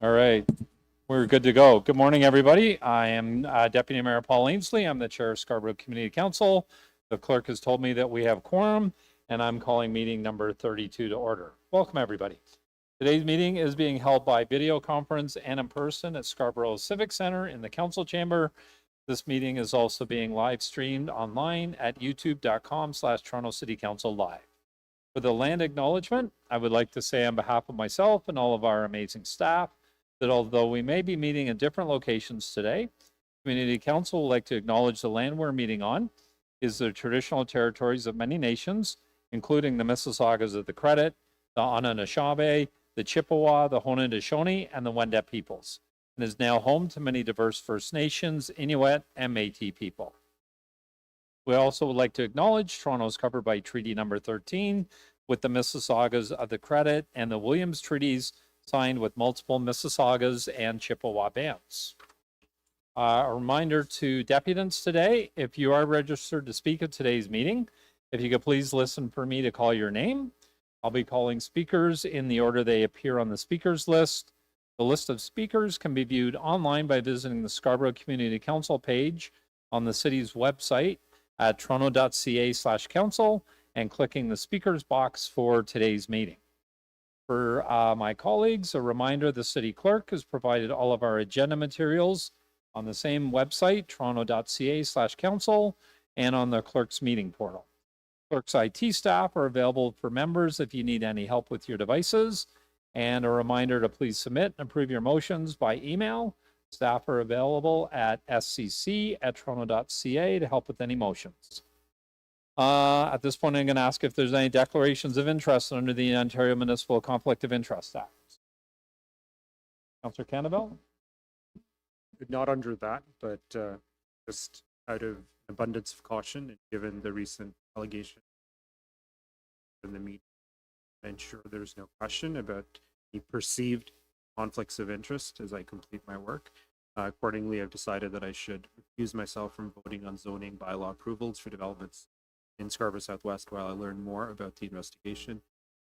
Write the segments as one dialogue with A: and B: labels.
A: All right, we're good to go. Good morning, everybody. I am Deputy Mayor Paul Ainsley. I'm the Chair of Scarborough Community Council. The clerk has told me that we have quorum, and I'm calling meeting number 32 to order. Welcome, everybody. Today's meeting is being held by video conference and in person at Scarborough Civic Center in the Council Chamber. This meeting is also being live streamed online at youtube.com/Toronto City Council Live. For the land acknowledgement, I would like to say on behalf of myself and all of our amazing staff that although we may be meeting in different locations today, Community Council would like to acknowledge the land we're meeting on is the traditional territories of many nations, including the Mississaugas of the Credit, the Anishinaabe, the Chippewa, the Haudenosaunee, and the Wendat peoples, and is now home to many diverse First Nations, Inuit, and Métis people. We also would like to acknowledge Toronto is covered by Treaty Number 13 with the Mississaugas of the Credit and the Williams Treaties signed with multiple Mississaugas and Chippewa bands. A reminder to deputants today, if you are registered to speak at today's meeting, if you could please listen for me to call your name. I'll be calling speakers in the order they appear on the speakers list. The list of speakers can be viewed online by visiting the Scarborough Community Council page on the city's website at toronto.ca/council and clicking the speakers box for today's meeting. For my colleagues, a reminder, the city clerk has provided all of our agenda materials on the same website, toronto.ca/council, and on the clerk's meeting portal. Clerk's IT staff are available for members if you need any help with your devices. And a reminder to please submit and approve your motions by email. Staff are available at scc@toronto.ca to help with any motions. At this point, I'm going to ask if there's any declarations of interest under the Ontario Municipal Conflict of Interest Act. Councillor Cannavale?
B: Not under that, but just out of abundance of caution, and given the recent allegation in the media, I ensure there's no question about the perceived conflicts of interest as I complete my work. Accordingly, I've decided that I should recuse myself from voting on zoning bylaw approvals for developments in Scarborough Southwest while I learn more about the investigation.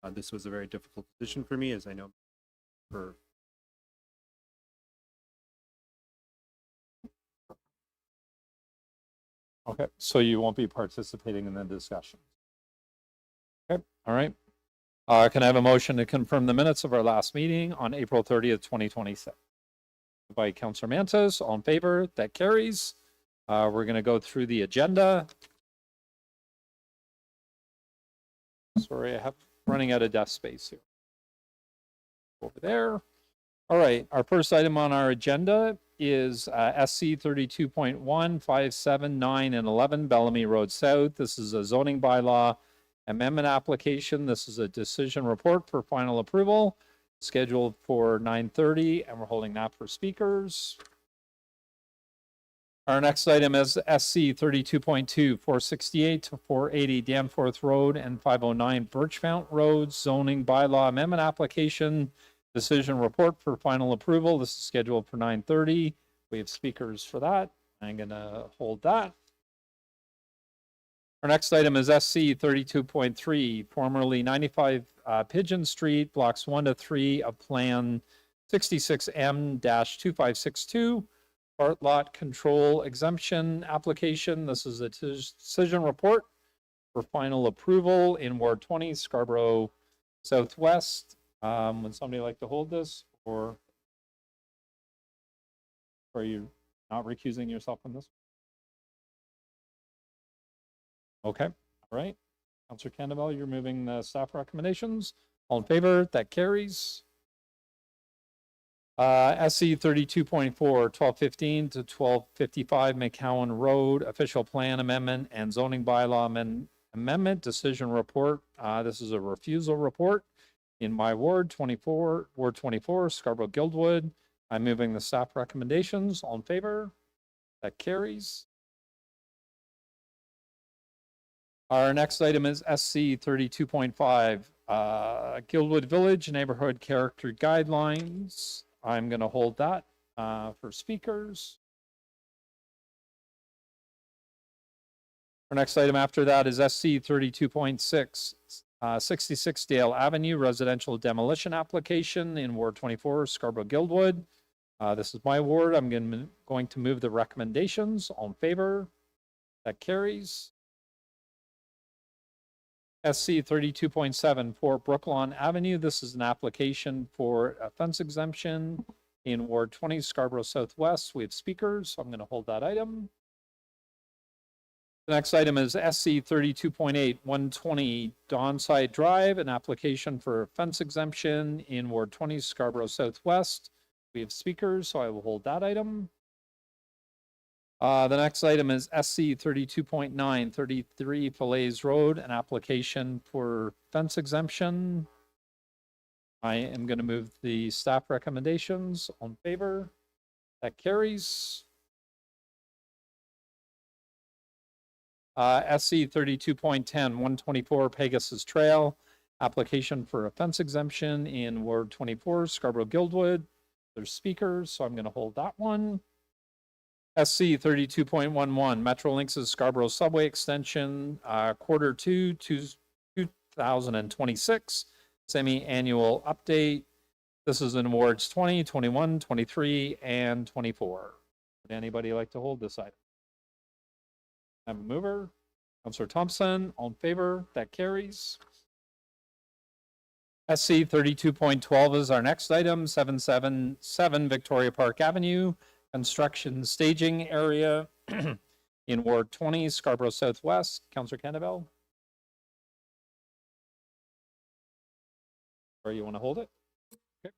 B: This was a very difficult position for me, as I know for
A: Okay, so you won't be participating in the discussion. Okay, all right. Can I have a motion to confirm the minutes of our last meeting on April 30th, 2026? By Councillor Mantas, all in favor, that carries. We're going to go through the agenda. Sorry, I have running out of desk space here. Over there. All right, our first item on our agenda is SC 32.1, 5, 7, 9, and 11 Bellamy Road South. This is a zoning bylaw amendment application. This is a decision report for final approval, scheduled for 9:30, and we're holding that for speakers. Our next item is SC 32.2, 468 to 480 Danforth Road and 509 Birchmount Road, zoning bylaw amendment application, decision report for final approval. This is scheduled for 9:30. We have speakers for that. I'm going to hold that. Our next item is SC 32.3, formerly 95 Pidgeon Street, blocks 1 to 3 of Plan 66M-2562, part lot control exemption application. This is a decision report for final approval in Ward 20, Scarborough Southwest. Would somebody like to hold this, or are you not recusing yourself from this? Okay, all right. Councillor Cannavale, you're moving the staff recommendations. All in favor, that carries. SC 32.4, 1215 to 1255 McCowan Road, official plan amendment and zoning bylaw amendment decision report. This is a refusal report in my ward 24, Ward 24, Scarborough Guildwood. I'm moving the staff recommendations. All in favor, that carries. Our next item is SC 32.5, Guildwood Village Neighborhood Character Guidelines. I'm going to hold that for speakers. Our next item after that is SC 32.6, 66 Dale Avenue residential demolition application in Ward 24, Scarborough Guildwood. This is my ward. I'm going to move the recommendations. All in favor? That carries. SC 32.7 for Brooklawn Avenue. This is an application for a fence exemption in Ward 20, Scarborough Southwest. We have speakers, so I'm going to hold that item. The next item is SC 32.8, 120 Dawnside Drive, an application for a fence exemption in Ward 20, Scarborough Southwest. We have speakers, so I will hold that item. The next item is SC 32.9, 33 Falaise Road, an application for fence exemption. I am going to move the staff recommendations. On favor? That carries. SC 32.10, 124 Pegasus Trail, application for a fence exemption in Ward 24, Scarborough Guildwood. There's speakers, so I'm going to hold that one. SC 32.11, Metrolinx's Scarborough Subway Extension, Quarter 2, 2026, semi-annual update. This is in wards 20, 21, 23, and 24. Would anybody like to hold this item? Have a mover. Councillor Thompson, all in favor? That carries. SC 32.12 is our next item, 777 Victoria Park Avenue, construction staging area in Ward 20, Scarborough Southwest. Councillor Cannavale? Or you want to hold it? Okay.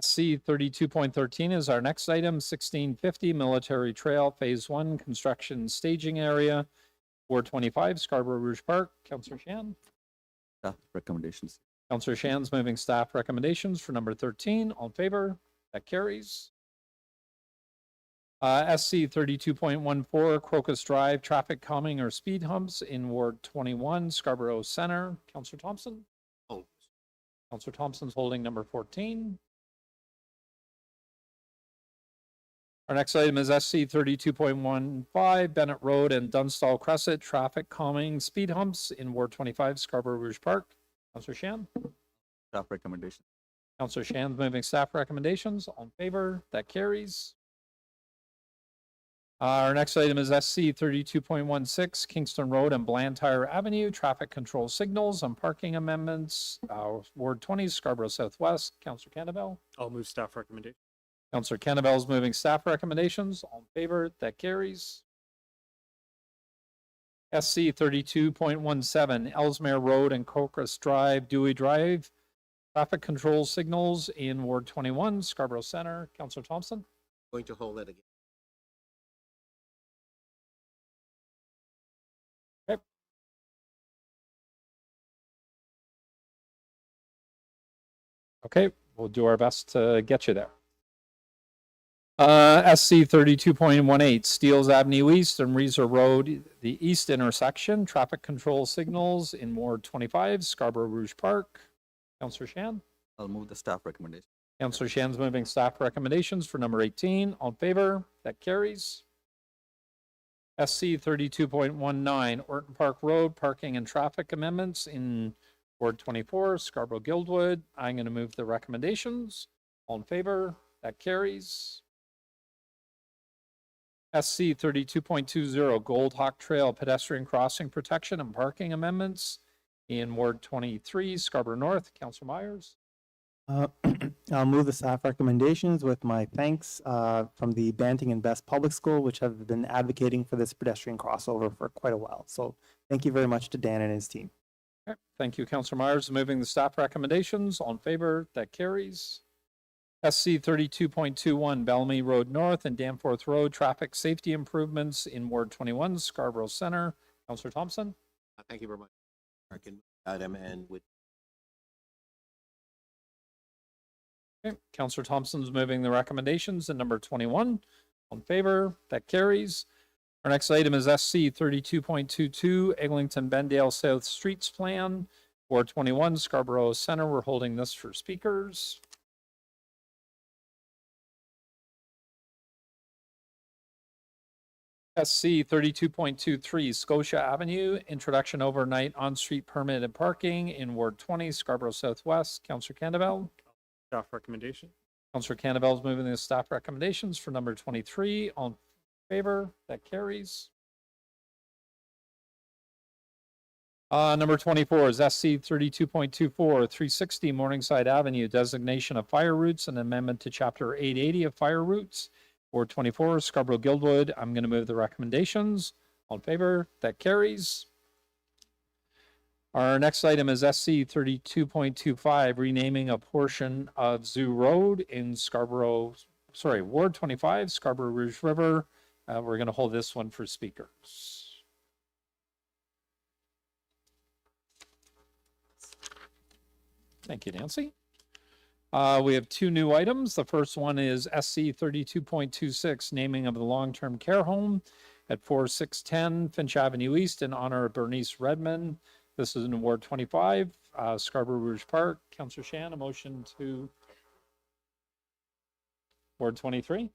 A: SC 32.13 is our next item, 1650 Military Trail Phase 1 construction staging area, Ward 25, Scarborough Rouge Park. Councillor Shan?
C: Staff recommendations.
A: Councillor Shan's moving staff recommendations for number 13. All in favor? That carries. SC 32.14 Crocus Drive traffic calming or speed humps in Ward 21, Scarborough Center. Councillor Thompson?
C: Oh.
A: Councillor Thompson's holding number 14. Our next item is SC 32.15 Bennett Road and Dunstall Crescent traffic calming speed humps in Ward 25, Scarborough Rouge Park. Councillor Shan?
C: Staff recommendations.
A: Councillor Shan's moving staff recommendations. All in favor? That carries. Our next item is SC 32.16 Kingston Road and Blantyre Avenue traffic control signals and parking amendments. Ward 20, Scarborough Southwest. Councillor Cannavale?
B: I'll move staff recommendation.
A: Councillor Cannavale's moving staff recommendations. All in favor? That carries. SC 32.17 Ellesmere Road and Crocus Drive, Dewey Drive, traffic control signals in Ward 21, Scarborough Center. Councillor Thompson?
D: Going to hold that again.
A: Okay. Okay, we'll do our best to get you there. SC 32.18 Steeles Avenue East and Reesor Road, the east intersection, traffic control signals in Ward 25, Scarborough Rouge Park. Councillor Shan?
C: I'll move the staff recommendation.
A: Councillor Shan's moving staff recommendations for number 18. All in favor? That carries. SC 32.19 Orton Park Road, parking and traffic amendments in Ward 24, Scarborough Guildwood. I'm going to move the recommendations. All in favor? That carries. SC 32.20 Goldhawk Trail pedestrian crossing protection and parking amendments in Ward 23, Scarborough North. Councillor Myers?
E: I'll move the staff recommendations with my thanks from the Banting and Best Public School, which have been advocating for this pedestrian crossover for quite a while. So thank you very much to Dan and his team.
A: Okay. Thank you, Councillor Myers. Moving the staff recommendations. All in favor? That carries. SC 32.21 Bellamy Road North and Danforth Road traffic safety improvements in Ward 21, Scarborough Center. Councillor Thompson?
D: Thank you very much. I can item and with
A: Okay. Councillor Thompson's moving the recommendations in number 21. On favor? That carries. Our next item is SC 32.22 Eglinton-Bendale South Streets Plan, Ward 21, Scarborough Center. We're holding this for speakers. SC 32.23 Scotia Avenue, introduction overnight on-street permitted parking in Ward 20, Scarborough Southwest. Councillor Canavelle.
B: Staff recommendation.
A: Councillor Canavelle is moving the staff recommendations for number 23. All in favor? That carries. Number 24 is SC 32.24, 360 Morningside Avenue, designation of fire routes and amendment to Chapter 880 of fire routes. Ward 24, Scarborough Guildwood. I'm going to move the recommendations. All in favor? That carries. Our next item is SC 32.25, renaming a portion of Zoo Road in Ward 25, Scarborough Rouge River. We're going to hold this one for speakers. Thank you, Nancy. We have two new items. The first one is SC 32.26, naming of the long-term care home at 4610 Finch Avenue East in honor of Bernice Redmond. This is in Ward 25, Scarborough Rouge Park. Councillor Shan, a motion to Ward 23?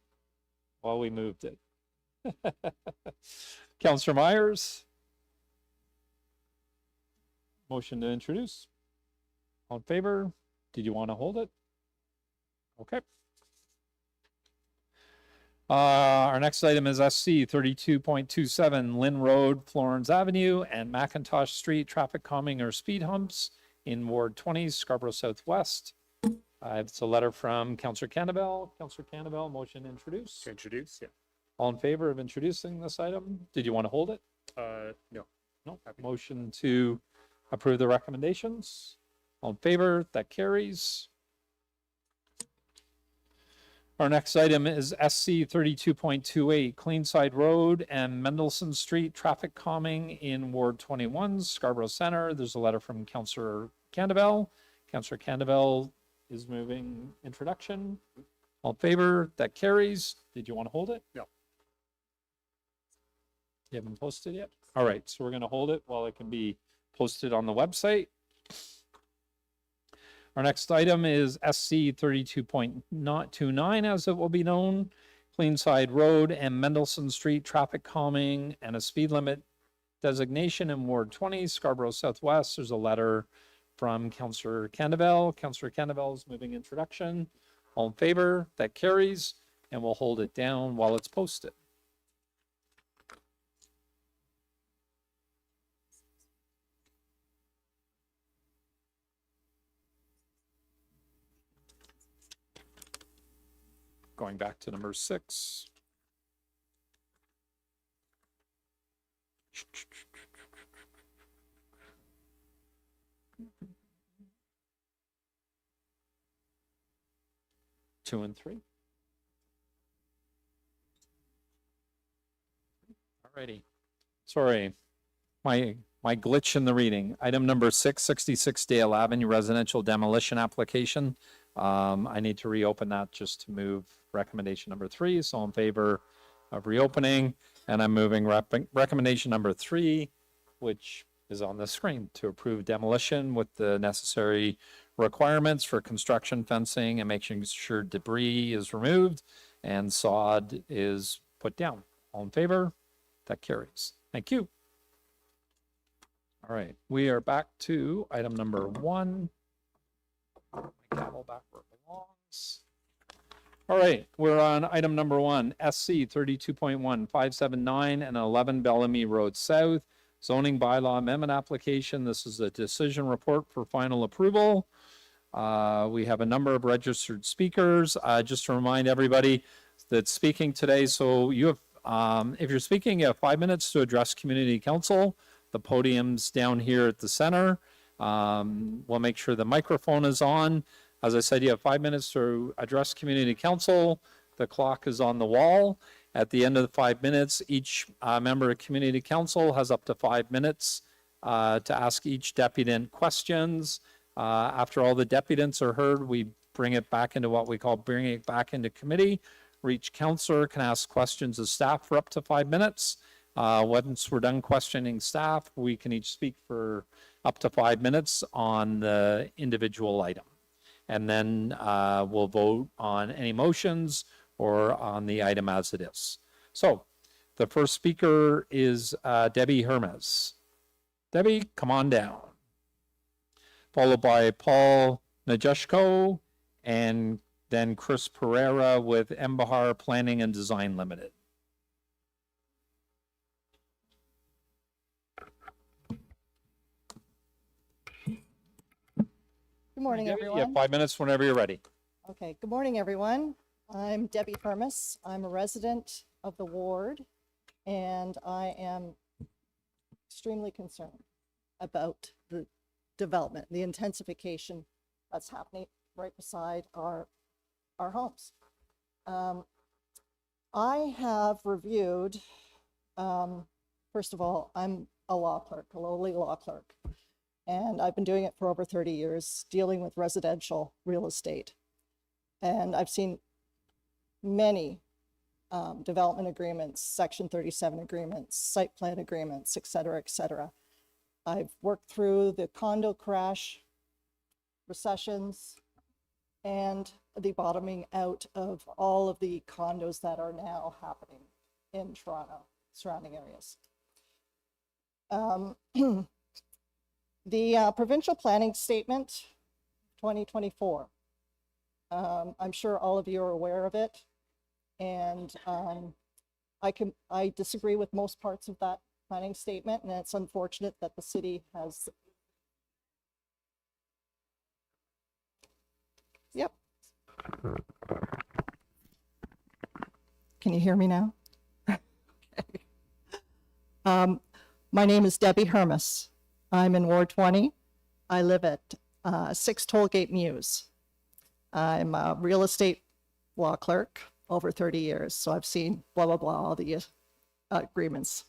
A: Well, we moved it. Councillor Myers. Motion to introduce. All in favor? Did you want to hold it? Okay. Our next item is SC 32.27 Lynn Road, Florens Avenue, and McIntosh Street, traffic calming or speed humps in Ward 20, Scarborough Southwest. It's a letter from Councillor Canavelle. Councillor Canavelle, motion to introduce.
B: To introduce, yeah.
A: All in favor of introducing this item? Did you want to hold it?
B: No.
A: No. Motion to approve the recommendations. All in favor? That carries. Our next item is SC 32.28 Cleanside Road and Mendelssohn Street, traffic calming in Ward 21, Scarborough Center. There's a letter from Councillor Canavelle. Councillor Canavelle is moving introduction. All in favor? That carries. Did you want to hold it?
B: No.
A: You haven't posted yet? All right, so we're going to hold it while it can be posted on the website. Our next item is SC 32.29, as it will be known, Cleanside Road and Mendelssohn Street, traffic calming and a speed limit designation in Ward 20, Scarborough Southwest. There's a letter from Councillor Canavelle. Councillor Canavelle is moving introduction. All in favor? That carries, and we'll hold it down while it's posted. Going back to number 6. Two and 3. Alrighty. Sorry, my glitch in the reading. Item number 6, 66 Dale Avenue residential demolition application. I need to reopen that just to move recommendation number 3. So in favor of reopening, and I'm moving recommendation number 3, which is on the screen, to approve demolition with the necessary requirements for construction, fencing, and making sure debris is removed and sod is put down. All in favor? That carries. Thank you. All right, we are back to item number 1. My gavel back where it belongs. All right, we're on item number 1, SC 32.1, 579 and 11 Bellamy Road South, zoning bylaw amendment application. This is a decision report for final approval. We have a number of registered speakers. Just to remind everybody that's speaking today, so you have, if you're speaking, you have 5 minutes to address community council. The podium's down here at the center. We'll make sure the microphone is on. As I said, you have 5 minutes to address community council. The clock is on the wall. At the end of the 5 minutes, each member of community council has up to 5 minutes to ask each deputant questions. After all the deputants are heard, we bring it back into what we call bringing it back into committee, where each councillor can ask questions of staff for up to 5 minutes. Once we're done questioning staff, we can each speak for up to 5 minutes on the individual item. And then we'll vote on any motions or on the item as it is. So The first speaker is Debbie Hermes. Debbie, come on down. Followed by Paul Najushko, and then Chris Pereira with Embahar Planning and Design Limited.
F: Good morning,
A: Debbie,
F: everyone.
A: You have 5 minutes whenever you're ready.
F: Okay, good morning, everyone. I'm Debbie Hermes. I'm a resident of the ward, and I am extremely concerned about the development, the intensification that's happening right beside our homes. I have reviewed, first of all, I'm a law clerk, a lowly law clerk, and I've been doing it for over 30 years, dealing with residential real estate. And I've seen many development agreements, Section 37 agreements, site plan agreements, et cetera, et cetera. I've worked through the condo crash, recessions, and the bottoming out of all of the condos that are now happening in Toronto, surrounding areas. The provincial planning statement 2024. I'm sure all of you are aware of it, and I disagree with most parts of that planning statement, and it's unfortunate that the city has. Yep. Can you hear me now? Okay. My name is Debbie Hermes. I'm in Ward 20. I live at 6 Tollgate Mews. I'm a real estate law clerk over 30 years, so I've seen blah, blah, blah, all the agreements.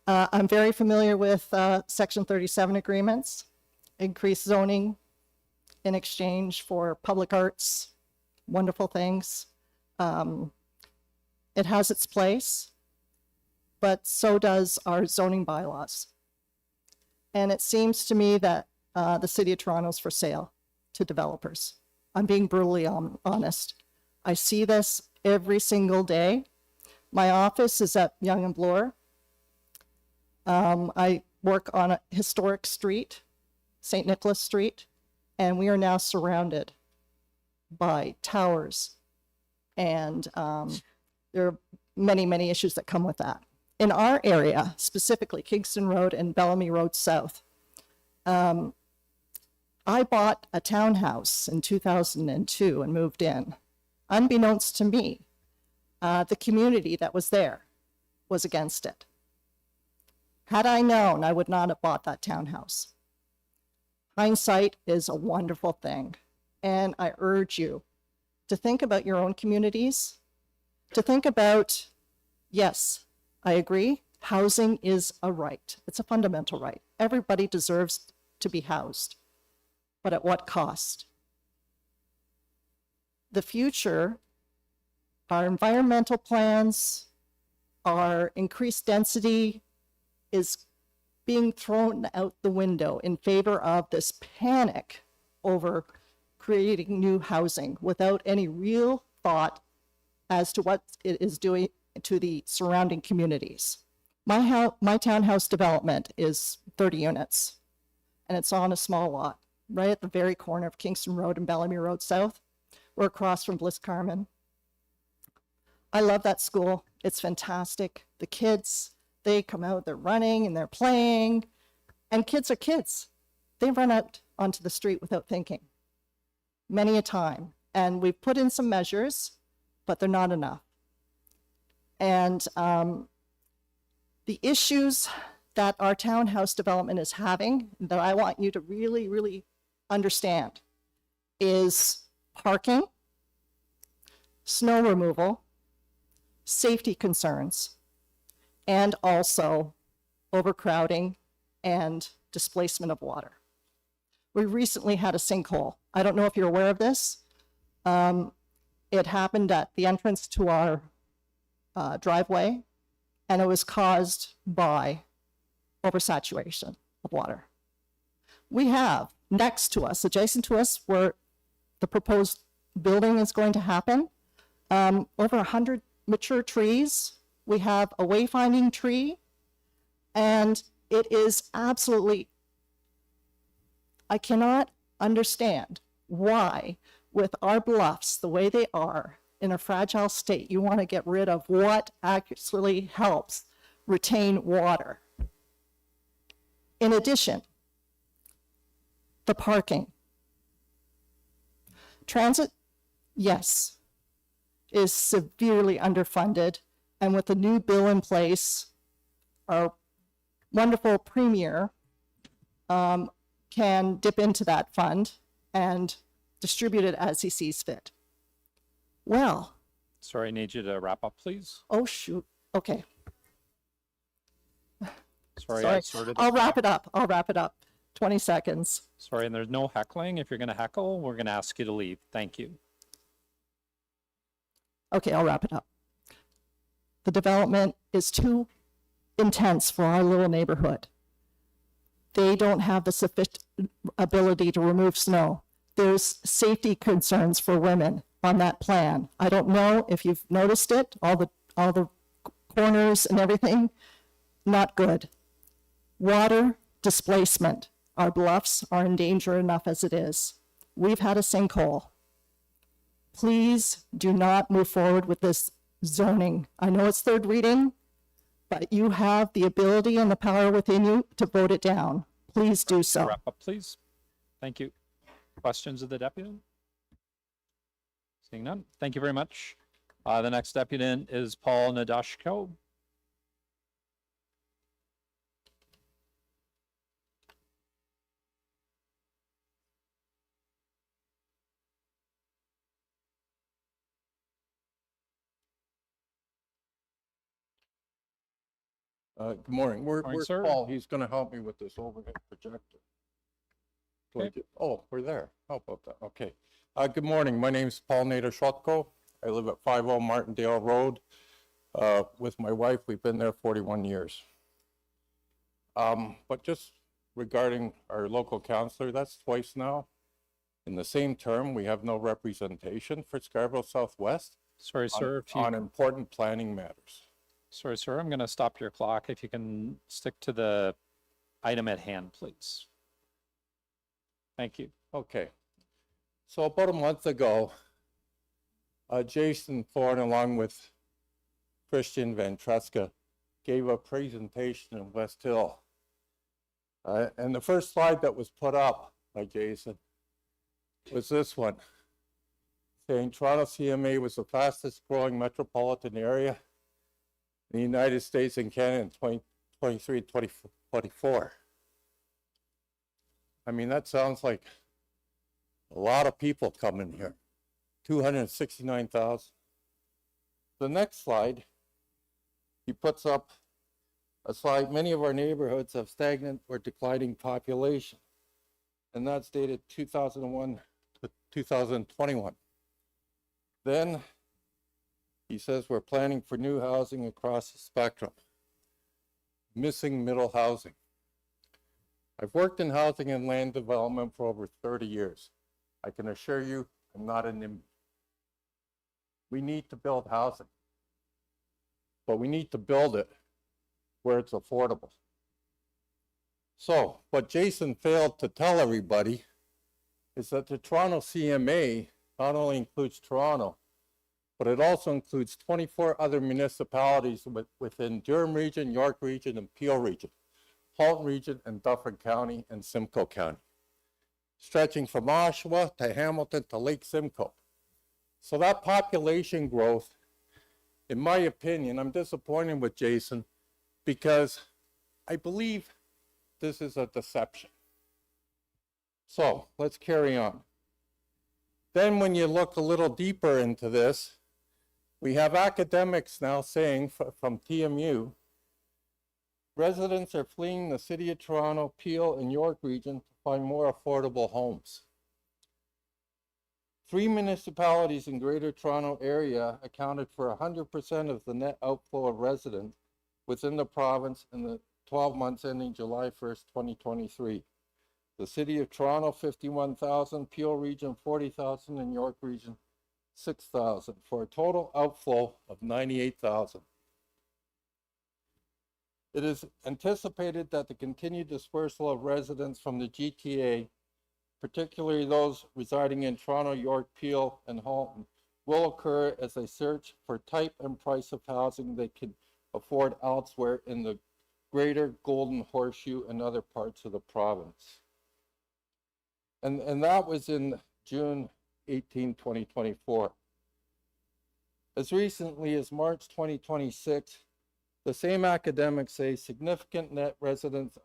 F: I'm very familiar with Section 37 agreements, increased zoning in exchange for public arts, wonderful things. It has its place, but so does our zoning bylaws. And it seems to me that the City of Toronto is for sale to developers. I'm being brutally honest. I see this every single day. My office is at Yonge and Bloor. I work on a historic street, St. Nicholas Street, and we are now surrounded by towers. And there are many, many issues that come with that. In our area, specifically Kingston Road and Bellamy Road South, I bought a townhouse in 2002 and moved in. Unbeknownst to me, the community that was there was against it. Had I known, I would not have bought that townhouse. Hindsight is a wonderful thing, and I urge you to think about your own communities, to think about, yes, I agree, housing is a right. It's a fundamental right. Everybody deserves to be housed, but at what cost? The future, our environmental plans, our increased density is being thrown out the window in favor of this panic over creating new housing without any real thought as to what it is doing to the surrounding communities. My townhouse development is 30 units, and it's on a small lot, right at the very corner of Kingston Road and Bellamy Road South. We're across from Bliss Carman. I love that school. It's fantastic. The kids, they come out, they're running and they're playing, and kids are kids. They run out onto the street without thinking, many a time. And we've put in some measures, but they're not enough. And the issues that our townhouse development is having, that I want you to really, really understand, is parking, snow removal, safety concerns, and also overcrowding and displacement of water. We recently had a sinkhole. I don't know if you're aware of this. It happened at the entrance to our driveway, and it was caused by oversaturation of water. We have next to us, adjacent to us, where the proposed building is going to happen, over 100 mature trees we have a wayfinding tree, and it is absolutely, I cannot understand why, with our bluffs the way they are in a fragile state, you want to get rid of what actually helps retain water. In addition, the parking. Transit, yes, is severely underfunded, and with the new bill in place, our wonderful premier can dip into that fund and distribute it as he sees fit. Well,
A: Sorry, I need you to wrap up, please.
F: oh shoot, okay,
A: Sorry, I
F: sorry,
A: sorted.
F: I'll wrap it up, 20 seconds.
A: Sorry, and there's no heckling. If you're going to heckle, we're going to ask you to leave. Thank you.
F: Okay, I'll wrap it up. The development is too intense for our little neighborhood. They don't have the sufficient ability to remove snow. There's safety concerns for women on that plan. I don't know if you've noticed it, all the corners and everything, not good. Water displacement. Our bluffs are in danger enough as it is. We've had a sinkhole. Please do not move forward with this zoning. I know it's third reading, but you have the ability and the power within you to vote it down. Please do so.
A: Wrap up, please. Thank you. Questions of the deputy? Seeing none. Thank you very much. The next deputy is Paul Nadashko.
G: Good morning.
A: Morning,
G: Where's
A: sir.
G: Paul? He's gonna help me with this overhead projector.
A: Okay.
G: Oh, we're there. How about that? Okay. Good morning. My name is Paul Nader-Shotko. I live at 50 Martindale Road. With my wife, we've been there 41 years. But just regarding our local councillor, that's twice now. In the same term, we have no representation for Scarborough Southwest
A: Sorry, sir. If you
G: on important planning matters.
A: Sorry, sir, I'm going to stop your clock. If you can stick to the item at hand, please. Thank you.
G: Okay. So about a month ago, Jason Thorne, along with Christian Van Treska, gave a presentation in West Hill. And the first slide that was put up by Jason was this one, saying Toronto CMA was the fastest growing metropolitan area in the United States and Canada in 2023, 2024. I mean, that sounds like a lot of people coming here, 269,000. The next slide, he puts up a slide, many of our neighborhoods have stagnant or declining population. And that's dated 2001 to 2021. Then he says we're planning for new housing across the spectrum. Missing middle housing. I've worked in housing and land development for over 30 years. I can assure you I'm not an NIMBY. We need to build housing, but we need to build it where it's affordable. So what Jason failed to tell everybody is that the Toronto CMA not only includes Toronto, but it also includes 24 other municipalities within Durham Region, York Region, and Peel Region, Halton Region, and Dufferin County, and Simcoe County, stretching from Oshawa to Hamilton to Lake Simcoe. So that population growth, in my opinion, I'm disappointed with Jason because I believe this is a deception. So let's carry on. Then when you look a little deeper into this, we have academics now saying from TMU, residents are fleeing the City of Toronto, Peel, and York region to find more affordable homes. 3 municipalities in Greater Toronto Area accounted for 100% of the net outflow of residents within the province in the 12 months ending July 1st, 2023. The City of Toronto, 51,000, Peel Region, 40,000, and York Region, 6,000, for a total outflow of 98,000. It is anticipated that the continued dispersal of residents from the GTA, particularly those residing in Toronto, York, Peel, and Halton, will occur as they search for type and price of housing they can afford elsewhere in the greater Golden Horseshoe and other parts of the province. And that was in June 18, 2024. As recently as March 2026, the same academics say significant net residence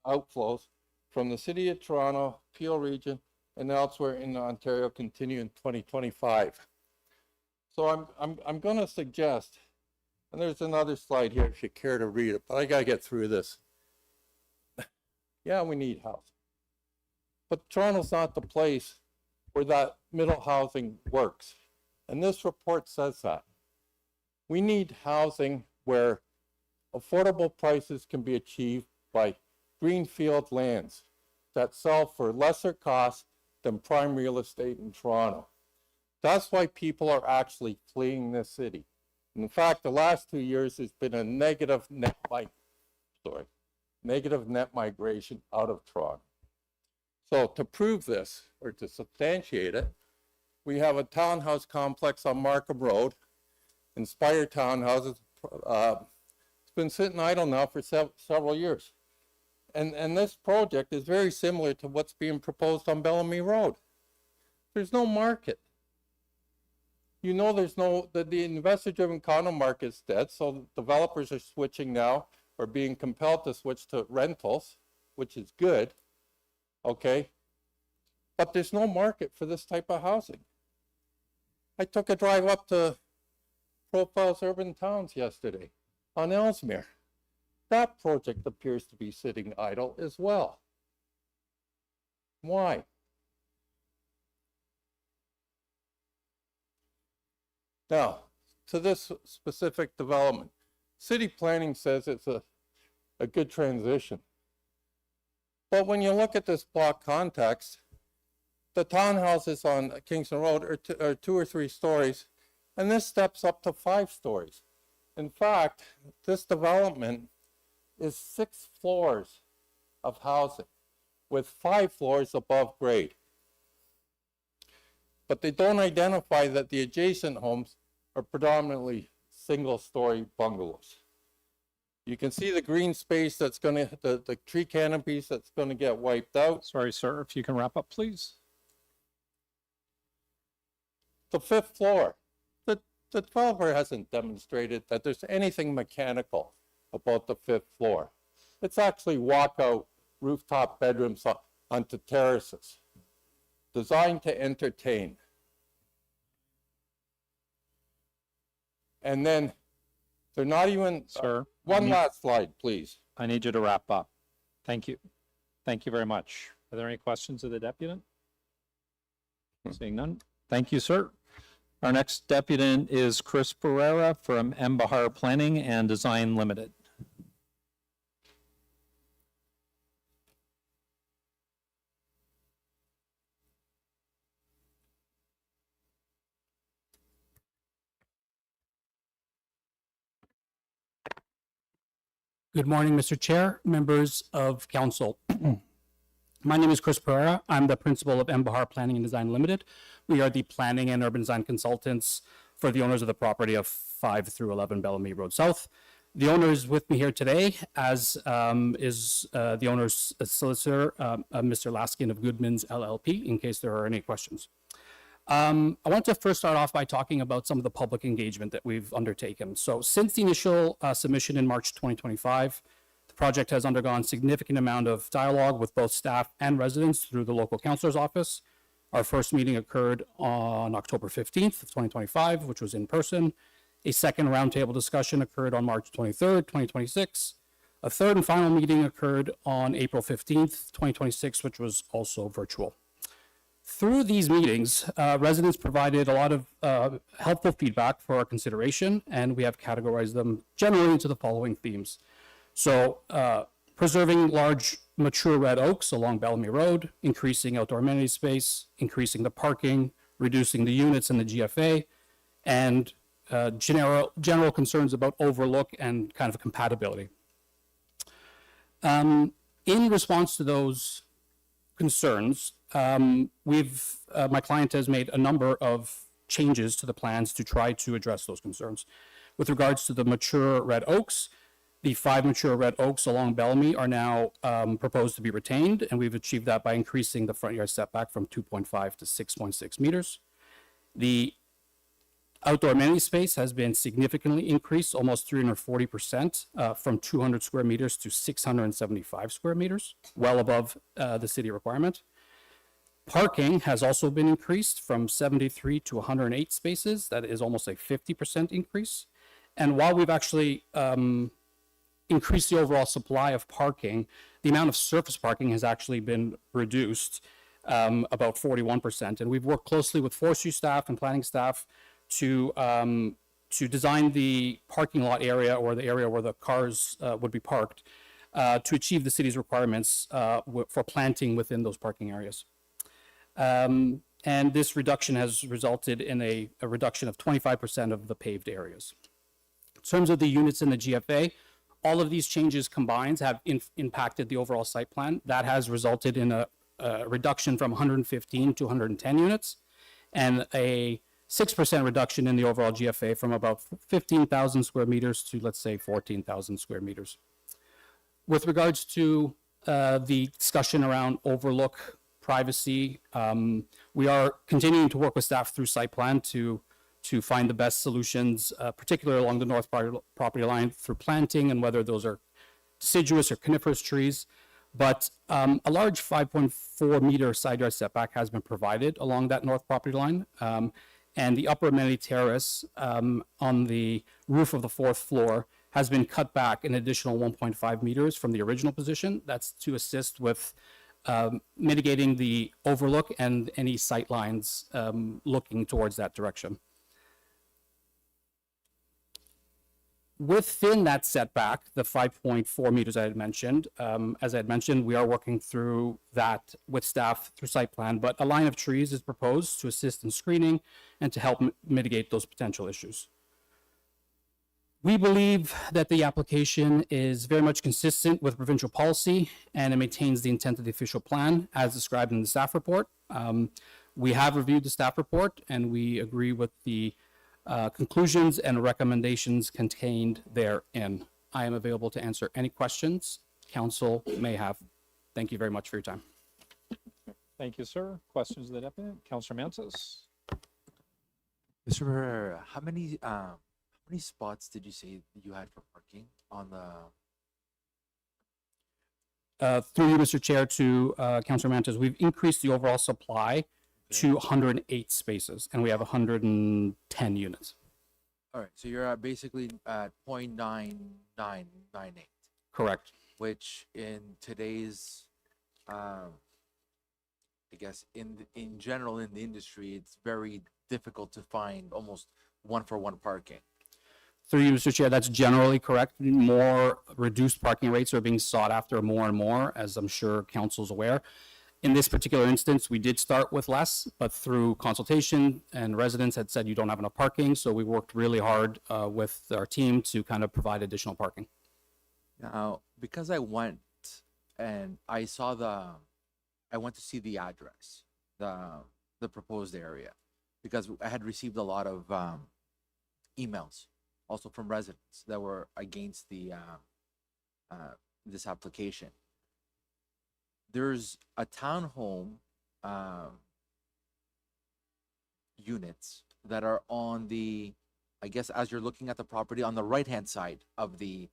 G: outflows from the City of Toronto, Peel region, and elsewhere in Ontario continue in 2025. So I'm going to suggest, and there's another slide here if you care to read it, but I got to get through this. Yeah, we need housing. But Toronto's not the place where that middle housing works. And this report says that. We need housing where affordable prices can be achieved by greenfield lands that sell for lesser costs than prime real estate in Toronto. That's why people are actually fleeing this city. In fact, the last 2 years has been a negative net migration out of Toronto. So to prove this, or to substantiate it, we have a townhouse complex on Markham Road, Inspire Townhouses. It's been sitting idle now for several years. And this project is very similar to what's being proposed on Bellamy Road. There's no market. You know, the investor-driven condo market is dead, so developers are switching now, or being compelled to switch to rentals, which is good, okay? But there's no market for this type of housing. I took a drive up to Profiles Urban Towns yesterday on Ellesmere. That project appears to be sitting idle as well. Why? Now, to this specific development, city planning says it's a good transition. But when you look at this block context, the townhouses on Kingston Road are 2 or 3 stories, and this steps up to 5 stories. In fact, this development is 6 floors of housing with 5 floors above grade. But they don't identify that the adjacent homes are predominantly single-story bungalows. You can see the green space that's going to, the tree canopies that's going to get wiped out.
A: Sorry, sir, if you can wrap up, please.
G: The 5th floor, the developer hasn't demonstrated that there's anything mechanical about the 5th floor. It's actually walkout rooftop bedrooms onto terraces, designed to entertain. And then they're not even,
A: Sir,
G: one last slide, please.
A: I need you to wrap up. Thank you. Thank you very much. Are there any questions of the deputant? Seeing none. Thank you, sir. Our next deputant is Chris Pereira from Bahar Planning and Design Limited.
H: Good morning, Mr. Chair, members of council. My name is Chris Pereira. I'm the principal of Bahar Planning and Design Limited. We are the planning and urban design consultants for the owners of the property of 5 through 11 Bellamy Road South. The owner is with me here today, as is the owner's solicitor, Mr. Laskin of Goodman's LLP, in case there are any questions. I want to first start off by talking about some of the public engagement that we've undertaken. So since the initial submission in March 2025, the project has undergone significant amount of dialogue with both staff and residents through the local councilor's office. Our first meeting occurred on October 15th of 2025, which was in person. A second roundtable discussion occurred on March 23rd, 2026. A third and final meeting occurred on April 15th, 2026, which was also virtual. Through these meetings, residents provided a lot of helpful feedback for our consideration, and we have categorized them generally into the following themes. So, preserving large mature red oaks along Bellamy Road, increasing outdoor amenity space, increasing the parking, reducing the units in the GFA, and general concerns about overlook and kind of compatibility. In response to those concerns, my client has made a number of changes to the plans to try to address those concerns. With regards to the mature red oaks, the 5 mature red oaks along Bellamy are now proposed to be retained, and we've achieved that by increasing the front yard setback from 2.5 to 6.6 meters. The outdoor amenity space has been significantly increased, almost 340%, from 200 square meters to 675 square meters, well above the city requirement. Parking has also been increased from 73 to 108 spaces. That is almost a 50% increase. And while we've actually increased the overall supply of parking, the amount of surface parking has actually been reduced about 41%. And we've worked closely with forestry staff and planning staff to design the parking lot area, or the area where the cars would be parked, to achieve the city's requirements for planting within those parking areas. And this reduction has resulted in a reduction of 25% of the paved areas. In terms of the units in the GFA, all of these changes combined have impacted the overall site plan. That has resulted in a reduction from 115 to 110 units, and a 6% reduction in the overall GFA from about 15,000 square meters to, let's say, 14,000 square meters. With regards to the discussion around overlook privacy, we are continuing to work with staff through site plan to find the best solutions, particularly along the north property line through planting, and whether those are deciduous or coniferous trees. But a large 5.4 meter side yard setback has been provided along that north property line. And the upper amenity terrace on the roof of the 4th floor has been cut back an additional 1.5 meters from the original position. That's to assist with mitigating the overlook and any sight lines looking towards that direction. Within that setback, the 5.4 meters I had mentioned, as I had mentioned, we are working through that with staff through site plan, but a line of trees is proposed to assist in screening and to help mitigate those potential issues. We believe that the application is very much consistent with provincial policy, and it maintains the intent of the official plan as described in the staff report. We have reviewed the staff report, and we agree with the conclusions and recommendations contained therein. I am available to answer any questions council may have. Thank you very much for your time.
A: Thank you, sir. Questions of the deputy? Councillor Mansis?
I: Mr. Pereira, how many spots did you say you had for parking on the?
H: Through you, Mr. Chair, to Councillor Mantis, we've increased the overall supply to 108 spaces, and we have 110 units.
I: All right, so you're at basically at 0.9998,
H: Correct.
I: which in today's, I guess in general in the industry, it's very difficult to find almost 1-for-1 parking.
H: Through you, Mr. Chair, that's generally correct. More reduced parking rates are being sought after more and more, as I'm sure council's aware. In this particular instance, we did start with less, but through consultation and residents had said you don't have enough parking, so we worked really hard with our team to kind of provide additional parking.
I: Now, because I went and I went to see the address, the proposed area, because I had received a lot of emails also from residents that were against the this application. There's a townhome units that are on the, I guess, as you're looking at the property on the right-hand side of the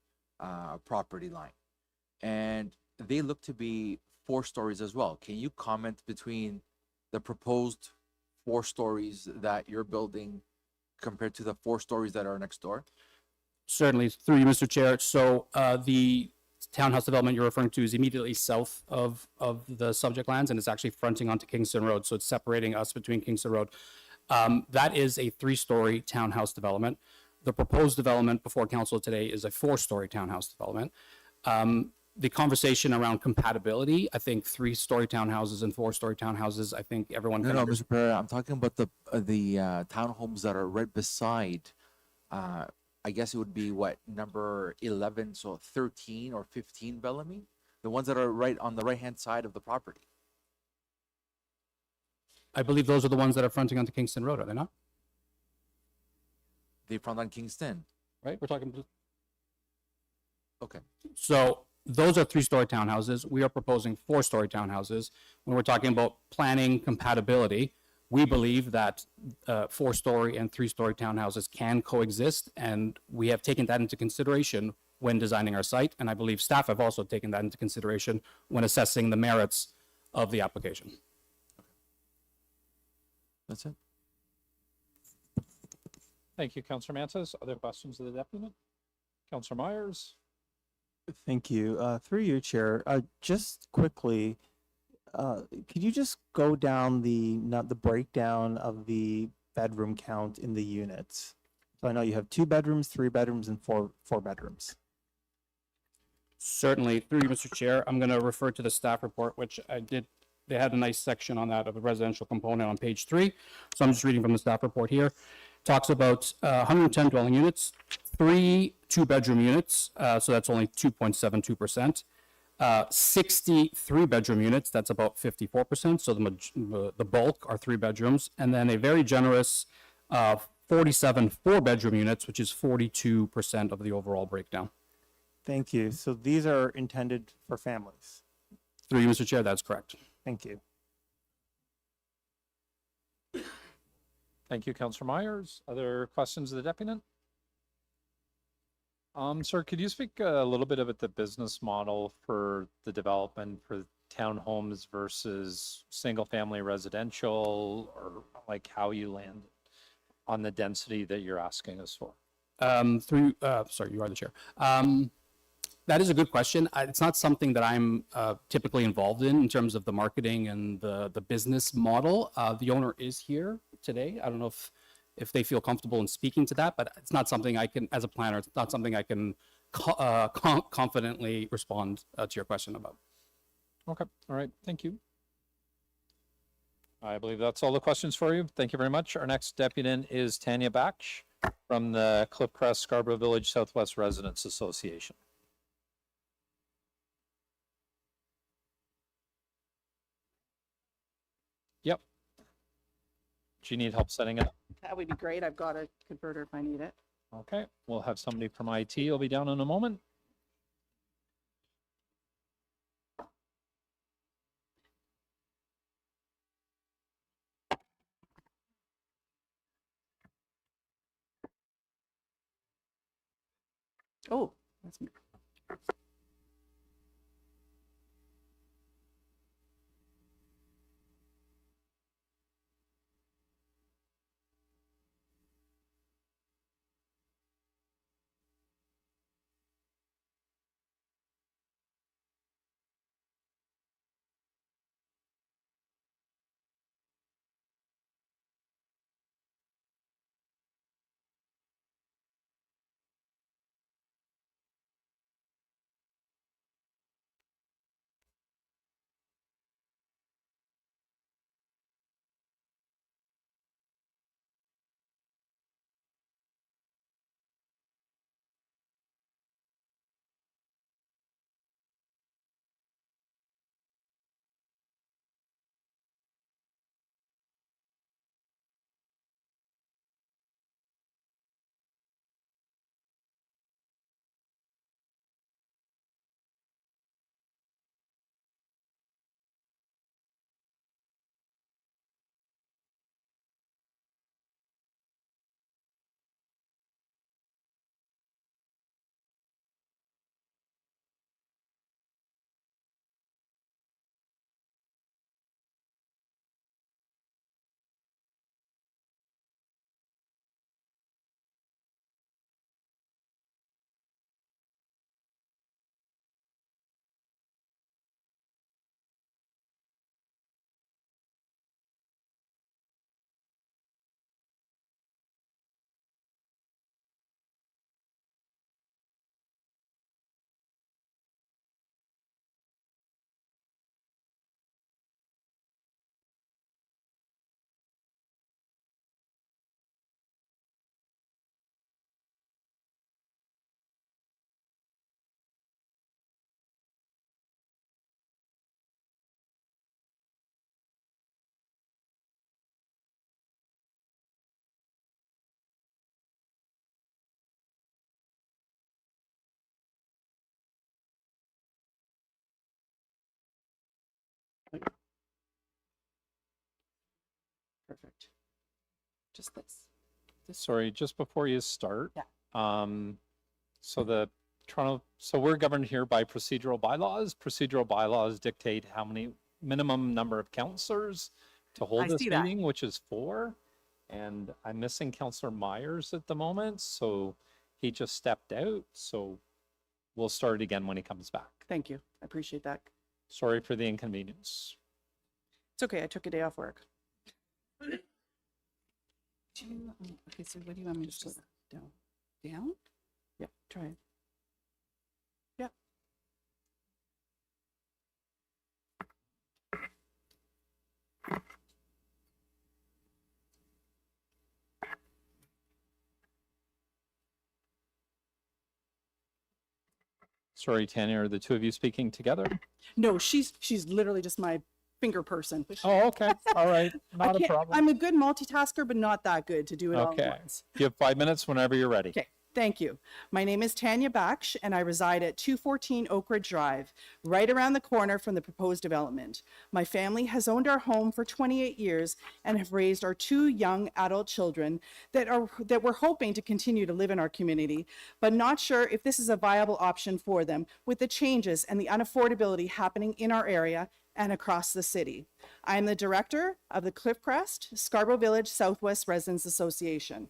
I: property line. And they look to be 4 stories as well. Can you comment between the proposed 4 stories that you're building compared to the 4 stories that are next door?
H: Certainly, through you, Mr. Chair. So the townhouse development you're referring to is immediately south of the subject lands, and it's actually fronting onto Kingston Road. So it's separating us between Kingston Road. That is a 3-story townhouse development. The proposed development before council today is a 4-story townhouse development. The conversation around compatibility, I think 3-story townhouses and 4-story townhouses, I think everyone can
I: No, Mr. Pereira, I'm talking about the townhomes that are right beside, I guess it would be what, number 11, so 13 or 15 Bellamy? The ones that are right on the right-hand side of the property.
H: I believe those are the ones that are fronting onto Kingston Road, are they not?
I: They front on Kingston.
H: Right? We're talking.
I: Okay.
H: So those are 3-story townhouses. We are proposing 4-story townhouses. When we're talking about planning compatibility, we believe that 4-story and 3-story townhouses can coexist, and we have taken that into consideration when designing our site, and I believe staff have also taken that into consideration when assessing the merits of the application.
I: That's it.
A: Thank you, Councillor Mantas. Other questions of the deputy? Councillor Myers?
E: Thank you. Through you, Chair. Just quickly, could you just go down the breakdown of the bedroom count in the units? So I know you have 2 bedrooms, 3 bedrooms, and 4 bedrooms.
H: Certainly, through you, Mr. Chair, I'm going to refer to the staff report, which I did. They had a nice section on that of the residential component on page 3. So I'm just reading from the staff report here. Talks about 110 dwelling units, 3 2-bedroom units, so that's only 2.72%. 60 3-bedroom units, that's about 54%. So the bulk are 3 bedrooms, and then a very generous 47 4-bedroom units, which is 42% of the overall breakdown.
E: Thank you. So these are intended for families.
H: Through you, Mr. Chair, that's correct.
E: Thank you.
A: Thank you, Councillor Myers. Other questions of the deputy? Sir, could you speak a little bit about the business model for the development for townhomes versus single-family residential, or like how you land on the density that you're asking us for?
H: Sorry, you are the chair. That is a good question. It's not something that I'm typically involved in terms of the marketing and the business model. The owner is here today. I don't know if they feel comfortable in speaking to that, but it's not something I can, as a planner, it's not something I can confidently respond to your question about.
A: Okay, all right, thank you. I believe that's all the questions for you. Thank you very much. Our next deputy is Tanya Baksh from the Cliffcrest Scarborough Village Southwest Residents Association. Yep. Do you need help setting it up?
J: That would be great. I've got a converter if I need it.
A: Okay, we'll have somebody from IT. Will be down in a moment.
J: Oh, that's me. Perfect. Just this.
A: Sorry, just before you start.
J: Yeah.
A: So we're governed here by procedural bylaws. Procedural bylaws dictate how many minimum number of counselors to hold
J: I
A: this
J: see that.
A: meeting, which is 4. And I'm missing Counselor Myers at the moment, so he just stepped out. So we'll start again when he comes back.
J: Thank you. I appreciate that.
A: Sorry for the inconvenience.
J: It's okay. I took a day off work.
K: Okay, so what do you want me to
J: Just
K: put down? Down?
J: Yep. Try it.
A: Sorry, Tanya, are the two of you speaking together?
J: No, she's literally just my finger person.
A: Oh, okay. All right.
J: I
A: Not a
J: can't-
A: problem.
J: I'm a good multitasker, but not that good to do it all
A: Okay.
J: at once.
A: You have 5 minutes whenever you're ready.
J: Okay, thank you. My name is Tanya Baksh, and I reside at 214 Oak Ridge Drive, right around the corner from the proposed development. My family has owned our home for 28 years and have raised our 2 young adult children that we're hoping to continue to live in our community, but not sure if this is a viable option for them with the changes and the unaffordability happening in our area and across the city. I am the director of the Cliffcrest Scarborough Village Southwest Residents Association.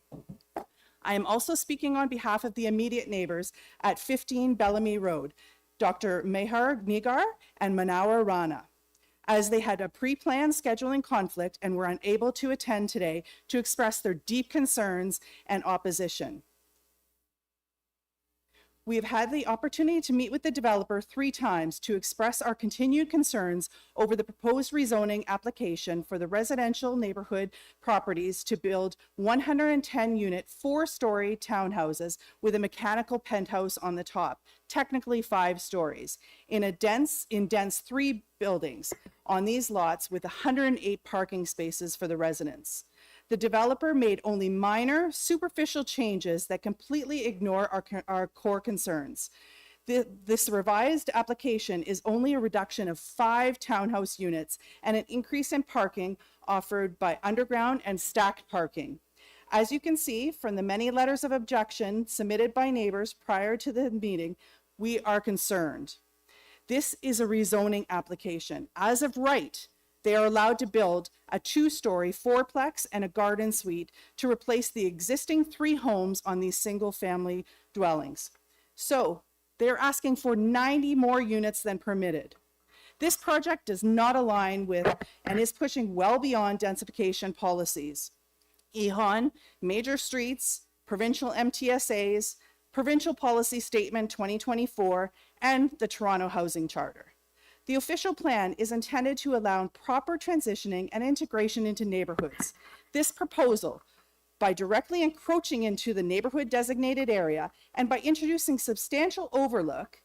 J: I am also speaking on behalf of the immediate neighbors at 15 Bellamy Road, Dr. Mehar Nigar and Manawer Rana, as they had a pre-planned scheduling conflict and were unable to attend today to express their deep concerns and opposition. We have had the opportunity to meet with the developer 3 times to express our continued concerns over the proposed rezoning application for the residential neighborhood properties to build 110-unit, 4-story townhouses with a mechanical penthouse on the top, technically 5 stories, in dense 3 buildings on these lots with 108 parking spaces for the residents. The developer made only minor, superficial changes that completely ignore our core concerns. This revised application is only a reduction of 5 townhouse units and an increase in parking offered by underground and stacked parking. As you can see from the many letters of objection submitted by neighbors prior to the meeting, we are concerned. This is a rezoning application. As of right, they are allowed to build a 2-story 4-plex and a garden suite to replace the existing 3 homes on these single-family dwellings. So they're asking for 90 more units than permitted. This project does not align with and is pushing well beyond densification policies. EHON, major streets, provincial MTSAs, Provincial Policy Statement 2024, and the Toronto Housing Charter. The official plan is intended to allow proper transitioning and integration into neighborhoods. This proposal, by directly encroaching into the neighborhood designated area and by introducing substantial overlook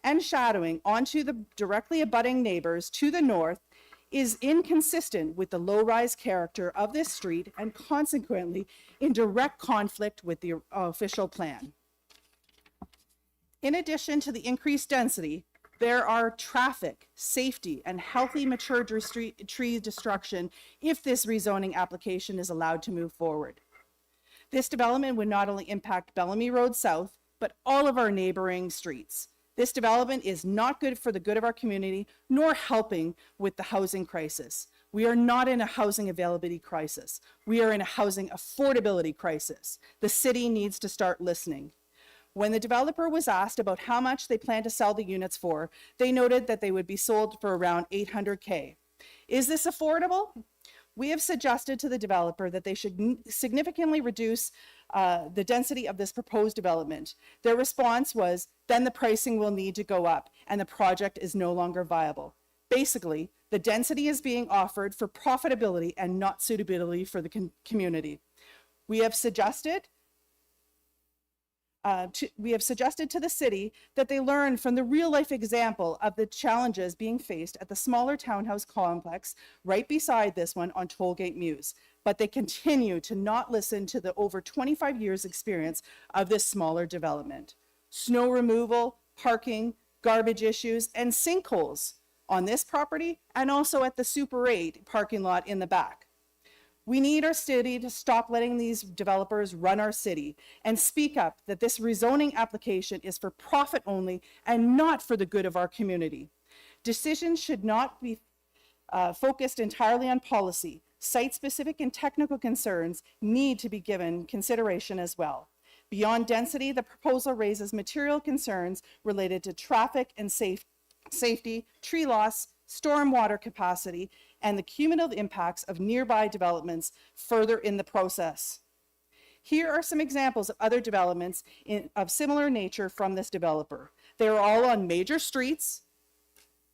J: and shadowing onto the directly abutting neighbors to the north, is inconsistent with the low-rise character of this street and consequently in direct conflict with the official plan. In addition to the increased density, there are traffic, safety, and healthy mature tree destruction if this rezoning application is allowed to move forward. This development would not only impact Bellamy Road South, but all of our neighboring streets. This development is not good for the good of our community, nor helping with the housing crisis. We are not in a housing availability crisis. We are in a housing affordability crisis. The city needs to start listening. When the developer was asked about how much they plan to sell the units for, they noted that they would be sold for around $800K. Is this affordable? We have suggested to the developer that they should significantly reduce the density of this proposed development. Their response was, then the pricing will need to go up and the project is no longer viable. Basically, the density is being offered for profitability and not suitability for the community. We have suggested to the city that they learn from the real-life example of the challenges being faced at the smaller townhouse complex right beside this one on Tollgate Mews. But they continue to not listen to the over 25 years experience of this smaller development. Snow removal, parking, garbage issues, and sinkholes on this property and also at the Super 8 parking lot in the back. We need our city to stop letting these developers run our city and speak up that this rezoning application is for profit only and not for the good of our community. Decisions should not be focused entirely on policy. Site-specific and technical concerns need to be given consideration as well. Beyond density, the proposal raises material concerns related to traffic and safety, tree loss, stormwater capacity, and the cumulative impacts of nearby developments further in the process. Here are some examples of other developments of similar nature from this developer. They are all on major streets,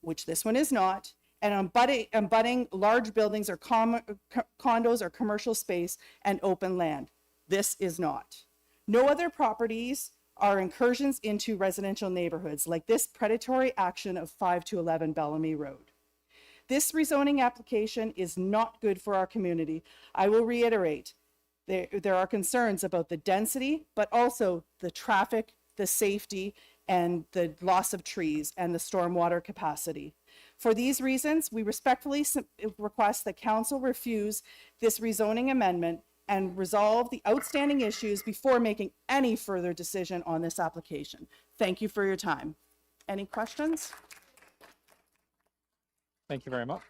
J: which this one is not, and abutting large buildings or condos or commercial space and open land. This is not. No other properties are incursions into residential neighborhoods like this predatory action of 5 to 11 Bellamy Road. This rezoning application is not good for our community. I will reiterate, there are concerns about the density, but also the traffic, the safety, and the loss of trees and the stormwater capacity. For these reasons, we respectfully request that council refuse this rezoning amendment and resolve the outstanding issues before making any further decision on this application. Thank you for your time. Any questions?
A: Thank you very much.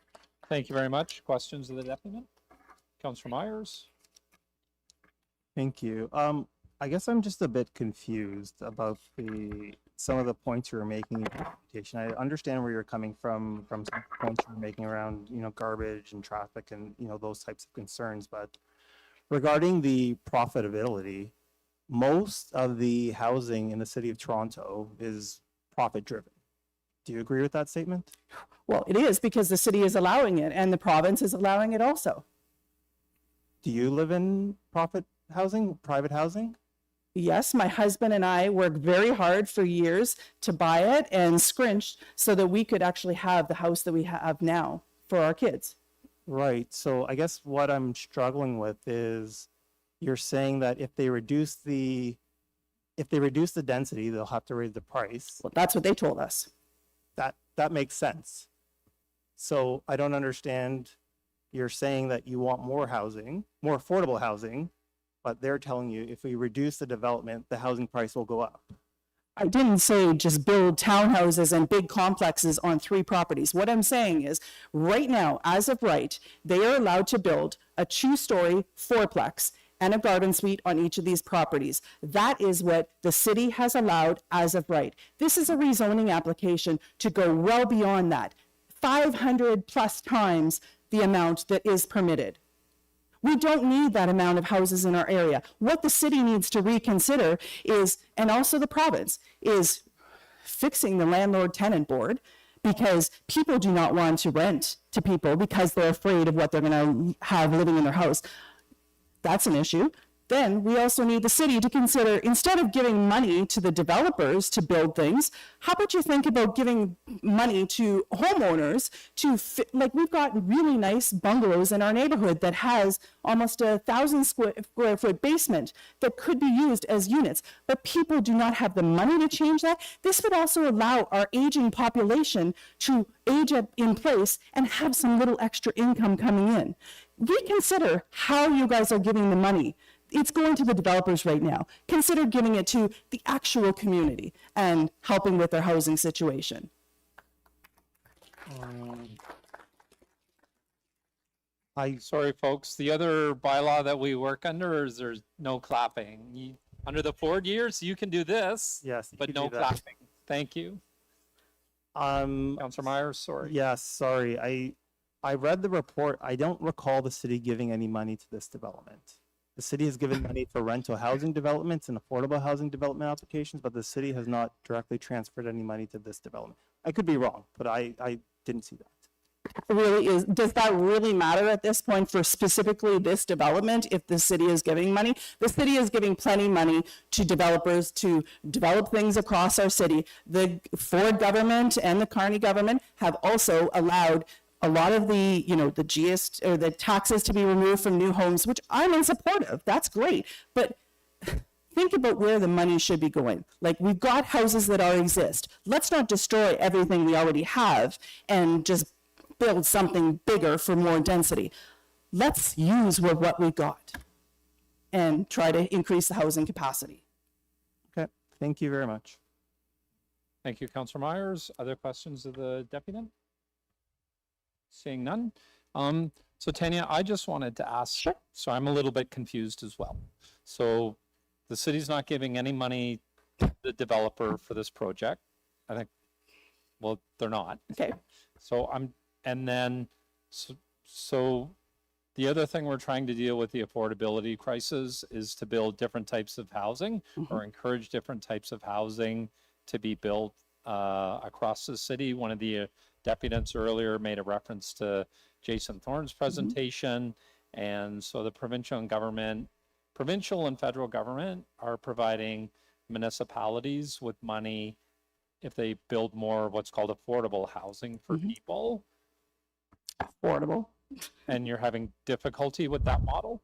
A: Thank you very much. Questions of the deputy? Councillor Myers?
E: Thank you. I guess I'm just a bit confused about some of the points you were making in your presentation. I understand where you're coming from some points you were making around, garbage and traffic and, those types of concerns. But regarding the profitability, most of the housing in the city of Toronto is profit driven. Do you agree with that statement?
J: Well, it is because the city is allowing it and the province is allowing it also.
E: Do you live in private housing?
J: Yes, my husband and I worked very hard for years to buy it and scrinch so that we could actually have the house that we have now for our kids.
E: Right. So I guess what I'm struggling with is you're saying that if they reduce the density, they'll have to raise the price.
J: Well, that's what they told us.
E: That makes sense. So I don't understand. You're saying that you want more housing, more affordable housing, but they're telling you if we reduce the development, the housing price will go up.
J: I didn't say just build townhouses and big complexes on 3 properties. What I'm saying is right now, as of right, they are allowed to build a 2-story 4-plex and a garden suite on each of these properties. That is what the city has allowed as of right. This is a rezoning application to go well beyond that, 500 plus times the amount that is permitted. We don't need that amount of houses in our area. What the city needs to reconsider is, and also the province, is fixing the landlord-tenant board, because people do not want to rent to people because they're afraid of what they're going to have living in their house. That's an issue. Then we also need the city to consider, instead of giving money to the developers to build things, how about you think about giving money to homeowners to like we've got really nice bungalows in our neighborhood that has almost 1,000 square foot basement that could be used as units, but people do not have the money to change that. This would also allow our aging population to age up in place and have some little extra income coming in. Reconsider how you guys are giving the money. It's going to the developers right now. Consider giving it to the actual community and helping with their housing situation.
A: Sorry, folks. The other bylaw that we work under is there's no clapping. Under the 4 years, you can do this,
E: Yes. you
A: but
E: could
A: no
E: do that.
A: clapping. Thank you. Councillor Myers, sorry.
E: Yes, sorry. I read the report. I don't recall the city giving any money to this development. The city has given money for rental housing developments and affordable housing development applications, but the city has not directly transferred any money to this development. I could be wrong, but I didn't see that.
J: Really is, does that really matter at this point for specifically this development if the city is giving money? The city is giving plenty money to developers to develop things across our city. The Ford government and the Carney government have also allowed a lot of the, the GST or the taxes to be removed from new homes, which I'm in support of. That's great. But think about where the money should be going. Like, we've got houses that already exist. Let's not destroy everything we already have and just build something bigger for more density. Let's use what we got and try to increase the housing capacity.
E: Okay, thank you very much.
A: Thank you, Councillor Myers. Other questions of the deputy? Seeing none. So Tanya, I just wanted to ask, so I'm a little bit confused as well. So the city's not giving any money to the developer for this project. I think, well, they're not.
J: Okay.
A: So so the other thing we're trying to deal with the affordability crisis is to build different types of housing or encourage different types of housing to be built across the city. One of the deputants earlier made a reference to Jason Thorne's presentation. And so the provincial and federal government are providing municipalities with money if they build more what's called affordable housing for people.
J: Affordable.
A: And you're having difficulty with that model?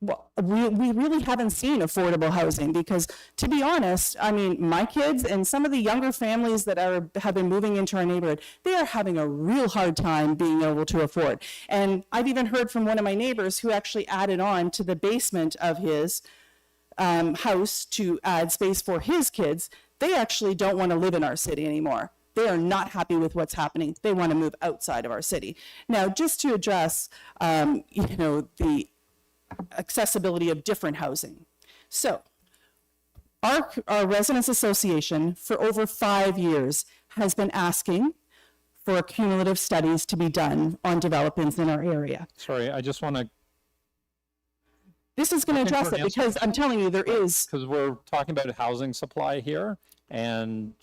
J: Well, we really haven't seen affordable housing because, to be honest, I mean, my kids and some of the younger families that have been moving into our neighborhood, they are having a real hard time being able to afford. And I've even heard from one of my neighbors who actually added on to the basement of his house to add space for his kids. They actually don't want to live in our city anymore. They are not happy with what's happening. They want to move outside of our city. Now, just to address, the accessibility of different housing. So our residents association for over 5 years has been asking for cumulative studies to be done on developments in our area.
A: Sorry, I just want to.
J: This is going to address it because I'm telling you there is.
A: Because we're talking about housing supply here and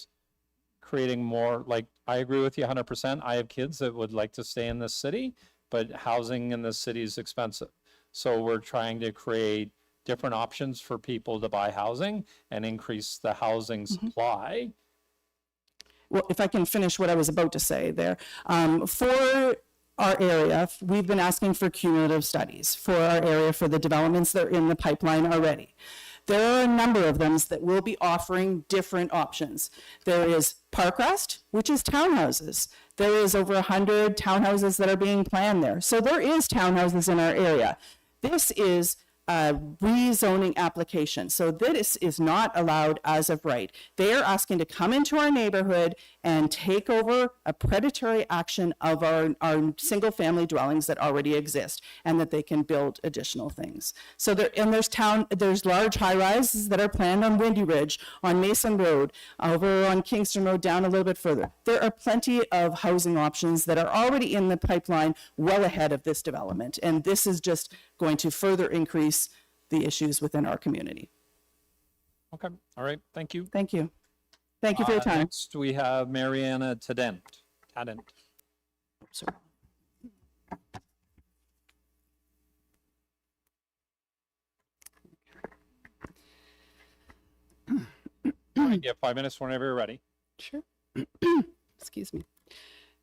A: creating more, like, I agree with you 100%. I have kids that would like to stay in this city, but housing in this city is expensive. So we're trying to create different options for people to buy housing and increase the housing supply.
J: Well, if I can finish what I was about to say there. For our area, we've been asking for cumulative studies for our area for the developments that are in the pipeline already. There are a number of them that will be offering different options. There is Parkrest, which is townhouses. There is over 100 townhouses that are being planned there. So there is townhouses in our area. This is a rezoning application. So this is not allowed as of right. They are asking to come into our neighborhood and take over a predatory action of our single family dwellings that already exist and that they can build additional things. So there's large high rises that are planned on Windy Ridge, on Mason Road, over on Kingston Road, down a little bit further. There are plenty of housing options that are already in the pipeline well ahead of this development. And this is just going to further increase the issues within our community.
A: Okay, all right, thank you.
J: Thank you. Thank you for your time.
A: Next, we have Mariana Tadent.
J: Sorry.
A: You have 5 minutes whenever you're ready.
K: Sure. Excuse me.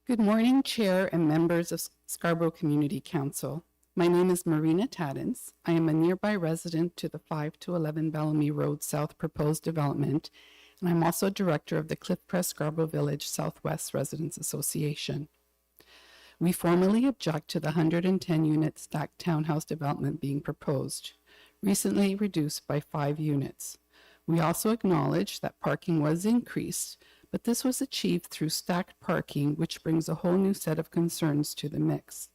K: Good morning, Chair and members of Scarborough Community Council. My name is Marina Tadens. I am a nearby resident to the 5 to 11 Bellamy Road South proposed development, and I'm also director of the Cliff Press Scarborough Village Southwest Residents Association. We formally object to the 110-unit stacked townhouse development being proposed, recently reduced by 5 units. We also acknowledge that parking was increased, but this was achieved through stacked parking, which brings a whole new set of concerns to the mix.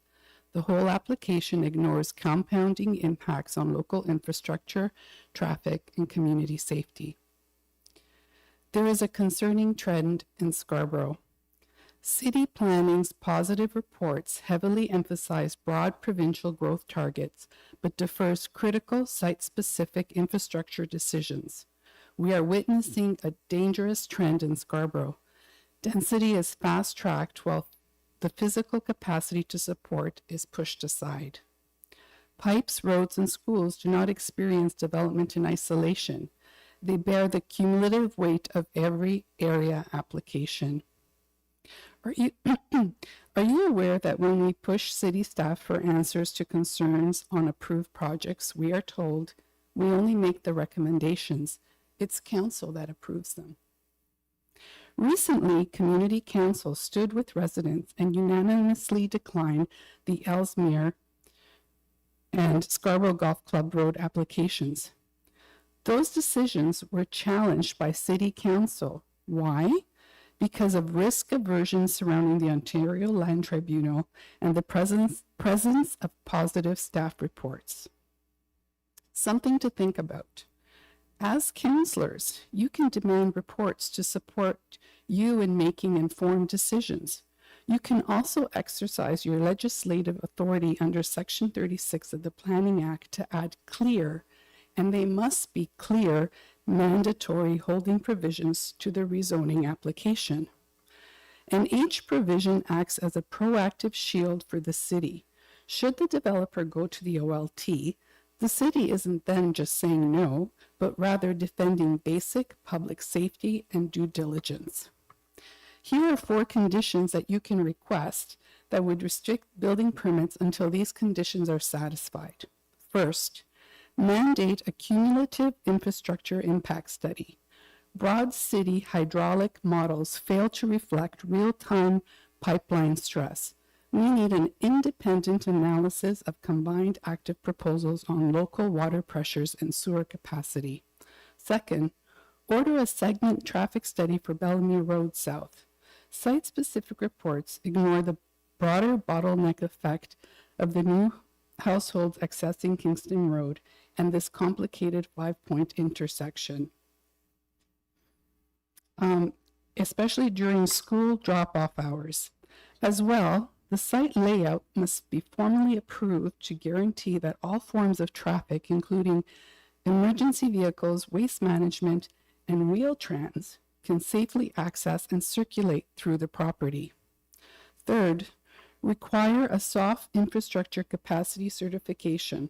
K: The whole application ignores compounding impacts on local infrastructure, traffic, and community safety. There is a concerning trend in Scarborough. City planning's positive reports heavily emphasize broad provincial growth targets, but defers critical site-specific infrastructure decisions. We are witnessing a dangerous trend in Scarborough. Density is fast-tracked while the physical capacity to support is pushed aside. Pipes, roads, and schools do not experience development in isolation. They bear the cumulative weight of every area application. Are you aware that when we push city staff for answers to concerns on approved projects, we are told We only make the recommendations. It's council that approves them. Recently, Community Council stood with residents and unanimously declined the Ellesmere and Scarborough Golf Club Road applications. Those decisions were challenged by City Council. Why? Because of risk aversion surrounding the Ontario Land Tribunal and the presence of positive staff reports. Something to think about. As councillors, you can demand reports to support you in making informed decisions. You can also exercise your legislative authority under Section 36 of the Planning Act to add clear, and they must be clear, mandatory holding provisions to the rezoning application. And each provision acts as a proactive shield for the city. Should the developer go to the OLT, the city isn't then just saying no, but rather defending basic public safety and due diligence. Here are 4 conditions that you can request that would restrict building permits until these conditions are satisfied. First, mandate a cumulative infrastructure impact study. Broad city hydraulic models fail to reflect real-time pipeline stress. We need an independent analysis of combined active proposals on local water pressures and sewer capacity. Second, order a segment traffic study for Bellamy Road South. Site-specific reports ignore the broader bottleneck effect of the new households accessing Kingston Road and this complicated 5-point intersection, especially during school drop-off hours. As well, the site layout must be formally approved to guarantee that all forms of traffic, including emergency vehicles, waste management, and Wheel-Trans, can safely access and circulate through the property. Third, require a soft infrastructure capacity certification.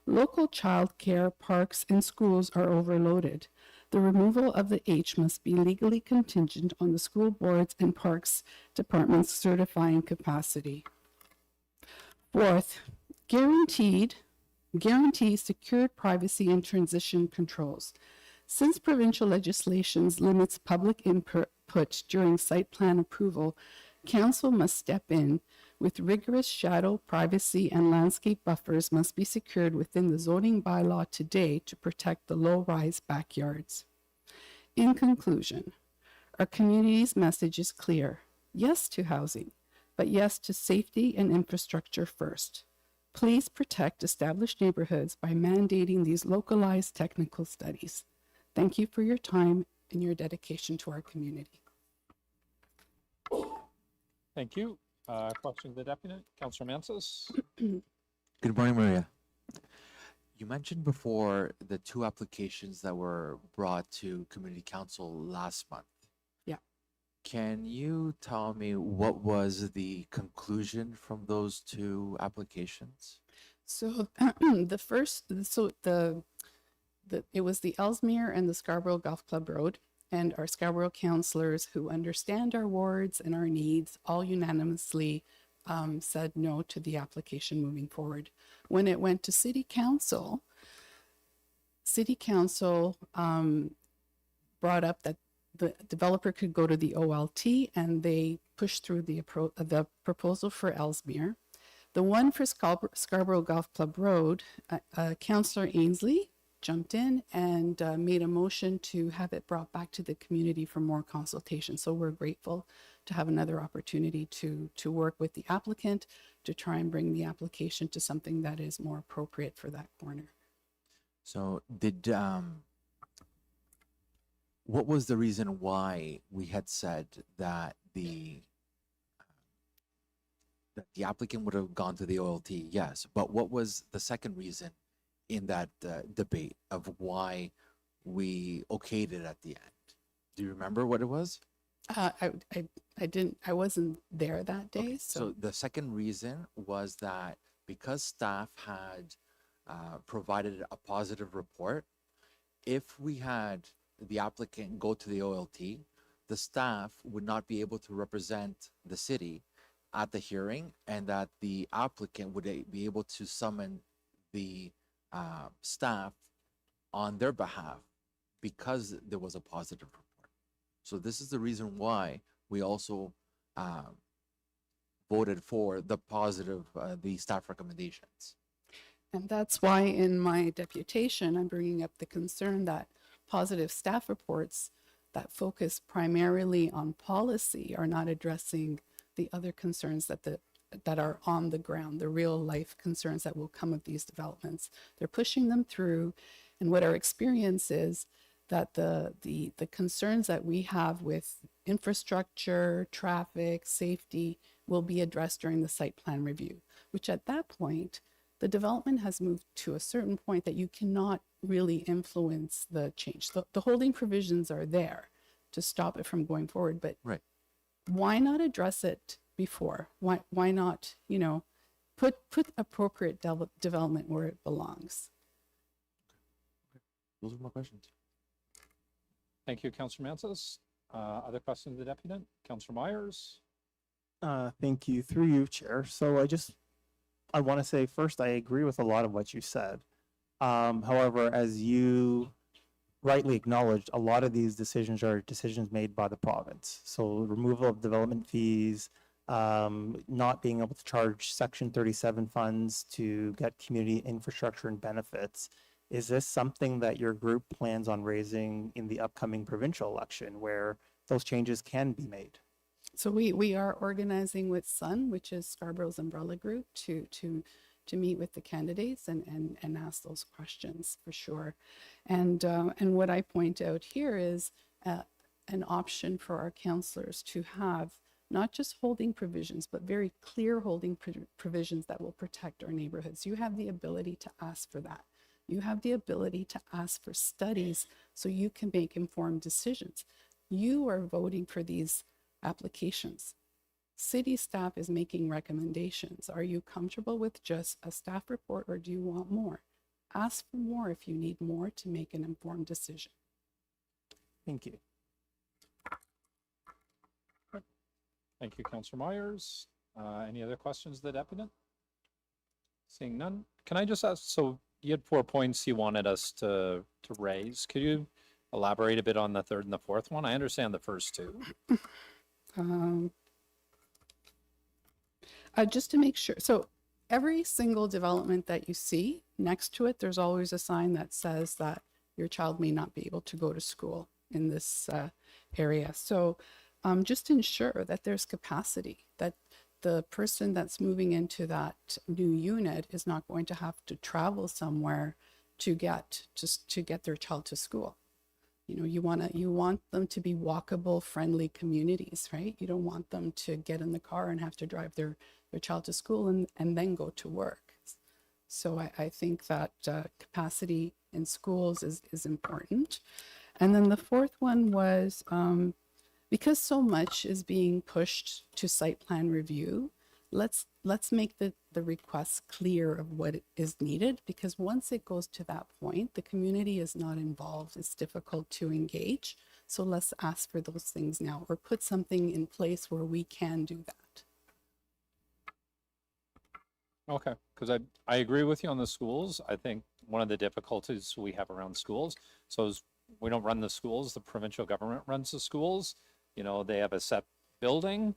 K: Local childcare, parks, and schools are overloaded. The removal of the H must be legally contingent on the school boards and parks departments certifying capacity. Fourth, guarantee secured privacy and transition controls. Since provincial legislation limits public input during site plan approval, council must step in with rigorous shadow, privacy, and landscape buffers must be secured within the zoning bylaw today to protect the low-rise backyards. In conclusion, our community's message is clear. Yes to housing, but yes to safety and infrastructure first. Please protect established neighborhoods by mandating these localized technical studies. Thank you for your time and your dedication to our community.
A: Thank you. Question to the deputy, Councillor Mansis.
I: Good morning, Maria. You mentioned before the 2 applications that were brought to Community Council last month.
K: Yeah.
I: Can you tell me what was the conclusion from those 2 applications?
K: So it was the Ellesmere and the Scarborough Golf Club Road, and our Scarborough councillors who understand our wards and our needs all unanimously said no to the application moving forward. When it went to City Council brought up that the developer could go to the OLT, and they pushed through the proposal for Ellesmere. The one for Scarborough Golf Club Road, Councillor Ainsley jumped in and made a motion to have it brought back to the community for more consultation. So we're grateful to have another opportunity to work with the applicant to try and bring the application to something that is more appropriate for that corner.
I: So what was the reason why we had said that the applicant would have gone to the OLT? Yes, but what was the second reason in that debate of why we okayed it at the end? Do you remember what it was?
K: I wasn't there that day.
I: Okay,
K: So
I: so the second reason was that because staff had provided a positive report, if we had the applicant go to the OLT, the staff would not be able to represent the city at the hearing, and that the applicant would be able to summon the staff on their behalf because there was a positive report. So this is the reason why we also voted for the positive, the staff recommendations.
K: And that's why in my deputation, I'm bringing up the concern that positive staff reports that focus primarily on policy are not addressing the other concerns that are on the ground, the real life concerns that will come of these developments. They're pushing them through. And what our experience is that the concerns that we have with infrastructure, traffic, safety will be addressed during the site plan review, which at that point, the development has moved to a certain point that you cannot really influence the change. The holding provisions are there to stop it from going forward, but
I: Right.
K: why not address it before? Why not, put appropriate development where it belongs?
I: Those are my questions.
A: Thank you, Councillor Mansis. Other questions of the deputy? Councillor Myers?
E: Thank you, through you, Chair. So I want to say first, I agree with a lot of what you said. However, as you rightly acknowledged, a lot of these decisions are decisions made by the province. So removal of development fees, not being able to charge Section 37 funds to get community infrastructure and benefits. Is this something that your group plans on raising in the upcoming provincial election where those changes can be made?
K: So we are organizing with SUN, which is Scarborough's umbrella group, to meet with the candidates and ask those questions for sure. And what I point out here is an option for our councillors to have not just holding provisions, but very clear holding provisions that will protect our neighborhoods. You have the ability to ask for that. You have the ability to ask for studies so you can make informed decisions. You are voting for these applications. City staff is making recommendations. Are you comfortable with just a staff report or do you want more? Ask for more if you need more to make an informed decision.
E: Thank you.
A: Thank you, Councillor Myers. Any other questions of the deputy? Seeing none. Can I just ask, so you had 4 points you wanted us to raise. Could you elaborate a bit on the third and the fourth one? I understand the first two.
K: Just to make sure, so every single development that you see next to it, there's always a sign that says that your child may not be able to go to school in this area. So just ensure that there's capacity, that the person that's moving into that new unit is not going to have to travel somewhere to get their child to school. You want them to be walkable, friendly communities, right? You don't want them to get in the car and have to drive their child to school and then go to work. So I think that capacity in schools is important. And then the fourth one was, because so much is being pushed to site plan review, let's make the requests clear of what is needed, because once it goes to that point, the community is not involved. It's difficult to engage. So let's ask for those things now, or put something in place where we can do that.
A: Okay, because I agree with you on the schools. I think one of the difficulties we have around schools, so is we don't run the schools, the provincial government runs the schools. They have a set building,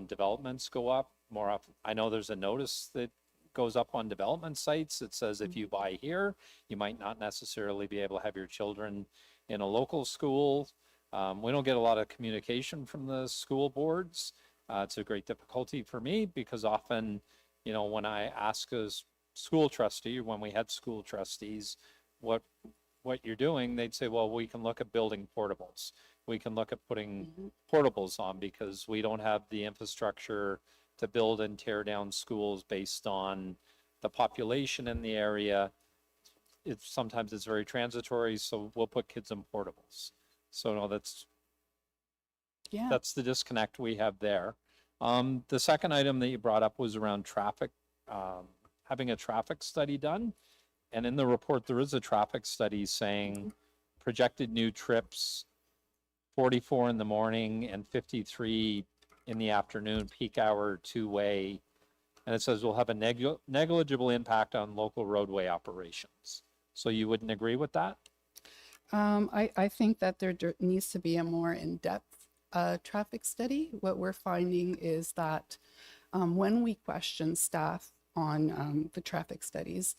A: developments go up more often. I know there's a notice that goes up on development sites that says if you buy here, you might not necessarily be able to have your children in a local school. We don't get a lot of communication from the school boards. It's a great difficulty for me because often, when I ask a school trustee, when we had school trustees, what you're doing, they'd say, well, we can look at building portables. We can look at putting portables on because we don't have the infrastructure to build and tear down schools based on the population in the area. Sometimes it's very transitory, so we'll put kids in portables. So no, that's the disconnect we have there. The second item that you brought up was around traffic, having a traffic study done. And in the report, there is a traffic study saying projected new trips, 44 in the morning and 53 in the afternoon, peak hour, two-way. And it says will have a negligible impact on local roadway operations. So you wouldn't agree with that?
K: I think that there needs to be a more in-depth traffic study. What we're finding is that when we question staff on the traffic studies,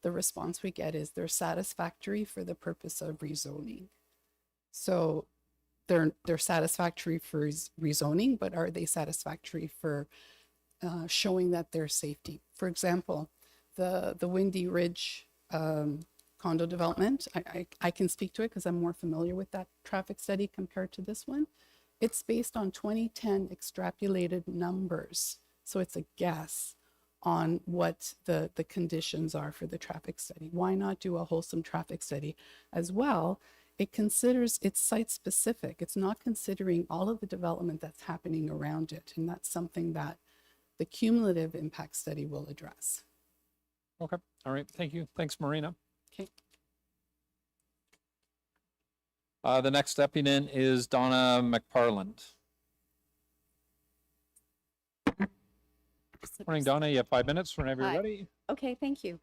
K: the response we get is they're satisfactory for the purpose of rezoning. So they're satisfactory for rezoning, but are they satisfactory for showing that there's safety? For example, the Windy Ridge condo development, I can speak to it because I'm more familiar with that traffic study compared to this one. It's based on 2010 extrapolated numbers. So it's a guess on what the conditions are for the traffic study. Why not do a wholesome traffic study as well? It considers, it's site specific. It's not considering all of the development that's happening around it. And that's something that the cumulative impact study will address.
A: Okay. All right. Thank you. Thanks, Marina.
K: Okay.
A: The next applicant is Donna McParland. Morning, Donna. You have 5 minutes whenever you're
L: Hi.
A: ready.
L: Okay, thank you.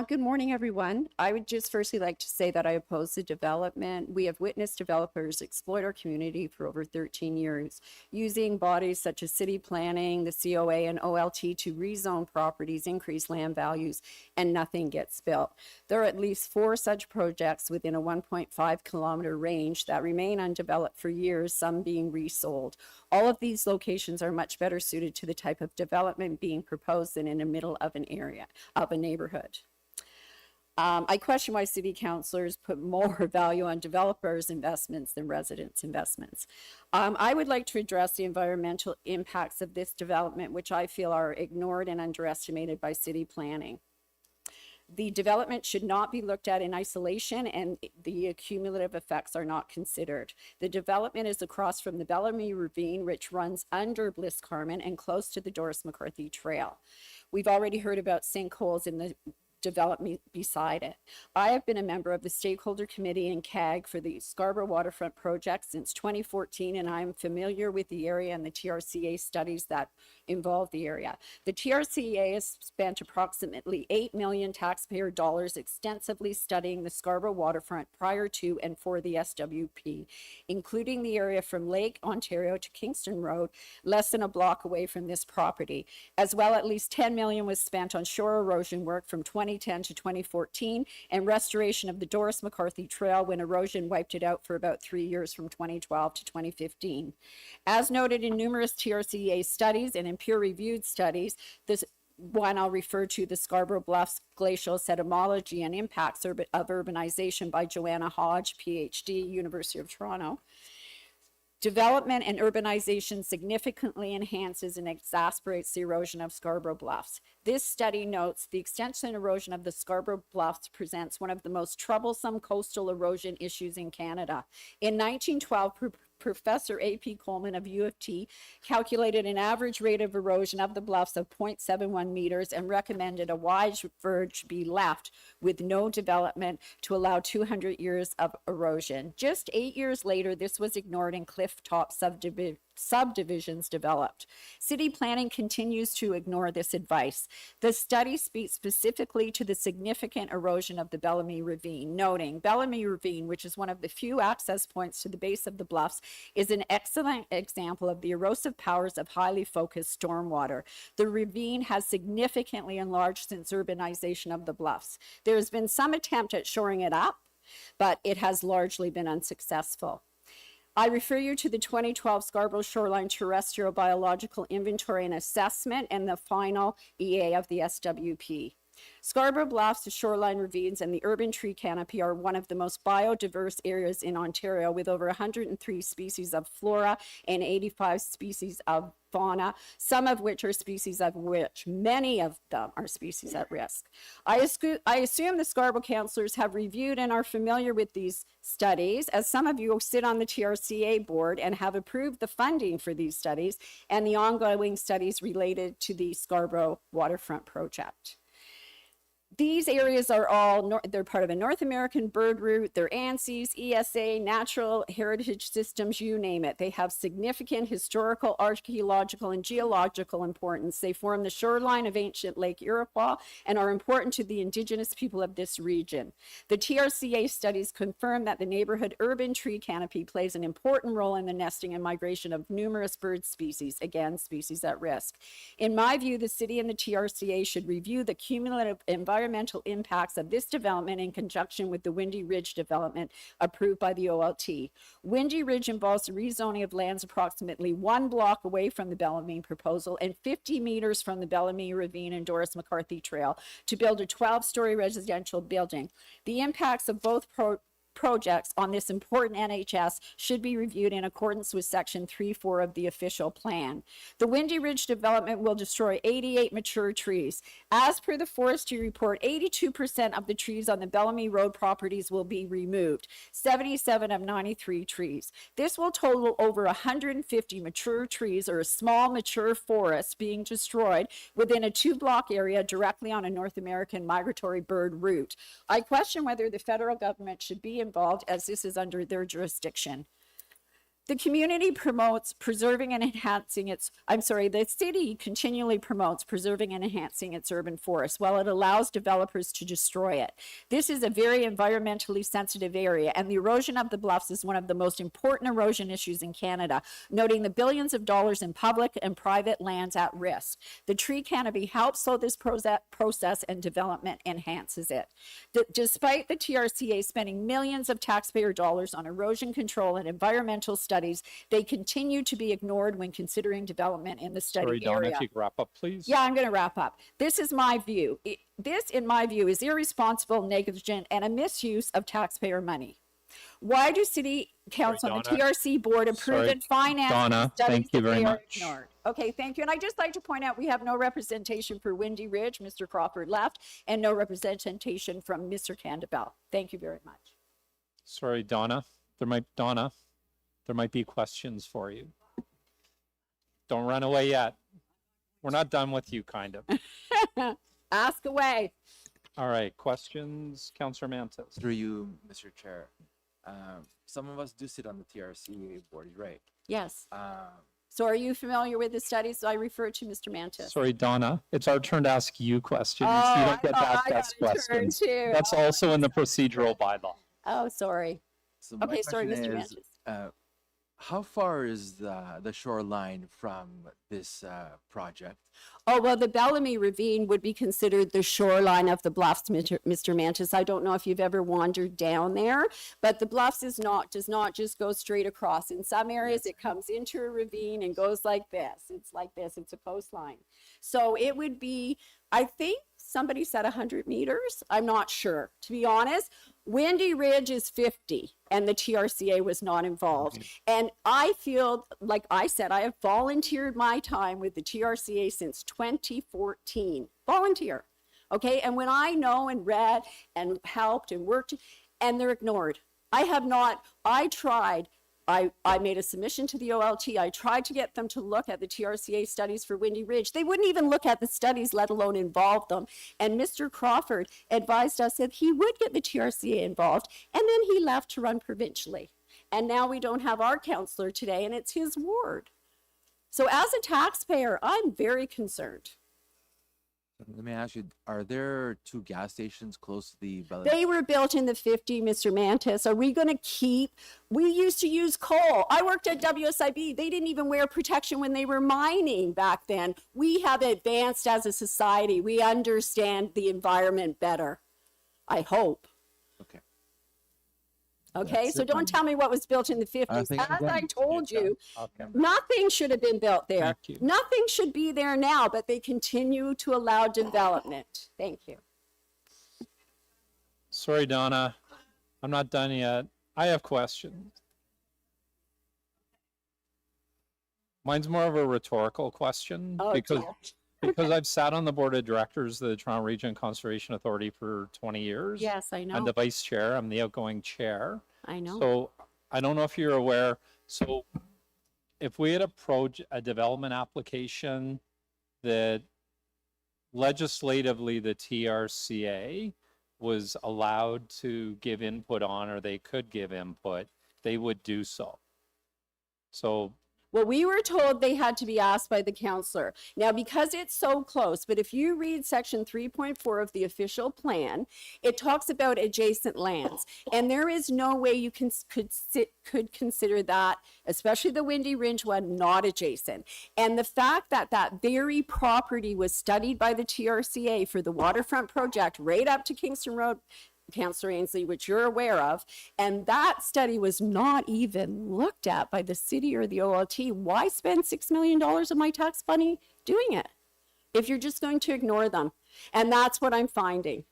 L: Good morning, everyone. I would just firstly like to say that I oppose the development. We have witnessed developers exploit our community for over 13 years, using bodies such as city planning, the COA, and OLT to rezone properties, increase land values, and nothing gets built. There are at least 4 such projects within a 1.5 kilometer range that remain undeveloped for years, some being resold. All of these locations are much better suited to the type of development being proposed than in the middle of an area, of a neighborhood. I question why city councilors put more value on developers' investments than residents' investments. I would like to address the environmental impacts of this development, which I feel are ignored and underestimated by city planning. The development should not be looked at in isolation, and the cumulative effects are not considered. The development is across from the Bellamy ravine, which runs under Bliss Carman and close to the Doris McCarthy Trail. We've already heard about sinkholes in the development beside it. I have been a member of the stakeholder committee in CAG for the Scarborough waterfront project since 2014, and I'm familiar with the area and the TRCA studies that involve the area. The TRCA has spent approximately $8 million taxpayer dollars extensively studying the Scarborough waterfront prior to and for the SWP, including the area from Lake Ontario to Kingston Road, less than a block away from this property. As well, at least $10 million was spent on shore erosion work from 2010 to 2014 and restoration of the Doris McCarthy Trail when erosion wiped it out for about 3 years from 2012 to 2015. As noted in numerous TRCA studies and in peer-reviewed studies, this one I'll refer to, the Scarborough Bluffs Glacial Sedimology and Impacts of Urbanization by Joanna Hodge, PhD, University of Toronto. Development and urbanization significantly enhances and exacerbates the erosion of Scarborough Bluffs. This study notes the extensive erosion of the Scarborough Bluffs presents one of the most troublesome coastal erosion issues in Canada. In 1912, Professor A.P. Coleman of U of T calculated an average rate of erosion of the bluffs of 0.71 meters and recommended a wide verge be left with no development to allow 200 years of erosion. Just 8 years later, this was ignored and cliff top subdivisions developed. City planning continues to ignore this advice. The study speaks specifically to the significant erosion of the Bellamy Ravine, noting Bellamy Ravine, which is one of the few access points to the base of the bluffs, is an excellent example of the erosive powers of highly focused stormwater. The ravine has significantly enlarged since urbanization of the bluffs. There has been some attempt at shoring it up, but it has largely been unsuccessful. I refer you to the 2012 Scarborough Shoreline Terrestrial Biological Inventory and Assessment and the final EA of the SWP. Scarborough Bluffs, the shoreline ravines, and the urban tree canopy are one of the most biodiverse areas in Ontario, with over 103 species of flora and 85 species of fauna, some of which are species of which many of them are species at risk. I assume the Scarborough councillors have reviewed and are familiar with these studies, as some of you sit on the TRCA board and have approved the funding for these studies and the ongoing studies related to the Scarborough waterfront project. These areas are all, they're part of a North American bird route, they're ANSIs, ESA, natural heritage systems, you name it. They have significant historical, archaeological, and geological importance. They form the shoreline of ancient Lake Iroquois and are important to the Indigenous people of this region. The TRCA studies confirm that the neighborhood urban tree canopy plays an important role in the nesting and migration of numerous bird species, again, species at risk. In my view, the city and the TRCA should review the cumulative environmental impacts of this development in conjunction with the Windy Ridge development approved by the OLT. Windy Ridge involves the rezoning of lands approximately 1 block away from the Bellamy proposal and 50 meters from the Bellamy Ravine and Doris McCarthy Trail to build a 12-story residential building. The impacts of both projects on this important NHS should be reviewed in accordance with section 3.4 of the official plan. The Windy Ridge development will destroy 88 mature trees. As per the forestry report, 82% of the trees on the Bellamy Road properties will be removed, 77 of 93 trees. This will total over 150 mature trees, or a small mature forest, being destroyed within a 2-block area directly on a North American migratory bird route. I question whether the federal government should be involved, as this is under their jurisdiction. The community promotes preserving and enhancing its, the city continually promotes preserving and enhancing its urban forests while it allows developers to destroy it. This is a very environmentally sensitive area, and the erosion of the bluffs is one of the most important erosion issues in Canada, noting the billions of dollars in public and private lands at risk. The tree canopy helps slow this process, and development enhances it. Despite the TRCA spending millions of taxpayer dollars on erosion control and environmental studies, they continue to be ignored when considering development in the study
A: Sorry, Donna,
L: area.
A: if you could wrap up, please.
L: Yeah, I'm going to wrap up. This is my view. This, in my view, is irresponsible, negligent, and a misuse of taxpayer money. Why do City Council and the TRC Board approve and finance
A: Donna,
L: studies
A: thank you
L: that
A: very
L: they are
A: much.
L: ignored? Okay, thank you. And I'd just like to point out we have no representation for Windy Ridge. Mr. Crawford left, and no representation from Mr. Candabel. Thank you very much.
A: Sorry, Donna, there might be questions for you. Don't run away yet. We're not done with you, kind of.
L: Ask away.
A: All right, questions, Councillor Mantis.
I: Through you, Mr. Chair. Some of us do sit on the TRC board, right?
L: Yes. So are you familiar with the studies I referred to, Mr. Mantis?
A: Sorry, Donna, it's our turn to ask you questions. You don't get to ask us questions.
L: Too.
A: That's also in the procedural bylaw.
L: Oh, sorry.
I: So my
L: Okay, sorry,
I: question
L: Mr.
I: is,
L: Mantis.
I: how far is the shoreline from this project?
L: Oh, well, the Bellamy Ravine would be considered the shoreline of the bluffs, Mr. Mantis. I don't know if you've ever wandered down there, but the bluffs does not just go straight across. In some areas, it comes into a ravine and goes like this. It's like this. It's a coastline. So it would be, I think somebody said 100 meters. I'm not sure, to be honest. Windy Ridge is 50, and the TRCA was not involved. And I feel, like I said, I have volunteered my time with the TRCA since 2014. Volunteer. Okay. And when I know and read and helped and worked, and they're ignored. I tried. I made a submission to the OLT. I tried to get them to look at the TRCA studies for Windy Ridge. They wouldn't even look at the studies, let alone involve them. And Mr. Crawford advised us that he would get the TRCA involved, and then he left to run provincially. And now we don't have our councillor today, and it's his ward. So as a taxpayer, I'm very concerned.
I: Let me ask you, are there 2 gas stations close to the Bellamy?
L: They were built in the 50s, Mr. Mantis. Are we going to keep? We used to use coal. I worked at WSIB. They didn't even wear protection when they were mining back then. We have advanced as a society. We understand the environment better. I hope.
I: Okay.
L: Okay, so don't tell me what was built in the 50s. As I told you,
A: Okay.
L: nothing should have been built there.
A: Thank you.
L: Nothing should be there now, but they continue to allow development. Thank you.
A: Sorry, Donna, I'm not done yet. I have questions. Mine's more of a rhetorical question
L: Oh,
A: because
L: dear.
A: I've sat on the board of directors of the Toronto Region Conservation Authority for 20 years.
L: Yes, I know.
A: I'm the vice chair. I'm the outgoing chair.
L: I know.
A: So I don't know if you're aware. So if we had approached a development application that legislatively, the TRCA was allowed to give input on, or they could give input, they would do so. So
L: Well, we were told they had to be asked by the counselor. Now, because it's so close, but if you read section 3.4 of the official plan, it talks about adjacent lands. And there is no way you could consider that, especially the Windy Ridge one, not adjacent. And the fact that that very property was studied by the TRCA for the waterfront project right up to Kingston Road, Councillor Ainsley, which you're aware of, and that study was not even looked at by the city or the OLT. Why spend $6 million of my tax money doing it if you're just going to ignore them? And that's what I'm finding.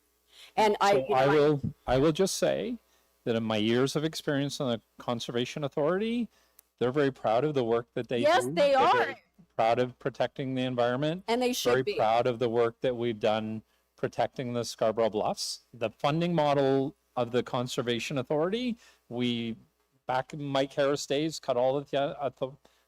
L: And
A: so I will just say that in my years of experience on the Conservation Authority, they're very proud of the work that they do.
L: Yes, they
A: They're
L: are.
A: very proud of protecting the environment.
L: And they should
A: very
L: be.
A: proud of the work that we've done protecting the Scarborough Bluffs. The funding model of the Conservation Authority, we, back in Mike Harris days, cut all of the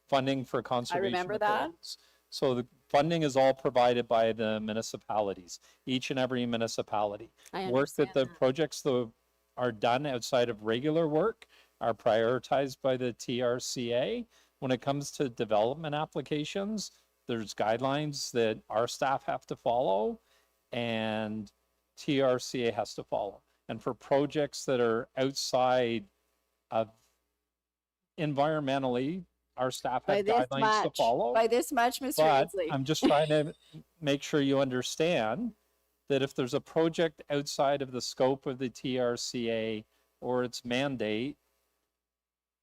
A: funding for conservation.
L: I remember that.
A: authorities. So the funding is all provided by the municipalities, each and every municipality.
L: I
A: Work that the
L: understand that.
A: projects that are done outside of regular work are prioritized by the TRCA. When it comes to development applications, there's guidelines that our staff have to follow and TRCA has to follow. And for projects that are outside of environmentally, our staff
L: By
A: have
L: this
A: guidelines to
L: much,
A: follow.
L: by this much, Mr.
A: But
L: Ainsley.
A: I'm just trying to make sure you understand that if there's a project outside of the scope of the TRCA or its mandate,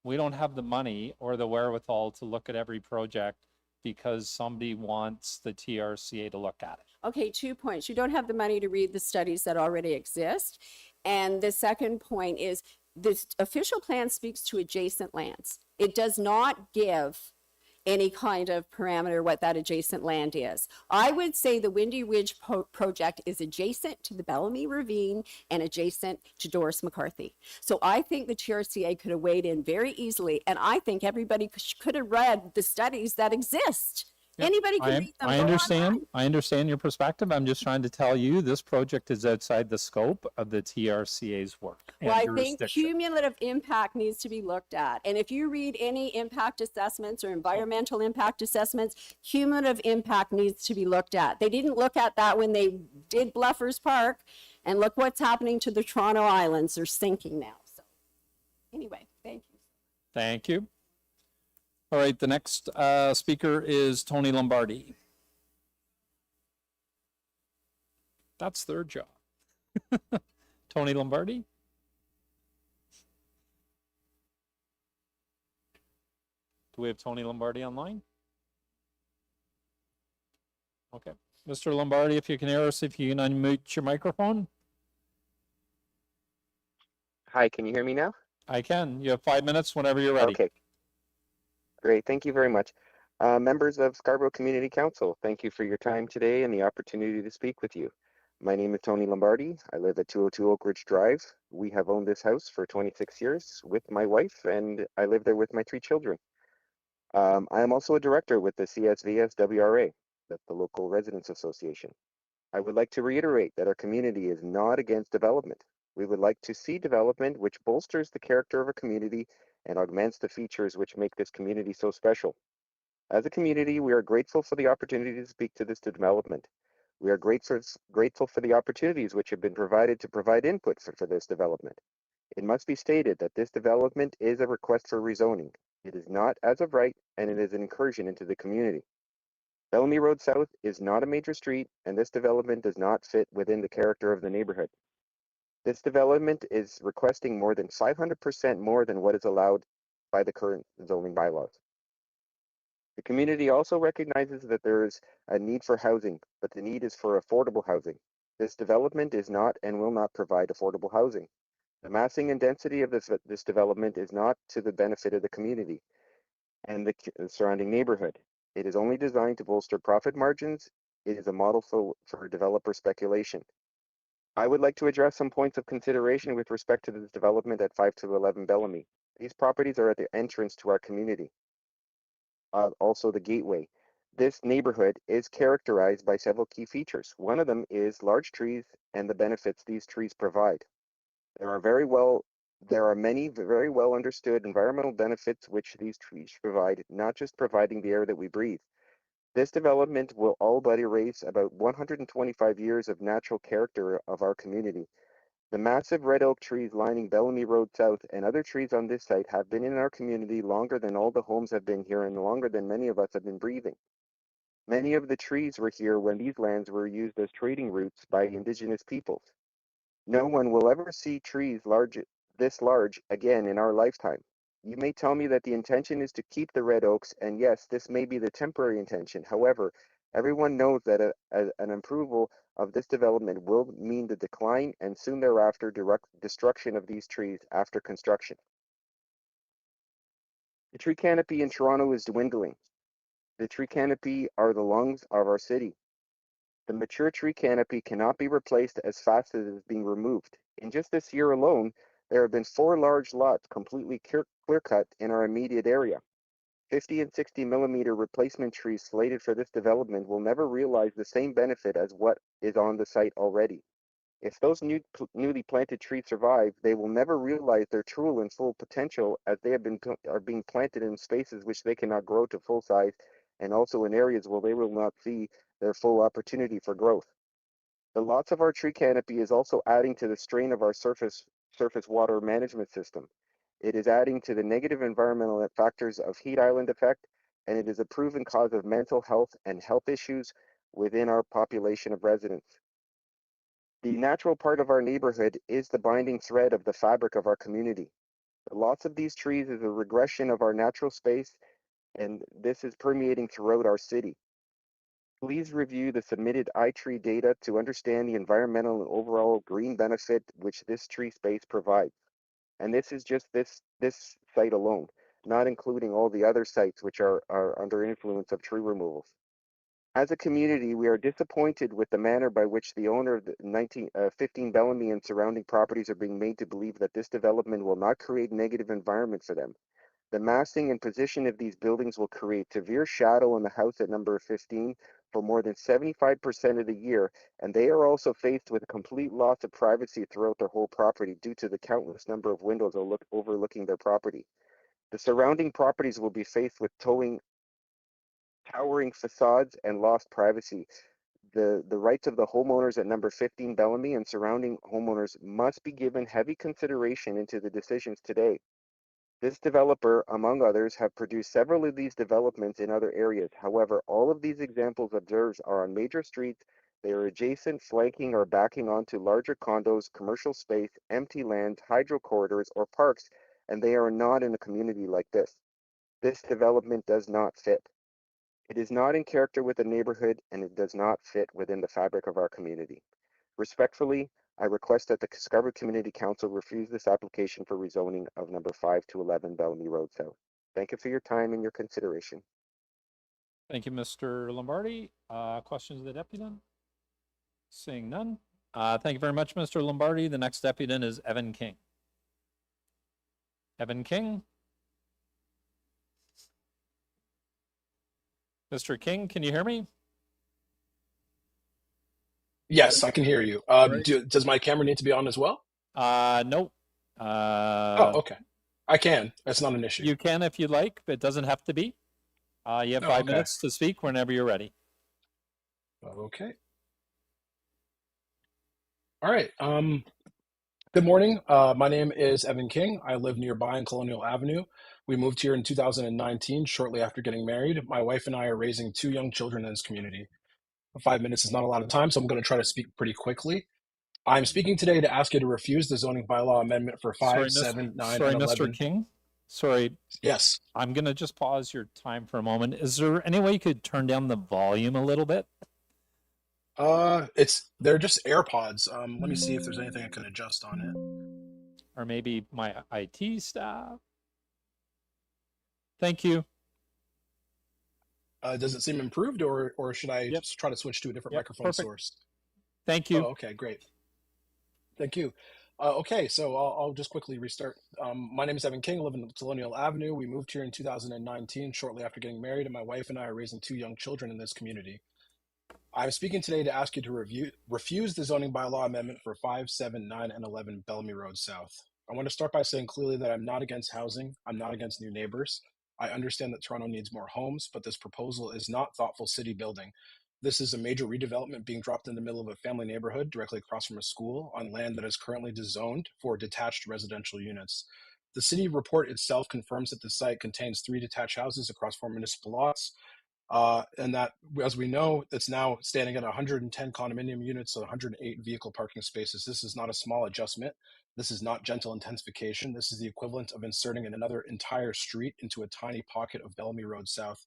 A: we don't have the money or the wherewithal to look at every project because somebody wants the TRCA to look at it.
L: Okay, 2 points. You don't have the money to read the studies that already exist. And the second point is this official plan speaks to adjacent lands. It does not give any kind of parameter what that adjacent land is. I would say the Windy Ridge project is adjacent to the Bellamy Ravine and adjacent to Doris McCarthy. So I think the TRCA could have weighed in very easily, and I think everybody could have read the studies that exist. Anybody can read them.
A: I
L: Go
A: understand.
L: online.
A: I understand your perspective. I'm just trying to tell you this project is outside the scope of the TRCA's work. and
L: Well, I think
A: jurisdiction.
L: cumulative impact needs to be looked at. And if you read any impact assessments or environmental impact assessments, cumulative impact needs to be looked at. They didn't look at that when they did Bluffers Park, and look what's happening to the Toronto Islands. They're sinking now. So anyway, thank you.
A: Thank you. All right, the next speaker is Tony Lombardi. That's their job. Tony Lombardi. Do we have Tony Lombardi online? Okay. Mr. Lombardi, if you can hear us, if you can unmute your microphone.
M: Hi, can you hear me now?
A: I can. You have 5 minutes whenever you're ready.
M: Okay. Great, thank you very much. Members of Scarborough Community Council, thank you for your time today and the opportunity to speak with you. My name is Tony Lombardi. I live at 202 Oak Ridge Drive. We have owned this house for 26 years with my wife, and I live there with my 3 children. I am also a director with the CSVS WRA, that's the local residents association. I would like to reiterate that our community is not against development. We would like to see development which bolsters the character of a community and augments the features which make this community so special. As a community, we are grateful for the opportunity to speak to this development. We are grateful for the opportunities which have been provided to provide input for this development. It must be stated that this development is a request for rezoning. It is not as of right, and it is an incursion into the community. Bellamy Road South is not a major street, and this development does not fit within the character of the neighborhood. This development is requesting more than 500% more than what is allowed by the current zoning bylaws. The community also recognizes that there is a need for housing, but the need is for affordable housing. This development is not and will not provide affordable housing. The massing and density of this development is not to the benefit of the community and the surrounding neighborhood. It is only designed to bolster profit margins. It is a model for developer speculation. I would like to address some points of consideration with respect to this development at 5211 Bellamy. These properties are at the entrance to our community. Also the gateway. This neighborhood is characterized by several key features. One of them is large trees and the benefits these trees provide. There are many very well understood environmental benefits which these trees provide, not just providing the air that we breathe. This development will all but erase about 125 years of natural character of our community. The massive red oak trees lining Bellamy Road South and other trees on this site have been in our community longer than all the homes have been here and longer than many of us have been breathing. Many of the trees were here when these lands were used as trading routes by indigenous peoples. No one will ever see trees this large again in our lifetime. You may tell me that the intention is to keep the red oaks, and yes, this may be the temporary intention. However, everyone knows that an approval of this development will mean the decline and soon thereafter direct destruction of these trees after construction. The tree canopy in Toronto is dwindling. The tree canopy are the lungs of our city. The mature tree canopy cannot be replaced as fast as it is being removed. In just this year alone, there have been 4 large lots completely clear-cut in our immediate area. 50 and 60 millimeter replacement trees slated for this development will never realize the same benefit as what is on the site already. If those newly planted trees survive, they will never realize their true and full potential as they are being planted in spaces which they cannot grow to full size and also in areas where they will not see their full opportunity for growth. The lots of our tree canopy is also adding to the strain of our surface water management system. It is adding to the negative environmental factors of heat island effect, and it is a proven cause of mental health and health issues within our population of residents. The natural part of our neighborhood is the binding thread of the fabric of our community. The lots of these trees is a regression of our natural space, and this is permeating throughout our city. Please review the submitted iTree data to understand the environmental and overall green benefit which this tree space provides. And this is just this site alone, not including all the other sites which are under influence of tree removals. As a community, we are disappointed with the manner by which the owner of the 15 Bellamy and surrounding properties are being made to believe that this development will not create negative environment for them. The massing and position of these buildings will create severe shadow on the house at number 15 for more than 75% of the year, and they are also faced with a complete loss of privacy throughout their whole property due to the countless number of windows overlooking their property. The surrounding properties will be faced with towering facades and lost privacy. The rights of the homeowners at number 15 Bellamy and surrounding homeowners must be given heavy consideration into the decisions today. This developer, among others, have produced several of these developments in other areas. However, all of these examples observed are on major streets. They are adjacent, flanking, or backing onto larger condos, commercial space, empty land, hydro corridors, or parks, and they are not in a community like this. This development does not fit. It is not in character with the neighborhood, and it does not fit within the fabric of our community. Respectfully, I request that the Scarborough Community Council refuse this application for rezoning of number 5 to 11 Bellamy Road South. Thank you for your time and your consideration.
A: Thank you, Mr. Lombardi. Questions of the deputant? Seeing none. Thank you very much, Mr. Lombardi. The next deputant is Evan King. Evan King? Mr. King, can you hear me?
N: Yes, I can hear you. Does my camera need to be on as well?
A: Nope.
N: Oh, okay. I can. That's not an issue.
A: You can if you like, but it doesn't have to be. You have 5 minutes to speak whenever you're ready.
N: Okay. All right. Good morning. My name is Evan King. I live nearby on Colonial Avenue. We moved here in 2019, shortly after getting married. My wife and I are raising 2 young children in this community. 5 minutes is not a lot of time, so I'm going to try to speak pretty quickly. I'm speaking today to ask you to refuse the zoning bylaw amendment for 5, 7, 9, and 11.
A: Mr. King. Sorry.
N: Yes.
A: I'm going to just pause your time for a moment. Is there any way you could turn down the volume a little bit?
N: They're just AirPods. Let me see if there's anything I can adjust on it.
A: Or maybe my IT staff. Thank you.
N: Does it seem improved, or should I try to switch to a different microphone source?
A: Thank you.
N: Oh, okay, great. Thank you. Okay, so I'll just quickly restart. My name is Evan King. I live in Colonial Avenue. We moved here in 2019, shortly after getting married, and my wife and I are raising two young children in this community. I'm speaking today to ask you to refuse the zoning bylaw amendment for 5, 7, 9, and 11 Bellamy Road South. I want to start by saying clearly that I'm not against housing. I'm not against new neighbors. I understand that Toronto needs more homes, but this proposal is not thoughtful city building. This is a major redevelopment being dropped in the middle of a family neighborhood directly across from a school on land that is currently dezoned for detached residential units. The city report itself confirms that the site contains 3 detached houses across 4 municipal lots, and that, as we know, it's now standing at 110 condominium units and 108 vehicle parking spaces. This is not a small adjustment. This is not gentle intensification. This is the equivalent of inserting another entire street into a tiny pocket of Bellamy Road South.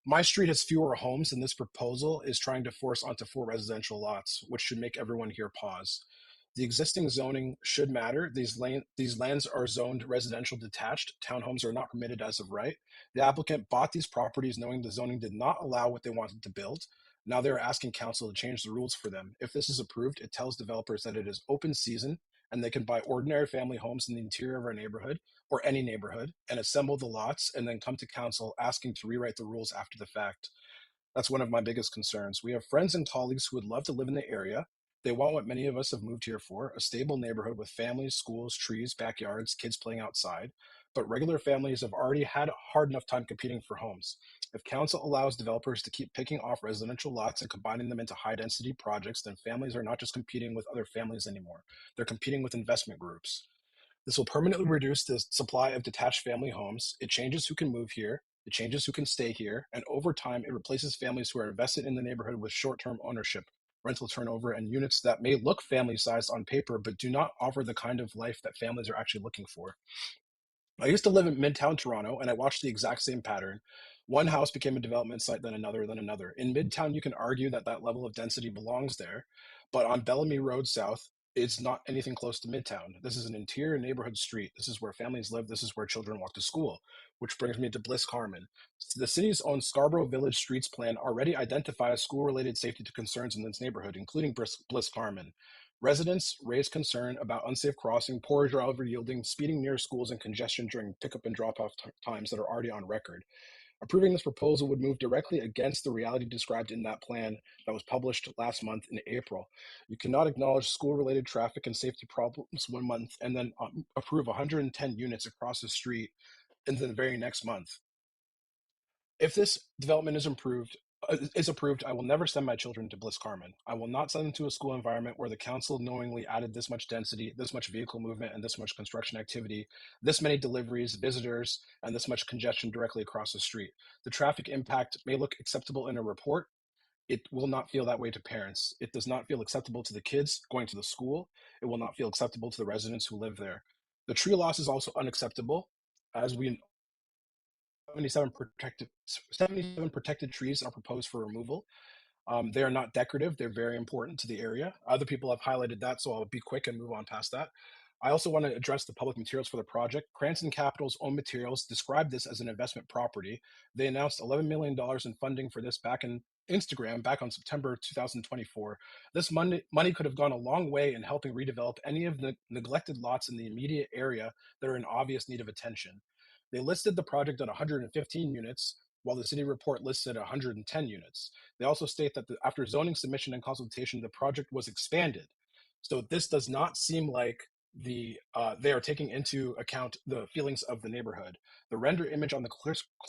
N: My street has fewer homes, and this proposal is trying to force onto 4 residential lots, which should make everyone here pause. The existing zoning should matter. These lands are zoned residential detached. Townhomes are not permitted as of right. The applicant bought these properties knowing the zoning did not allow what they wanted to build. Now they're asking council to change the rules for them. If this is approved, it tells developers that it is open season and they can buy ordinary family homes in the interior of our neighborhood or any neighborhood and assemble the lots and then come to council asking to rewrite the rules after the fact. That's one of my biggest concerns. We have friends and colleagues who would love to live in the area. They want what many of us have moved here for, a stable neighborhood with families, schools, trees, backyards, kids playing outside. But regular families have already had a hard enough time competing for homes. If council allows developers to keep picking off residential lots and combining them into high density projects, then families are not just competing with other families anymore. They're competing with investment groups. This will permanently reduce the supply of detached family homes. It changes who can move here. It changes who can stay here. And over time, it replaces families who are invested in the neighborhood with short-term ownership, rental turnover, and units that may look family-sized on paper, but do not offer the kind of life that families are actually looking for. I used to live in Midtown Toronto, and I watched the exact same pattern. One house became a development site, then another, then another. In Midtown, you can argue that that level of density belongs there, but on Bellamy Road South, it's not anything close to Midtown. This is an interior neighborhood street. This is where families live. This is where children walk to school, which brings me to Bliss Carman. The city's own Scarborough Village Streets Plan already identifies school-related safety concerns in this neighborhood, including Bliss Carman. Residents raise concern about unsafe crossing, poor driver yielding, speeding near schools, and congestion during pickup and drop-off times that are already on record. Approving this proposal would move directly against the reality described in that plan that was published last month in April. You cannot acknowledge school-related traffic and safety problems one month and then approve 110 units across the street in the very next month. If this development is approved, I will never send my children to Bliss Carman. I will not send them to a school environment where the council knowingly added this much density, this much vehicle movement, and this much construction activity, this many deliveries, visitors, and this much congestion directly across the street. The traffic impact may look acceptable in a report. It will not feel that way to parents. It does not feel acceptable to the kids going to the school. It will not feel acceptable to the residents who live there. The tree loss is also unacceptable. As we 77 protected trees are proposed for removal. They are not decorative. They're very important to the area. Other people have highlighted that, so I'll be quick and move on past that. I also want to address the public materials for the project. Crescent Capital's own materials describe this as an investment property. They announced $11 million in funding for this back in Instagram back on September 2024. This money could have gone a long way in helping redevelop any of the neglected lots in the immediate area that are in obvious need of attention. They listed the project at 115 units, while the city report listed 110 units. They also state that after zoning submission and consultation, the project was expanded. So this does not seem like they are taking into account the feelings of the neighborhood. The render image on the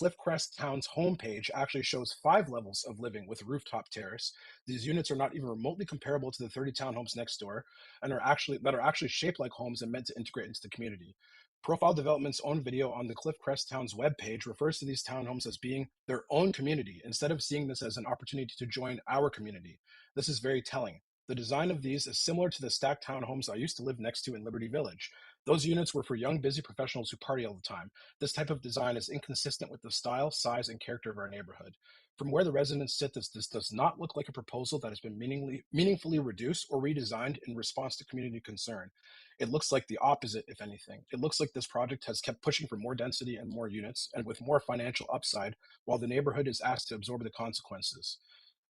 N: Cliffcrest Town's homepage actually shows 5 levels of living with rooftop terrace. These units are not even remotely comparable to the 30 townhomes next door and are actually shaped like homes and meant to integrate into the community. Profile Development's own video on the Cliffcrest Town's webpage refers to these townhomes as being their own community, instead of seeing this as an opportunity to join our community. This is very telling. The design of these is similar to the stacked townhomes I used to live next to in Liberty Village. Those units were for young, busy professionals who party all the time. This type of design is inconsistent with the style, size, and character of our neighborhood. From where the residents sit, this does not look like a proposal that has been meaningfully reduced or redesigned in response to community concern. It looks like the opposite, if anything. It looks like this project has kept pushing for more density and more units, and with more financial upside, while the neighborhood is asked to absorb the consequences.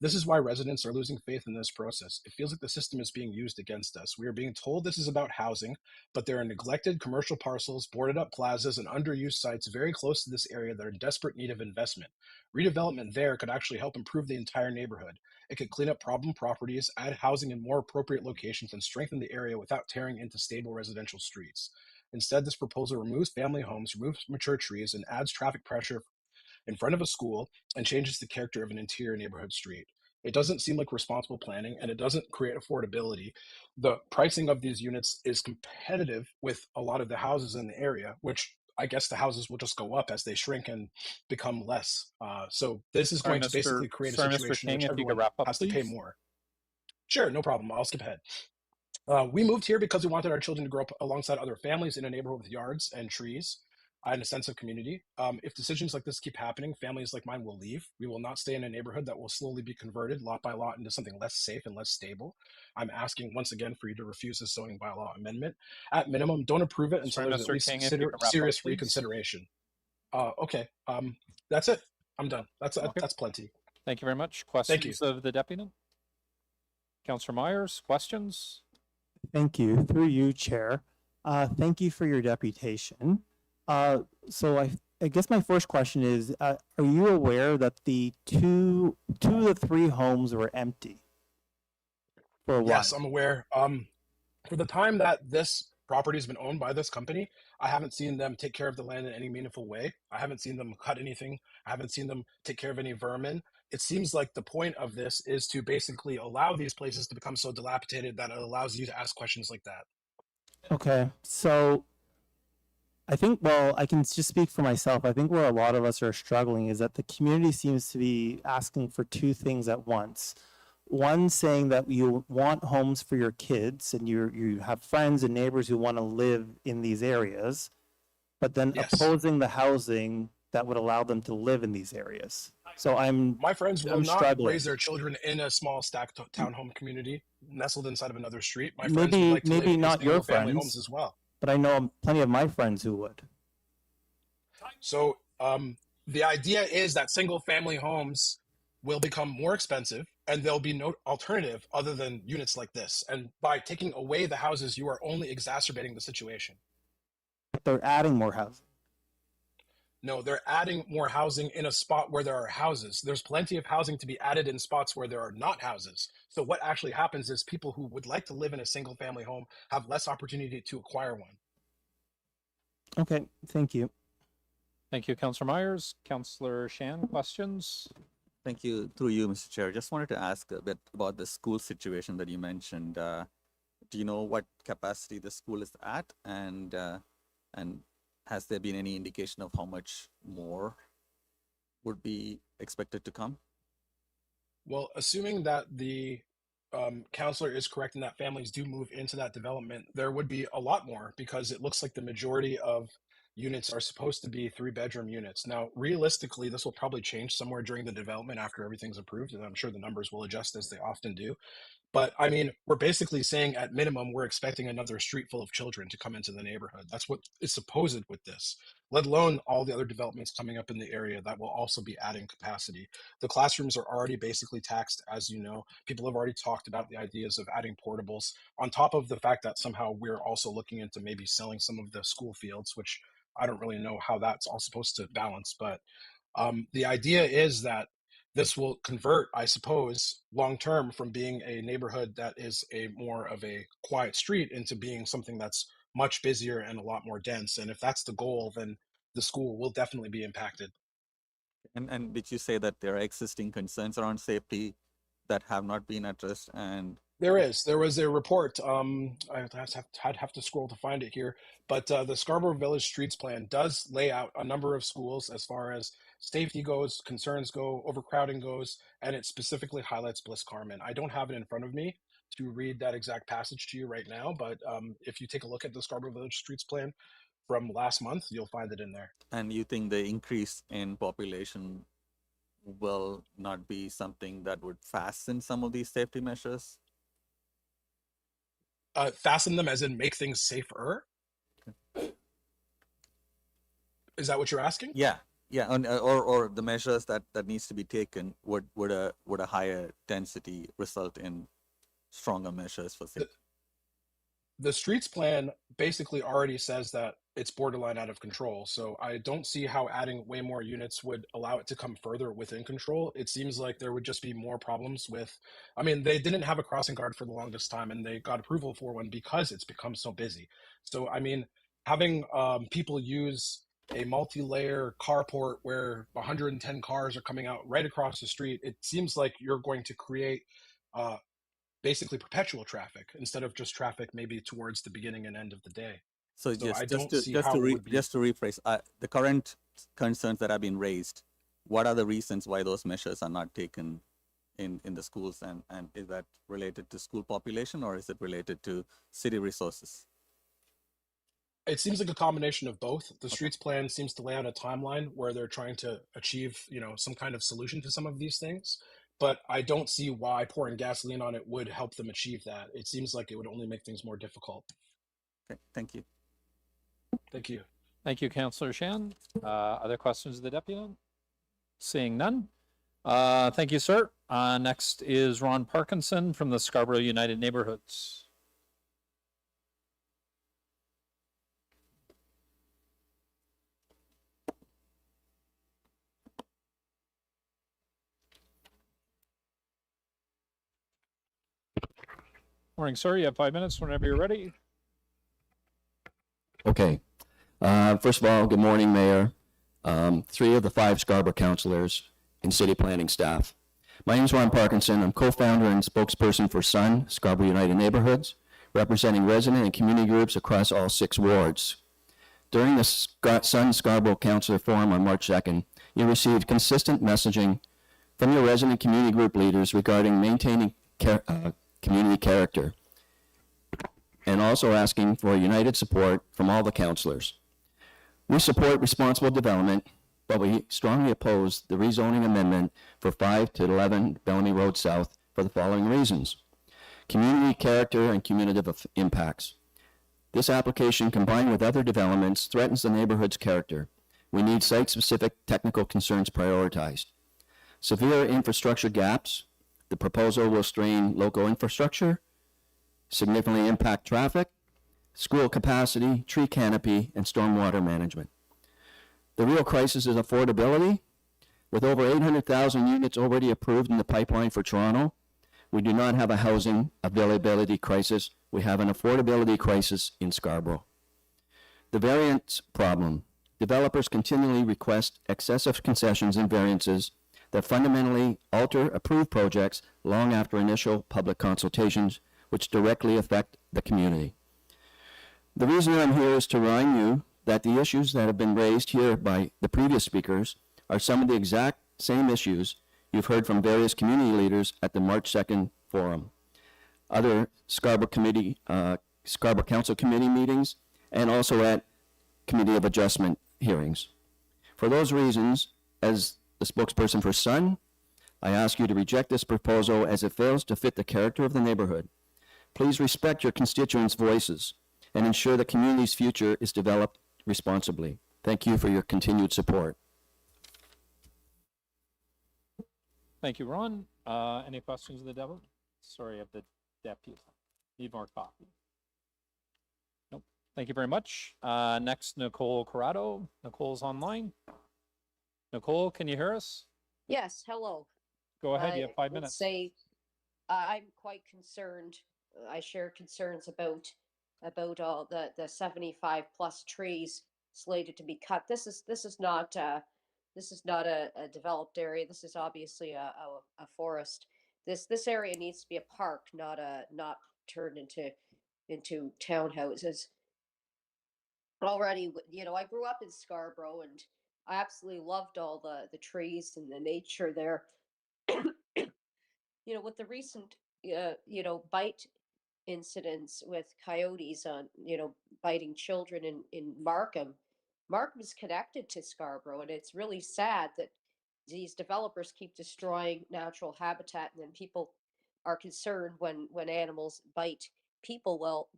N: This is why residents are losing faith in this process. It feels like the system is being used against us. We are being told this is about housing, but there are neglected commercial parcels, boarded up plazas, and underused sites very close to this area that are in desperate need of investment. Redevelopment there could actually help improve the entire neighborhood. It could clean up problem properties, add housing in more appropriate locations, and strengthen the area without tearing into stable residential streets. Instead, this proposal removes family homes, removes mature trees, and adds traffic pressure in front of a school and changes the character of an interior neighborhood street. It doesn't seem like responsible planning, and it doesn't create affordability. The pricing of these units is competitive with a lot of the houses in the area, which I guess the houses will just go up as they shrink and become less. So this is going to basically create a situation in which everyone has to pay more. Sure, no problem. I'll skip ahead. We moved here because we wanted our children to grow up alongside other families in a neighborhood with yards and trees and a sense of community. If decisions like this keep happening, families like mine will leave. We will not stay in a neighborhood that will slowly be converted lot by lot into something less safe and less stable. I'm asking once again for you to refuse this zoning bylaw amendment. At minimum, don't approve it until there's at least serious reconsideration. Okay, that's it. I'm done. That's plenty.
A: Thank you very much. Questions of the deputy? Councillor Myers, questions?
E: Thank you. Through you, Chair. Thank you for your deputation. So I guess my first question is, are you aware that the two of the three homes were empty for a while?
N: Yes, I'm aware. For the time that this property has been owned by this company, I haven't seen them take care of the land in any meaningful way. I haven't seen them cut anything. I haven't seen them take care of any vermin. It seems like the point of this is to basically allow these places to become so dilapidated that it allows you to ask questions like that.
E: Okay, so I think, well, I can just speak for myself. I think where a lot of us are struggling is that the community seems to be asking for two things at once. One, saying that you want homes for your kids and you have friends and neighbors who want to live in these areas, but then opposing the housing that would allow them to live in these areas. So
N: my friends will not
E: struggling.
N: raise their children in a small stacked townhome community nestled inside of another street. My friends
E: Maybe
N: would like to live in
E: not your
N: family
E: friends
N: homes as well.
E: But I know plenty of my friends who would.
N: So the idea is that single family homes will become more expensive and there'll be no alternative other than units like this. And by taking away the houses, you are only exacerbating the situation.
E: But they're adding more housing.
N: No, they're adding more housing in a spot where there are houses. There's plenty of housing to be added in spots where there are not houses. So what actually happens is people who would like to live in a single family home have less opportunity to acquire one.
E: Okay, thank you.
A: Thank you, Councillor Myers. Councillor Shan, questions?
C: Thank you. Through you, Mr. Chair. Just wanted to ask a bit about the school situation that you mentioned. Do you know what capacity the school is at, and has there been any indication of how much more would be expected to come?
N: Well, assuming that the counselor is correct and that families do move into that development, there would be a lot more because it looks like the majority of units are supposed to be 3-bedroom units. Now, realistically, this will probably change somewhere during the development after everything's approved, and I'm sure the numbers will adjust as they often do. But I mean, we're basically saying at minimum, we're expecting another street full of children to come into the neighborhood. That's what is supposed with this, let alone all the other developments coming up in the area that will also be adding capacity. The classrooms are already basically taxed, as you know. People have already talked about the ideas of adding portables, on top of the fact that somehow we're also looking into maybe selling some of the school fields, which I don't really know how that's all supposed to balance. But the idea is that this will convert, I suppose, long term from being a neighborhood that is a more of a quiet street into being something that's much busier and a lot more dense. And if that's the goal, then the school will definitely be impacted.
C: And did you say that there are existing concerns around safety that have not been addressed? And
N: there was a report. I'd have to scroll to find it here, but the Scarborough Village Streets Plan does lay out a number of schools as far as safety goes, concerns go, overcrowding goes, and it specifically highlights Bliss Carman. I don't have it in front of me to read that exact passage to you right now, but if you take a look at the Scarborough Village Streets Plan from last month, you'll find it in there.
C: And you think the increase in population will not be something that would fasten some of these safety measures?
N: Fasten them as in make things safer? Is that what you're asking?
C: Yeah. Yeah, or the measures that needs to be taken, would a higher density result in stronger measures for safety?
N: The streets plan basically already says that it's borderline out of control. So I don't see how adding way more units would allow it to come further within control. It seems like there would just be more problems with, I mean, they didn't have a crossing guard for the longest time and they got approval for one because it's become so busy. So, I mean, having people use a multi-layer carport where 110 cars are coming out right across the street, it seems like you're going to create uh, basically perpetual traffic instead of just traffic maybe towards the beginning and end of the day.
C: So
N: So I
C: just
N: don't
C: to
N: see how it would be.
C: just to rephrase, the current concerns that have been raised, what are the reasons why those measures are not taken in the schools, and is that related to school population or is it related to city resources?
N: It seems like a combination of both. The streets plan seems to lay out a timeline where they're trying to achieve, some kind of solution to some of these things. But I don't see why pouring gasoline on it would help them achieve that. It seems like it would only make things more difficult.
C: Okay, thank you.
N: Thank you.
A: Thank you, Councillor Shan. Other questions of the deputy? Seeing none. Thank you, sir. Next is Ron Parkinson from the Scarborough United Neighbourhoods. Morning, sir. You have 5 minutes whenever you're ready.
O: Okay. First of all, good morning, Mayor. 3 of the 5 Scarborough councilors and city planning staff. My name is Ron Parkinson. I'm co-founder and spokesperson for SUN, Scarborough United Neighborhoods, representing resident and community groups across all 6 wards. During the SUN Scarborough Councilor Forum on March 2nd, you received consistent messaging from your resident community group leaders regarding maintaining community character, and also asking for united support from all the councilors. We support responsible development, but we strongly oppose the rezoning amendment for 5 to 11 Bellamy Road South for the following reasons: community character and cumulative impacts. This application, combined with other developments, threatens the neighborhood's character. We need site-specific technical concerns prioritized. Severe infrastructure gaps. The proposal will strain local infrastructure, significantly impact traffic, school capacity, tree canopy, and stormwater management. The real crisis is affordability. With over 800,000 units already approved in the pipeline for Toronto, we do not have a housing availability crisis. We have an affordability crisis in Scarborough. The variance problem. Developers continually request excessive concessions and variances that fundamentally alter approved projects long after initial public consultations, which directly affect the community. The reason I'm here is to remind you that the issues that have been raised here by the previous speakers are some of the exact same issues you've heard from various community leaders at the March 2nd forum, other Scarborough Council committee meetings, and also at Committee of Adjustment hearings. For those reasons, as the spokesperson for SUN, I ask you to reject this proposal as it fails to fit the character of the neighborhood. Please respect your constituents' voices and ensure the community's future is developed responsibly. Thank you for your continued support.
A: Thank you, Ron. Any questions of the deputy? Sorry, of the deputy. Need more coffee? Nope. Thank you very much. Next, Nicole Corrado. Nicole's online. Nicole, can you hear us?
P: Yes, hello.
A: Go ahead, you have 5
P: would
A: minutes.
P: Say, I'm quite concerned. I share concerns about all the 75 plus trees slated to be cut. This is not a developed area. This is obviously a forest. This area needs to be a park, not turned into townhouses. Already, I grew up in Scarborough and I absolutely loved all the trees and the nature there. With the recent bite incidents with coyotes on biting children in Markham is connected to Scarborough, and it's really sad that these developers keep destroying natural habitat, and then people are concerned when animals bite people. Well,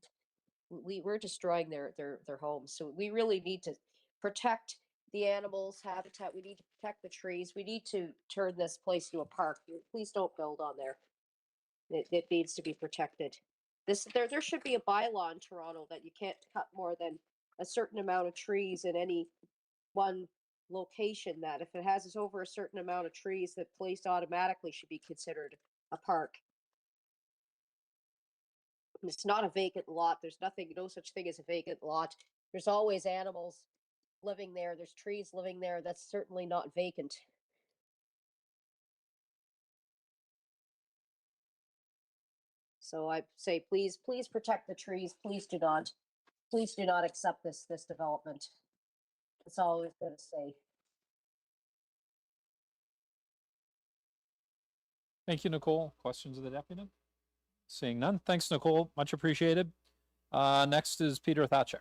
P: we're destroying their homes, so we really need to protect the animals, habitat. We need to protect the trees. We need to turn this place into a park. Please don't build on there. It needs to be protected. There should be a bylaw in Toronto that you can't cut more than a certain amount of trees in any one location. That if it has over a certain amount of trees, that place automatically should be considered a park. And it's not a vacant lot. There's no such thing as a vacant lot. There's always animals living there. There's trees living there. That's certainly not vacant. So I say, please protect the trees. Please do not accept this development. That's all I was going to say.
A: Thank you, Nicole. Questions of the deputy? Seeing none. Thanks, Nicole. Much appreciated. Next is Peter Thachek.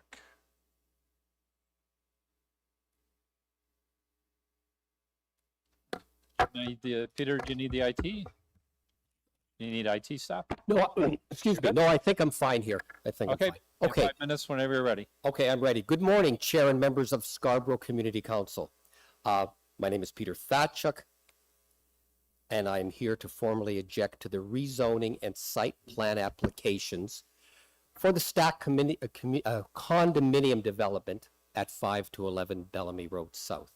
A: Peter, do you need the IT? Do you need IT staff?
Q: No, excuse me. No, I think I'm fine here. I think
A: Okay.
Q: I'm fine. Okay.
A: 5 minutes whenever you're ready.
Q: Okay, I'm ready. Good morning, Chair and members of Scarborough Community Council. My name is Peter Thachek, and I'm here to formally object to the rezoning and site plan applications for the condominium development at 5 to 11 Bellamy Road South.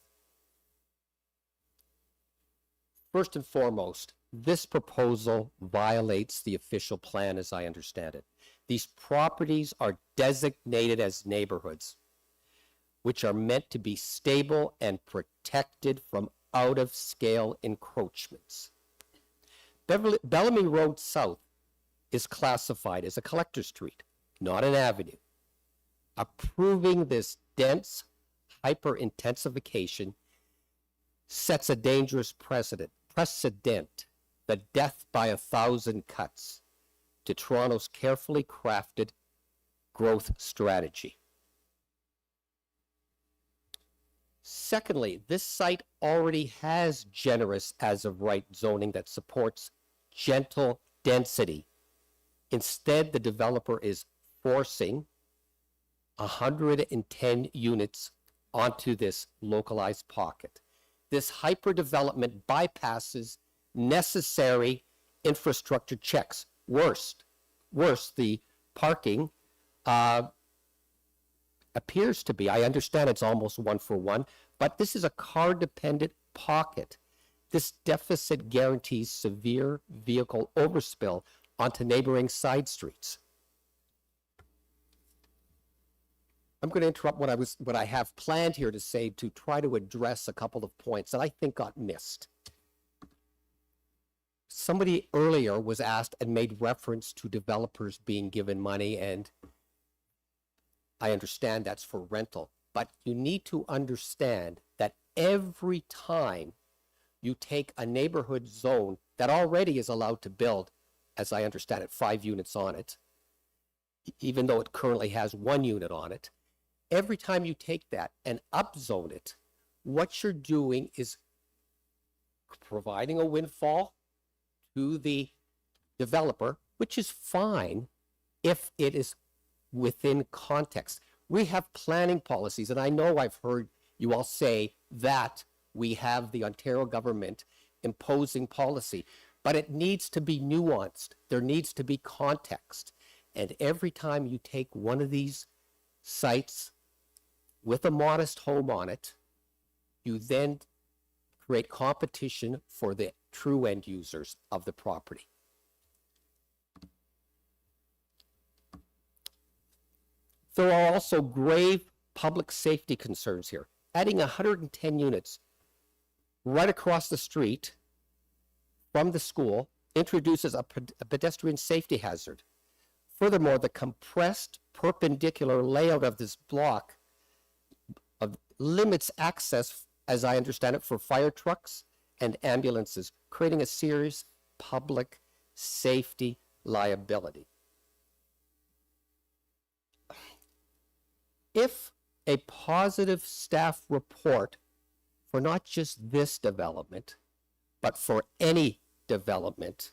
Q: First and foremost, this proposal violates the official plan as I understand it. These properties are designated as neighborhoods, which are meant to be stable and protected from out-of-scale encroachments. Bellamy Road South is classified as a collector street, not an avenue. Approving this dense hyper-intensification sets a dangerous precedent, the death by 1,000 cuts to Toronto's carefully crafted growth strategy. Secondly, this site already has generous as-of-right zoning that supports gentle density. Instead, the developer is forcing 110 units onto this localized pocket. This hyperdevelopment bypasses necessary infrastructure checks. Worse, the parking appears to be, I understand it's almost 1-for-1, but this is a car-dependent pocket. This deficit guarantees severe vehicle overspill onto neighboring side streets. I'm going to interrupt what I have planned here to say to try to address a couple of points that I think got missed. Somebody earlier was asked and made reference to developers being given money, and I understand that's for rental, but you need to understand that every time you take a neighborhood zone that already is allowed to build, as I understand it, 5 units on it, even though it currently has 1 unit on it, every time you take that and upzone it, what you're doing is providing a windfall to the developer, which is fine if it is within context. We have planning policies, and I know I've heard you all say that we have the Ontario government imposing policy, but it needs to be nuanced. There needs to be context. And every time you take one of these sites with a modest home on it, you then create competition for the true end users of the property. There are also grave public safety concerns here. Adding 110 units right across the street from the school introduces a pedestrian safety hazard. Furthermore, the compressed perpendicular layout of this block limits access, as I understand it, for fire trucks and ambulances, creating a serious public safety liability. If a positive staff report for not just this development, but for any development,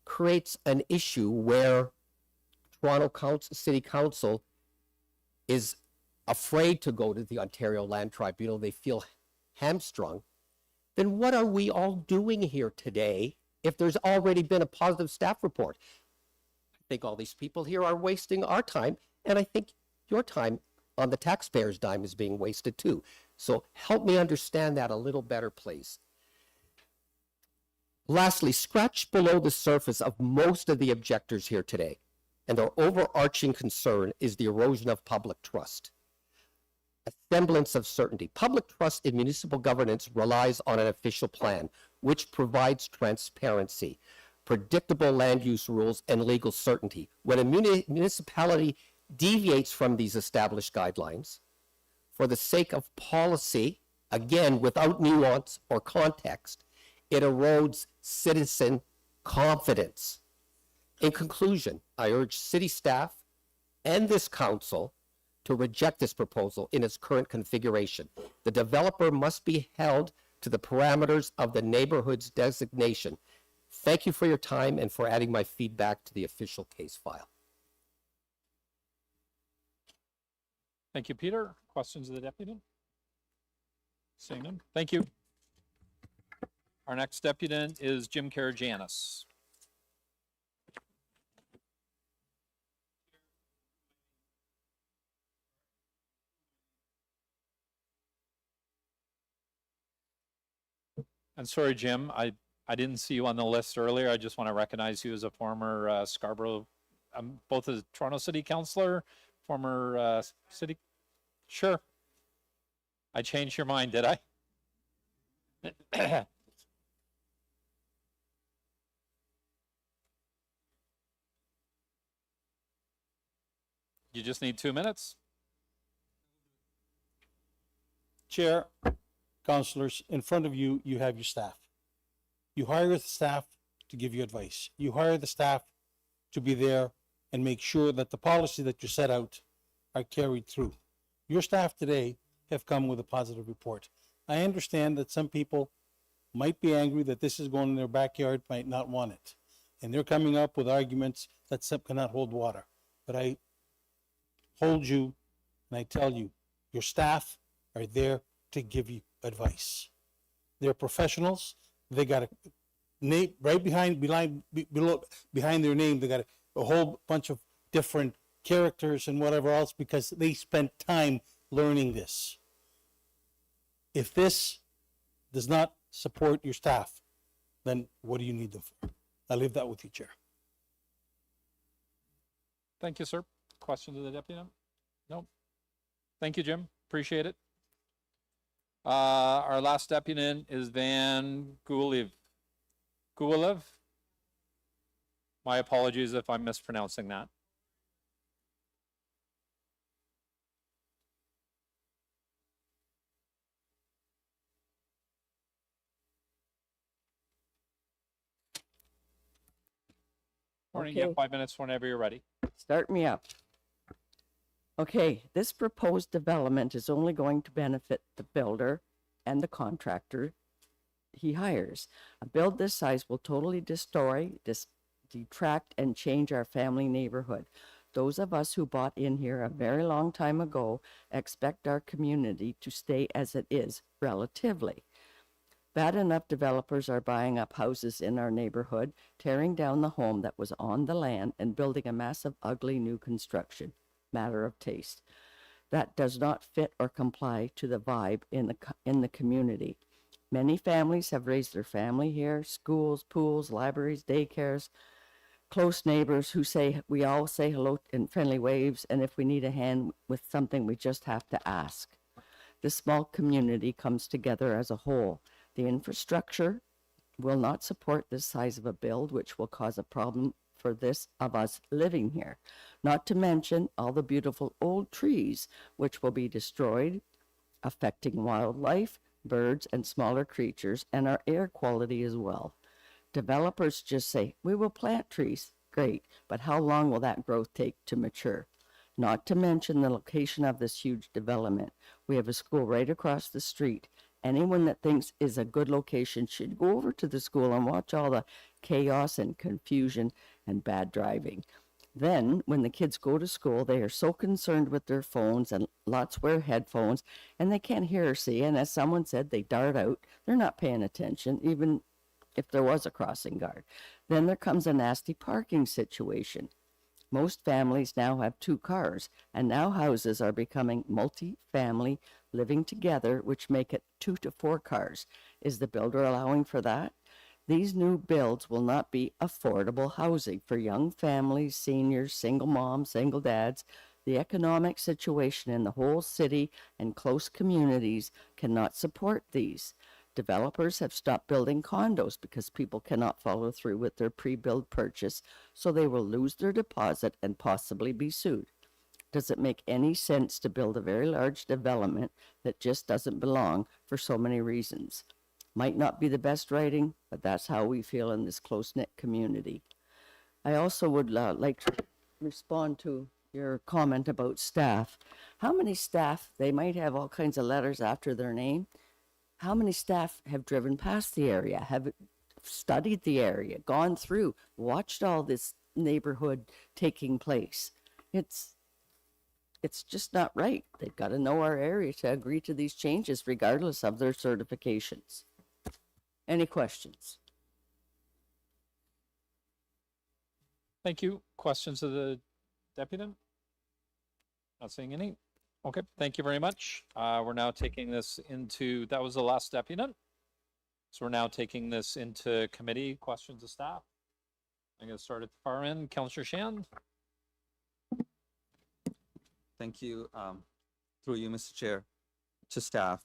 Q: creates an issue where Toronto City Council is afraid to go to the Ontario Land Tribunal, they feel hamstrung, then what are we all doing here today if there's already been a positive staff report? I think all these people here are wasting our time, and I think your time on the taxpayers' dime is being wasted too. So help me understand that a little better, please. Lastly, scratch below the surface of most of the objectors here today, and their overarching concern is the erosion of public trust. A semblance of certainty. Public trust in municipal governance relies on an official plan, which provides transparency, predictable land use rules, and legal certainty. When a municipality deviates from these established guidelines, for the sake of policy, again, without nuance or context, it erodes citizen confidence. In conclusion, I urge city staff and this council to reject this proposal in its current configuration. The developer must be held to the parameters of the neighborhood's designation. Thank you for your time and for adding my feedback to the official case file.
A: Thank you, Peter. Questions of the deputy? Seeing none. Thank you. Our next deputant is Jim Karajanis. I'm sorry, Jim. I didn't see you on the list earlier. I just want to recognize you as a former Scarborough, both as Toronto City Councillor, former city. Sure. I changed your mind, did I? You just need 2 minutes.
R: Chair, councillors, in front of you, you have your staff. You hire the staff to give you advice. You hire the staff to be there and make sure that the policy that you set out are carried through. Your staff today have come with a positive report. I understand that some people might be angry that this is going in their backyard, might not want it. And they're coming up with arguments that some cannot hold water. But I hold you and I tell you, your staff are there to give you advice. They're professionals. They got a name right behind their name. They got a whole bunch of different characters and whatever else because they spent time learning this. If this does not support your staff, then what do you need them for? I leave that with you, Chair.
A: Thank you, sir. Questions of the deputy? No. Thank you, Jim. Appreciate it. Our last deputant is Van Gulev. My apologies if I'm mispronouncing that. Morning, you have 5 minutes whenever you're ready.
S: Start me up. Okay, this proposed development is only going to benefit the builder and the contractor he hires. A build this size will totally destroy, detract, and change our family neighborhood. Those of us who bought in here a very long time ago expect our community to stay as it is, relatively. Bad enough developers are buying up houses in our neighborhood, tearing down the home that was on the land and building a massive, ugly new construction. Matter of taste. That does not fit or comply to the vibe in the community. Many families have raised their family here, schools, pools, libraries, daycares, close neighbors who say, we all say hello in friendly waves, and if we need a hand with something, we just have to ask. This small community comes together as a whole. The infrastructure will not support this size of a build, which will cause a problem for this of us living here. Not to mention all the beautiful old trees, which will be destroyed, affecting wildlife, birds, and smaller creatures, and our air quality as well. Developers just say, we will plant trees. Great, but how long will that growth take to mature? Not to mention the location of this huge development. We have a school right across the street. Anyone that thinks is a good location should go over to the school and watch all the chaos and confusion and bad driving. Then, when the kids go to school, they are so concerned with their phones, and lots wear headphones, and they can't hear or see. And as someone said, they dart out. They're not paying attention, even if there was a crossing guard. Then there comes a nasty parking situation. Most families now have 2 cars, and now houses are becoming multi-family living together, which make it 2 to 4 cars. Is the builder allowing for that? These new builds will not be affordable housing for young families, seniors, single moms, single dads. The economic situation in the whole city and close communities cannot support these. Developers have stopped building condos because people cannot follow through with their pre-build purchase, so they will lose their deposit and possibly be sued. Does it make any sense to build a very large development that just doesn't belong for so many reasons? Might not be the best writing, but that's how we feel in this close-knit community. I also would like to respond to your comment about staff. How many staff, they might have all kinds of letters after their name. How many staff have driven past the area, have studied the area, gone through, watched all this neighborhood taking place? It's just not right. They've got to know our area to agree to these changes regardless of their certifications. Any questions?
A: Thank you. Questions of the deputant? Not seeing any. Okay, thank you very much. We're now taking this into, that was the last deputant. So we're now taking this into committee questions of staff. I'm going to start at the far end. Councillor Shand.
C: Thank you. Through you, Mr. Chair, to staff.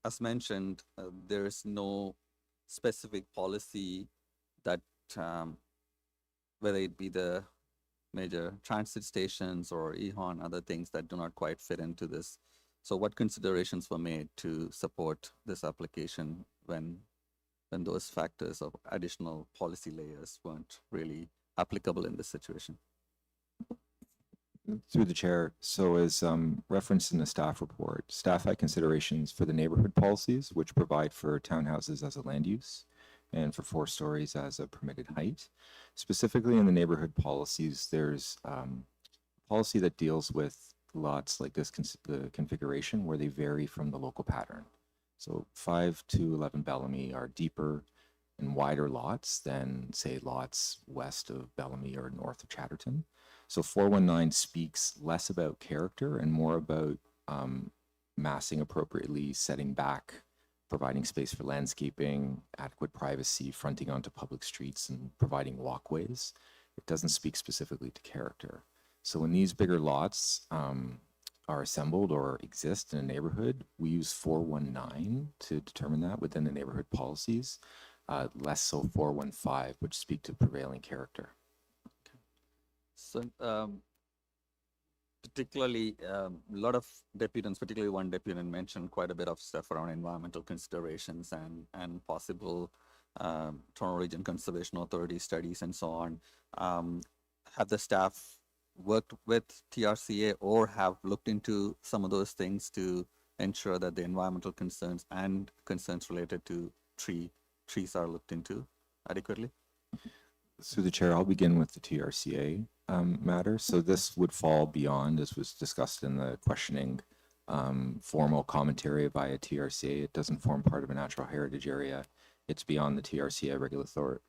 C: As mentioned, there is no specific policy that, whether it be the major transit stations or EHON, other things that do not quite fit into this. So what considerations were made to support this application when those factors of additional policy layers weren't really applicable in this situation?
T: Through the chair, so as referenced in the staff report, staff had considerations for the neighborhood policies, which provide for townhouses as a land use and for 4 stories as a permitted height. Specifically in the neighborhood policies, there's a policy that deals with lots like this, the configuration where they vary from the local pattern. So 5 to 11 Bellamy are deeper and wider lots than, say, lots west of Bellamy or north of Chatterton. So 419 speaks less about character and more about massing appropriately, setting back, providing space for landscaping, adequate privacy, fronting onto public streets, and providing walkways. It doesn't speak specifically to character. So when these bigger lots are assembled or exist in a neighborhood, we use 419 to determine that within the neighborhood policies, less so 415, which speak to prevailing character.
C: So particularly a lot of deputants, particularly one deputant, mentioned quite a bit of stuff around environmental considerations and possible Toronto Region Conservation Authority studies and so on. Have the staff worked with TRCA or have looked into some of those things to ensure that the environmental concerns and concerns related to trees are looked into adequately?
T: Through the chair, I'll begin with the TRCA matter. So this would fall beyond, as was discussed in the questioning, formal commentary via TRCA. It doesn't form part of a natural heritage area. It's beyond the TRCA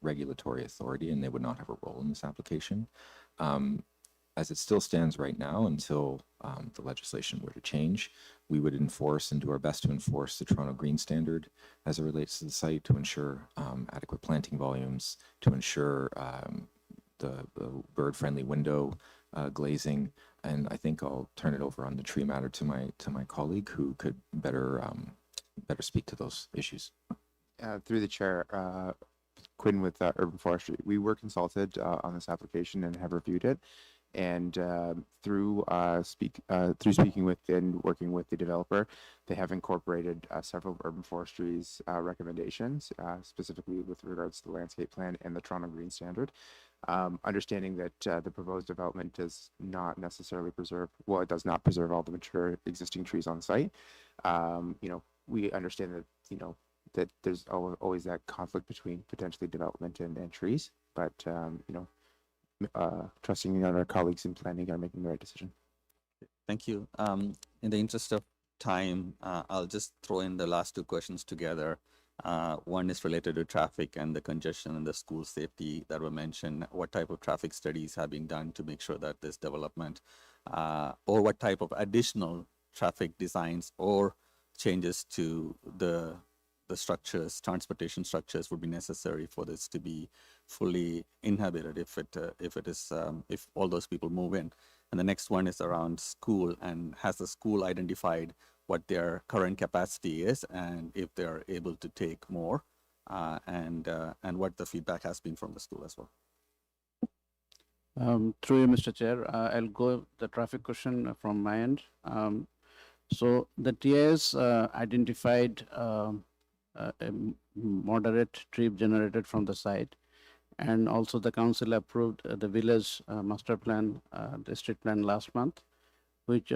T: regulatory authority, and they would not have a role in this application. As it still stands right now, until the legislation were to change, we would enforce and do our best to enforce the Toronto Green Standard as it relates to the site, to ensure adequate planting volumes, to ensure the bird-friendly window glazing. And I think I'll turn it over on the tree matter to my colleague, who could better speak to those issues.
U: Through the chair, Quinn with Urban Forestry. We were consulted on this application and have reviewed it. And through speaking with and working with the developer, they have incorporated several Urban Forestry's recommendations, specifically with regards to the landscape plan and the Toronto Green Standard. Understanding that the proposed development does not necessarily preserve, well, it does not preserve all the mature existing trees on site. We understand that, that there's always that conflict between potentially development and trees, but trusting that our colleagues in planning are making the right decision.
C: Thank you. In the interest of time, I'll just throw in the last two questions together. One is related to traffic and the congestion and the school safety that were mentioned. What type of traffic studies have been done to make sure that this development, or what type of additional traffic designs or changes to the structures, transportation structures would be necessary for this to be fully inhabited if all those people move in. And the next one is around school, and has the school identified what their current capacity is and if they're able to take more, and what the feedback has been from the school as well.
D: Through you, Mr. Chair, I'll go the traffic question from my end. So the TIS identified a moderate trip generated from the site, and also the council approved the village master plan, district plan last month, which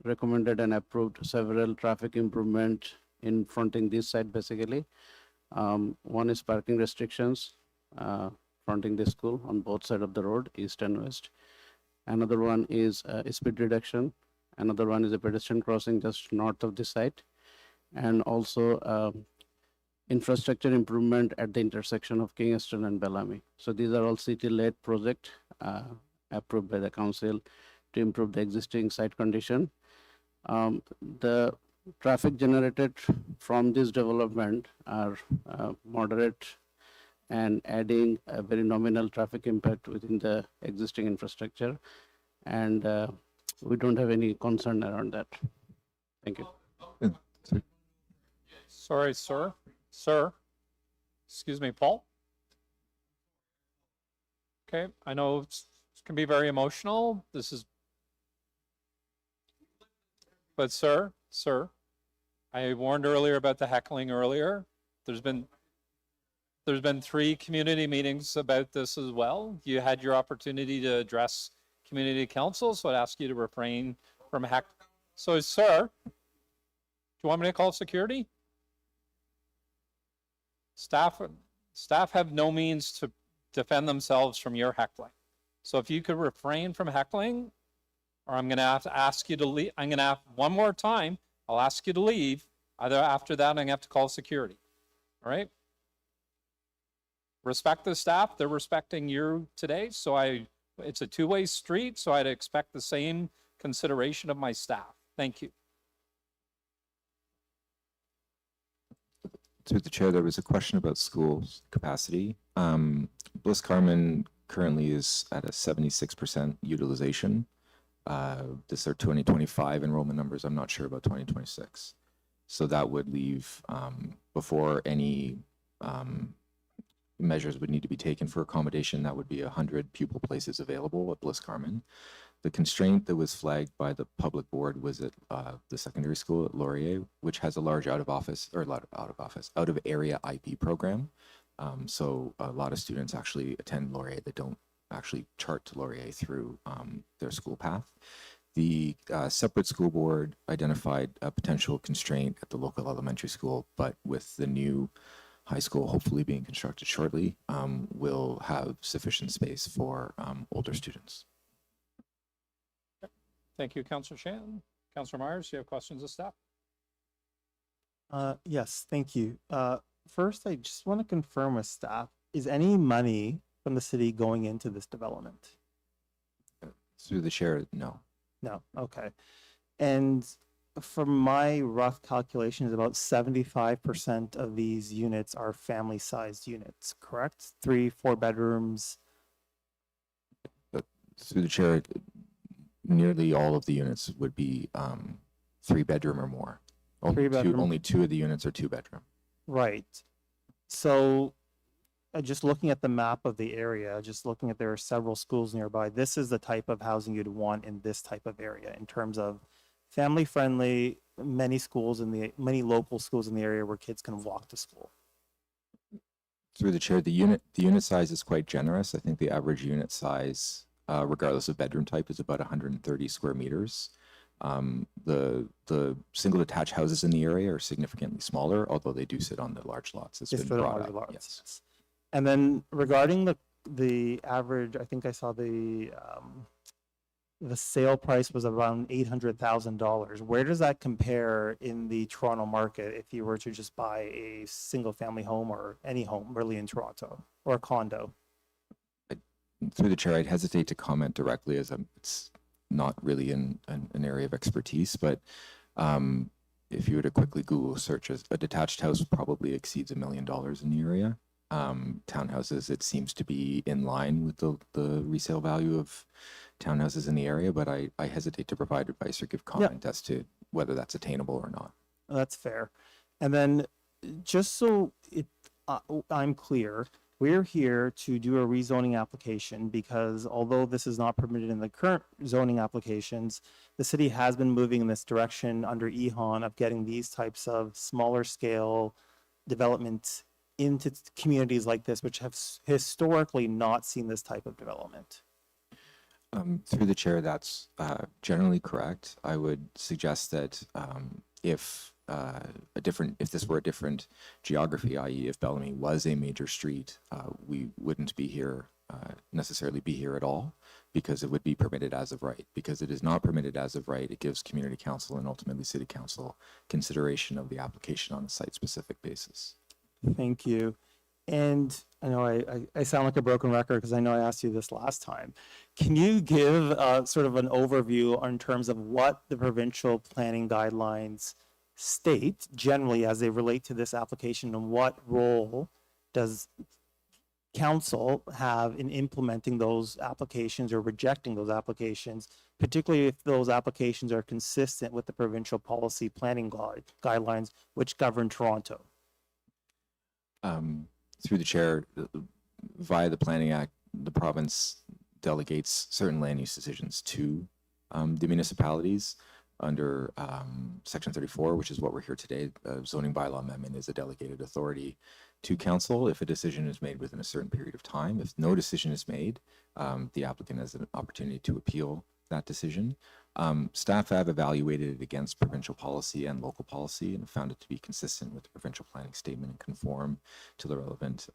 D: recommended and approved several traffic improvement in fronting this site basically. One is parking restrictions fronting the school on both sides of the road, east and west. Another one is speed reduction. Another one is a pedestrian crossing just north of the site, and also infrastructure improvement at the intersection of Kingston and Bellamy. So these are all city-led projects approved by the council to improve the existing site condition. The traffic generated from this development are moderate and adding a very nominal traffic impact within the existing infrastructure, and we don't have any concern around that. Thank you.
A: Sorry, sir. Sir. Excuse me, Paul. Okay, I know it can be very emotional. But sir, I warned earlier about the heckling earlier. There's been 3 community meetings about this as well. You had your opportunity to address community council, so I'd ask you to refrain from heck. So, sir, do you want me to call security? Staff have no means to defend themselves from your heckling. So if you could refrain from heckling, or I'm going to have to ask you to leave. I'm going to have one more time. I'll ask you to leave. Either after that, I'm going to have to call security. All right? Respect the staff. They're respecting you today. So it's a two-way street. So I'd expect the same consideration of my staff. Thank you.
T: Through the chair, there was a question about school capacity. Bliss Carman currently is at a 76% utilization. This are 2025 enrollment numbers. I'm not sure about 2026. So that would leave, before any measures would need to be taken for accommodation, that would be 100 pupil places available at Bliss Carman. The constraint that was flagged by the public board was at the secondary school at Laurier, which has a large out of area IP program. So a lot of students actually attend Laurier that don't actually chart to Laurier through their school path. The separate school board identified a potential constraint at the local elementary school, but with the new high school hopefully being constructed shortly, we'll have sufficient space for older students.
A: Thank you, Councillor Shannon. Councillor Myers, do you have questions of staff?
E: Yes, thank you. First, I just want to confirm with staff, is any money from the city going into this development?
T: Through the chair, no.
E: No, okay. And from my rough calculations, about 75% of these units are family-sized units, correct? 3-4 bedrooms.
T: Through the chair, nearly all of the units would be 3-bedroom or more. Only 2 of the units are 2-bedroom.
E: Right. So just looking at the map of the area, just looking at there are several schools nearby, this is the type of housing you'd want in this type of area in terms of family friendly, many local schools in the area where kids can walk to school.
T: Through the chair, the unit size is quite generous. I think the average unit size, regardless of bedroom type, is about 130 square meters. The single detached houses in the area are significantly smaller, although they do sit on the large lots. It's been brought up.
E: Yes. And then regarding the the average, I think I saw the sale price was around $800,000. Where does that compare in the Toronto market if you were to just buy a single family home or any home really in Toronto or a condo?
T: Through the chair, I'd hesitate to comment directly as it's not really an area of expertise, but if you were to quickly Google search, a detached house probably exceeds $1 million in the area. Townhouses, it seems to be in line with the resale value of townhouses in the area, but I hesitate to provide advice or give comment as to whether that's attainable or not.
E: That's fair. And then just so I'm clear, we're here to do a rezoning application because although this is not permitted in the current zoning applications, the city has been moving in this direction under EHON of getting these types of smaller scale development into communities like this, which have historically not seen this type of development.
T: Through the chair, that's generally correct. I would suggest that if this were a different geography, i.e. if Bellamy was a major street, we wouldn't be here, necessarily be here at all, because it would be permitted as of right. Because it is not permitted as of right, it gives community council and ultimately city council consideration of the application on a site-specific basis.
E: Thank you. And I know I sound like a broken record because I know I asked you this last time. Can you give sort of an overview in terms of what the provincial planning guidelines state generally as they relate to this application, and what role does council have in implementing those applications or rejecting those applications, particularly if those applications are consistent with the provincial policy planning guidelines which govern Toronto?
T: Through the chair, via the Planning Act, the province delegates certain land use decisions to the municipalities under Section 34, which is what we're here today. Zoning bylaw amendment is a delegated authority to council if a decision is made within a certain period of time. If no decision is made, the applicant has an opportunity to appeal that decision. Staff have evaluated it against provincial policy and local policy and found it to be consistent with the provincial planning statement and conform to the relevant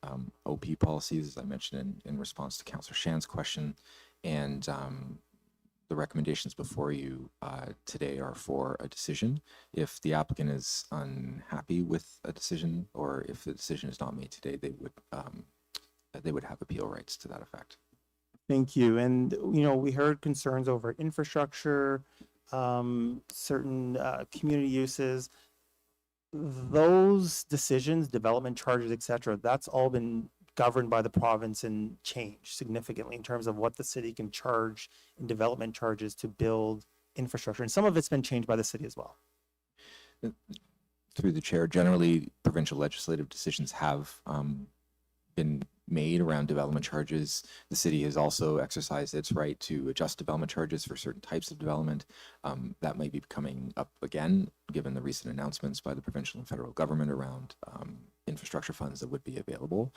T: OP policies, as I mentioned in response to Councillor Shan's question. And the recommendations before you today are for a decision. If the applicant is unhappy with a decision, or if the decision is not made today, they would have appeal rights to that effect.
E: Thank you. And, you know, we heard concerns over infrastructure, certain community uses. Those decisions, development charges, et cetera, that's all been governed by the province and changed significantly in terms of what the city can charge in development charges to build infrastructure. And some of it's been changed by the city as well.
T: Through the chair, generally, provincial legislative decisions have been made around development charges. The city has also exercised its right to adjust development charges for certain types of development. That might be coming up again, given the recent announcements by the provincial and federal government around infrastructure funds that would be available.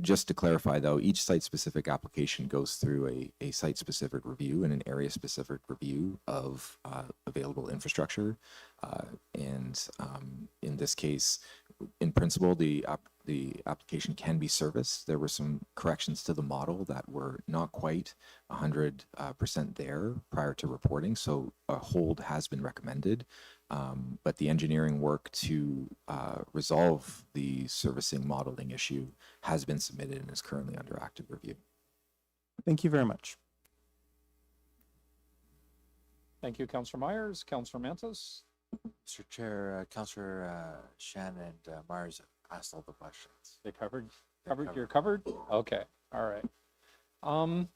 T: Just to clarify, though, each site-specific application goes through a site-specific review and an area-specific review of available infrastructure. And in this case, in principle, the application can be serviced. There were some corrections to the model that were not quite 100% there prior to reporting, so a hold has been recommended. But the engineering work to resolve the servicing modeling issue has been submitted and is currently under active review.
E: Thank you very much.
A: Thank you, Councillor Myers. Councillor Mantas.
I: Mr. Chair, Councillor Shan and Myers asked all the questions.
A: They covered? You're covered? Okay. All right.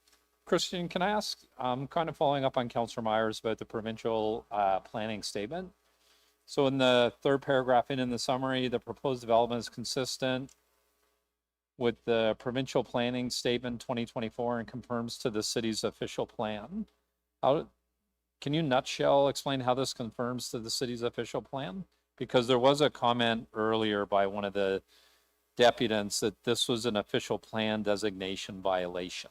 A: Christian, can I ask, kind of following up on Councillor Myers about the provincial planning statement. So in the third paragraph in the summary, the proposed development is consistent with the provincial planning statement 2024 and confirms to the city's official plan. Can you nutshell explain how this confirms to the city's official plan? Because there was a comment earlier by one of the deputants that this was an official plan designation violation.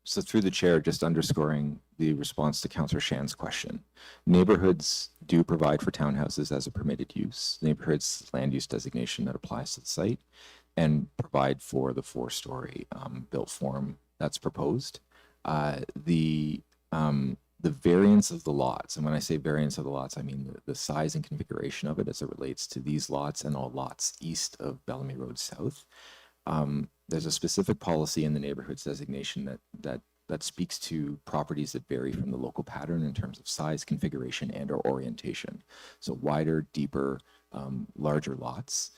T: So through the chair, just underscoring the response to Councillor Shan's question. Neighborhoods do provide for townhouses as a permitted use. Neighborhoods land use designation that applies to the site. and provide for the 4-story built form that's proposed. The variance of the lots, and when I say variance of the lots, I mean the size and configuration of it as it relates to these lots and all lots east of Bellamy Road South. There's a specific policy in the neighborhood's designation that speaks to properties that vary from the local pattern in terms of size, configuration, and or orientation. So wider, deeper, larger lots.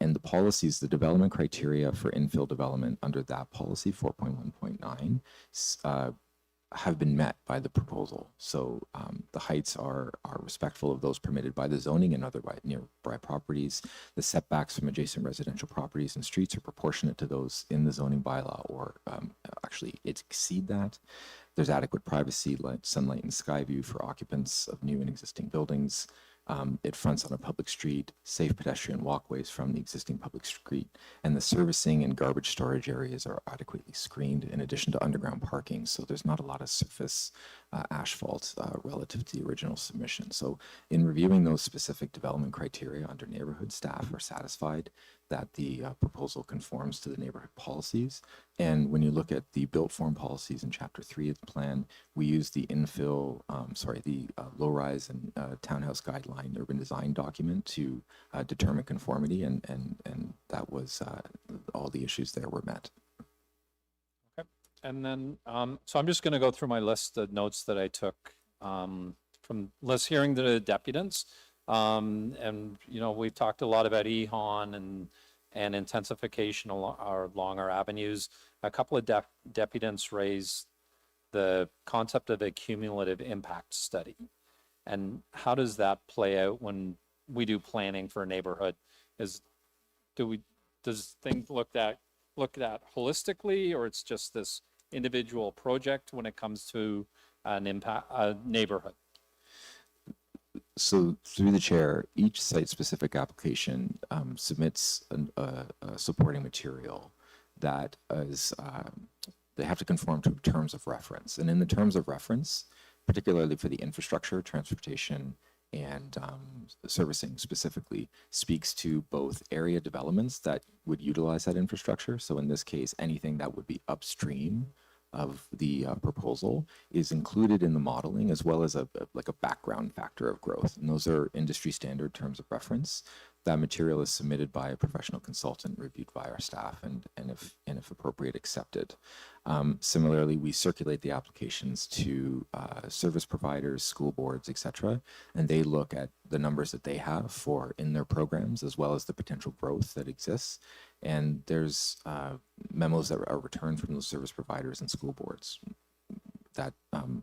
T: And the policies, the development criteria for infill development under that policy, 4.1.9, have been met by the proposal. So the heights are respectful of those permitted by the zoning and other nearby properties. The setbacks from adjacent residential properties and streets are proportionate to those in the zoning bylaw, or actually exceed that. There's adequate privacy, light, sunlight, and sky view for occupants of new and existing buildings. It fronts on a public street, safe pedestrian walkways from the existing public street, and the servicing and garbage storage areas are adequately screened in addition to underground parking. So there's not a lot of surface asphalt relative to the original submission. So in reviewing those specific development criteria under neighborhood, staff are satisfied that the proposal conforms to the neighborhood policies. And when you look at the built form policies in Chapter 3 of the plan, we use the low-rise and townhouse guideline urban design document to determine conformity, and that was all the issues there were met.
A: Okay. And then, so I'm just going to go through my list of notes that I took from list hearing the deputants. And, you know, we've talked a lot about EHON and intensification along our avenues. A couple of deputants raised the concept of a cumulative impact study. And how does that play out when we do planning for a neighborhood? Does things look at holistically, or it's just this individual project when it comes to a neighborhood?
T: So through the chair, each site-specific application submits a supporting material that is, they have to conform to terms of reference. And in the terms of reference, particularly for the infrastructure, transportation, and servicing specifically, speaks to both area developments that would utilize that infrastructure. So in this case, anything that would be upstream of the proposal is included in the modeling, as well as a background factor of growth. And those are industry standard terms of reference. That material is submitted by a professional consultant, reviewed by our staff, and if appropriate, accepted. Similarly, we circulate the applications to service providers, school boards, etc., and they look at the numbers that they have in their programs, as well as the potential growth that exists. And there's memos that are returned from those service providers and school boards that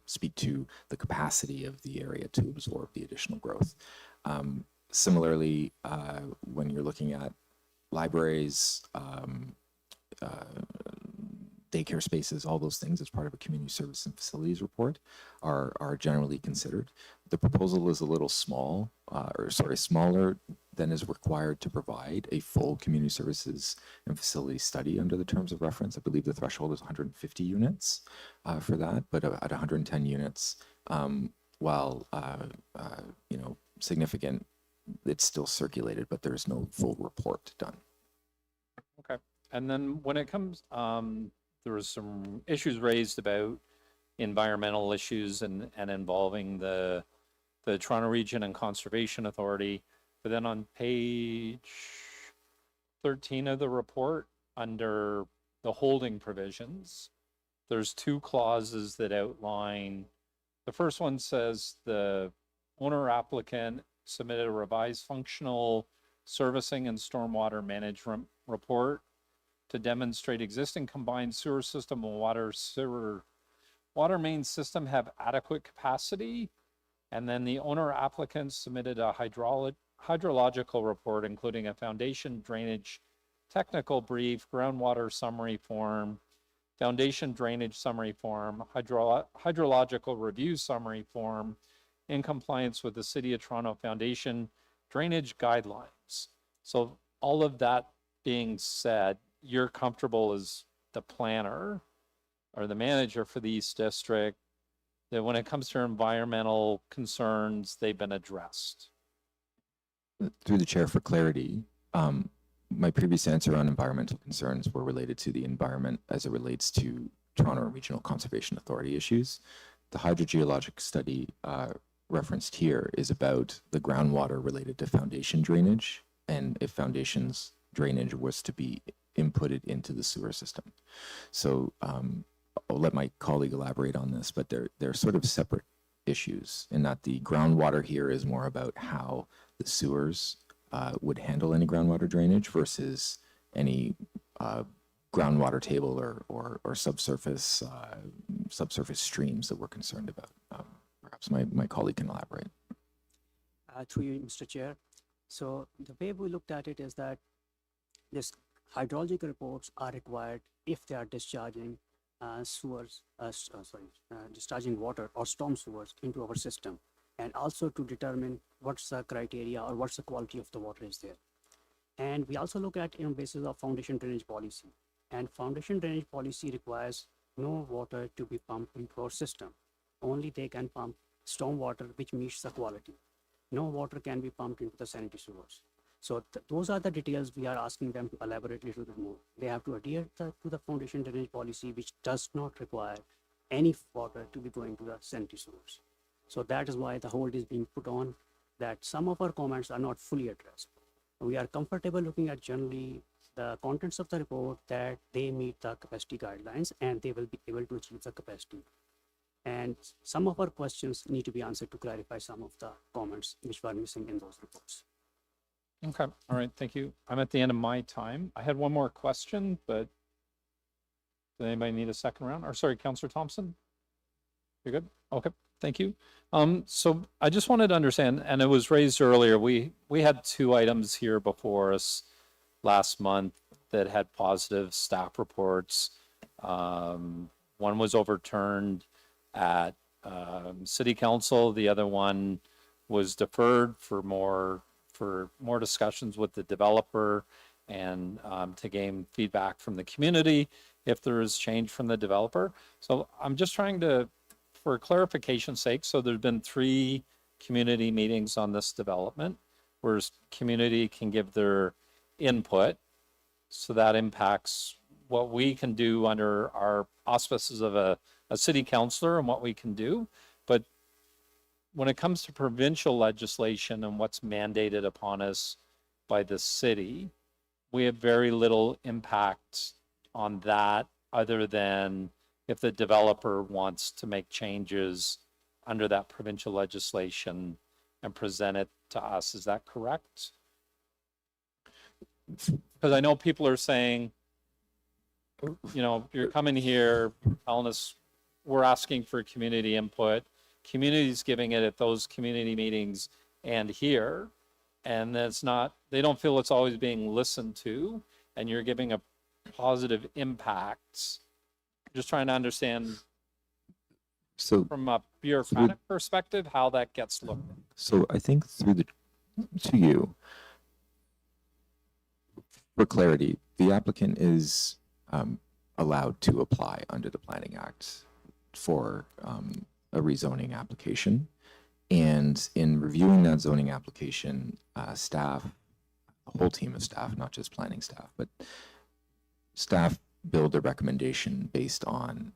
T: speak to the capacity of the area to absorb the additional growth. Similarly, when you're looking at libraries, daycare spaces, all those things as part of a community service and facilities report are generally considered. The proposal is a little smaller than is required to provide a full community services and facility study under the terms of reference. I believe the threshold is 150 units for that, but at 110 units, while significant, it's still circulated, but there's no full report done.
A: Okay. And then when it comes, there was some issues raised about environmental issues and involving the Toronto Region and Conservation Authority. But then on page 13 of the report, under the holding provisions, there's two clauses that outline. The first one says the owner applicant submitted a revised functional servicing and stormwater management report to demonstrate existing combined sewer system and water main system have adequate capacity. And then the owner applicant submitted a hydrological report, including a foundation drainage technical brief, groundwater summary form, foundation drainage summary form, hydrological review summary form, in compliance with the City of Toronto Foundation drainage guidelines. So all of that being said, you're comfortable as the planner or the manager for the East District that when it comes to environmental concerns, they've been addressed?
T: Through the chair, for clarity, my previous answer on environmental concerns were related to the environment as it relates to Toronto Regional Conservation Authority issues. The hydrogeologic study referenced here is about the groundwater related to foundation drainage, and if foundations drainage was to be inputted into the sewer system. So I'll let my colleague elaborate on this, but they're sort of separate issues in that the groundwater here is more about how the sewers would handle any groundwater drainage versus any groundwater table or subsurface streams that we're concerned about. Perhaps my colleague can elaborate.
B: Through you, Mr. Chair. So the way we looked at it is that this hydrological reports are required if they are discharging discharging water or storm sewers into our system, and also to determine what's the criteria or what's the quality of the water is there. And we also look at basis of foundation drainage policy, and foundation drainage policy requires no water to be pumped into our system. Only they can pump storm water which meets the quality. No water can be pumped into the sanitary sewers. So those are the details we are asking them to elaborate a little bit more. They have to adhere to the foundation drainage policy, which does not require any water to be going to the sanitary sewers. So that is why the hold is being put on, that some of our comments are not fully addressed. We are comfortable looking at generally the contents of the report, that they meet the capacity guidelines and they will be able to achieve the capacity. And some of our questions need to be answered to clarify some of the comments which were missing in those reports.
A: Okay, all right, thank you. I'm at the end of my time. I had one more question, but does anybody need a second round? Or sorry, Councillor Thompson? You're good? Okay, thank you. So I just wanted to understand, and it was raised earlier, we had 2 items here before us last month that had positive staff reports. One was overturned at City Council. The other one was deferred for more discussions with the developer and to gain feedback from the community if there is change from the developer. So I'm just trying to, for clarification's sake, so there's been 3 community meetings on this development where community can give their input. So that impacts what we can do under our auspices of a city councillor and what we can do. But when it comes to provincial legislation and what's mandated upon us by the city, we have very little impact on that other than if the developer wants to make changes under that provincial legislation and present it to us. Is that correct? Because I know people are saying, you know, you're coming here telling us we're asking for community input. Community's giving it at those community meetings and here, and it's not, they don't feel it's always being listened to, and you're giving a positive impact. Just trying to understand,
T: so
A: from a bureaucratic perspective, how that gets looked at.
T: So I think to you, for clarity, the applicant is allowed to apply under the Planning Act for a rezoning application. And in reviewing that zoning application, staff, a whole team of staff, not just planning staff, but staff build a recommendation based on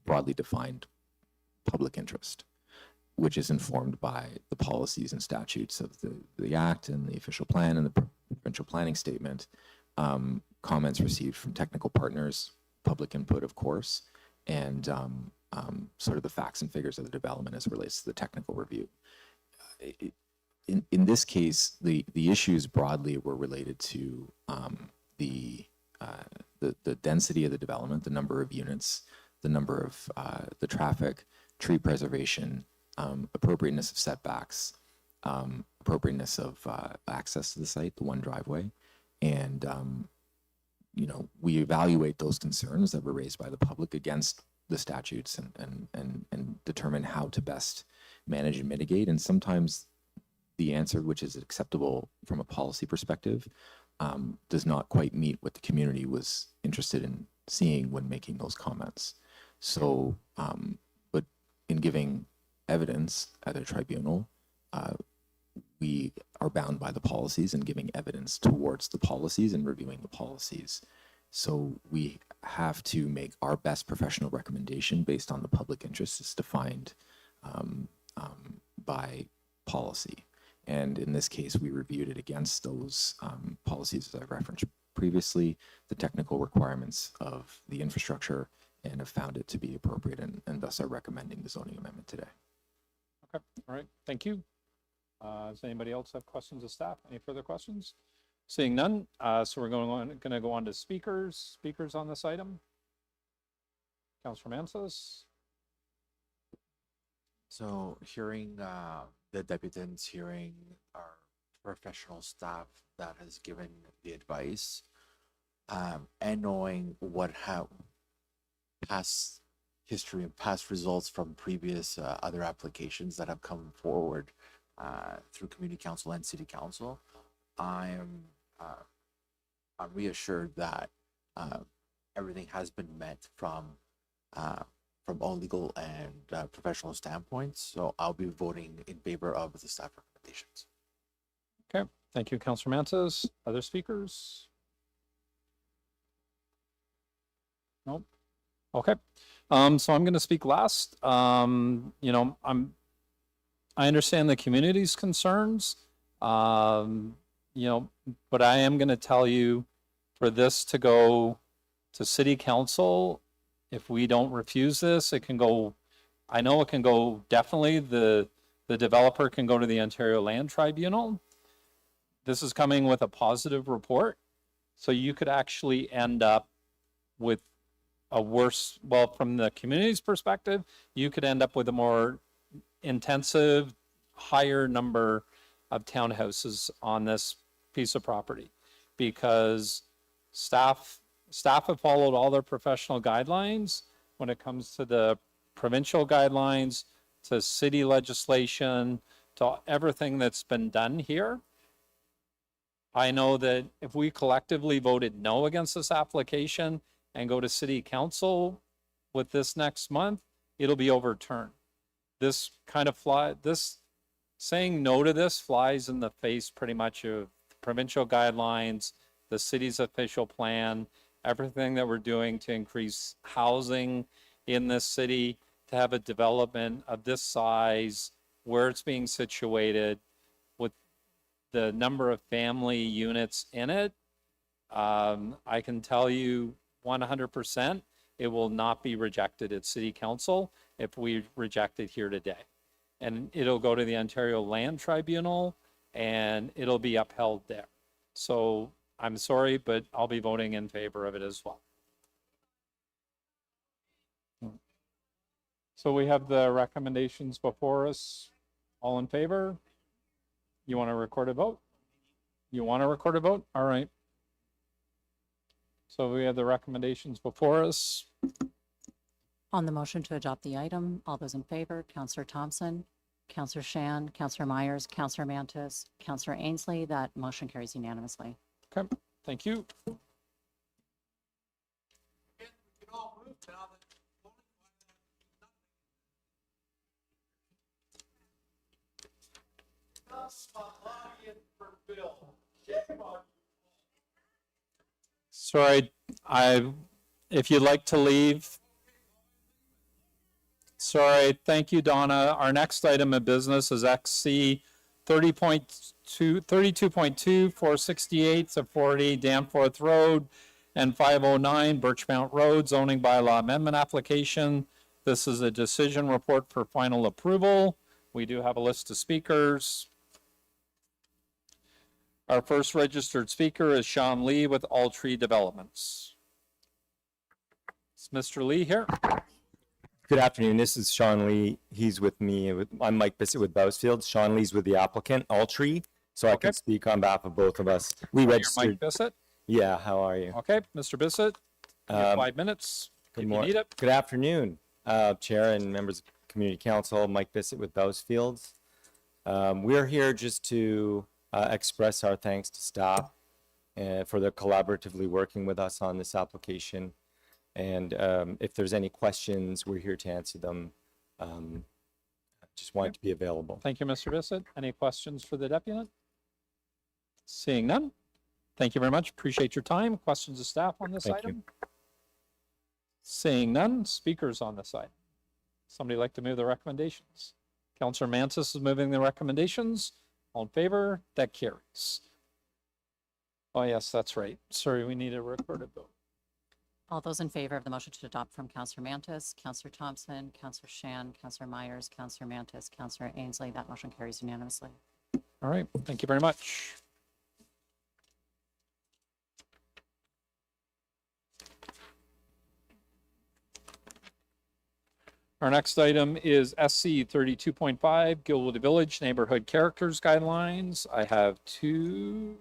T: broadly defined public interest, which is informed by the policies and statutes of the Act and the official plan and the provincial planning statement, comments received from technical partners, public input, of course, and sort of the facts and figures of the development as it relates to the technical review. In this case, the issues broadly were related to the density of the development, the number of units, the number of the traffic, tree preservation, appropriateness of setbacks, appropriateness of access to the site, the one driveway, and you know, we evaluate those concerns that were raised by the public against the statutes and determine how to best manage and mitigate. And sometimes the answer, which is acceptable from a policy perspective, does not quite meet what the community was interested in seeing when making those comments. So, but in giving evidence at a tribunal, we are bound by the policies and giving evidence towards the policies and reviewing the policies. So we have to make our best professional recommendation based on the public interest as defined by policy. And in this case, we reviewed it against those policies, as I referenced previously, the technical requirements of the infrastructure, and have found it to be appropriate, and thus are recommending the zoning amendment today.
A: Okay, all right, thank you. Does anybody else have questions of staff? Any further questions? Seeing none, so we're going to go on to speakers on this item. Councillor Mansos.
I: So hearing the deputants, hearing our professional staff that has given the advice, and knowing what past history and past results from previous other applications that have come forward through community council and city council, I'm reassured that everything has been met from all legal and professional standpoints. So I'll be voting in favor of the staff recommendations.
A: Okay, thank you, Councillor Mansos. Other speakers? Nope. Okay, so I'm going to speak last. You know, I understand the community's concerns, you know, but I am going to tell you, for this to go to city council, if we don't refuse this, it can go, I know it can go, definitely the developer can go to the Ontario Land Tribunal. This is coming with a positive report. So you could actually end up with a worse, well, from the community's perspective, you could end up with a more intensive, higher number of townhouses on this piece of property, because staff have followed all their professional guidelines when it comes to the provincial guidelines, to city legislation, to everything that's been done here. I know that if we collectively voted no against this application and go to city council with this next month, it'll be overturned. This kind of saying no to this flies in the face pretty much of provincial guidelines, the city's official plan, everything that we're doing to increase housing in this city, to have a development of this size, where it's being situated, with the number of family units in it. I can tell you 100% it will not be rejected at city council if we reject it here today. And it'll go to the Ontario Land Tribunal and it'll be upheld there. So I'm sorry, but I'll be voting in favor of it as well. So we have the recommendations before us. All in favor? You want to record a vote? You want to record a vote? All right. So we have the recommendations before us.
F: On the motion to adopt the item, all those in favor, Councillor Thompson, Councillor Shan, Councillor Myers, Councillor Mantis, Councillor Ainsley, that motion carries unanimously.
A: Okay, thank you. Sorry, if you'd like to leave. Sorry, thank you, Donna. Our next item of business is XC 32.2, 468 to 40 Danforth Road and 509 Birchmount Road zoning bylaw amendment application. This is a decision report for final approval. We do have a list of speakers. Our first registered speaker is Sean Lee with All Tree Developments. Is Mr. Lee here?
V: Good afternoon. This is Sean Lee. He's with me. I'm Mike Bissett with Bousfield. Sean Lee's with the applicant, All Tree. So I can speak on behalf of both of us. We registered.
A: Mike Bissett?
V: Yeah, how are you?
A: Okay, Mr. Bissett, you have 5 minutes.
V: Good
A: if
V: morning.
A: You need it.
V: Good afternoon, Chair and members of Community Council. Mike Bissett with Bousfield. We're here just to express our thanks to staff for their collaboratively working with us on this application. And if there's any questions, we're here to answer them just want it to be available.
A: Thank you, Mr. Bissett. Any questions for the deputant? Seeing none. Thank you very much. Appreciate your time. Questions of staff on this
V: Thank you.
A: item? Seeing none. Speakers on this item? Somebody like to move the recommendations? Councillor Mantis is moving the recommendations. All in favor? That carries. Oh, yes, that's right. Sorry, we need a recorded vote.
F: All those in favor of the motion to adopt from Councillor Mantis, Councillor Thompson, Councillor Shan, Councillor Myers, Councillor Mantis, Councillor Ainsley, that motion carries unanimously.
A: All right. Thank you very much. Our next item is SC 32.5, Guildwood Village Neighborhood Characters Guidelines. I have two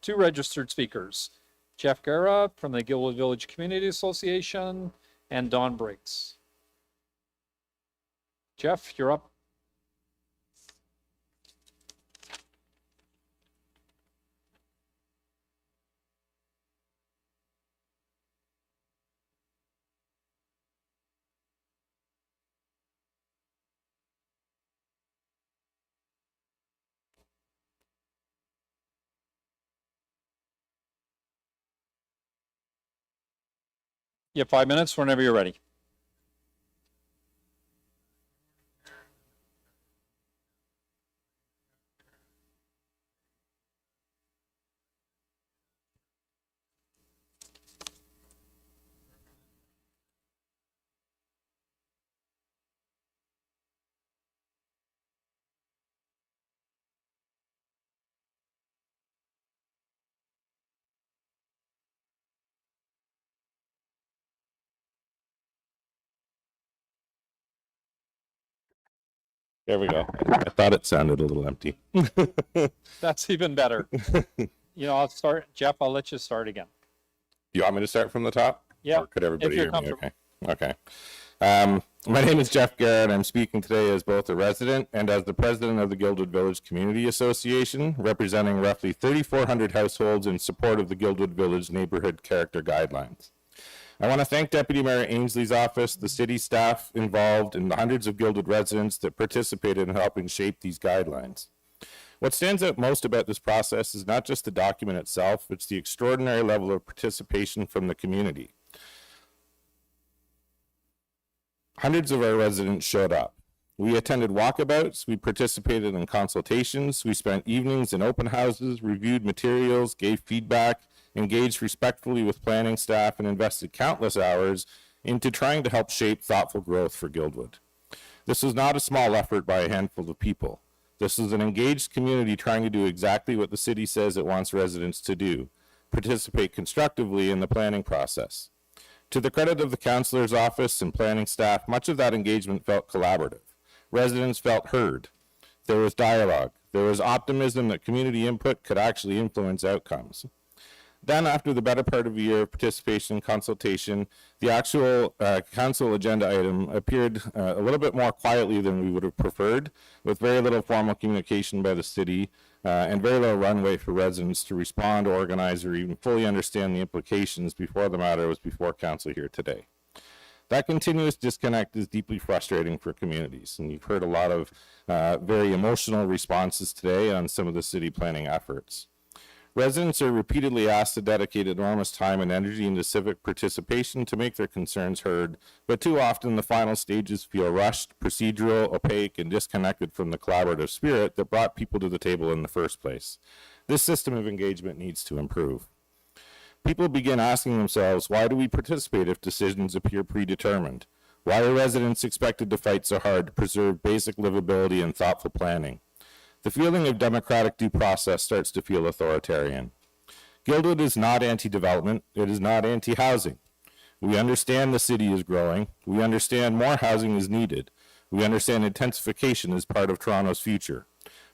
A: registered speakers. Jeff Guerra from the Guildwood Village Community Association and Don Briggs. Jeff, you're up. You have 5 minutes whenever you're ready.
G: There we go. I thought it sounded a little empty.
A: That's even better. I'll start. Jeff, I'll let you start again.
G: You want me to start from the top?
A: Yeah.
G: Or could everybody
A: if you're
G: hear me? Okay. My name is Jeff Garrett. I'm speaking today as both a resident and as the president of the Guildwood Village Community Association, representing roughly 3,400 households in support of the Guildwood Village Neighborhood Character Guidelines. I want to thank Deputy Mayor Ainsley's office, the city staff involved, and the hundreds of Guildwood residents that participated in helping shape these guidelines. What stands out most about this process is not just the document itself, it's the extraordinary level of participation from the community. Hundreds of our residents showed up. We attended walkabouts, we participated in consultations, we spent evenings in open houses, reviewed materials, gave feedback, engaged respectfully with planning staff, and invested countless hours into trying to help shape thoughtful growth for Guildwood. This was not a small effort by a handful of people. This is an engaged community trying to do exactly what the city says it wants residents to do, participate constructively in the planning process. To the credit of the councillor's office and planning staff, much of that engagement felt collaborative. Residents felt heard. There was dialogue. There was optimism that community input could actually influence outcomes. Then, after the better part of a year of participation and consultation, the actual council agenda item appeared a little bit more quietly than we would have preferred, with very little formal communication by the city and very little runway for residents to respond, organize, or even fully understand the implications before the matter was before council here today. That continuous disconnect is deeply frustrating for communities, and you've heard a lot of very emotional responses today on some of the city planning efforts. Residents are repeatedly asked to dedicate enormous time and energy into civic participation to make their concerns heard, but too often the final stages feel rushed, procedural, opaque, and disconnected from the collaborative spirit that brought people to the table in the first place. This system of engagement needs to improve. People begin asking themselves, why do we participate if decisions appear predetermined? Why are residents expected to fight so hard to preserve basic livability and thoughtful planning? The feeling of democratic due process starts to feel authoritarian. Guildwood is not anti-development, it is not anti-housing. We understand the city is growing, we understand more housing is needed, we understand intensification is part of Toronto's future.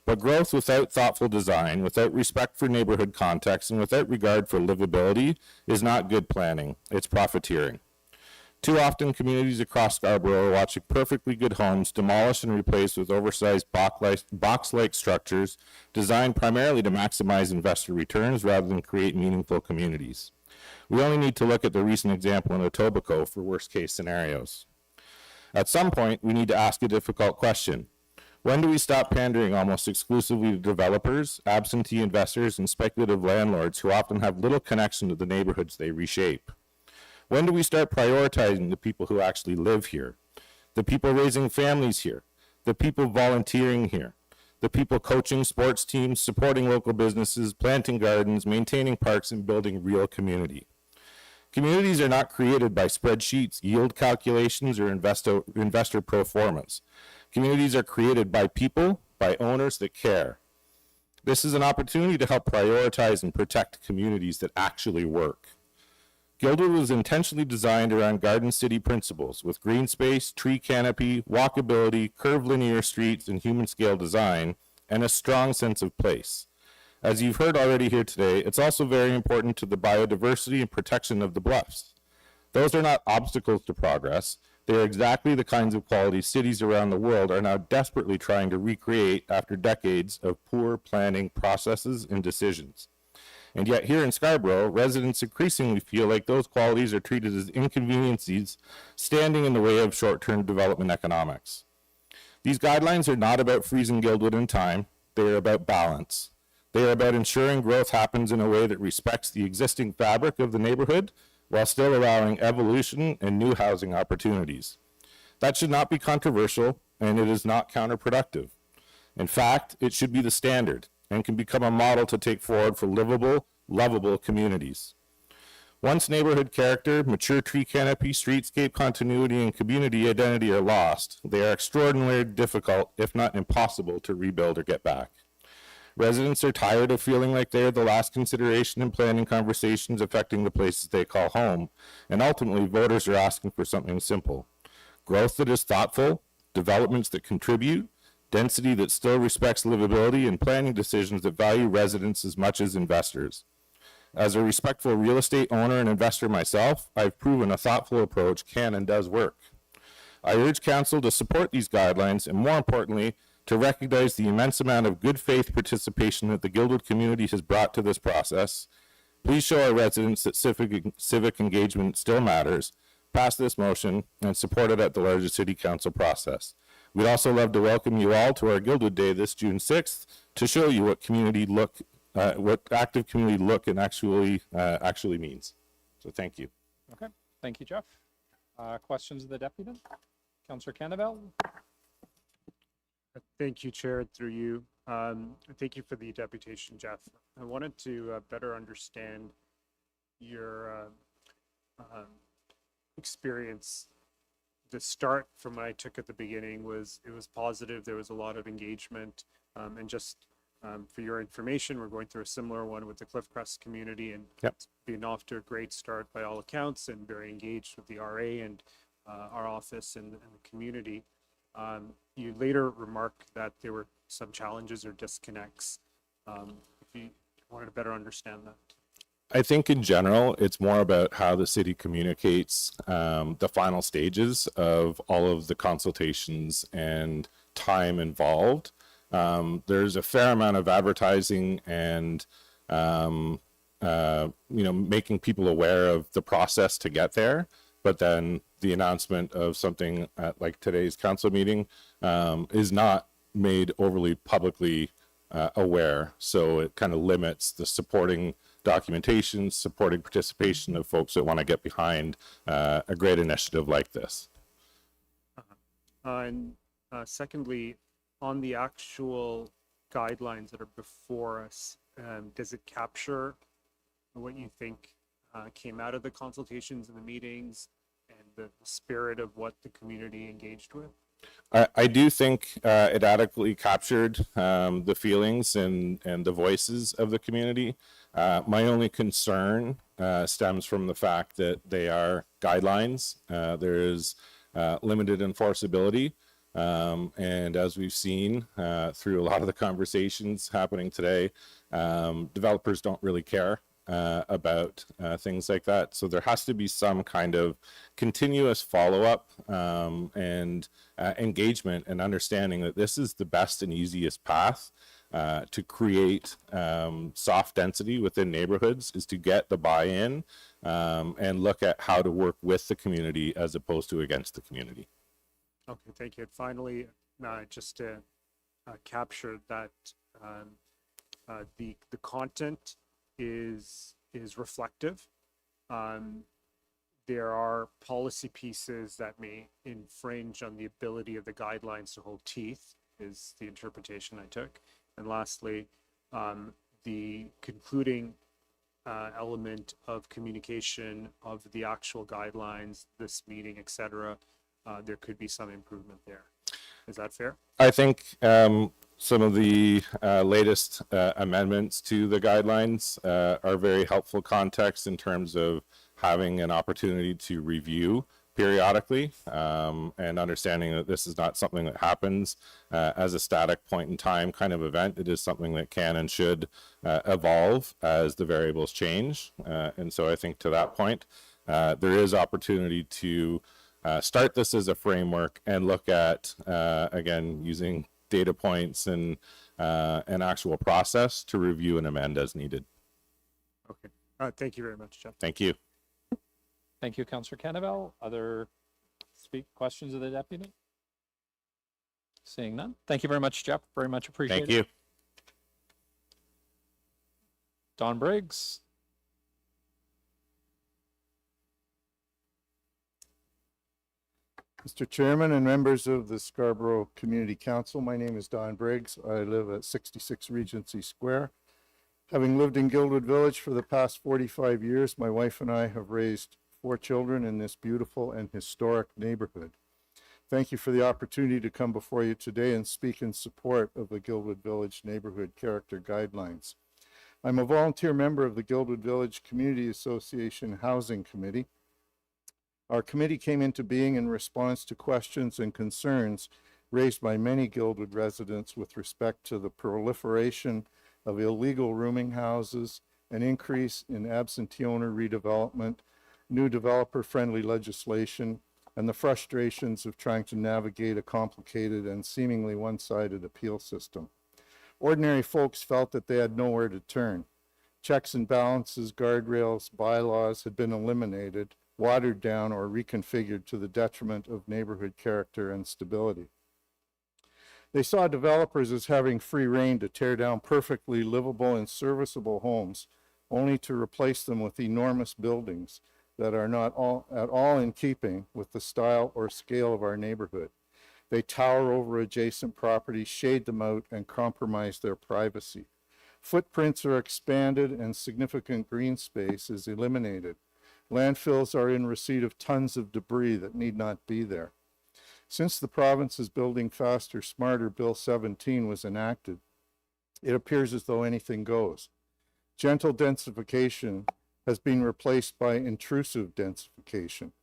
G: But growth without thoughtful design, without respect for neighborhood context, and without regard for livability is not good planning, it's profiteering. Too often, communities across Scarborough are watching perfectly good homes demolished and replaced with oversized box-like structures designed primarily to maximize investor returns rather than create meaningful communities. We only need to look at the recent example in Etobicoke for worst-case scenarios. At some point, we need to ask a difficult question. When do we stop pandering almost exclusively to developers, absentee investors, and speculative landlords who often have little connection to the neighborhoods they reshape? When do we start prioritizing the people who actually live here, the people raising families here, the people volunteering here, the people coaching sports teams, supporting local businesses, planting gardens, maintaining parks, and building real community? Communities are not created by spreadsheets, yield calculations, or investor pro formas. Communities are created by people, by owners that care. This is an opportunity to help prioritize and protect communities that actually work. Guildwood was intentionally designed around Garden City principles with green space, tree canopy, walkability, curved linear streets, and human scale design, and a strong sense of place. As you've heard already here today, it's also very important to the biodiversity and protection of the bluffs. Those are not obstacles to progress. They are exactly the kinds of qualities cities around the world are now desperately trying to recreate after decades of poor planning processes and decisions. And yet here in Scarborough, residents increasingly feel like those qualities are treated as inconveniences standing in the way of short-term development economics. These guidelines are not about freezing Guildwood in time. They are about balance. They are about ensuring growth happens in a way that respects the existing fabric of the neighborhood while still allowing evolution and new housing opportunities. That should not be controversial, and it is not counterproductive. In fact, it should be the standard and can become a model to take forward for livable, lovable communities. Once neighborhood character, mature tree canopy, streetscape continuity, and community identity are lost, they are extraordinarily difficult, if not impossible, to rebuild or get back. Residents are tired of feeling like they are the last consideration in planning conversations affecting the places they call home, and ultimately voters are asking for something simple. Growth that is thoughtful, developments that contribute, density that still respects livability, and planning decisions that value residents as much as investors. As a respectful real estate owner and investor myself, I've proven a thoughtful approach can and does work. I urge Council to support these guidelines and, more importantly, to recognize the immense amount of good faith participation that the Guildwood community has brought to this process. Please show our residents that civic engagement still matters. Pass this motion and support it at the larger city council process. We'd also love to welcome you all to our Guildwood Day this June 6th to show you what what active community look and actually means. So thank you.
A: Okay, thank you, Jeff. Questions of the deputy? Councillor Cannavale?
H: Thank you, Chair, through you. Thank you for the deputation, Jeff. I wanted to better understand your experience. The start from what I took at the beginning was positive. There was a lot of engagement, and just for your information, we're going through a similar one with the Cliffcrest community, and it's been off to a great start by all accounts, and very engaged with the RA and our office and the community. You later remarked that there were some challenges or disconnects. If you wanted to better understand that.
G: I think in general, it's more about how the city communicates the final stages of all of the consultations and time involved. There's a fair amount of advertising and making people aware of the process to get there. But then the announcement of something at like today's council meeting is not made overly publicly aware. So it kind of limits the supporting documentation, supporting participation of folks that want to get behind a great initiative like this.
H: And secondly, on the actual guidelines that are before us, does it capture what you think came out of the consultations and the meetings and the spirit of what the community engaged with?
G: I do think it adequately captured the feelings and the voices of the community. My only concern stems from the fact that they are guidelines. There is limited enforceability. And as we've seen through a lot of the conversations happening today, developers don't really care about things like that. So there has to be some kind of continuous follow-up and engagement and understanding that this is the best and easiest path to create soft density within neighborhoods, is to get the buy-in and look at how to work with the community as opposed to against the community.
H: Okay, thank you. And finally, just to capture that the content is reflective. There are policy pieces that may infringe on the ability of the guidelines to hold teeth, is the interpretation I took. And lastly, the concluding element of communication of the actual guidelines, this meeting, etc. There could be some improvement there. Is that fair?
G: I think some of the latest amendments to the guidelines are very helpful context in terms of having an opportunity to review periodically and understanding that this is not something that happens as a static point in time kind of event. It is something that can and should evolve as the variables change. And so I think to that point, there is opportunity to start this as a framework and look at, again, using data points and an actual process to review and amend as needed.
H: Okay. Thank you very much, Jeff.
G: Thank you.
A: Thank you, Councillor Cannavale. Other questions of the deputy? Seeing none. Thank you very much, Jeff. Very much appreciated.
G: Thank you.
A: Don Briggs.
J: Mr. Chairman and members of the Scarborough Community Council, my name is Don Briggs. I live at 66 Regency Square. Having lived in Guildwood Village for the past 45 years, my wife and I have raised 4 children in this beautiful and historic neighborhood. Thank you for the opportunity to come before you today and speak in support of the Guildwood Village Neighborhood Character Guidelines. I'm a volunteer member of the Guildwood Village Community Association Housing Committee. Our committee came into being in response to questions and concerns raised by many Guildwood residents with respect to the proliferation of illegal rooming houses, an increase in absentee owner redevelopment, new developer-friendly legislation, and the frustrations of trying to navigate a complicated and seemingly one-sided appeal system. Ordinary folks felt that they had nowhere to turn. Checks and balances, guardrails, bylaws had been eliminated, watered down, or reconfigured to the detriment of neighborhood character and stability. They saw developers as having free rein to tear down perfectly livable and serviceable homes, only to replace them with enormous buildings that are not at all in keeping with the style or scale of our neighborhood. They tower over adjacent properties, shade them out, and compromise their privacy. Footprints are expanded and significant green space is eliminated. Landfills are in receipt of tons of debris that need not be there. Since the province's Building Faster, Smarter Bill 17 was enacted, it appears as though anything goes. Gentle densification has been replaced by intrusive densification.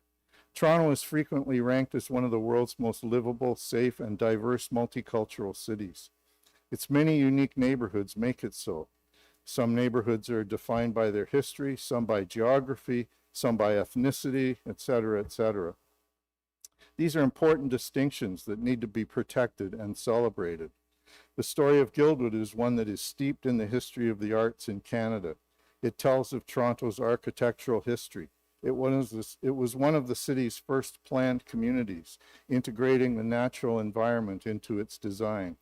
J: Toronto is frequently ranked as one of the world's most livable, safe, and diverse multicultural cities. Its many unique neighborhoods make it so. Some neighborhoods are defined by their history, some by geography, some by ethnicity, etc., etc. These are important distinctions that need to be protected and celebrated. The story of Guildwood is one that is steeped in the history of the arts in Canada. It tells of Toronto's architectural history. It was one of the city's first planned communities, integrating the natural environment into its design.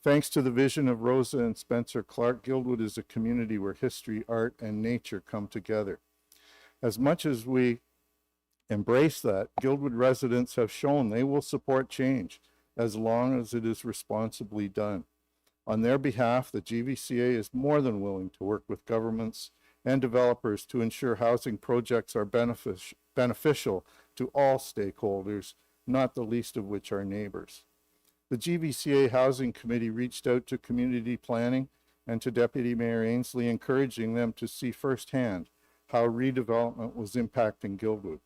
J: Thanks to the vision of Rosa and Spencer Clark, Guildwood is a community where history, art, and nature come together. As much as we embrace that, Guildwood residents have shown they will support change as long as it is responsibly done. On their behalf, the GVCA is more than willing to work with governments and developers to ensure housing projects are beneficial to all stakeholders, not the least of which are neighbors. The GVCA Housing Committee reached out to community planning and to Deputy Mayor Ainsley, encouraging them to see firsthand how redevelopment was impacting Guildwood.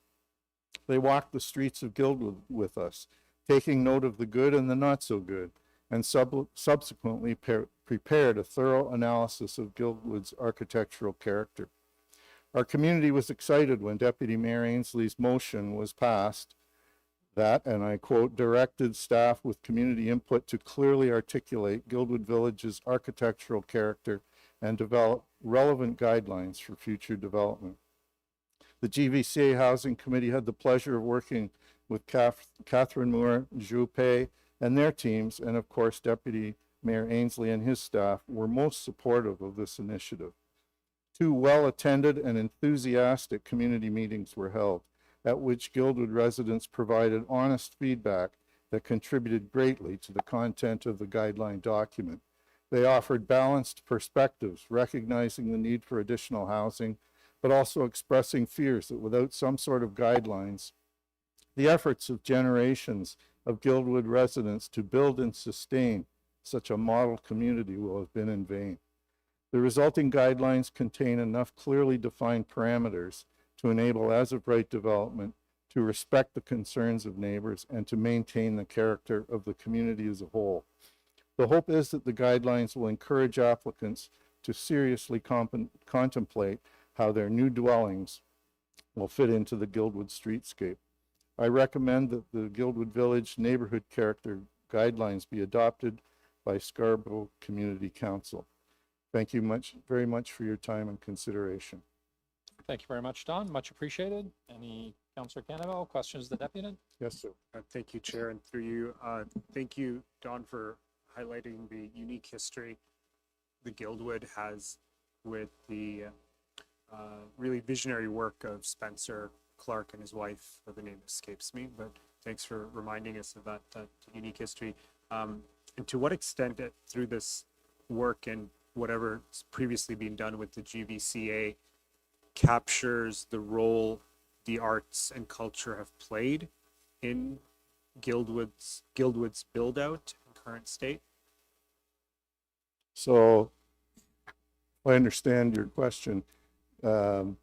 J: They walked the streets of Guildwood with us, taking note of the good and the not so good, and subsequently prepared a thorough analysis of Guildwood's architectural character. Our community was excited when Deputy Mayor Ainsley's motion was passed that, and I quote, directed staff with community input to clearly articulate Guildwood Village's architectural character and develop relevant guidelines for future development. The GVCA Housing Committee had the pleasure of working with Catherine Moore, Juppé, and their teams, and of course, Deputy Mayor Ainsley and his staff were most supportive of this initiative. 2 well-attended and enthusiastic community meetings were held, at which Guildwood residents provided honest feedback that contributed greatly to the content of the guideline document. They offered balanced perspectives, recognizing the need for additional housing, but also expressing fears that without some sort of guidelines, the efforts of generations of Guildwood residents to build and sustain such a model community will have been in vain. The resulting guidelines contain enough clearly defined parameters to enable as-of-right development, to respect the concerns of neighbors, and to maintain the character of the community as a whole. The hope is that the guidelines will encourage applicants to seriously contemplate how their new dwellings will fit into the Guildwood streetscape. I recommend that the Guildwood Village Neighborhood Character Guidelines be adopted by Scarborough Community Council. Thank you very much for your time and consideration.
A: Thank you very much, Don. Much appreciated. Any Councillor Cannavale, questions to the deputy?
J: Yes, sir.
H: Thank you, Chair, and through you, thank you, Don, for highlighting the unique history the Guildwood has with the really visionary work of Spencer Clark and his wife. The name escapes me, but thanks for reminding us of that unique history. And to what extent through this work and whatever's previously been done with the GVCA captures the role the arts and culture have played in Guildwood's build out and current state?
J: So, if I understand your question, the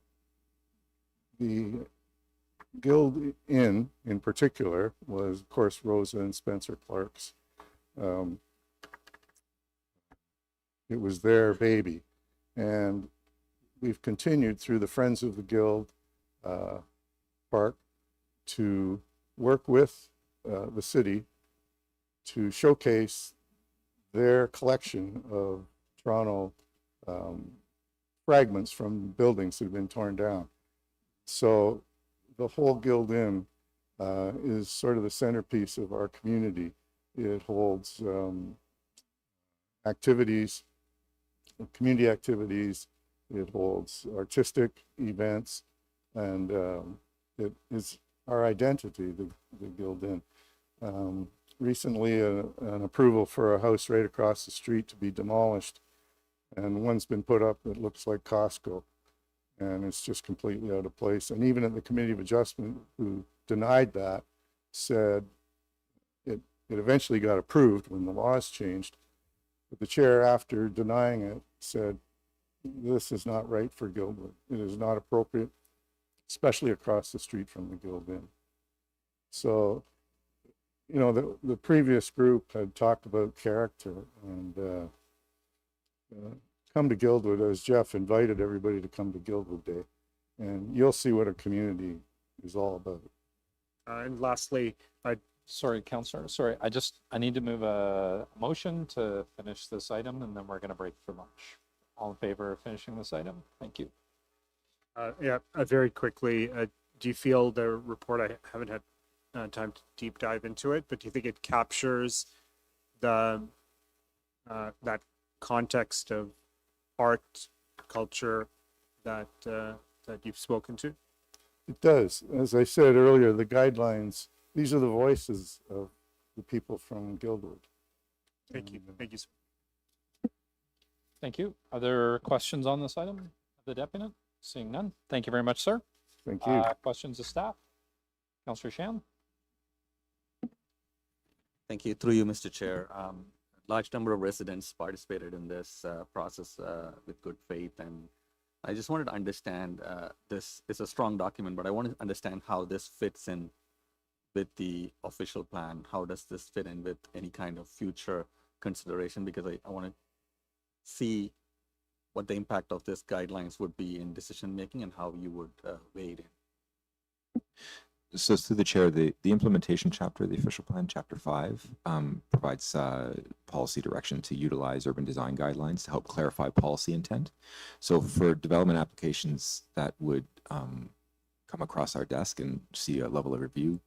J: Guild Inn in particular was, of course, Rosa and Spencer Clark's. It was their baby, and we've continued through the Friends of the Guild Park to work with the city to showcase their collection of Toronto fragments from buildings that have been torn down. So the whole Guild Inn is sort of the centerpiece of our community. It holds activities, community activities, it holds artistic events, and it is our identity, the Guild Inn. Recently, an approval for a house right across the street to be demolished, and one's been put up that looks like Costco, and it's just completely out of place. And even at the Committee of Adjustment, who denied that, said it eventually got approved when the laws changed. But the chair, after denying it, said, this is not right for Guildwood. It is not appropriate, especially across the street from the Guild Inn. So, you know, the previous group had talked about character, and come to Guildwood, as Jeff invited everybody to come to Guildwood Day, and you'll see what a community is all about.
H: And lastly,
A: Sorry, Councillor, sorry, I need to move a motion to finish this item, and then we're going to break for lunch. All in favor of finishing this item? Thank you.
H: Very quickly, do you feel the report, I haven't had time to deep dive into it, but do you think it captures the that context of art, culture that you've spoken to?
J: It does. As I said earlier, the guidelines, these are the voices of the people from Guildwood.
H: Thank you. Thank you, sir.
A: Thank you. Are there questions on this item of the deputy? Seeing none. Thank you very much, sir.
J: Thank you.
A: Questions of staff? Councillor Shan?
C: Thank you. Through you, Mr. Chair. Large number of residents participated in this process with good faith, and I just wanted to understand, this is a strong document, but I want to understand how this fits in with the official plan. How does this fit in with any kind of future consideration? Because I want to see what the impact of this guidelines would be in decision making and how you would weigh it in.
T: So through the chair, the implementation chapter of the official plan, chapter 5, provides policy direction to utilize urban design guidelines to help clarify policy intent. So for development applications that would come across our desk and see a level of review,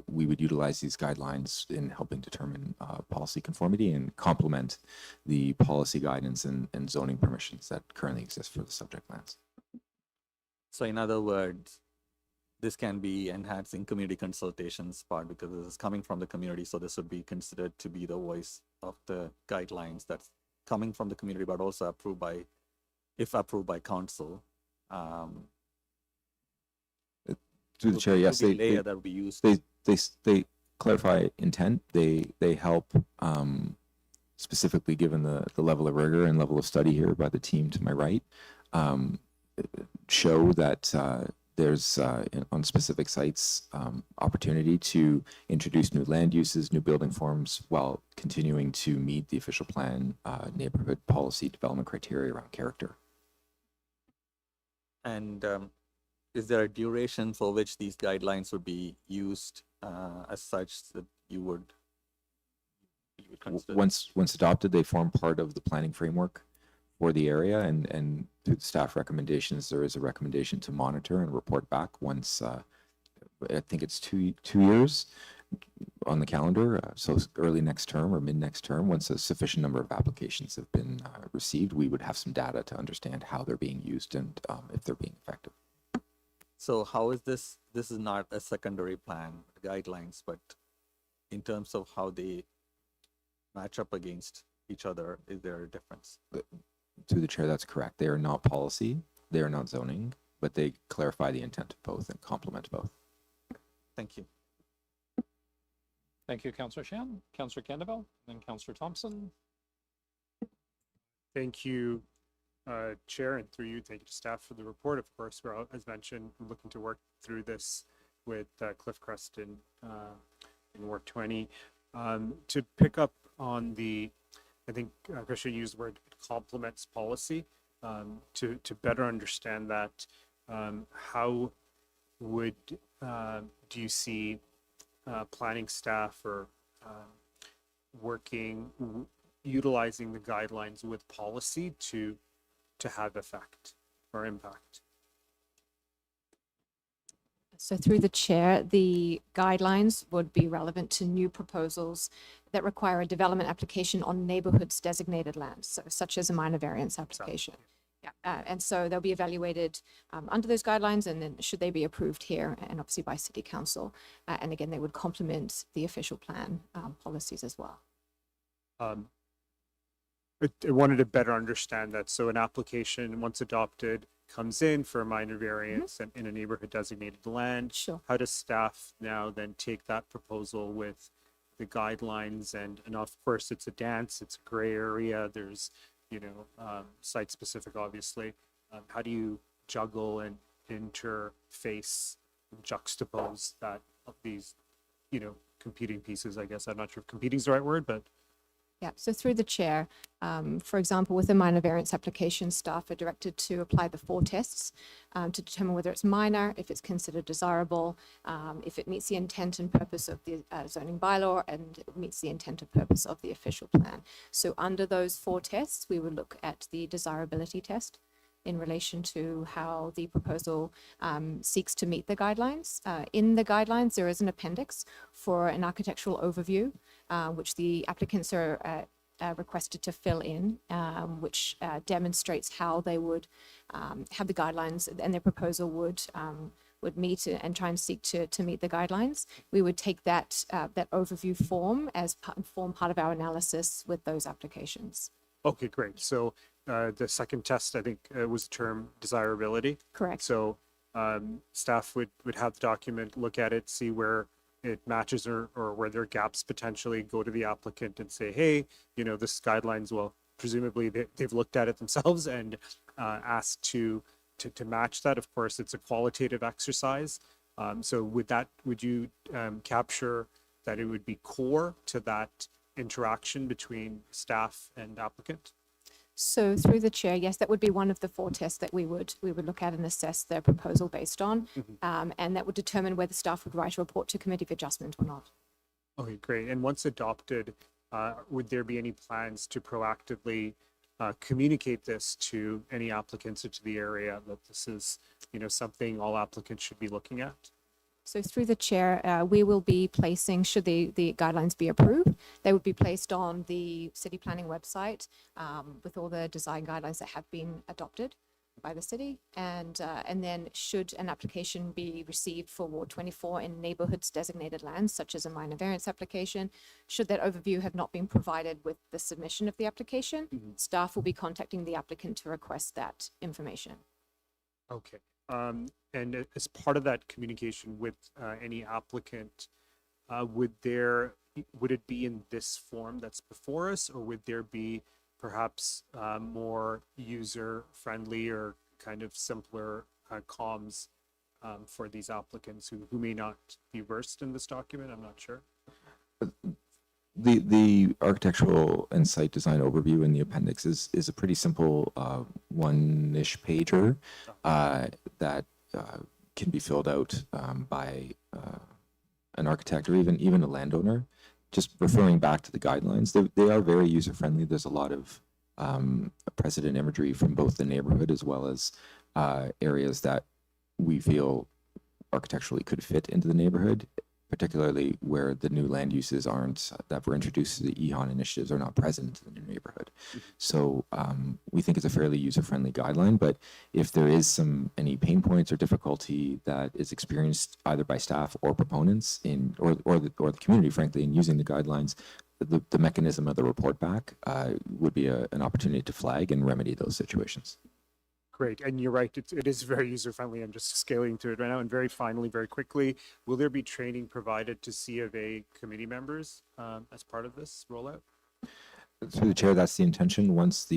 T: we would utilize these guidelines in helping determine policy conformity and complement the policy guidance and zoning permissions that currently exist for the subject lands.
C: So in other words, this can be enhancing community consultations part because this is coming from the community. So this would be considered to be the voice of the guidelines that's coming from the community, but also approved by, if approved by council.
T: Through the chair, yes,
C: layer that would be used.
T: They clarify intent. They help, specifically given the level of rigor and level of study here by the team to my right, show that there's on specific sites opportunity to introduce new land uses, new building forms, while continuing to meet the official plan neighborhood policy development criteria around character.
C: And is there a duration for which these guidelines would be used as such that you would consider?
T: Once adopted, they form part of the planning framework for the area, and through the staff recommendations, there is a recommendation to monitor and report back once, I think it's two years on the calendar, so early next term or mid next term, once a sufficient number of applications have been received, we would have some data to understand how they're being used and if they're being effective.
C: So how is this is not a secondary plan guidelines, but in terms of how they match up against each other, is there a difference?
T: Through the chair, that's correct. They are not policy, they are not zoning, but they clarify the intent of both and complement both.
C: Thank you.
A: Thank you, Councillor Shan. Councillor Candeville, and then Councillor Thompson.
H: Thank you, Chair, and through you, thank you to staff for the report. Of course, we're, as mentioned, looking to work through this with Cliff Crescent in Ward 20. To pick up on the, I think Christian used the word complements policy, to better understand that, how would do you see planning staff or utilizing the guidelines with policy to have effect or impact?
K: So through the chair, the guidelines would be relevant to new proposals that require a development application on neighborhoods designated lands, so such as a minor variance application. Yeah, and so they'll be evaluated under those guidelines, and then should they be approved here and obviously by City Council. And again, they would complement the official plan policies as well.
H: I wanted to better understand that. So an application, once adopted, comes in for a minor variance and in a neighborhood designated land.
K: Sure.
H: How does staff now then take that proposal with the guidelines? And of course, it's a dance, it's a gray area. There's, site specific, obviously. How do you juggle and interface, and juxtapose that of these, competing pieces? I guess I'm not sure if competing is the right word, but
K: Yeah, so through the chair, for example, with a minor variance application, staff are directed to apply the 4 tests to determine whether it's minor, if it's considered desirable, if it meets the intent and purpose of the zoning bylaw, and it meets the intent and purpose of the official plan. So under those 4 tests, we would look at the desirability test in relation to how the proposal seeks to meet the guidelines. In the guidelines, there is an appendix for an architectural overview, which the applicants are requested to fill in, which demonstrates how they would have the guidelines and their proposal would meet and try and seek to meet the guidelines. We would take that overview form as form part of our analysis with those applications.
H: okay, great. So the second test, I think, was the term desirability.
K: Correct.
H: So staff would have the document, look at it, see where it matches or where there are gaps potentially, go to the applicant and say, hey, this guidelines, well, presumably they've looked at it themselves and asked to match that. Of course, it's a qualitative exercise. So would you capture that it would be core to that interaction between staff and applicant?
K: So through the chair, yes, that would be one of the 4 tests that we would look at and assess their proposal based on, and that would determine whether staff would write a report to committee of adjustment or not.
H: Okay, great. And once adopted, would there be any plans to proactively communicate this to any applicants into the area that this is, something all applicants should be looking at?
K: So through the chair, we will be placing, should the guidelines be approved, they would be placed on the city planning website with all the design guidelines that have been adopted by the city. And then should an application be received for Ward 24 in neighborhoods designated lands, such as a minor variance application, should that overview have not been provided with the submission of the application, staff will be contacting the applicant to request that information.
H: Okay. And as part of that communication with any applicant, would it be in this form that's before us, or would there be perhaps more user-friendly or kind of simpler comms for these applicants who may not be versed in this document? I'm not sure.
T: The architectural and site design overview in the appendix is a pretty simple one-ish pager that can be filled out by an architect or even a landowner. Just referring back to the guidelines, they are very user-friendly. There's a lot of precedent imagery from both the neighborhood as well as areas that we feel architecturally could fit into the neighborhood, particularly where the new land uses that were introduced to the EHON initiatives are not present in the new neighborhood. So we think it's a fairly user-friendly guideline, but if there is any pain points or difficulty that is experienced either by staff or proponents or the community, frankly, in using the guidelines, the mechanism of the report back would be an opportunity to flag and remedy those situations.
H: Great, and you're right, it is very user-friendly. I'm just scaling through it right now. And very finally, very quickly, will there be training provided to C of A committee members as part of this rollout?
T: Through the chair, that's the intention. Once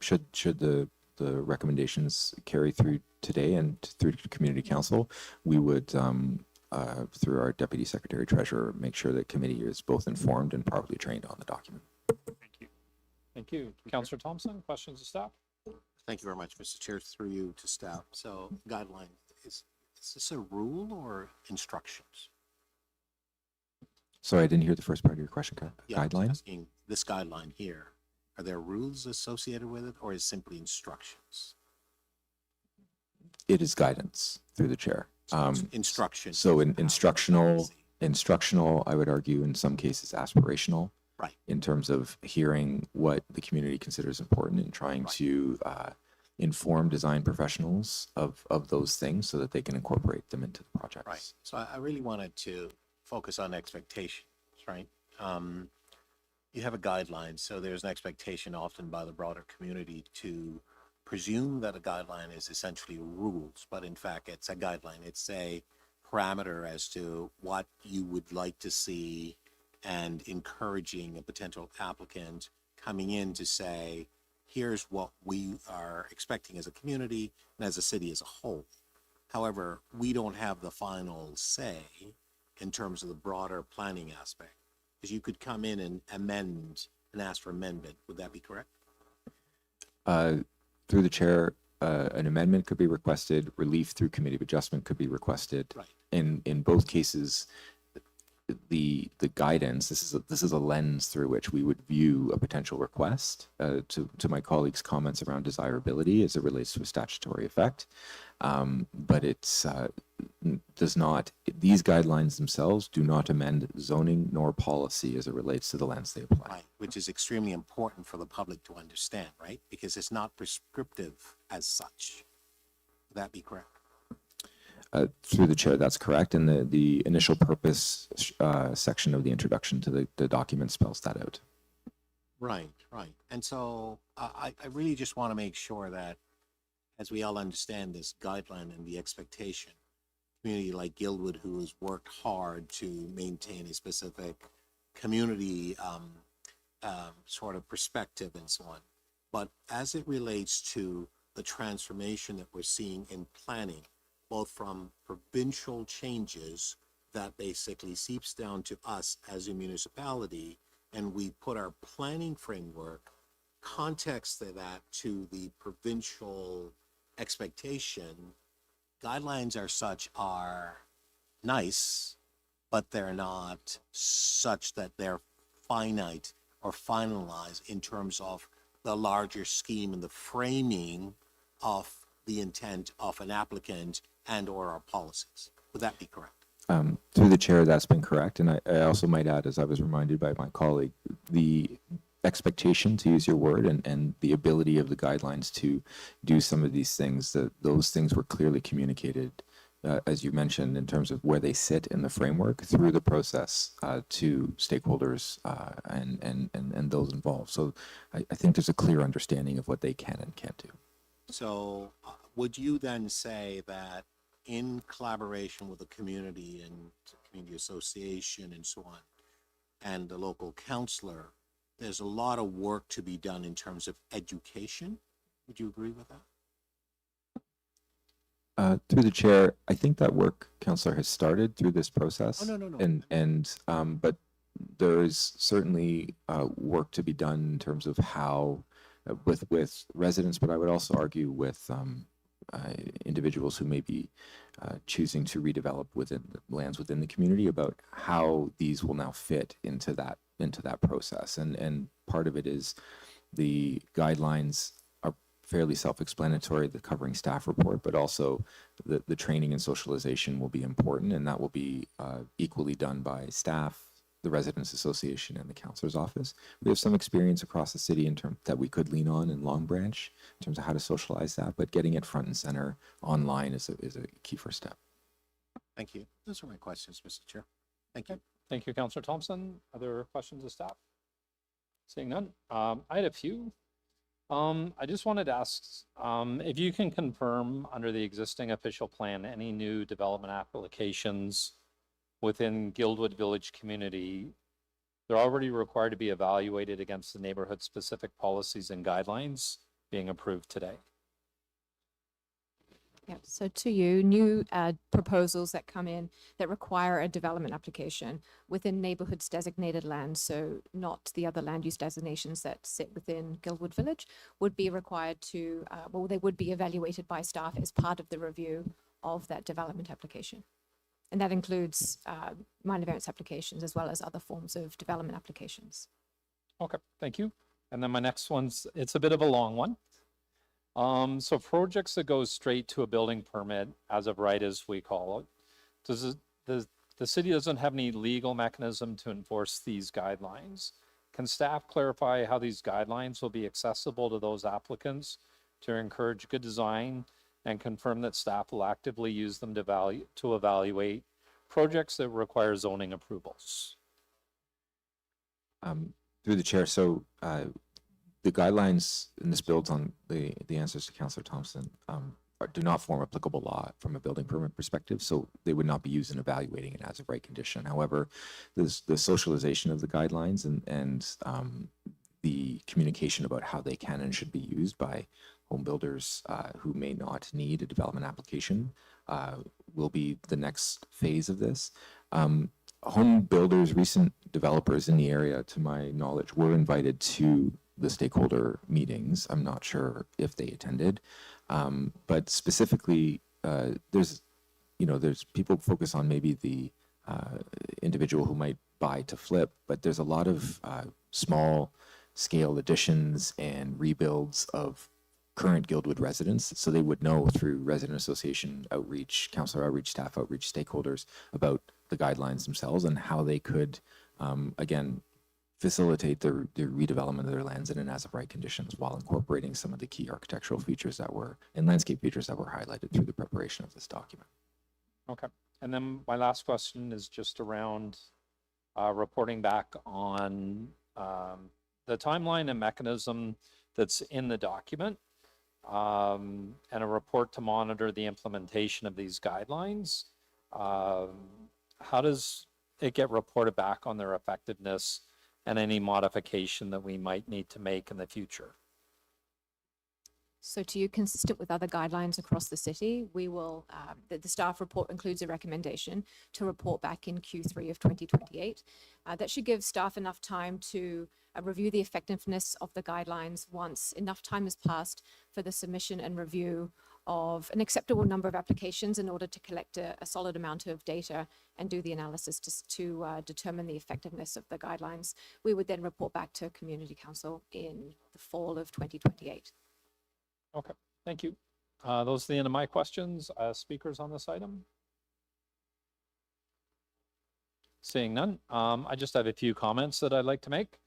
T: should the recommendations carry through today and through to community council, we would through our deputy secretary treasurer make sure that committee is both informed and properly trained on the document.
H: Thank you.
A: Thank you. Councillor Thompson, questions of staff?
L: Thank you very much, Mr. Chair, through you to staff. So guideline, is this a rule or instructions?
T: Sorry, I didn't hear the first part of your question.
L: Yeah,
T: Guideline?
L: asking this guideline here, are there rules associated with it or is it simply instructions?
T: It is guidance through the chair.
L: Instruction.
T: So instructional, I would argue in some cases aspirational.
L: Right.
T: In terms of hearing what the community considers important and trying to inform design professionals of those things so that they can incorporate them into the projects.
L: Right. So I really wanted to focus on expectations, right? You have a guideline, so there's an expectation often by the broader community to presume that a guideline is essentially rules, but in fact it's a guideline. It's a parameter as to what you would like to see and encouraging a potential applicant coming in to say, here's what we are expecting as a community and as a city as a whole. However, we don't have the final say in terms of the broader planning aspect, because you could come in and amend and ask for amendment. Would that be correct?
T: Through the chair, an amendment could be requested, relief through committee of adjustment could be requested.
L: Right.
T: In both cases, the guidance, this is a lens through which we would view a potential request. To my colleagues' comments around desirability as it relates to a statutory effect, but it's does not, these guidelines themselves do not amend zoning nor policy as it relates to the lens they apply.
L: Right, which is extremely important for the public to understand, right? Because it's not prescriptive as such. Would that be correct?
T: Through the chair, that's correct. And the initial purpose section of the introduction to the document spells that out.
L: Right, right. And so I really just want to make sure that as we all understand this guideline and the expectation, community like Guildwood, who has worked hard to maintain a specific community sort of perspective and so on. But as it relates to the transformation that we're seeing in planning, both from provincial changes that basically seeps down to us as a municipality, and we put our planning framework context of that to the provincial expectation. Guidelines are nice, but they're not such that they're finite or finalized in terms of the larger scheme and the framing of the intent of an applicant and or our policies. Would that be correct?
T: Through the chair, that's been correct. And I also might add, as I was reminded by my colleague, the expectation, to use your word, and the ability of the guidelines to do some of these things, that those things were clearly communicated, as you mentioned, in terms of where they sit in the framework through the process to stakeholders and those involved. So I think there's a clear understanding of what they can and can't do.
L: So would you then say that in collaboration with the community and community association and so on, and the local councillor, there's a lot of work to be done in terms of education? Would you agree with that?
T: Through the chair, I think that work, Councillor, has started through this process.
L: Oh, no.
T: But there is certainly work to be done in terms of how, with residents, but I would also argue with individuals who may be choosing to redevelop within lands within the community, about how these will now fit into that process. And part of it is the guidelines are fairly self-explanatory, the covering staff report, but also the training and socialization will be important, and that will be equally done by staff, the Residents Association, and the Councillor's Office. We have some experience across the city in terms that we could lean on in Long Branch in terms of how to socialize that, but getting it front and center online is a key first step.
L: Thank you. Those are my questions, Mr. Chair. Thank you.
A: Thank you, Councillor Thompson. Other questions of staff? Seeing none. I had a few. I just wanted to ask if you can confirm under the existing official plan any new development applications within Guildwood Village community. They're already required to be evaluated against the neighborhood specific policies and guidelines being approved today.
K: Yeah, so to you, new proposals that come in that require a development application within neighborhoods designated land, so not the other land use designations that sit within Guildwood Village, would be required to, well, they would be evaluated by staff as part of the review of that development application. And that includes minor variance applications as well as other forms of development applications.
A: Okay, thank you. And then my next one's, it's a bit of a long one. So projects that go straight to a building permit as of right, as we call it, the city doesn't have any legal mechanism to enforce these guidelines. Can staff clarify how these guidelines will be accessible to those applicants to encourage good design, and confirm that staff will actively use them to evaluate projects that require zoning approvals?
T: Through the chair, so the guidelines, and this builds on the answers to Councillor Thompson, do not form applicable law from a building permit perspective, so they would not be used in evaluating an as of right condition. However, the socialization of the guidelines and the communication about how they can and should be used by home builders who may not need a development application will be the next phase of this. Home builders, recent developers in the area, to my knowledge, were invited to the stakeholder meetings. I'm not sure if they attended, but specifically, there's people focus on maybe the individual who might buy to flip, but there's a lot of small scale additions and rebuilds of current Guildwood residents, so they would know through resident association outreach, councillor outreach, staff outreach, stakeholders about the guidelines themselves and how they could, again, facilitate the redevelopment of their lands in an as of right conditions while incorporating some of the key architectural features that were and landscape features that were highlighted through the preparation of this document.
A: Okay, and then my last question is just around reporting back on the timeline and mechanism that's in the document, and a report to monitor the implementation of these guidelines. How does it get reported back on their effectiveness and any modification that we might need to make in the future?
K: So to you, consistent with other guidelines across the city, we will, the staff report includes a recommendation to report back in Q3 of 2028. That should give staff enough time to review the effectiveness of the guidelines once enough time has passed for the submission and review of an acceptable number of applications in order to collect a solid amount of data and do the analysis to determine the effectiveness of the guidelines. We would then report back to Community Council in the fall of 2028.
A: Okay, thank you. Those are the end of my questions. Speakers on this item? Seeing none, I just have a few comments that I'd like to make.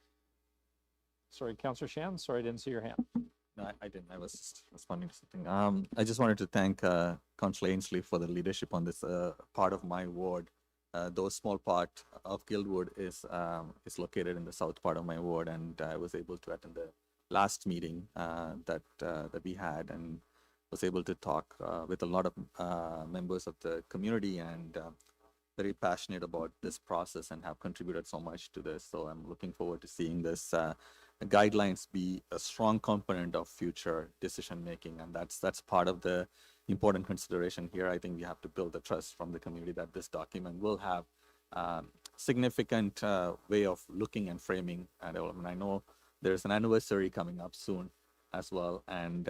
A: Sorry, Councillor Shan, sorry, I didn't see your hand.
C: No, I didn't. I was just responding to something. I just wanted to thank Councillor Ainsley for the leadership on this part of my ward. Though small part of Guildwood is located in the south part of my ward, and I was able to attend the last meeting that we had, and was able to talk with a lot of members of the community, and very passionate about this process and have contributed so much to this. So I'm looking forward to seeing this guidelines be a strong component of future decision making, and that's part of the important consideration here. I think we have to build the trust from the community that this document will have significant way of looking and framing development. I know there's an anniversary coming up soon as well, and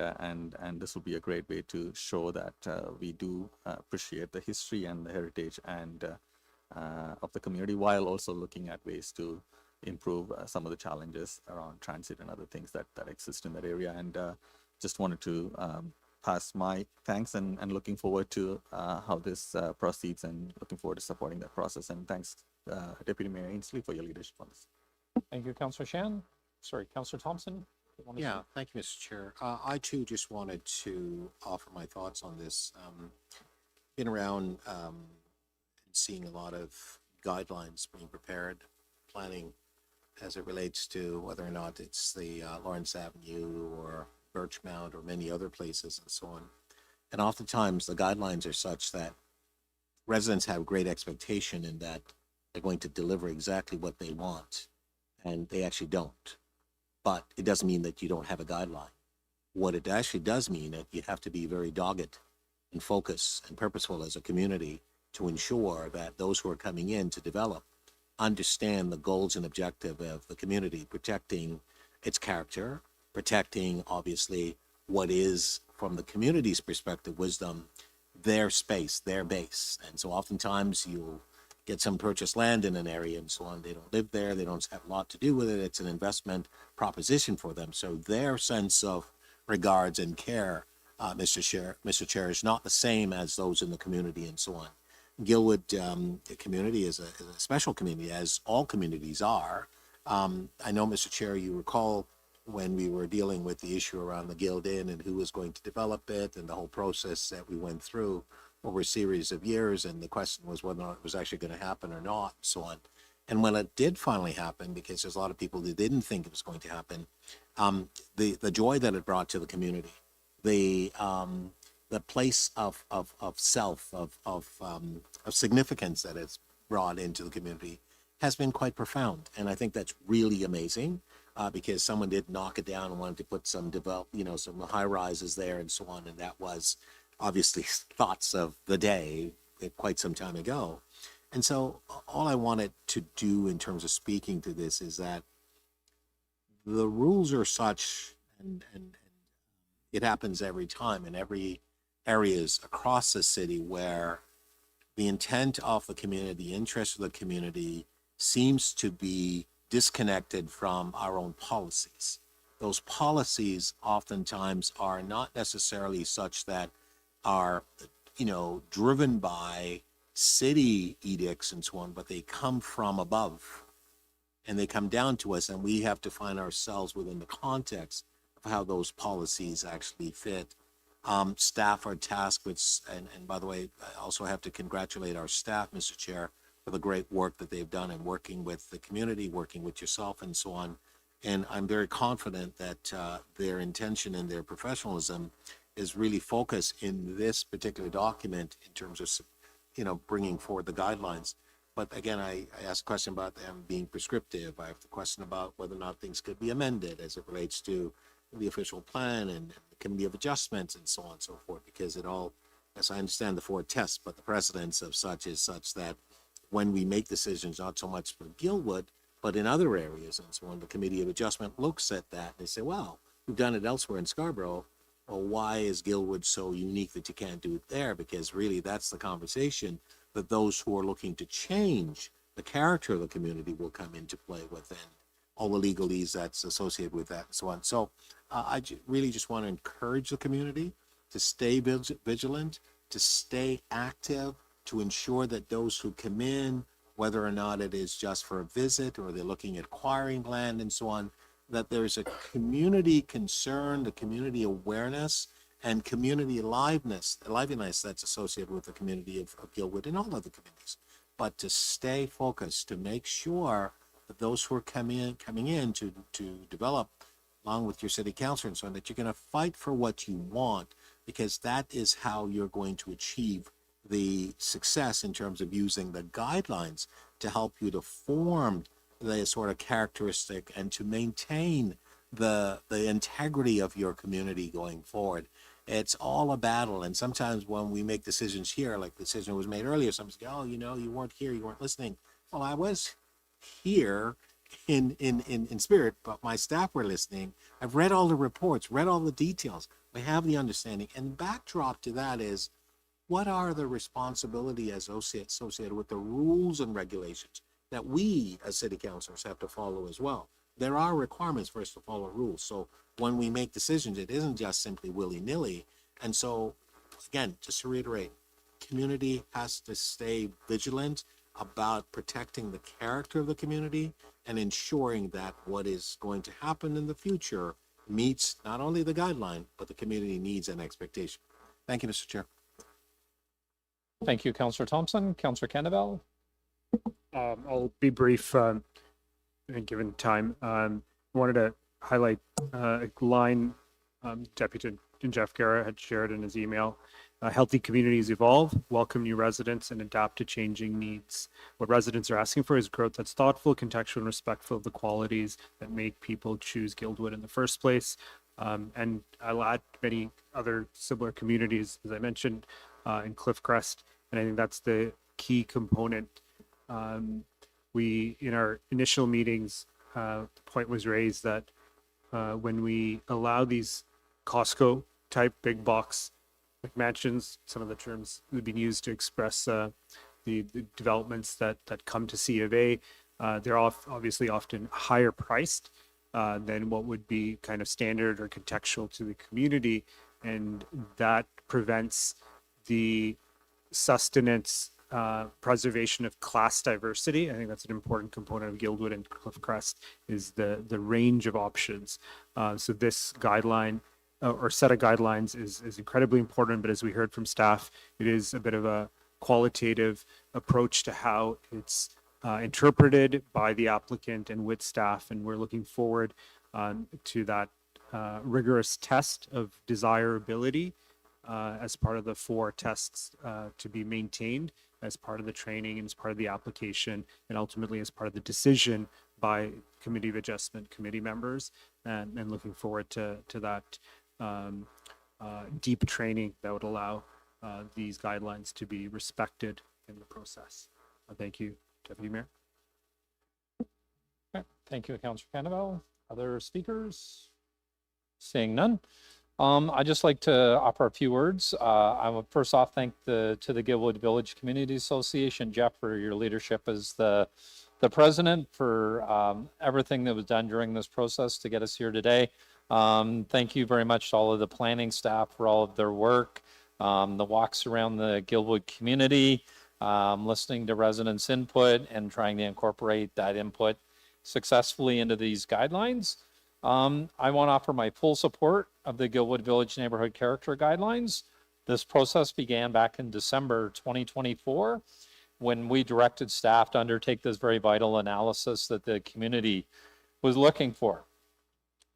C: this will be a great way to show that we do appreciate the history and the heritage and of the community, while also looking at ways to improve some of the challenges around transit and other things that exist in that area. And just wanted to pass my thanks and looking forward to how this proceeds, and looking forward to supporting that process. And thanks, Deputy Mayor Ainsley, for your leadership on this.
A: Thank you, Councillor Shan. Sorry, Councillor Thompson.
L: Yeah, thank you, Mr. Chair. I too just wanted to offer my thoughts on this. Been around and seeing a lot of guidelines being prepared, planning as it relates to whether or not it's the Lawrence Avenue or Birchmount or many other places and so on. And oftentimes the guidelines are such that residents have great expectation in that they're going to deliver exactly what they want, and they actually don't. But it doesn't mean that you don't have a guideline. What it actually does mean that you have to be very dogged and focused and purposeful as a community to ensure that those who are coming in to develop understand the goals and objective of the community, protecting its character, protecting obviously what is, from the community's perspective, wisdom, their space, their base. And so oftentimes you'll get some purchased land in an area and so on. They don't live there. They don't have a lot to do with it. It's an investment proposition for them. So their sense of regards and care, Mr. Chair, is not the same as those in the community and so on. Guildwood community is a special community, as all communities are. I know, Mr. Chair, you recall when we were dealing with the issue around the Guild Inn and who was going to develop it, and the whole process that we went through over a series of years, and the question was whether or not it was actually going to happen or not, and so on. And when it did finally happen, because there's a lot of people who didn't think it was going to happen, the joy that it brought to the community, the place of self, of significance that it's brought into the community has been quite profound. And I think that's really amazing, because someone did knock it down and wanted to put some some high rises there and so on, and that was obviously thoughts of the day quite some time ago. And so all I wanted to do in terms of speaking to this is that the rules are such, and it happens every time in every areas across the city, where the intent of the community, the interest of the community seems to be disconnected from our own policies. Those policies oftentimes are not necessarily such that are, driven by city edicts and so on, but they come from above and they come down to us, and we have to find ourselves within the context of how those policies actually fit. Staff are tasked with, and by the way, I also have to congratulate our staff, Mr. Chair, for the great work that they've done in working with the community, working with yourself and so on. And I'm very confident that their intention and their professionalism is really focused in this particular document in terms of, bringing forward the guidelines. But again, I asked a question about them being prescriptive. I have the question about whether or not things could be amended as it relates to the official plan and the committee of adjustments and so on and so forth, because it all, as I understand the 4 tests, but the precedence of such is such that when we make decisions, not so much for Guildwood, but in other areas and so on, the committee of adjustment looks at that and they say, well, we've done it elsewhere in Scarborough. well, why is Guildwood so unique that you can't do it there? Because really that's the conversation that those who are looking to change the character of the community will come into play with, and all the legalese that's associated with that and so on. So really just want to encourage the community to stay vigilant, to stay active, to ensure that those who come in, whether or not it is just for a visit or they're looking at acquiring land and so on, that there's a community concern, the community awareness, and community liveliness that's associated with the community of Guildwood and all other communities. But to stay focused, to make sure that those who are coming in to develop, along with your city councilor and so on, that you're going to fight for what you want, because that is how you're going to achieve the success in terms of using the guidelines to help you to form the sort of characteristic and to maintain the integrity of your community going forward. It's all a battle, and sometimes when we make decisions here, like the decision was made earlier, some say, oh, you weren't here, you weren't listening. Well, I was here in spirit, but my staff were listening. I've read all the reports, read all the details. We have the understanding, and backdrop to that is, what are the responsibilities associated with the rules and regulations that we as city councilors have to follow as well? There are requirements for us to follow rules. So when we make decisions, it isn't just simply willy-nilly. And so, again, just to reiterate, community has to stay vigilant about protecting the character of the community and ensuring that what is going to happen in the future meets not only the guideline, but the community needs and expectation. Thank you, Mr. Chair.
A: Thank you, Councillor Thompson. Councillor Cannavale.
H: I'll be brief, given time. Wanted to highlight a line Deputy Jeff Guerra had shared in his email. Healthy communities evolve, welcome new residents, and adapt to changing needs. What residents are asking for is growth that's thoughtful, contextual, and respectful of the qualities that make people choose Guildwood in the first place. And I'll add many other similar communities, as I mentioned, in Cliffcrest, and I think that's the key component. In our initial meetings, the point was raised that when we allow these Costco type big box McMansions, some of the terms that have been used to express the developments that come to C of A, they're obviously often higher priced than what would be kind of standard or contextual to the community, and that prevents the sustenance preservation of class diversity. I think that's an important component of Guildwood and Cliffcrest, is the range of options. So this guideline or set of guidelines is incredibly important, but as we heard from staff, it is a bit of a qualitative approach to how it's interpreted by the applicant and with staff, and we're looking forward to that rigorous test of desirability as part of the 4 tests to be maintained as part of the training and as part of the application, and ultimately as part of the decision by Committee of Adjustment committee members, and looking forward to that deep training that would allow these guidelines to be respected in the process. Thank you, Deputy Mayor.
A: Okay. Thank you, Councillor Cannavale. Other speakers? Seeing none. I'd just like to offer a few words. I would first off thank to the Guildwood Village Community Association, Jeff, for your leadership as the president, for everything that was done during this process to get us here today. Thank you very much to all of the planning staff for all of their work, the walks around the Guildwood community, listening to residents' input and trying to incorporate that input successfully into these guidelines. I want to offer my full support of the Guildwood Village Neighborhood Character Guidelines. This process began back in December 2024 when we directed staff to undertake this very vital analysis that the community was looking for.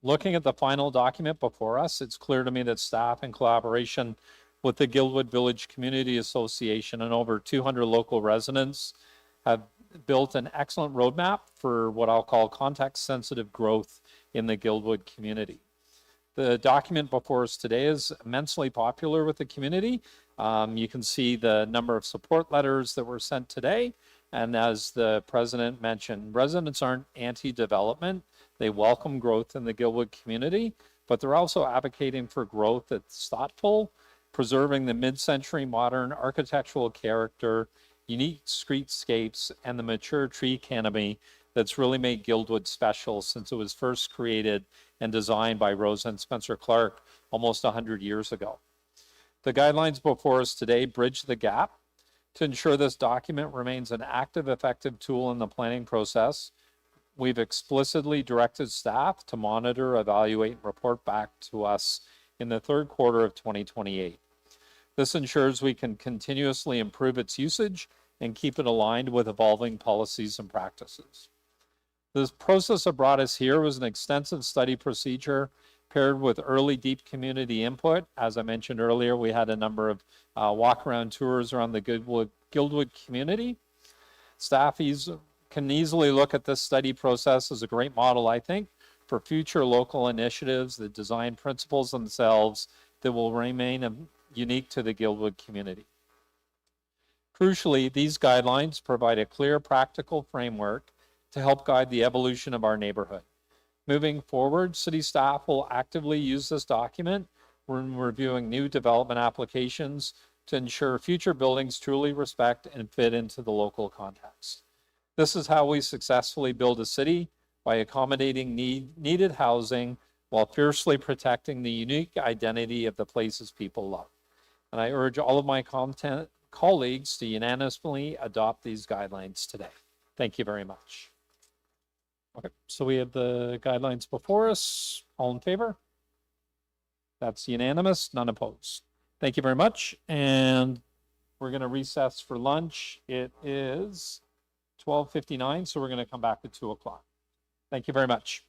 A: Looking at the final document before us, it's clear to me that staff, in collaboration with the Guildwood Village Community Association and over 200 local residents, have built an excellent roadmap for what I'll call context-sensitive growth in the Guildwood community. The document before us today is immensely popular with the community. You can see the number of support letters that were sent today. And as the president mentioned, residents aren't anti-development. They welcome growth in the Guildwood community. but they're also advocating for growth that's thoughtful, preserving the mid-century modern architectural character, unique streetscapes, and the mature tree canopy that's really made Guildwood special since it was first created and designed by Rosa and Spencer Clark almost 100 years ago. The guidelines before us today bridge the gap to ensure this document remains an active, effective tool in the planning process. We've explicitly directed staff to monitor, evaluate, and report back to us in the third quarter of 2028. This ensures we can continuously improve its usage and keep it aligned with evolving policies and practices. This process that brought us here was an extensive study procedure paired with early deep community input. As I mentioned earlier, we had a number of walk-around tours around the Guildwood community. Staff can easily look at this study process as a great model, I think, for future local initiatives, the design principles themselves that will remain unique to the Guildwood community. Crucially, these guidelines provide a clear, practical framework to help guide the evolution of our neighborhood. Moving forward, city staff will actively use this document when reviewing new development applications to ensure future buildings truly respect and fit into the local context. This is how we successfully build a city, by accommodating needed housing while fiercely protecting the unique identity of the places people love. And I urge all of my colleagues to unanimously adopt these guidelines today. Thank you very much. Okay, so we have the guidelines before us. All in favor? That's unanimous, none opposed. Thank you very much. And we're going to recess for lunch. It is 12:59, so we're going to come back at 2 o'clock. Thank you very much.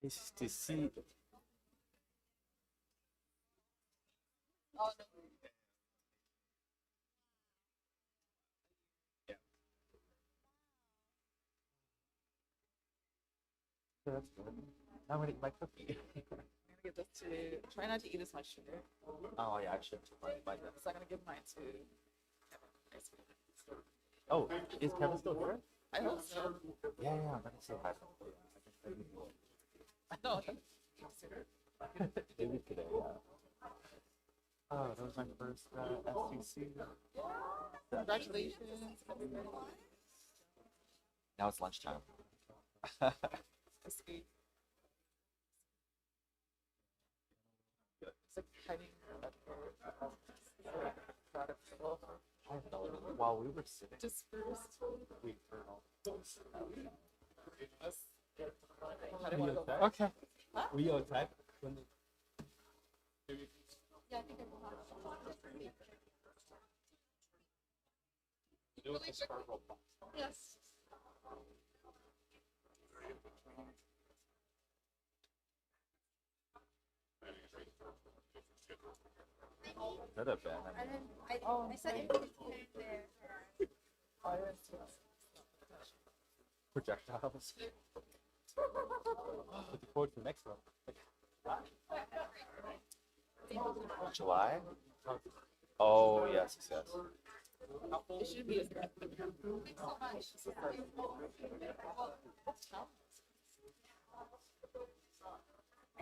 C: Nice to see. How many my cookie?
M: I'm gonna give this to. Try not to eat as much sugar.
C: Oh yeah, I should.
M: So I'm gonna give mine to.
C: Oh, is Kevin still here?
M: I hope so.
C: Yeah, I'm gonna say hi.
M: No.
C: Maybe today, yeah. Oh, that was my first SCC.
M: Congratulations, everybody.
C: Now it's lunchtime.
M: It's sweet. It's like hiding
C: While we were sitting,
M: just first.
C: we heard all those.
A: Okay.
M: Were you outside? Yes.
V: Not a bad.
M: I said it there.
V: Projectiles. Looking forward to the next one. July? Oh, yes, yes.
M: It should be a threat. Thanks so much. A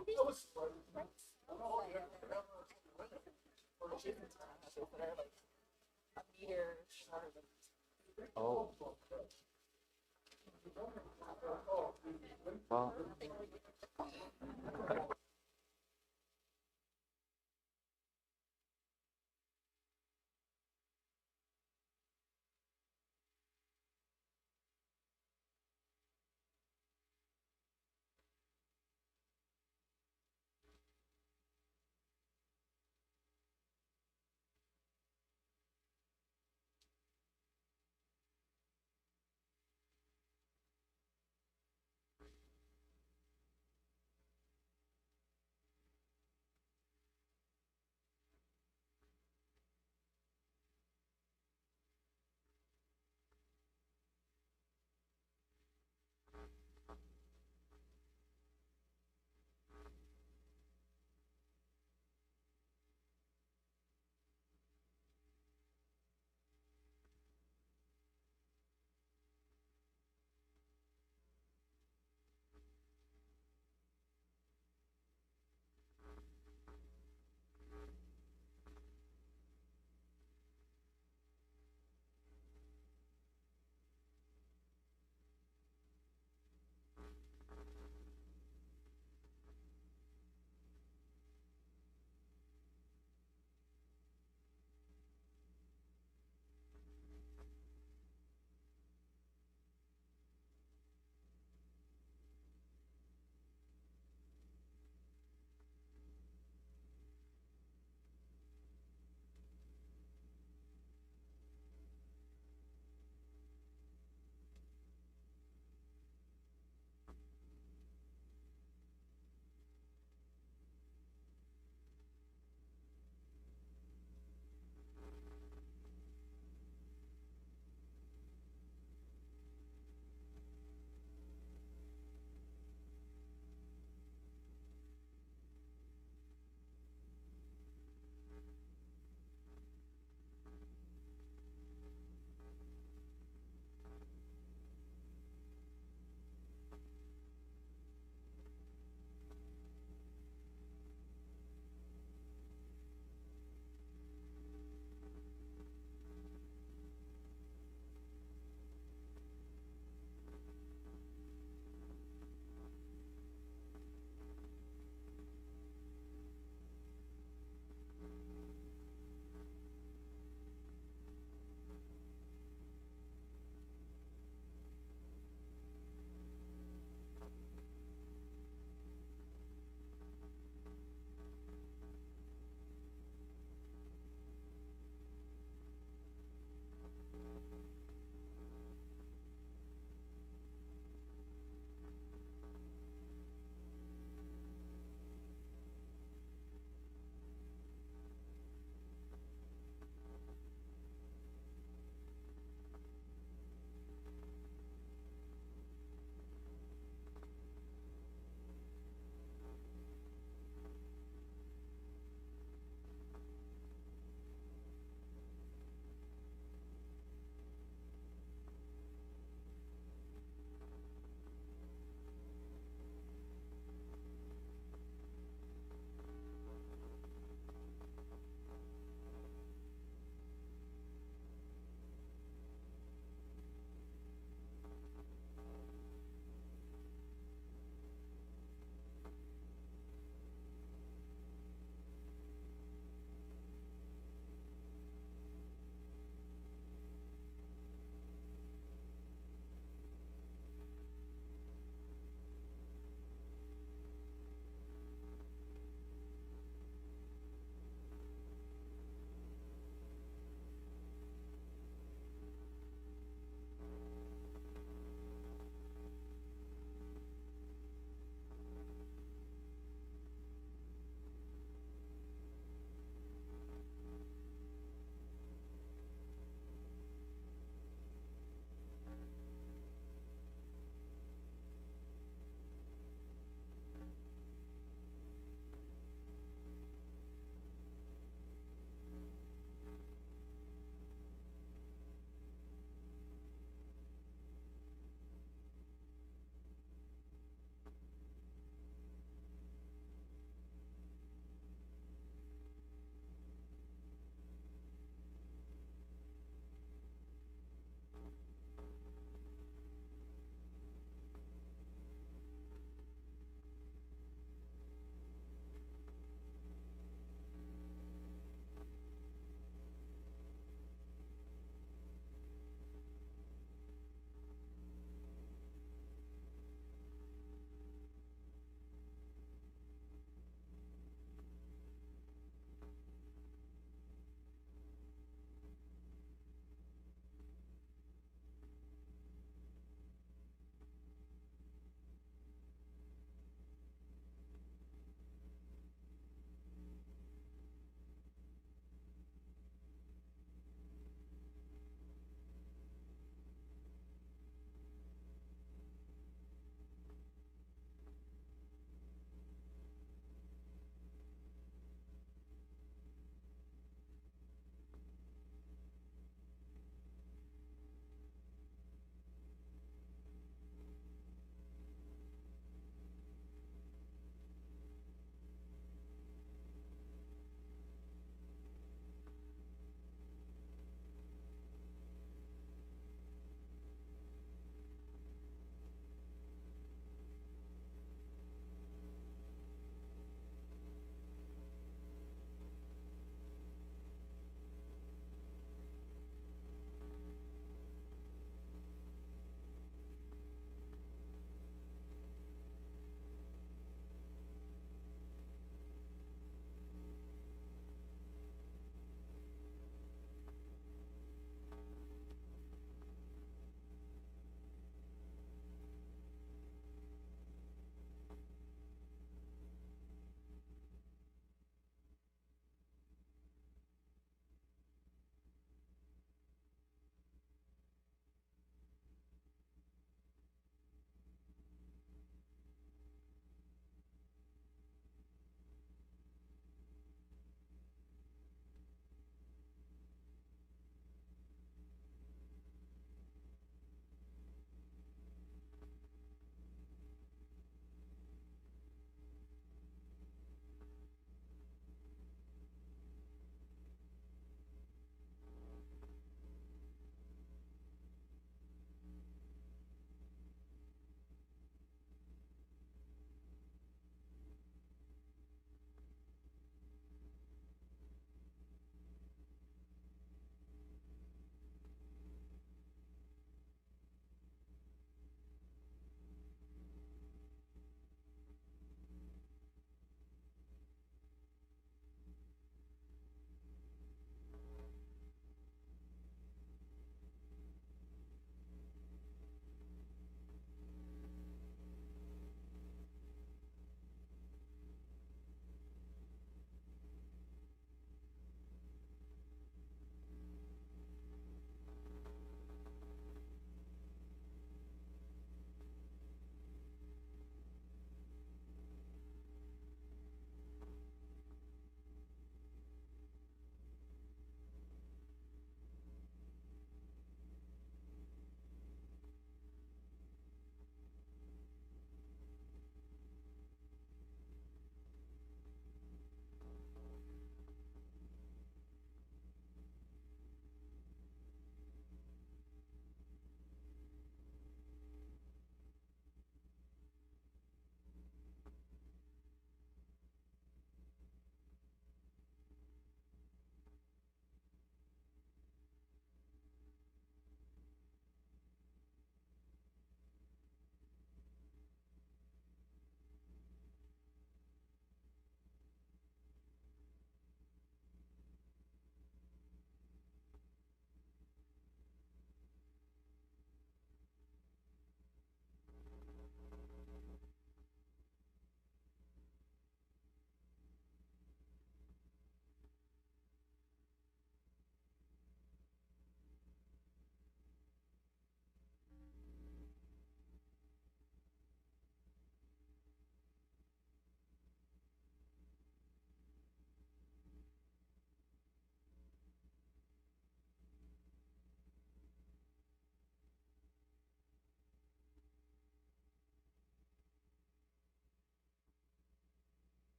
M: meter shorter than.
V: Oh. Well.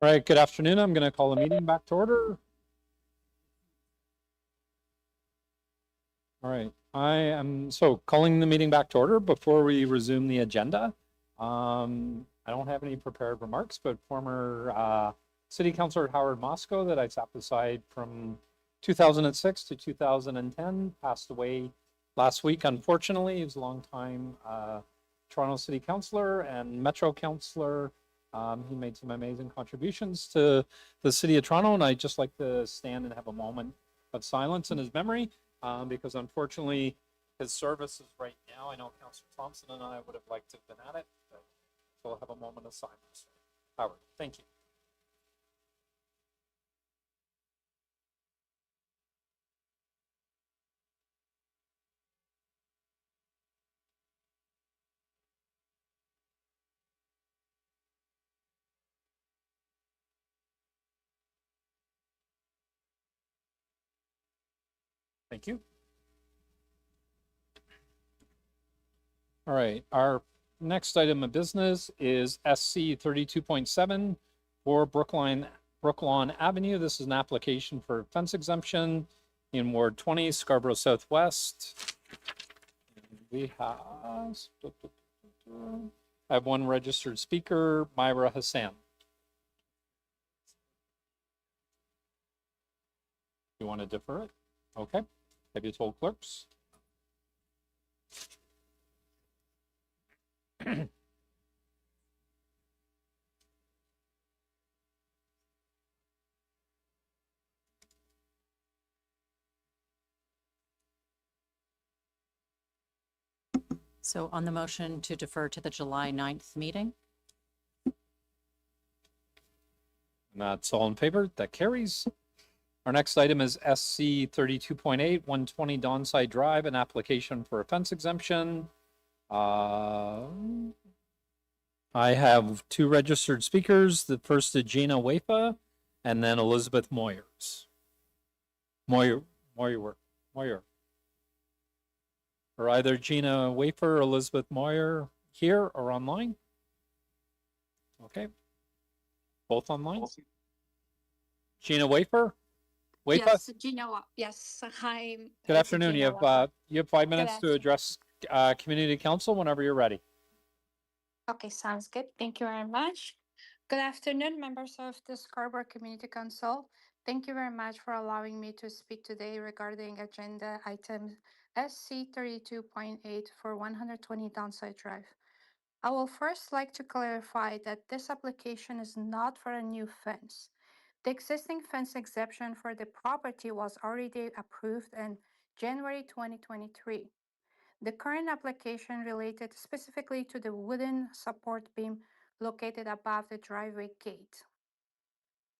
A: All right, good afternoon. I'm going to call the meeting back to order. All right, I am calling the meeting back to order. Before we resume the agenda, I don't have any prepared remarks, but former City Councilor Howard Moscow, that I sat beside from 2006 to 2010, passed away last week. Unfortunately, he was a long time Toronto City Councilor and Metro Councilor. He made some amazing contributions to the City of Toronto, and I'd just like to stand and have a moment of silence in his memory, because unfortunately his service is right now. I know Councilor Thompson and I would have liked to have been at it, but we'll have a moment of silence. Howard, thank you. Thank you. All right, our next item of business is SC 32.7 for Brooklawn Avenue. This is an application for fence exemption in Ward 20, Scarborough Southwest. We have, I have one registered speaker, Myra Hassan. You want to defer it? Okay. Have you told clerks?
F: So on the motion to defer to the July 9th meeting,
A: And that's all in favor. That carries. Our next item is SC 32.8, 120 Donside Drive, an application for a fence exemption. I have two registered speakers. The first is Gina Wafa, and then Elizabeth Moyers. Moyer. Or either Gina Wafer or Elizabeth Moyer here or online. Okay. Both online.
N: Gina Wafer?
A: Yes,
N: Gina. Yes. Hi.
A: Good afternoon. You have 5 minutes to
N: afternoon.
A: address Community Council whenever you're ready.
N: Okay, sounds good. Thank you very much. Good afternoon, members of the Scarborough Community Council. Thank you very much for allowing me to speak today regarding agenda item SC 32.8 for 120 Downside Drive. I will first like to clarify that this application is not for a new fence. The existing fence exemption for the property was already approved in January 2023. The current application related specifically to the wooden support beam located above the driveway gate.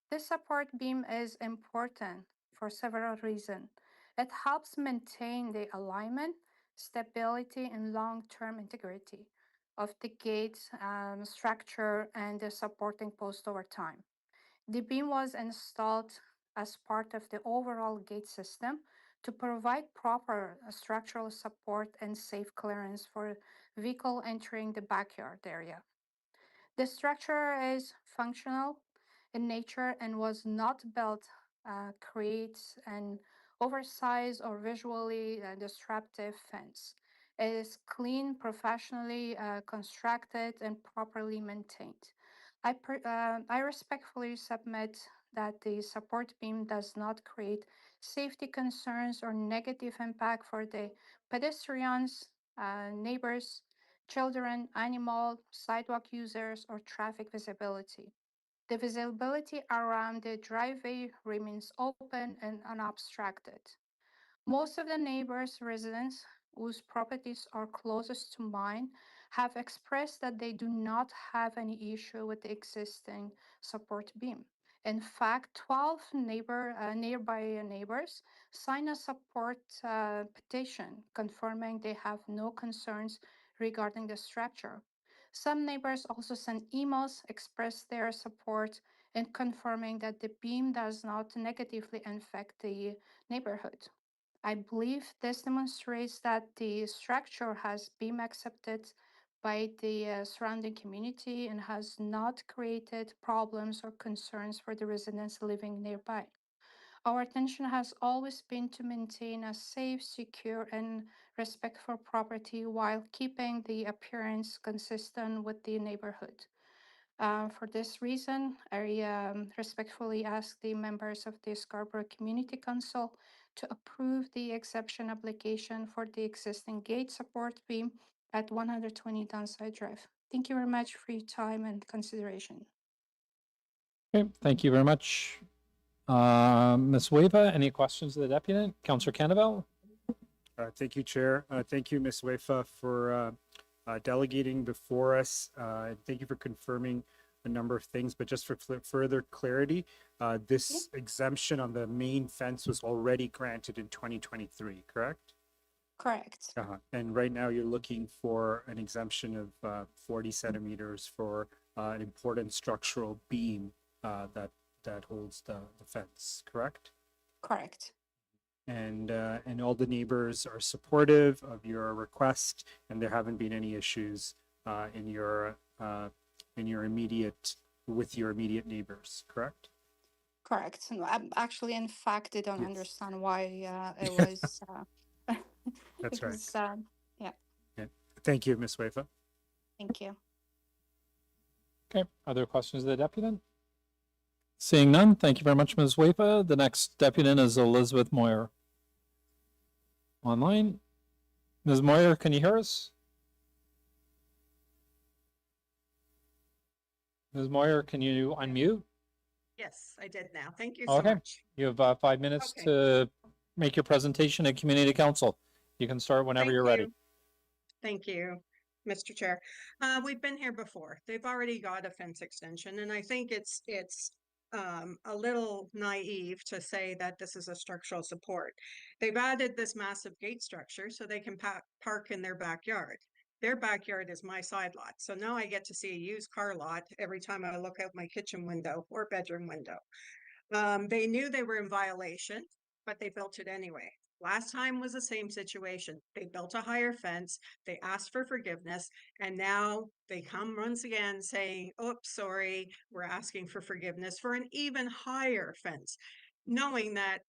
N: This support beam is important for several reasons. It helps maintain the alignment, stability, and long-term integrity of the gate structure and the supporting post over time. The beam was installed as part of the overall gate system to provide proper structural support and safe clearance for vehicle entering the backyard area. The structure is functional in nature and was not built create an oversized or visually disruptive fence. It is clean, professionally constructed, and properly maintained. I respectfully submit that the support beam does not create safety concerns or negative impact for the pedestrians, neighbors, children, animal, sidewalk users, or traffic visibility. The visibility around the driveway remains open and unobstructed. Most of the neighbors' residents whose properties are closest to mine have expressed that they do not have any issue with the existing support beam. In fact, 12 nearby neighbors signed a support petition confirming they have no concerns regarding the structure. Some neighbors also sent emails, expressed their support, and confirming that the beam does not negatively affect the neighborhood. I believe this demonstrates that the structure has been accepted by the surrounding community and has not created problems or concerns for the residents living nearby. Our intention has always been to maintain a safe, secure, and respectful property while keeping the appearance consistent with the neighborhood. For this reason, I respectfully ask the members of the Scarborough Community Council to approve the exception application for the existing gate support beam at 120 Downside Drive. Thank you very much for your time and consideration.
A: Okay, thank you very much. Ms. Weva, any questions of the deputy? Councillor Canavelle?
H: Thank you, Chair. Thank you, Ms. Wefa, for delegating before us. And thank you for confirming a number of things, but just for further clarity, this exemption on the main fence was already granted in 2023, correct?
N: Correct.
H: And right now you're looking for an exemption of 40 centimeters for an important structural beam that holds the fence, correct?
N: Correct.
H: And all the neighbors are supportive of your request, and there haven't been any issues in your immediate neighbors, correct?
N: Correct. And actually, in fact, I don't understand why it was.
H: That's
N: it
H: right.
N: was, yeah.
H: Thank you, Ms. Wefa.
N: Thank you.
A: Okay, other questions of the deputy? Seeing none, thank you very much, Ms. Wepa. The next deputy is Elizabeth Moyer. Online. Ms. Moyer, can you hear us? Ms. Moyer, can you unmute?
M: Yes, I did now. Thank you so
A: Okay,
M: much.
A: you have 5 minutes to make your presentation at Community Council. You can start whenever you're ready.
M: Thank you, Mr. Chair. We've been here before. They've already got a fence extension, and I think it's a little naive to say that this is a structural support. They've added this massive gate structure so they can park in their backyard. Their backyard is my side lot. So now I get to see a used car lot every time I look out my kitchen window or bedroom window. They knew they were in violation, but they built it anyway. Last time was the same situation. They built a higher fence, they asked for forgiveness, and now they come once again saying, oops, sorry, we're asking for forgiveness for an even higher fence, knowing that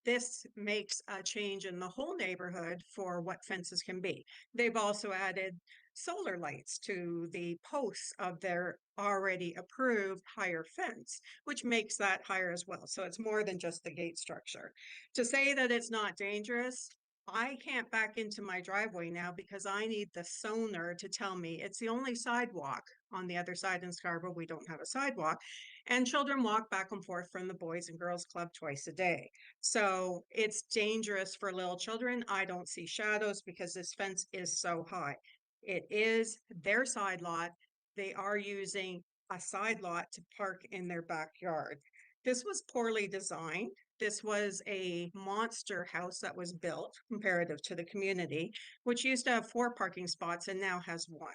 M: this makes a change in the whole neighborhood for what fences can be. They've also added solar lights to the posts of their already approved higher fence, which makes that higher as well. So it's more than just the gate structure. To say that it's not dangerous, I can't back into my driveway now because I need the sonar to tell me it's the only sidewalk on the other side in Scarborough. We don't have a sidewalk, and children walk back and forth from the Boys and Girls Club twice a day. So it's dangerous for little children. I don't see shadows because this fence is so high. It is their side lot. They are using a side lot to park in their backyard. This was poorly designed. This was a monster house that was built comparative to the community, which used to have 4 parking spots and now has 1.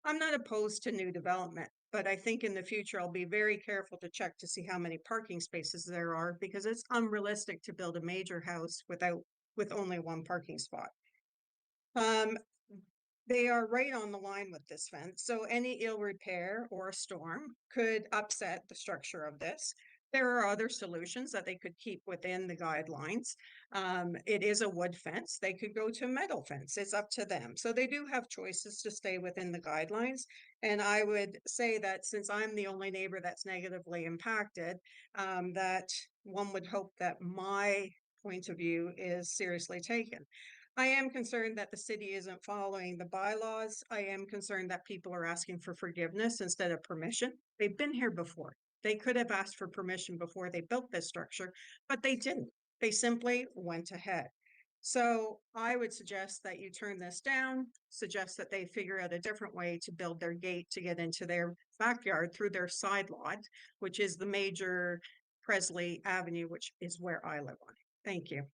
M: I'm not opposed to new development, but I think in the future I'll be very careful to check to see how many parking spaces there are, because it's unrealistic to build a major house with only 1 parking spot. They are right on the line with this fence, so any ill repair or a storm could upset the structure of this. There are other solutions that they could keep within the guidelines. It is a wood fence. They could go to a metal fence. It's up to them. So they do have choices to stay within the guidelines. And I would say that since I'm the only neighbor that's negatively impacted, that one would hope that my point of view is seriously taken. I am concerned that the city isn't following the bylaws. I am concerned that people are asking for forgiveness instead of permission. They've been here before. They could have asked for permission before they built this structure, but they didn't. They simply went ahead. So I would suggest that you turn this down, suggest that they figure out a different way to build their gate to get into their backyard through their side lot, which is the major Presley Avenue, which is where I live on. Thank you.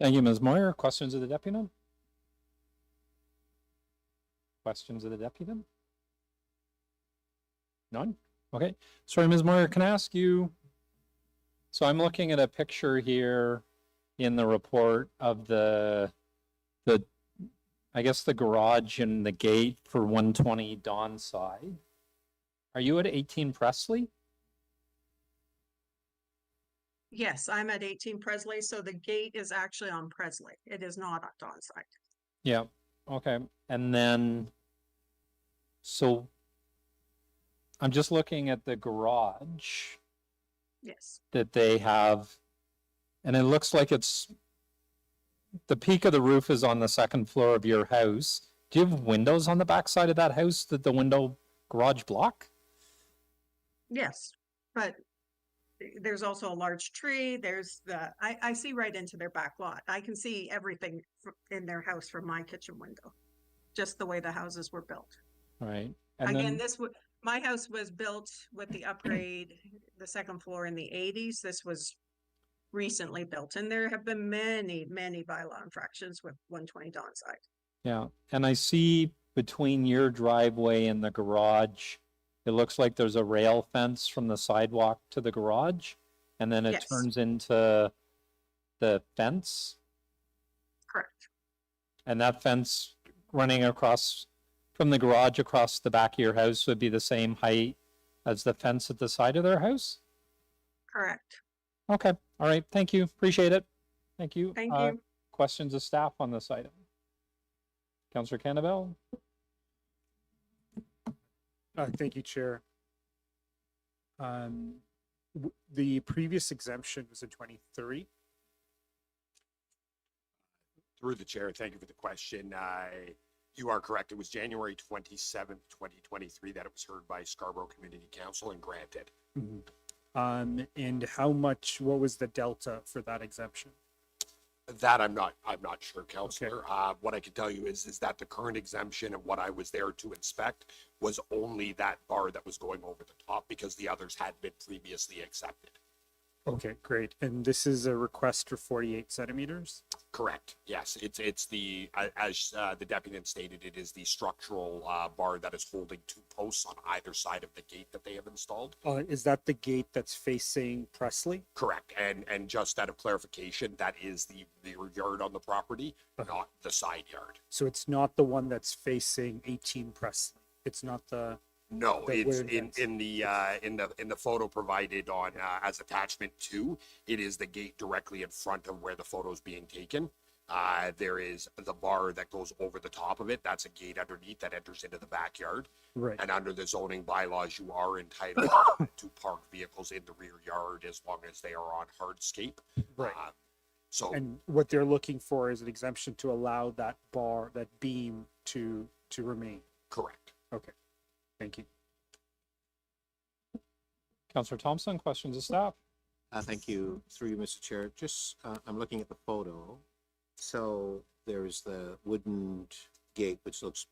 A: Thank you, Ms. Moyer. Questions of the deputy? Questions of the deputy? None? Okay. Sorry, Ms. Moyer, can I ask you, so I'm looking at a picture here in the report of the I guess, the garage and the gate for 120 Dawnside. Are you at 18 Presley?
M: Yes, I'm at 18 Presley, so the gate is actually on Presley. It is not on Dawnside.
A: Yeah, okay. And then, so I'm just looking at the garage
M: Yes.
A: that they have, and it looks like it's, the peak of the roof is on the second floor of your house. Do you have windows on the back side of that house that the window garage block?
M: Yes, but there's also a large tree. There's I see right into their back lot. I can see everything in their house from my kitchen window, just the way the houses were built.
A: Right. And
M: Again,
A: then,
M: my house was built with the upgrade, the second floor in the 80s. This was recently built, and there have been many, many bylaw infractions with 120 Dawnside.
A: yeah, and I see between your driveway and the garage, it looks like there's a rail fence from the sidewalk to the garage, and then it
M: Yes.
A: turns into the fence.
M: Correct.
A: And that fence running across from the garage across the back of your house would be the same height as the fence at the side of their house?
M: Correct.
A: Okay, all right, thank you, appreciate it. Thank you.
M: Thank you.
A: Questions of staff on this item? Councillor Cannavale?
H: Thank you, Chair. The previous exemption was in 23.
O: Through the chair, thank you for the question. You are correct. It was January 27th, 2023 that it was heard by Scarborough Community Council and granted.
H: And how much, what was the delta for that exemption?
O: That I'm not sure, Councillor. What I can tell you is that the current exemption and what I was there to inspect was only that bar that was going over the top because the others had been previously accepted.
H: Okay, great. And this is a request for 48 centimeters?
O: Correct. Yes, it's the, as the deputy stated, it is the structural bar that is holding two posts on either side of the gate that they have installed.
H: Is that the gate that's facing Presley?
O: Correct. And just out of clarification, that is the rear yard on the property, not the side yard.
H: So it's not the one that's facing 18 Presley. It's not the.
O: No,
H: the
O: it's
H: wooden fence.
O: in the photo provided on as attachment 2. It is the gate directly in front of where the photo is being taken. There is the bar that goes over the top of it. That's a gate underneath that enters into the backyard.
H: Right.
O: And under the zoning bylaws, you are entitled to park vehicles in the rear yard as long as they are on hardscape.
H: Right.
O: So.
H: And what they're looking for is an exemption to allow that bar, that beam to remain.
O: Correct.
H: Okay. Thank you.
A: Councillor Thompson, questions of staff?
L: Thank you. Through you, Mr. Chair. Just, I'm looking at the photo. So there's the wooden gate, which looks,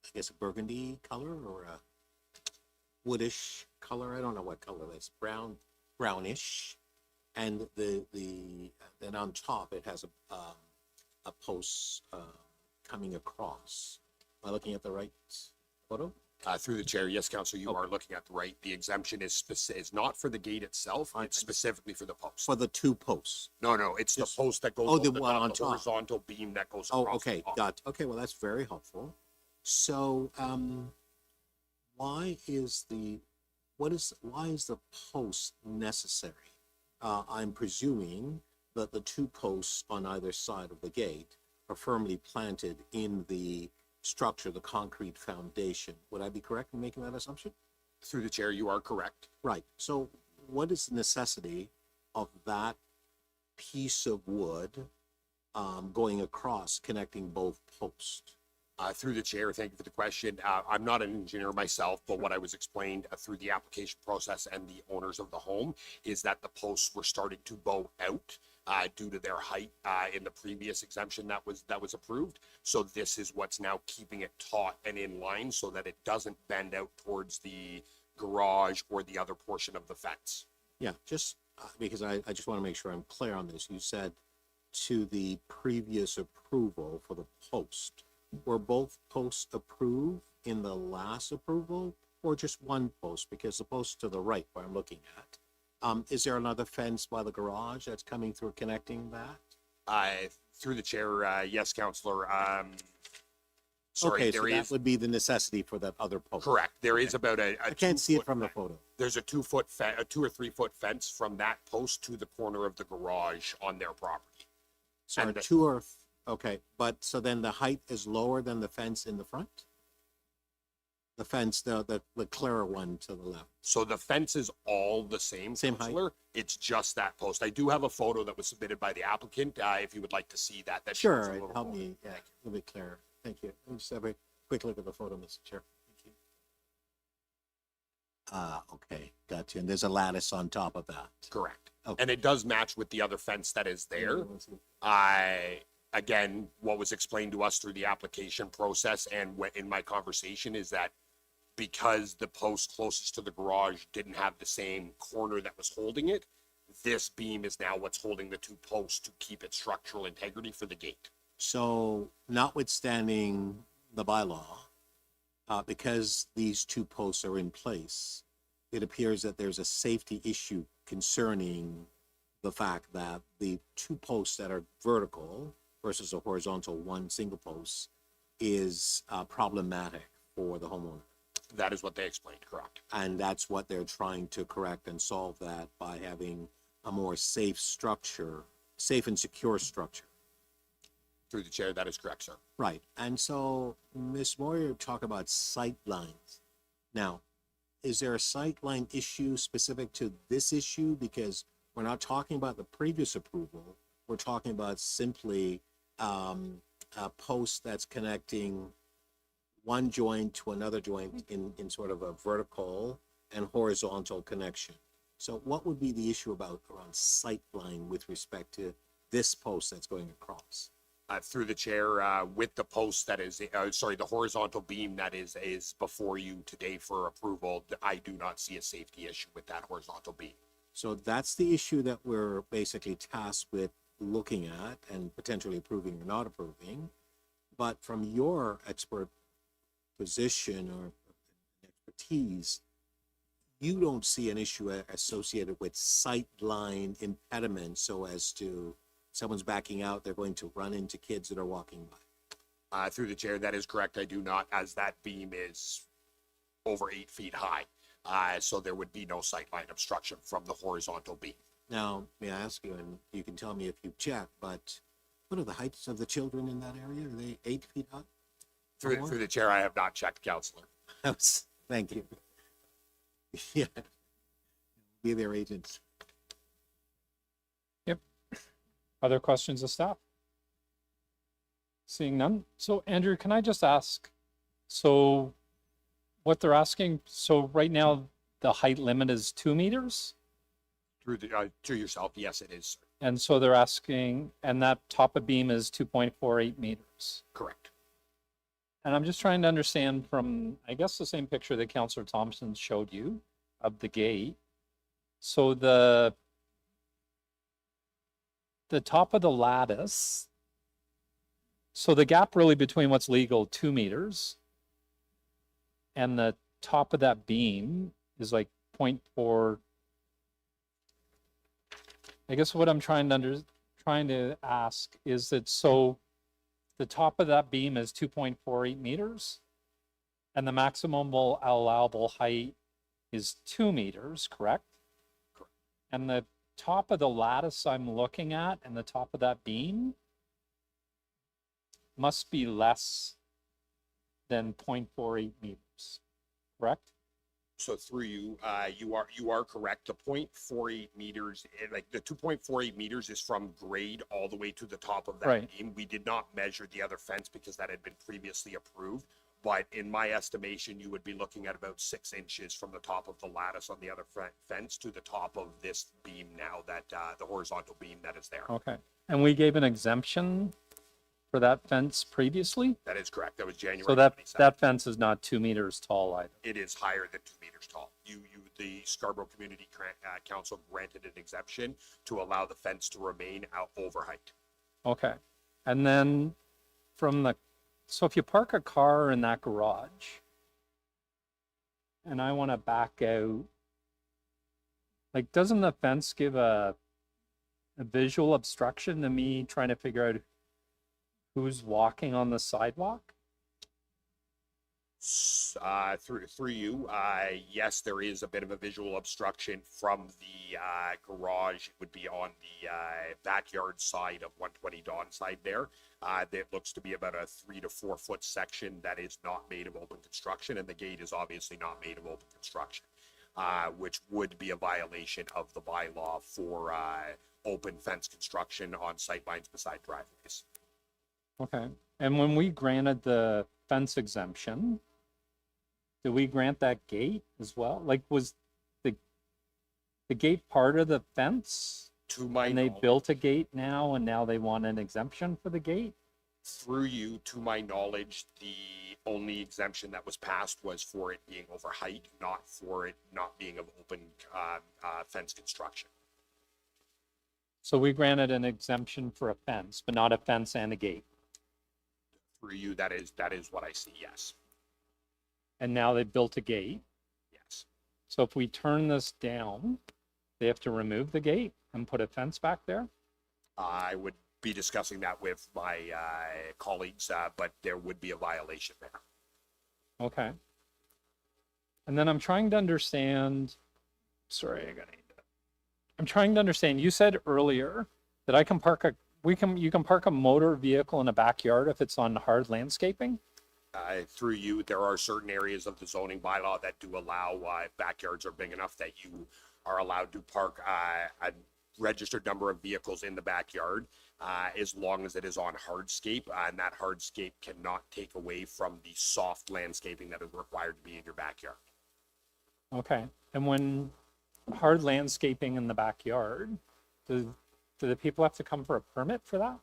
L: I guess, a burgundy color or a woodish color. I don't know what color that's brownish. And then on top, it has a post coming across. Am I looking at the right photo?
O: Through the chair, yes, Councillor, you are looking at the right. The exemption is not for the gate itself. It's specifically for the post.
L: For the two posts.
O: No, it's the post that goes.
L: Oh, the
O: over
L: one
O: top,
L: on
O: the
L: top.
O: horizontal beam that goes.
L: Oh,
O: across
L: okay,
O: the top.
L: got. Okay, well, that's very helpful. So, why is the post necessary? I'm presuming that the two posts on either side of the gate are firmly planted in the structure, the concrete foundation. Would I be correct in making that assumption?
O: Through the chair, you are correct.
L: Right. So what is the necessity of that piece of wood going across, connecting both posts?
O: Through the chair, thank you for the question. I'm not an engineer myself, but what I was explained through the application process and the owners of the home is that the posts were starting to bow out due to their height in the previous exemption that was approved. So this is what's now keeping it taut and in line so that it doesn't bend out towards the garage or the other portion of the fence.
L: Yeah, just because I just want to make sure I'm clear on this. You said to the previous approval for the post. Were both posts approved in the last approval or just one post? Because the post to the right where I'm looking at, is there another fence by the garage that's coming through connecting that?
O: Through the chair, yes, Councillor. Sorry,
L: Okay,
O: there
L: so that
O: is,
L: would be the necessity for that other post.
O: correct, there is about
L: I can't see it from the photo.
O: There's a 2 or 3 foot fence from that post to the corner of the garage on their property.
L: So
O: And the-
L: okay, but so then the height is lower than the fence in the front? The fence, the clearer one to the left.
O: So the fence is all the same,
L: Same height?
O: Counselor. It's just that post. I do have a photo that was submitted by the applicant, if you would like to see that. That shows
L: Sure,
O: a
L: it
O: little
L: helped
O: more.
L: me, yeah, a little bit clearer. Thank you. Let me just have a quick look at the photo, Mr. Chair. Thank you. Okay, got you. And there's a lattice on top of that.
O: Correct.
L: Okay.
O: And it does match with the other fence that is there. Again, what was explained to us through the application process and in my conversation is that because the post closest to the garage didn't have the same corner that was holding it, this beam is now what's holding the 2 posts to keep its structural integrity for the gate.
L: So notwithstanding the bylaw, because these 2 posts are in place, it appears that there's a safety issue concerning the fact that the 2 posts that are vertical versus a horizontal one single post is problematic for the homeowner.
O: That is what they explained, correct?
L: And that's what they're trying to correct and solve that by having a more safe structure, safe and secure structure.
O: Through the chair, that is correct, sir.
L: Right. And so Ms. Moyer talked about sight lines. Now, is there a sight line issue specific to this issue? Because we're not talking about the previous approval. We're talking about simply a post that's connecting one joint to another joint in sort of a vertical and horizontal connection. So what would be the issue around sight line with respect to this post that's going across?
O: Through the chair, with the post that is, the horizontal beam that is before you today for approval, I do not see a safety issue with that horizontal beam.
L: So that's the issue that we're basically tasked with looking at and potentially approving or not approving. But from your expert position or expertise, you don't see an issue associated with sight line impediment so as to someone's backing out, they're going to run into kids that are walking by.
O: Through the chair, that is correct. I do not, as that beam is over 8 feet high. So there would be no sightline obstruction from the horizontal beam.
L: Now, may I ask you, and you can tell me if you've checked, but what are the heights of the children in that area? Are they 8 feet up?
O: Through the chair, I have not checked, Counselor.
L: Thank you. Yeah. Be their agents.
A: Yep. Other questions of staff? Seeing none. So Andrew, can I just ask, so what they're asking, so right now the height limit is 2 meters?
O: Through the, to yourself, yes, it is, sir.
A: And so they're asking, and that top of beam is 2.48 meters.
O: Correct.
A: And I'm just trying to understand from, I guess, the same picture that Councillor Thompson showed you of the gate. So the top of the lattice, so the gap really between what's legal, 2 meters, and the top of that beam is like 0.4. I guess what I'm trying to ask is that, so the top of that beam is 2.48 meters and the maximum allowable height is 2 meters, correct?
O: Correct.
A: And the top of the lattice I'm looking at and the top of that beam must be less than 0.48 meters, correct?
O: So through you, you are correct. The 0.48 meters, like the 2.48 meters is from grade all the way to the top of that
A: Right.
O: beam. We did not measure the other fence because that had been previously approved. But in my estimation, you would be looking at about 6 inches from the top of the lattice on the other fence to the top of this beam now, that the horizontal beam that is there.
A: Okay. And we gave an exemption for that fence previously?
O: That is correct. That was January.
A: So that
O: 27th.
A: that fence is not 2 meters tall either.
O: It is higher than 2 meters tall. The Scarborough Community Council granted an exemption to allow the fence to remain out over height.
A: Okay. And then so if you park a car in that garage and I want to back out, like, doesn't the fence give a visual obstruction to me trying to figure out who's walking on the sidewalk?
O: Through you, yes, there is a bit of a visual obstruction from the garage. It would be on the backyard side of 120 Dawn side there. That looks to be about a 3 to 4 foot section that is not made of open construction, and the gate is obviously not made of open construction, which would be a violation of the bylaw for open fence construction on sight lines beside driveways.
A: Okay. And when we granted the fence exemption, did we grant that gate as well? Like, was the gate part of the fence?
O: To my
A: And they
O: knowledge,
A: built a gate now, and now they want an exemption for the gate?
O: through you, to my knowledge, the only exemption that was passed was for it being over height, not for it not being of open fence construction.
A: So we granted an exemption for a fence, but not a fence and a gate.
O: Through you, that is what I see. Yes.
A: And now they built a gate.
O: Yes.
A: So if we turn this down, they have to remove the gate and put a fence back there?
O: I would be discussing that with my colleagues, but there would be a violation there.
A: Okay. And then I'm trying to understand, sorry, I'm trying to understand, you said earlier that I can park you can park a motor vehicle in a backyard if it's on hard landscaping?
O: Through you, there are certain areas of the zoning bylaw that do allow, if backyards are big enough, that you are allowed to park a registered number of vehicles in the backyard, as long as it is on hardscape, and that hardscape cannot take away from the soft landscaping that is required to be in your backyard.
A: Okay. And when hard landscaping in the backyard, do the people have to come for a permit for that?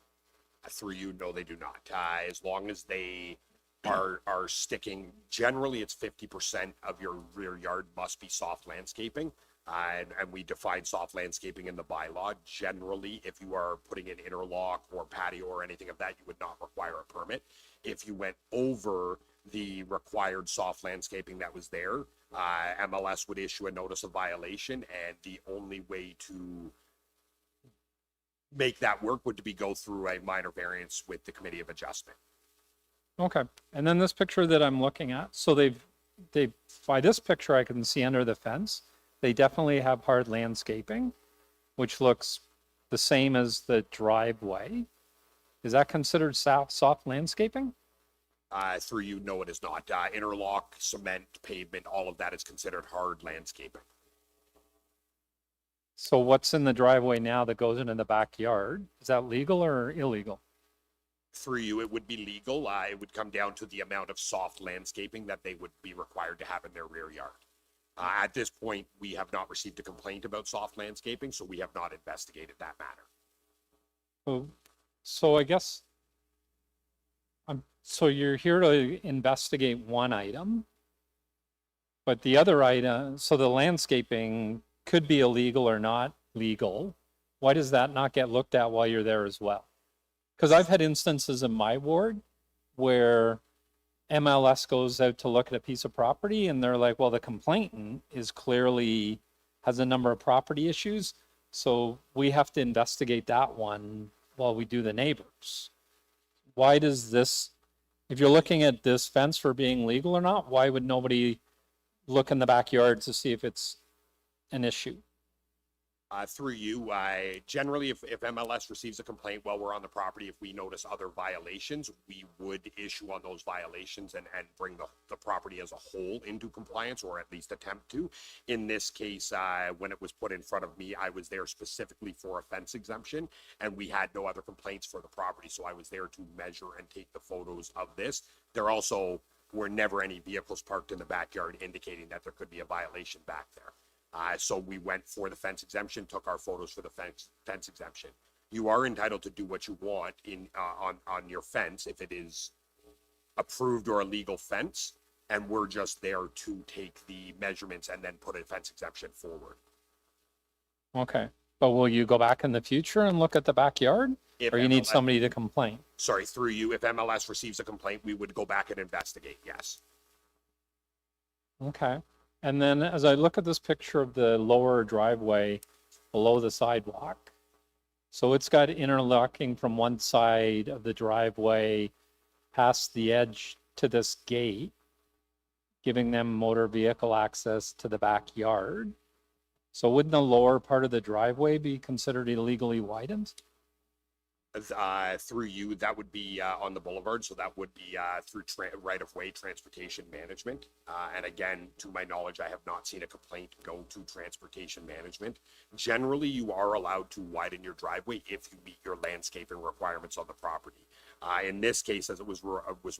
O: Through you, no, they do not. As long as they are sticking, generally it's 50% of your rear yard must be soft landscaping. And we define soft landscaping in the bylaw. Generally, if you are putting in interlock or patio or anything of that, you would not require a permit. If you went over the required soft landscaping that was there, MLS would issue a notice of violation, and the only way to make that work would be go through a minor variance with the Committee of Adjustment.
A: Okay. And then this picture that I'm looking at, so they've by this picture I can see under the fence, they definitely have hard landscaping, which looks the same as the driveway. Is that considered soft landscaping?
O: Through you, no, it is not. Interlock, cement, pavement, all of that is considered hard landscaping.
A: So what's in the driveway now that goes into the backyard? Is that legal or illegal?
O: Through you, it would be legal. It would come down to the amount of soft landscaping that they would be required to have in their rear yard. At this point, we have not received a complaint about soft landscaping, so we have not investigated that matter.
A: So I guess, so you're here to investigate one item, but the other item, so the landscaping could be illegal or not legal. Why does that not get looked at while you're there as well? Because I've had instances in my ward where MLS goes out to look at a piece of property and they're like, well, the complainant is clearly has a number of property issues. So we have to investigate that one while we do the neighbors. Why does this, if you're looking at this fence for being legal or not, why would nobody look in the backyard to see if it's an issue?
O: Through you, generally, if MLS receives a complaint while we're on the property, if we notice other violations, we would issue on those violations and bring the property as a whole into compliance, or at least attempt to. In this case, when it was put in front of me, I was there specifically for a fence exemption, and we had no other complaints for the property, so I was there to measure and take the photos of this. There also were never any vehicles parked in the backyard indicating that there could be a violation back there. So we went for the fence exemption, took our photos for the fence exemption. You are entitled to do what you want on your fence if it is approved or a legal fence, and we're just there to take the measurements and then put a fence exemption forward.
A: Okay, but will you go back in the future and look at the backyard?
O: If
A: Or you need
O: MLS
A: somebody to complain?
O: Sorry, through you, if MLS receives a complaint, we would go back and investigate, yes.
A: Okay. And then as I look at this picture of the lower driveway below the sidewalk, so it's got interlocking from one side of the driveway past the edge to this gate. giving them motor vehicle access to the backyard. So wouldn't the lower part of the driveway be considered illegally widened?
O: Through you, that would be on the boulevard, so that would be through right-of-way transportation management. And again, to my knowledge, I have not seen a complaint go to transportation management. Generally, you are allowed to widen your driveway if you meet your landscaping requirements on the property. In this case, as it was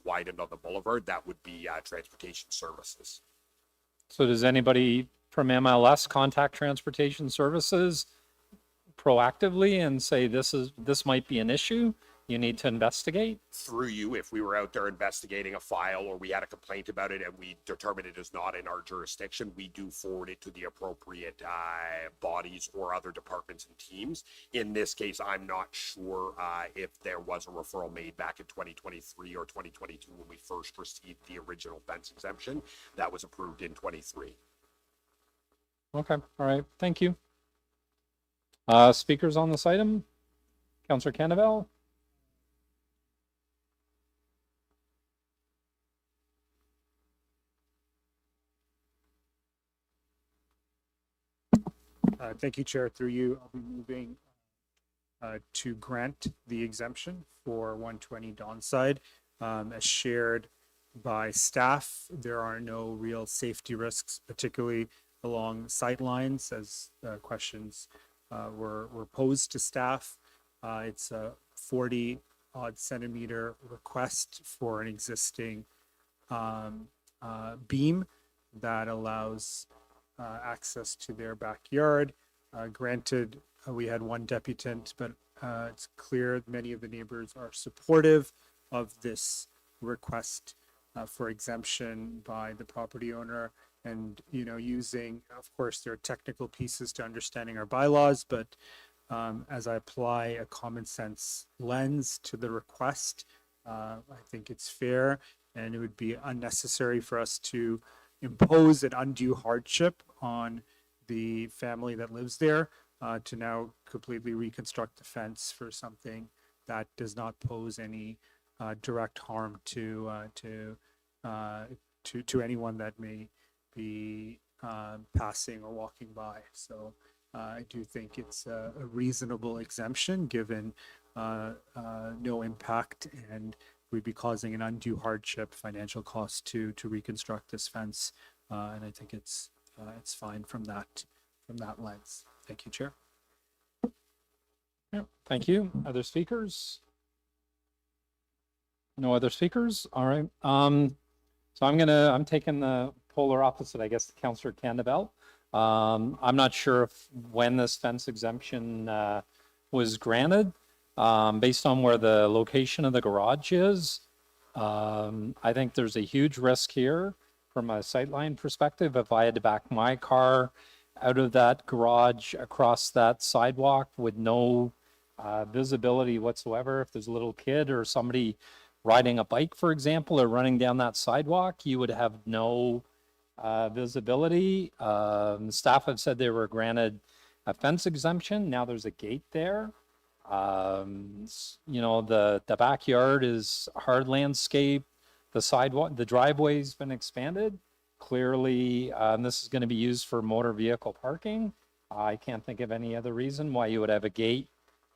O: widened on the boulevard, that would be transportation services.
A: So does anybody from MLS contact transportation services proactively and say this might be an issue, you need to investigate?
O: Through you, if we were out there investigating a file or we had a complaint about it and we determined it is not in our jurisdiction, we do forward it to the appropriate bodies or other departments and teams. In this case, I'm not sure if there was a referral made back in 2023 or 2022 when we first received the original fence exemption. That was approved in 23.
A: Okay, all right, thank you. Speakers on this item? Councillor Canavelle?
H: Thank you, Chair. Through you, I'll be moving to grant the exemption for 120 Donside. As shared by staff, there are no real safety risks, particularly along sight lines, as questions were posed to staff. It's a 40 odd centimeter request for an existing beam that allows access to their backyard. Granted, we had one deputant, but it's clear many of the neighbors are supportive of this request for exemption by the property owner. And, you know, using, of course, there are technical pieces to understanding our bylaws, but as I apply a common sense lens to the request, I think it's fair, and it would be unnecessary for us to impose an undue hardship on the family that lives there to now completely reconstruct the fence for something that does not pose any direct harm to anyone that may be passing or walking by. So I do think it's a reasonable exemption given no impact, and we'd be causing an undue hardship, financial cost to reconstruct this fence. And I think it's fine from that lens. Thank you, Chair.
A: Yeah, thank you. Other speakers? No other speakers? All right. So I'm taking the polar opposite, I guess, to Councillor Canavelle. I'm not sure when this fence exemption was granted. Based on where the location of the garage is, I think there's a huge risk here from a sightline perspective. If I had to back my car out of that garage across that sidewalk with no visibility whatsoever, if there's a little kid or somebody riding a bike, for example, or running down that sidewalk, you would have no visibility. Staff have said they were granted a fence exemption. Now there's a gate there. You know, the backyard is hard landscape. The sidewalk, the driveway's been expanded. Clearly, this is going to be used for motor vehicle parking. I can't think of any other reason why you would have a gate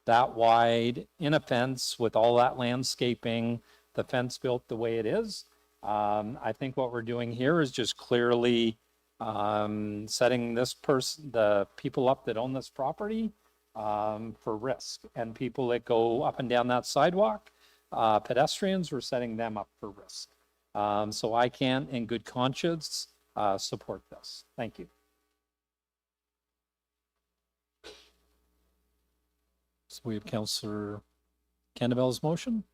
A: that wide in a fence with all that landscaping, the fence built the way it is. I think what we're doing here is just clearly setting the people up that own this property for risk, and people that go up and down that sidewalk, pedestrians, we're setting them up for risk. So I can't, in good conscience, support this. Thank you. So we have Councillor Canavelle's motion.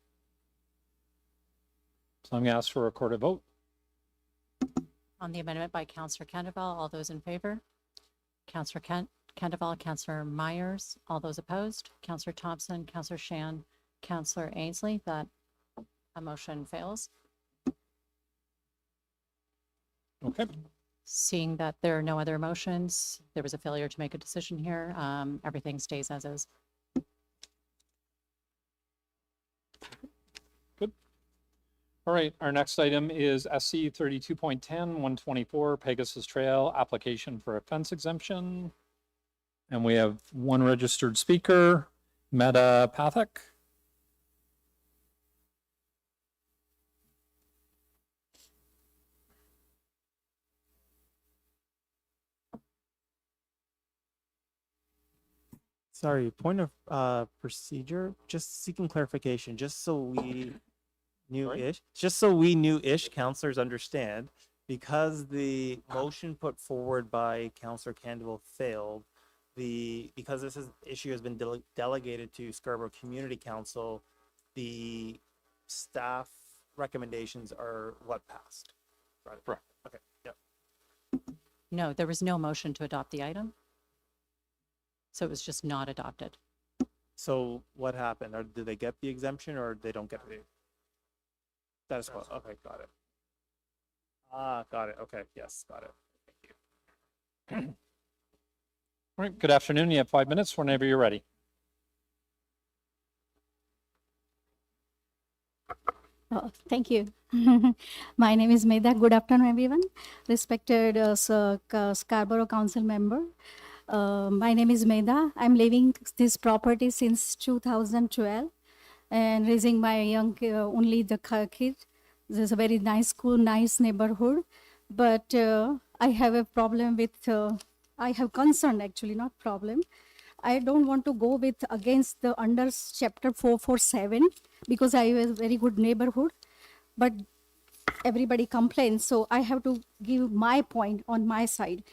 A: So I'm going to ask for a recorded vote.
F: On the amendment by Councillor Canavelle, all those in favor? Councillor Canavelle, Councillor Myers, all those opposed? Councillor Thompson, Councillor Shan, Councillor Ainsley, that a motion fails.
A: Okay.
F: Seeing that there are no other motions, there was a failure to make a decision here. Everything stays as is.
A: Good. All right, our next item is SC 32.10, 124 Pegasus Trail, application for a fence exemption. And we have one registered speaker, Meta Pathak.
E: Sorry, point of procedure, just seeking clarification, just so we knew-ish, counselors understand, because the motion put forward by Counselor Candeville failed, because this issue has been delegated to Scarborough Community Council, the staff recommendations are what passed. Right. Okay, yep.
F: No, there was no motion to adopt the item. So it was just not adopted.
E: So what happened? Or did they get the exemption or they don't get it? Status quo. Okay, got it. Got it. Okay, yes, got it. Thank you.
A: All right, good afternoon. You have 5 minutes whenever you're ready.
P: Thank you. My name is Meda. Good afternoon, everyone. Respected Scarborough Council member. My name is Meda. I'm living this property since 2012 and raising my young only the kid. This is a very nice school, nice neighborhood. But I have a problem with, I have concern actually, not problem. I don't want to go with against the under chapter 447 because I have a very good neighborhood. But everybody complains, so I have to give my point on my side.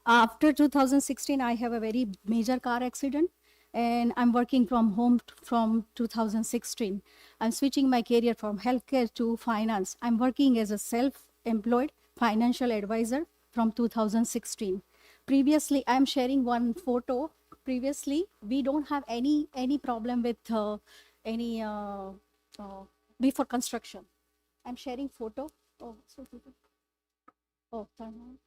P: After 2016, I have a very major car accident and I'm working from home from 2016. I'm switching my career from healthcare to finance. I'm working as a self-employed financial advisor from 2016. Previously, I'm sharing one photo. Previously, we don't have any problem with before construction. I'm sharing photo. Oh, so oh, turn on.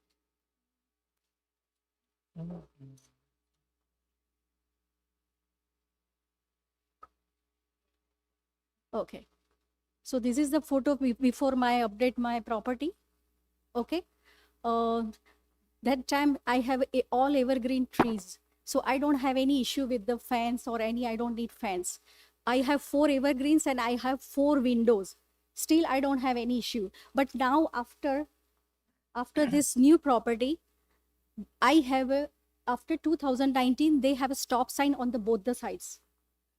P: Okay, so this is the photo before my update my property. Okay, that time I have all evergreen trees, so I don't have any issue with the fence or any. I don't need fence. I have 4 evergreens and I have 4 windows. Still, I don't have any issue. But now after this new property, I have after 2019, they have a stop sign on both the sides,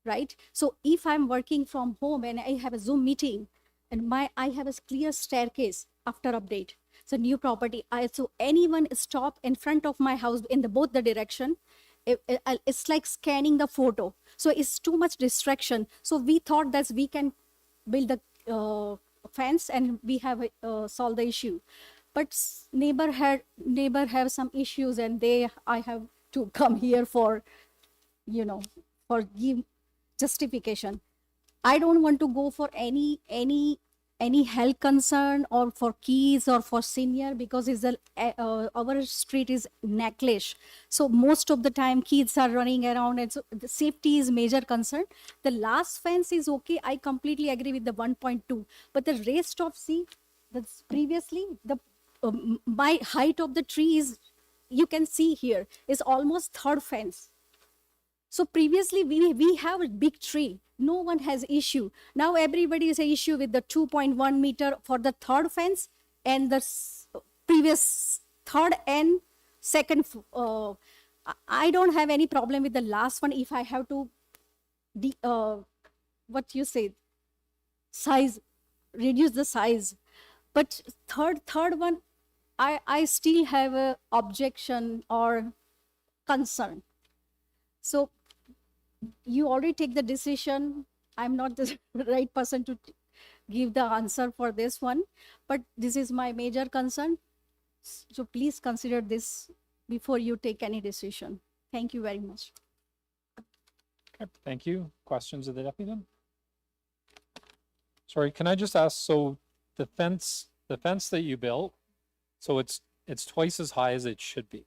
P: right? So if I'm working from home and I have a Zoom meeting and I have a clear staircase after update, so new property, so anyone stop in front of my house in both the direction, it's like scanning the photo. So it's too much distraction. So we thought that we can build the fence and we have solved the issue. But neighbor have some issues and I have to come here for give justification. I don't want to go for any health concern or for kids or for senior because our street is necklace. So most of the time kids are running around and so the safety is major concern. The last fence is okay. I completely agree with the 1.2, but the rest of that's previously my height of the tree is, you can see here, is almost 3rd fence. So previously we have a big tree. No one has issue. Now everybody is an issue with the 2.1 meter for the 3rd fence and the previous 3rd and 2nd. I don't have any problem with the last one if I have to, what you say, size, reduce the size. But third one, I still have a objection or concern. So you already take the decision. I'm not the right person to give the answer for this one, but this is my major concern. So please consider this before you take any decision. Thank you very much.
A: Okay, thank you. Questions of the deputy? Sorry, can I just ask, so the fence that you built, so it's twice as high as it should be.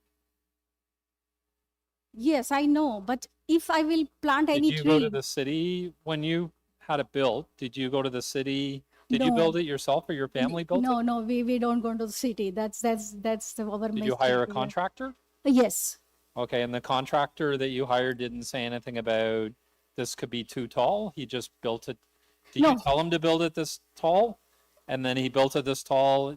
P: Yes, I know, but if I will plant any tree.
A: Did you go to the city when you had it built? Did you go to the city Did you
P: No.
A: build it yourself or your family built
P: No,
A: it?
P: no, we don't go to the city. That's our
A: Did you
P: mistake.
A: hire a
P: Yeah.
A: contractor?
P: Yes.
A: Okay, and the contractor that you hired didn't say anything about this could be too tall? He just built it. Did you
P: No.
A: tell him to build it this tall? And then he built it this tall?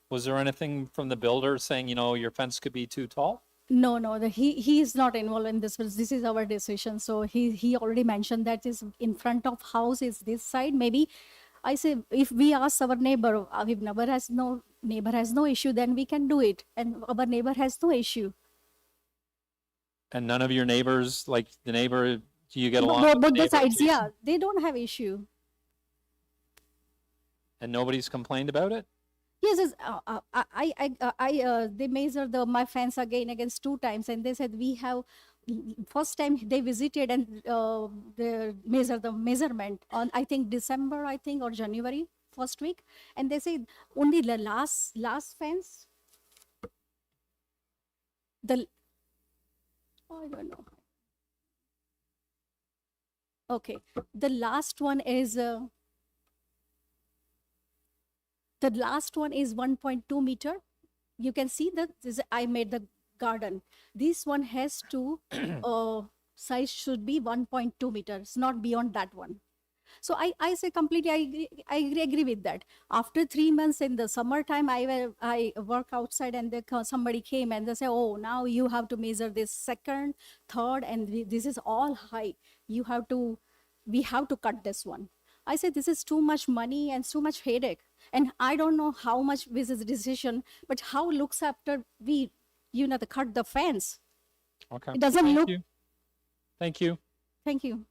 A: Was there anything from the builder saying, your fence could be too tall?
P: No, he is not involved in this. But this is our decision. So he already mentioned that is in front of house is this side. Maybe I say if we ask our neighbor, if neighbor has no issue, then we can do it, and our neighbor has no issue.
A: And none of your neighbors, like the neighbor, do you get along?
P: Both
A: with the
P: the
A: neighbor
P: sides,
A: adjacent?
P: yeah, they don't have issue.
A: And nobody's complained about it?
P: Yes, they measured my fence against 2 times, and they said we have. First time they visited and they measured the measurement on I think December or January first week, and they said only the last fence. I don't know. Okay, the last one is. The last one is 1.2 meter. You can see that I made the garden. This one has to, size should be 1.2 meters, not beyond that one. So I say completely, I agree with that. After 3 months in the summertime, I work outside and somebody came and they say, oh, now you have to measure this second, third, and this is all high. We have to cut this one. I said, this is too much money and too much headache. And I don't know how much this is a decision, but how looks after we, cut the fence.
A: Okay.
P: It doesn't look.
A: Thank you.
P: Thank you.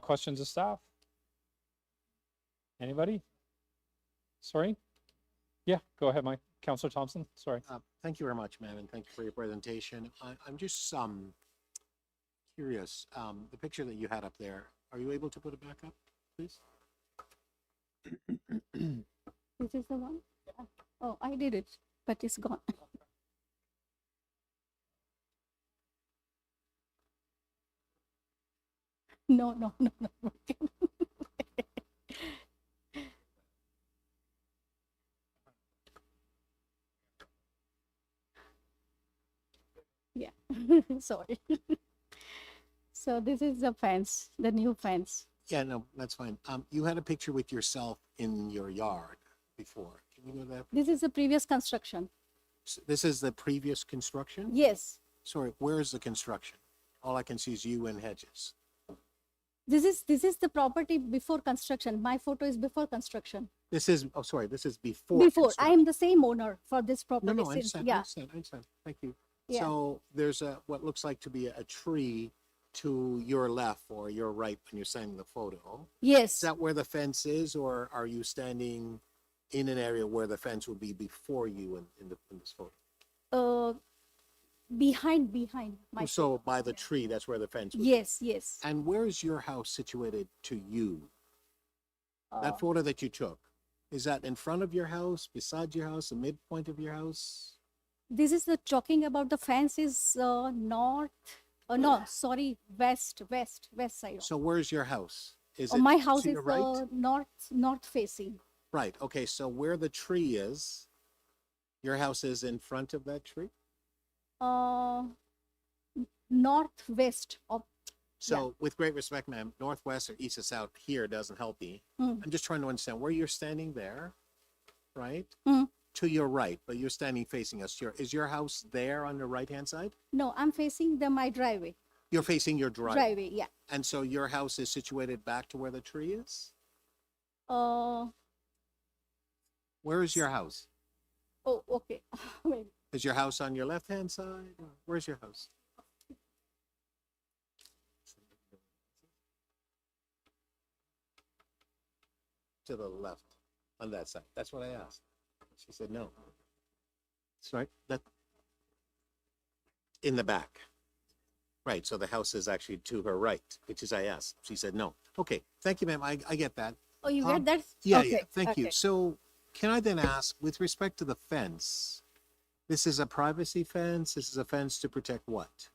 A: Questions of staff? Anybody? Sorry? Yeah, go ahead, Mike. Councillor Thompson, sorry.
L: Thank you very much, ma'am, and thank you for your presentation. I'm just curious, the picture that you had up there, are you able to put it back up, please?
P: This is the one? Oh, I did it, but it's gone. No. Yeah, sorry. So this is the fence, the new fence.
L: Yeah, no, that's fine. You had a picture with yourself in your yard before. Can you go to that?
P: This is the previous construction.
L: This is the previous construction?
P: Yes.
L: Sorry, where is the construction? All I can see is you and hedges.
P: This is the property before construction. My photo is before construction.
L: This is, oh, sorry, this is before.
P: Before, I am the same owner for this property.
L: No, I
P: since,
L: understand,
P: yeah.
L: I understand. Thank you.
P: Yeah.
L: So there's what looks like to be a tree to your left or your right when you're sending the photo.
P: Yes.
L: Is that where the fence is, or are you standing in an area where the fence will be before you in this photo?
P: Behind my.
L: So by the tree, that's where the fence would
P: Yes,
L: be.
P: yes.
L: And where is your house situated to you? That photo that you took, is that in front of your house, beside your house, the midpoint of your house?
P: This is the talking about the fence is north. No, sorry, west side.
L: So where's your house? Is
P: My
L: it
P: house
L: to
P: is
L: your right?
P: north facing.
L: Right. Okay. So where the tree is, your house is in front of that tree.
P: Northwest of.
L: So with great respect, ma'am, northwest or east or south here doesn't help me.
P: Mm.
L: I'm just trying to understand where you're standing there, right?
P: Mm.
L: To your right, but you're standing facing us. Is your house there on the right-hand side?
P: No, I'm facing my driveway.
L: You're facing your driveway.
P: Driveway, yeah.
L: And so your house is situated back to where the tree is? Where is your house?
P: Oh, okay. Wait.
L: Is your house on your left-hand side? Where's your house? To the left, on that side. That's what I asked. She said no. Sorry, that in the back. Right, so the house is actually to her right, which is I asked. She said no. Okay, thank you, ma'am. I get that.
P: Oh, you get that?
L: Yeah,
P: okay.
L: yeah, thank you.
P: Okay.
L: So can I then ask, with respect to the fence, this is a privacy fence? This is a fence to protect what?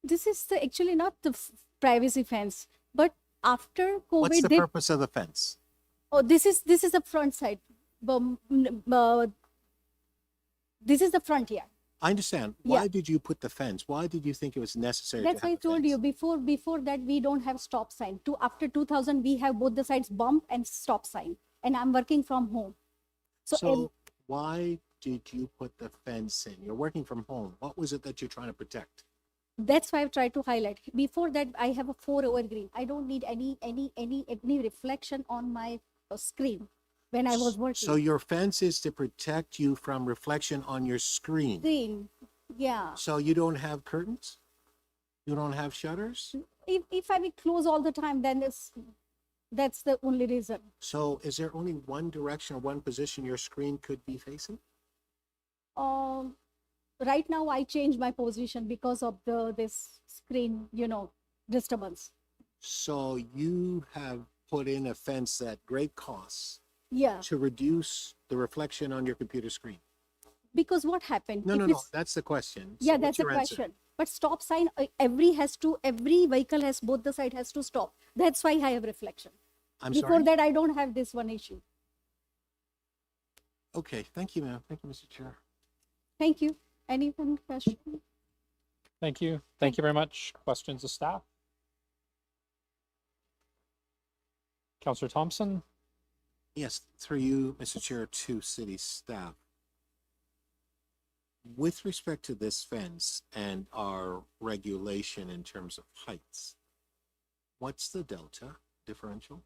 P: This is actually not the privacy fence, but after COVID,
L: What's the purpose of the fence?
P: Oh, this is the front side. This is the front yard.
L: I understand.
P: Yeah.
L: Why did you put the fence? Why did you think it was necessary
P: That's
L: to
P: why I
L: have a
P: told
L: fence?
P: you before that we don't have stop sign. After 2000 we have both the sides bump and stop sign, and I'm working from home.
L: So why did you put the fence in? You're working from home. What was it that you're trying to protect?
P: That's why I've tried to highlight. Before that, I have a 4 evergreen. I don't need any reflection on my screen when I was working.
L: So your fence is to protect you from reflection on your screen.
P: Screen, yeah.
L: So you don't have curtains? You don't have shutters?
P: If I will close all the time, then that's the only reason.
L: So is there only one direction or one position your screen could be facing?
P: Right now I changed my position because of this screen, disturbance.
L: So you have put in a fence at great cost
P: Yeah.
L: to reduce the reflection on your computer screen.
P: Because what happened?
L: No,
P: if
L: no, no.
P: it's-
L: That's the question.
P: Yeah,
L: So what's
P: that's the
L: your answer?
P: question. But stop sign, every vehicle has, both the side has to stop. That's why I have reflection.
L: I'm
P: Before
L: sorry.
P: that, I don't have this one issue.
L: Okay, thank you, ma'am. Thank you, Mr. Chair.
P: Thank you. Any one question?
A: Thank you. Thank you very much. Questions of staff? Councillor Thompson?
L: Yes, through you, Mr. Chair, to city staff. With respect to this fence and our regulation in terms of heights, what's the delta differential?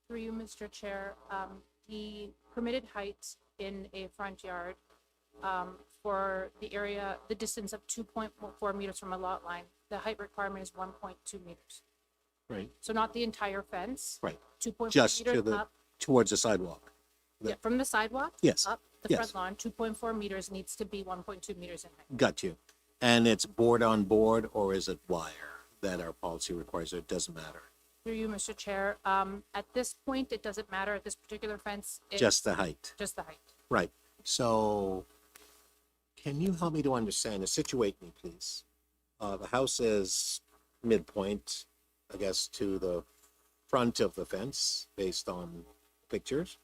Q: Through you, Mr. Chair, the permitted height in a front yard for the area, the distance of 2.4 meters from a lot line, the height requirement is 1.2 meters.
L: Right.
Q: So not the entire fence.
L: Right.
Q: 2.4
L: Just
Q: meters
L: to the,
Q: up.
L: towards the sidewalk.
Q: Yeah, from the sidewalk.
L: Yes,
Q: Up the
L: yes.
Q: front lawn, 2.4 meters needs to be 1.2 meters in height.
L: Got you. And it's board on board, or is it wire that our policy requires, or it doesn't matter?
Q: Through you, Mr. Chair, at this point, it doesn't matter at this particular fence. It's
L: Just the height.
Q: Just the height.
L: Right. So can you help me to understand, situate me, please? The house is midpoint, I guess, to the front of the fence based on pictures.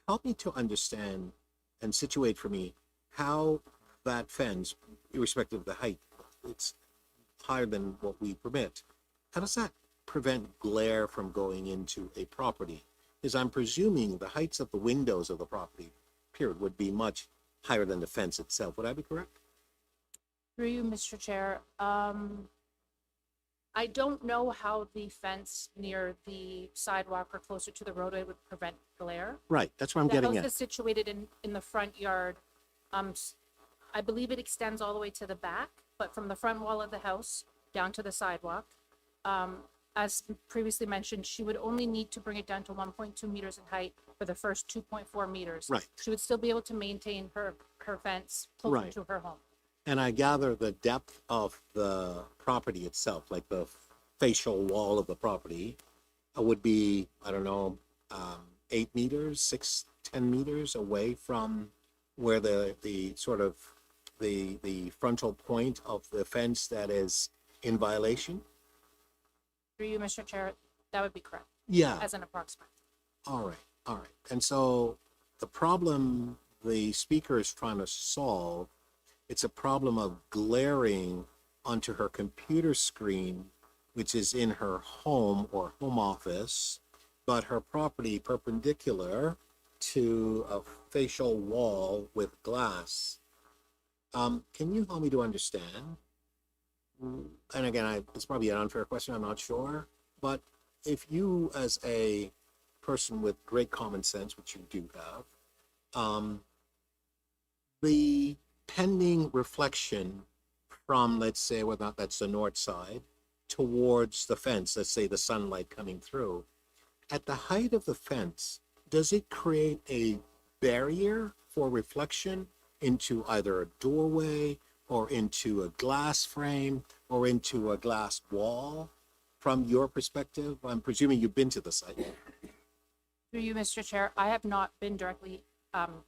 L: Help me to understand and situate for me how that fence, irrespective of the height, it's higher than what we permit. How does that prevent glare from going into a property? Because I'm presuming the heights of the windows of the property, period, would be much higher than the fence itself. Would I be correct?
Q: Through you, Mr. Chair, I don't know how the fence near the sidewalk or closer to the roadway would prevent glare.
L: Right, that's what I'm getting
Q: The
L: at.
Q: house is situated in the front yard. I believe it extends all the way to the back, but from the front wall of the house down to the sidewalk. As previously mentioned, she would only need to bring it down to 1.2 meters in height for the first 2.4 meters.
L: Right.
Q: She would still be able to maintain her fence closer
L: Right.
Q: to her home.
L: And I gather the depth of the property itself, like the facial wall of the property, would be, I don't know, 8 meters, 10 meters away from where the sort of the frontal point of the fence that is in violation?
Q: Through you, Mr. Chair, that would be correct.
L: Yeah.
Q: As an approximate.
L: All right, all right. And so the problem the speaker is trying to solve, it's a problem of glaring onto her computer screen, which is in her home or home office, but her property perpendicular to a facial wall with glass. Can you help me to understand? And again, it's probably an unfair question, I'm not sure, but if you as a person with great common sense, which you do have, the pending reflection from, let's say, whether or not that's the north side, towards the fence, let's say the sunlight coming through, at the height of the fence, does it create a barrier for reflection into either a doorway or into a glass frame or into a glass wall from your perspective? I'm presuming you've been to the site.
Q: Through you, Mr. Chair, I have not been directly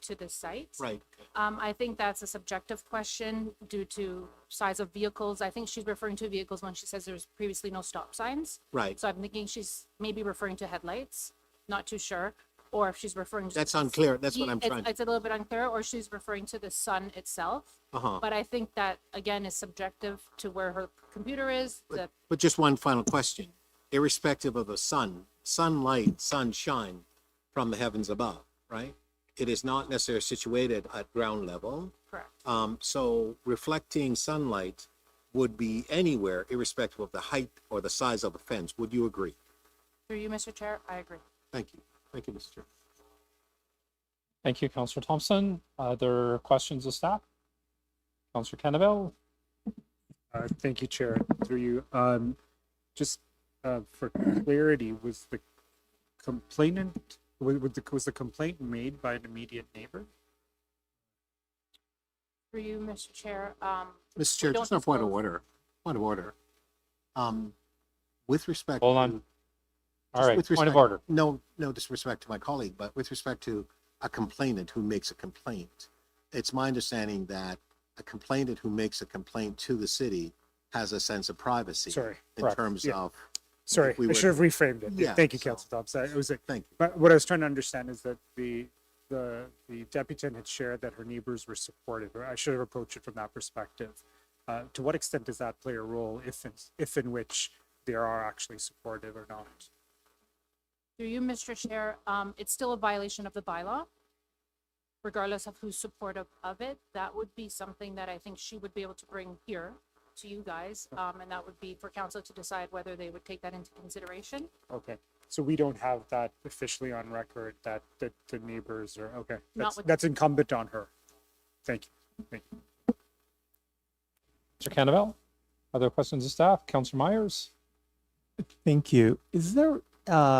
Q: to the site.
L: Right.
Q: I think that's a subjective question due to size of vehicles. I think she's referring to vehicles when she says there's previously no stop signs.
L: Right.
Q: So I'm thinking she's maybe referring to headlights, not too sure. Or if she's referring to.
L: That's unclear. That's what I'm trying to.
Q: It's a little bit unclear, or she's referring to the sun itself.
L: Uh-huh.
Q: But I think that, again, is subjective to where her computer is.
L: But just one final question. Irrespective of the sunlight, sunshine from the heavens above, right? It is not necessarily situated at ground level.
Q: Correct.
L: So reflecting sunlight would be anywhere, irrespective of the height or the size of the fence. Would you agree?
Q: Through you, Mr. Chair, I agree.
L: Thank you. Thank you, Mr. Chair.
A: Thank you, Councillor Thompson. Other questions of staff? Councillor Kenneville?
H: Thank you, Chair. Through you. Just for clarity, was the complainant, was the complaint made by an immediate neighbor?
Q: Through you, Mr. Chair.
L: Mr. Chair, just a point of order. Point of order. With respect.
A: Hold on. All right, point of order.
L: No disrespect to my colleague, but with respect to a complainant who makes a complaint, it's my understanding that a complainant who makes a complaint to the city has a sense of privacy.
H: Sorry.
L: In
H: correct.
L: terms
H: Yeah.
L: of.
H: Sorry,
L: if we
H: I
L: were
H: should have
L: to-
H: reframed it.
L: Yeah,
H: Thank you,
L: so-
H: Councillor Thompson. It was
L: Thank you.
H: But what I was trying to understand is that the deputant had shared that her neighbors were supportive. I should have approached it from that perspective. To what extent does that play a role, if in which they are actually supportive or not?
Q: Through you, Mr. Chair, it's still a violation of the bylaw, regardless of who's supportive of it. That would be something that I think she would be able to bring here to you guys, and that would be for council to decide whether they would take that into consideration.
H: Okay, so we don't have that officially on record that the neighbors are, okay.
Q: Not with-
H: That's incumbent on her. Thank you. Thank you.
A: Mr. Kenneville? Other questions of staff? Councillor Myers?
E: Thank you. Is there,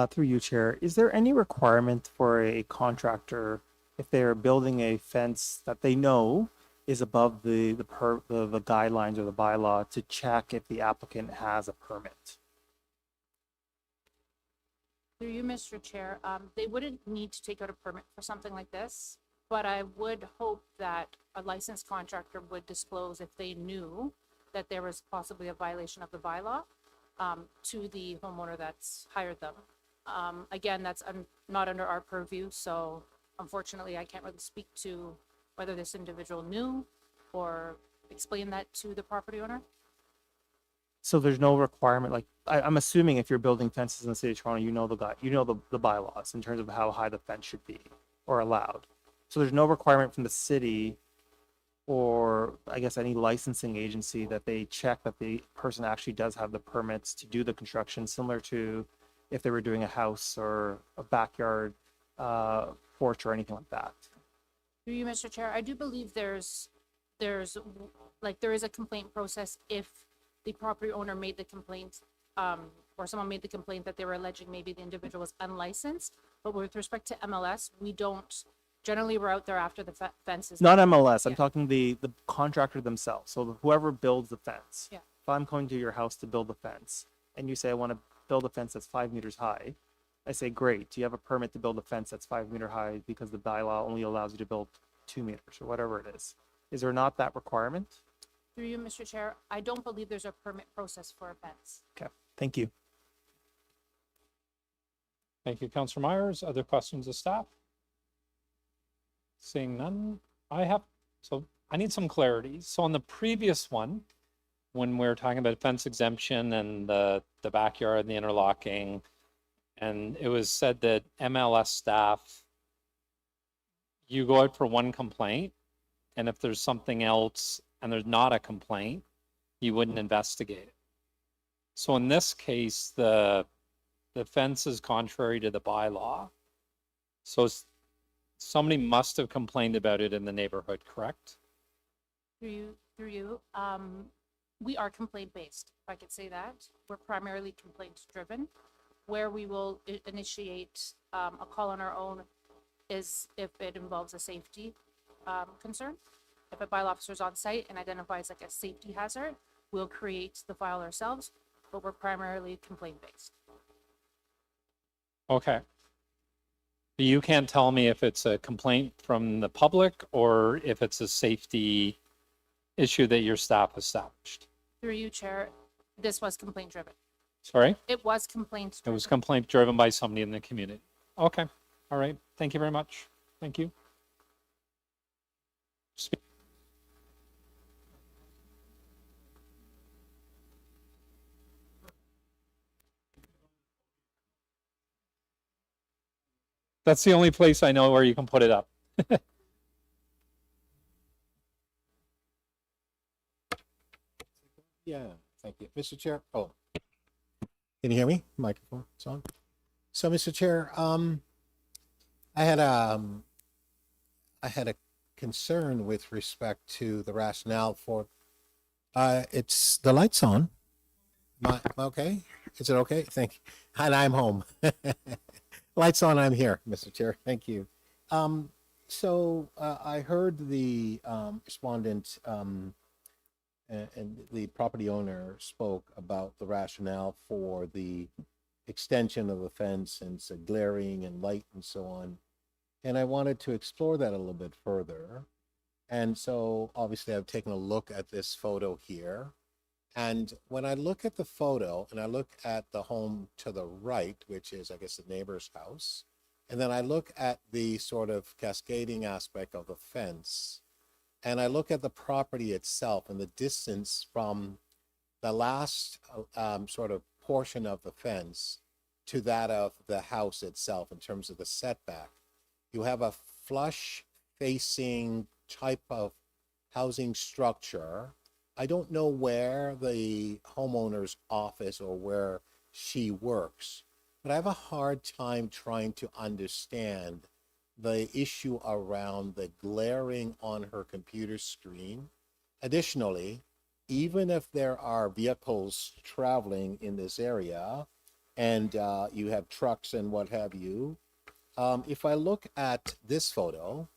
E: through you, Chair, is there any requirement for a contractor if they're building a fence that they know is above the guidelines or the bylaw to check if the applicant has a permit?
Q: Through you, Mr. Chair, they wouldn't need to take out a permit for something like this, but I would hope that a licensed contractor would disclose if they knew that there was possibly a violation of the bylaw to the homeowner that's hired them. Again, that's not under our purview, so unfortunately, I can't really speak to whether this individual knew or explain that to the property owner.
E: So there's no requirement, like, I'm assuming if you're building fences in the city of Toronto, you know the bylaws in terms of how high the fence should be or allowed. So there's no requirement from the city or I guess any licensing agency that they check that the person actually does have the permits to do the construction, similar to if they were doing a house or a backyard porch or anything like that.
Q: Through you, Mr. Chair, I do believe there is a complaint process if the property owner made the complaint, or someone made the complaint that they were alleging maybe the individual was unlicensed. But with respect to MLS, we don't, generally we're out there after the fence is.
E: Not MLS, I'm
Q: Yeah.
E: talking the contractor themselves. So whoever builds the fence.
Q: Yeah.
E: If I'm going to your house to build a fence and you say, I want to build a fence that's 5 meters high, I say, great, do you have a permit to build a fence that's 5 meter high because the bylaw only allows you to build 2 meters or whatever it is? Is there not that requirement?
Q: Through you, Mr. Chair, I don't believe there's a permit process for a fence.
E: Okay, thank you.
A: Thank you, Councillor Myers. Other questions of staff? Seeing none, I need some clarity. So on the previous one, when we were talking about fence exemption and the backyard and the interlocking, and it was said that MLS staff, you go out for one complaint, and if there's something else and there's not a complaint, you wouldn't investigate it. So in this case, the fence is contrary to the bylaw. So somebody must have complained about it in the neighborhood, correct?
Q: Through you, we are complaint-based, if I could say that. We're primarily complaint-driven. Where we will initiate a call on our own is if it involves a safety concern. If a bylaw officer is on site and identifies like a safety hazard, we'll create the file ourselves, but we're primarily complaint-based.
A: Okay. You can't tell me if it's a complaint from the public or if it's a safety issue that your staff established.
Q: Through you, Chair, this was complaint driven.
A: Sorry?
Q: It was complaint
A: It
Q: driven.
A: was complaint driven by somebody in the community. Okay. All right. Thank you very much. Thank you. That's the only place I know where you can put it up.
L: Yeah, thank you. Mr. Chair, oh, can you hear me? Microphone, it's on. So, Mr. Chair, I had a concern with respect to the rationale for, it's, the light's on. Okay, is it okay? Thank you. And I'm home. Lights on, I'm here, Mr. Chair, thank you. So I heard the respondent and the property owner spoke about the rationale for the extension of the fence and it's glaring and light and so on. And I wanted to explore that a little bit further. And so obviously I've taken a look at this photo here. And when I look at the photo and I look at the home to the right, which is, I guess, the neighbor's house, and then I look at the sort of cascading aspect of the fence, and I look at the property itself and the distance from the last sort of portion of the fence to that of the house itself in terms of the setback, you have a flush facing type of housing structure. I don't know where the homeowner's office or where she works, but I have a hard time trying to understand the issue around the glaring on her computer screen. Additionally, even if there are vehicles traveling in this area and you have trucks and what have you, if I look at this photo,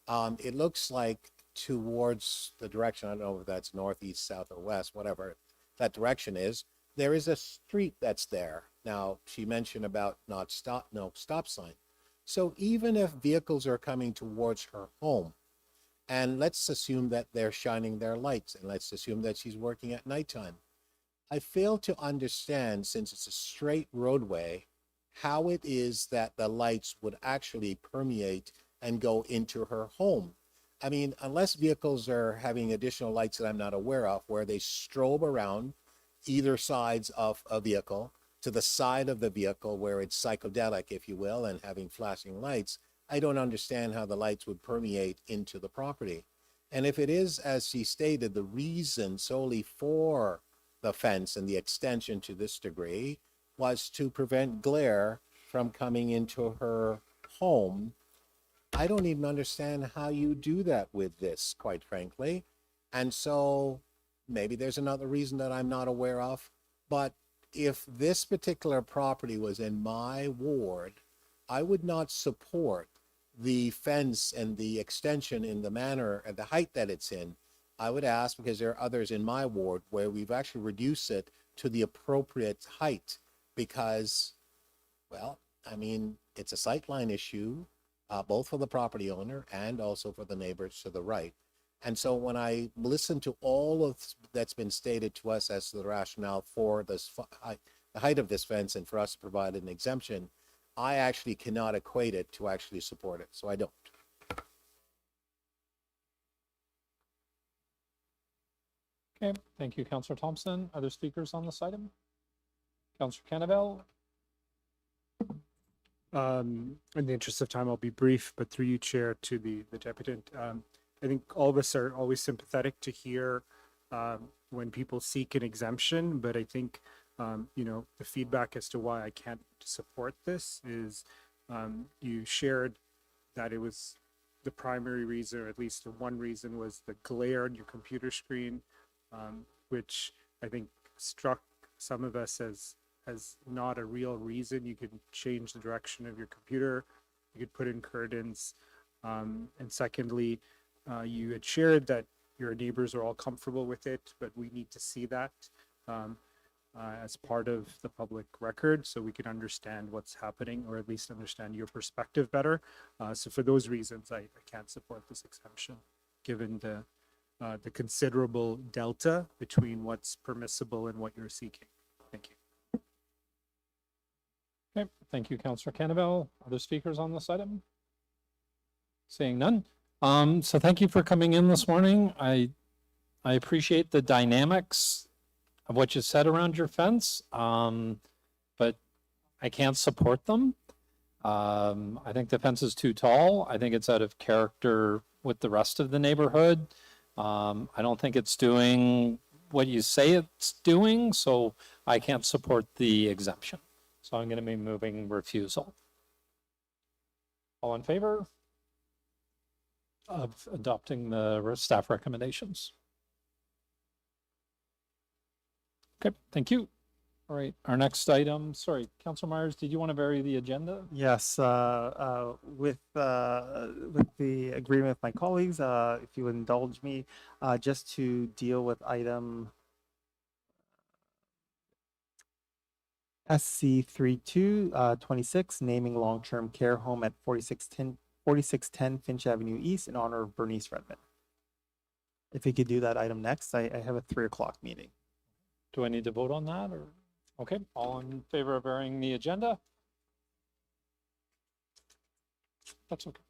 L: it looks like towards the direction, I don't know if that's northeast, south, or west, whatever that direction is, there is a street that's there. Now, she mentioned about no stop sign. So even if vehicles are coming towards her home, and let's assume that they're shining their lights, and let's assume that she's working at nighttime, I fail to understand, since it's a straight roadway, how it is that the lights would actually permeate and go into her home. I mean, unless vehicles are having additional lights that I'm not aware of, where they strobe around either sides of a vehicle to the side of the vehicle where it's psychedelic, if you will, and having flashing lights, I don't understand how the lights would permeate into the property. And if it is, as she stated, the reason solely for the fence and the extension to this degree was to prevent glare from coming into her home, I don't even understand how you do that with this, quite frankly. And so maybe there's another reason that I'm not aware of. But if this particular property was in my ward, I would not support the fence and the extension in the manner and the height that it's in. I would ask, because there are others in my ward where we've actually reduced it to the appropriate height because, well, I mean, it's a sightline issue. Both for the property owner and also for the neighbors to the right. And so when I listen to all of that's been stated to us as to the rationale for this, the height of this fence and for us to provide an exemption, I actually cannot equate it to actually support it. So I don't.
A: Okay. Thank you, Councillor Thompson. Other speakers on this item? Councillor Canavelle?
H: In the interest of time, I'll be brief, but through you, Chair, to the deputant. I think all of us are always sympathetic to hear when people seek an exemption, but I think, you know, the feedback as to why I can't support this is you shared that it was the primary reason, or at least the one reason, was the glare on your computer screen, which I think struck some of us as not a real reason. You could change the direction of your computer, you could put in curtains, and secondly, you had shared that your neighbors are all comfortable with it, but we need to see that. as part of the public record so we can understand what's happening, or at least understand your perspective better. So for those reasons, I can't support this exemption, given the considerable delta between what's permissible and what you're seeking. Thank you.
A: Okay, thank you, Councillor Cannavale. Other speakers on this item? Seeing none. So thank you for coming in this morning. I appreciate the dynamics of what you said around your fence, but I can't support them. I think the fence is too tall. I think it's out of character with the rest of the neighborhood. I don't think it's doing what you say it's doing, so I can't support the exemption. So I'm going to be moving refusal. All in favor of adopting the staff recommendations? Okay, thank you. All right, our next item, sorry, Councilor Myers, did you want to vary the agenda?
E: Yes, with the agreement with my colleagues, if you would indulge me, just to deal with item SC 3226, naming long-term care home at 4610 Finch Avenue East in honor of Bernice Redmond. If you could do that item next, I have a 3 o'clock meeting.
A: Do I need to vote on that, or? Okay, all in favor of varying the agenda? That's okay.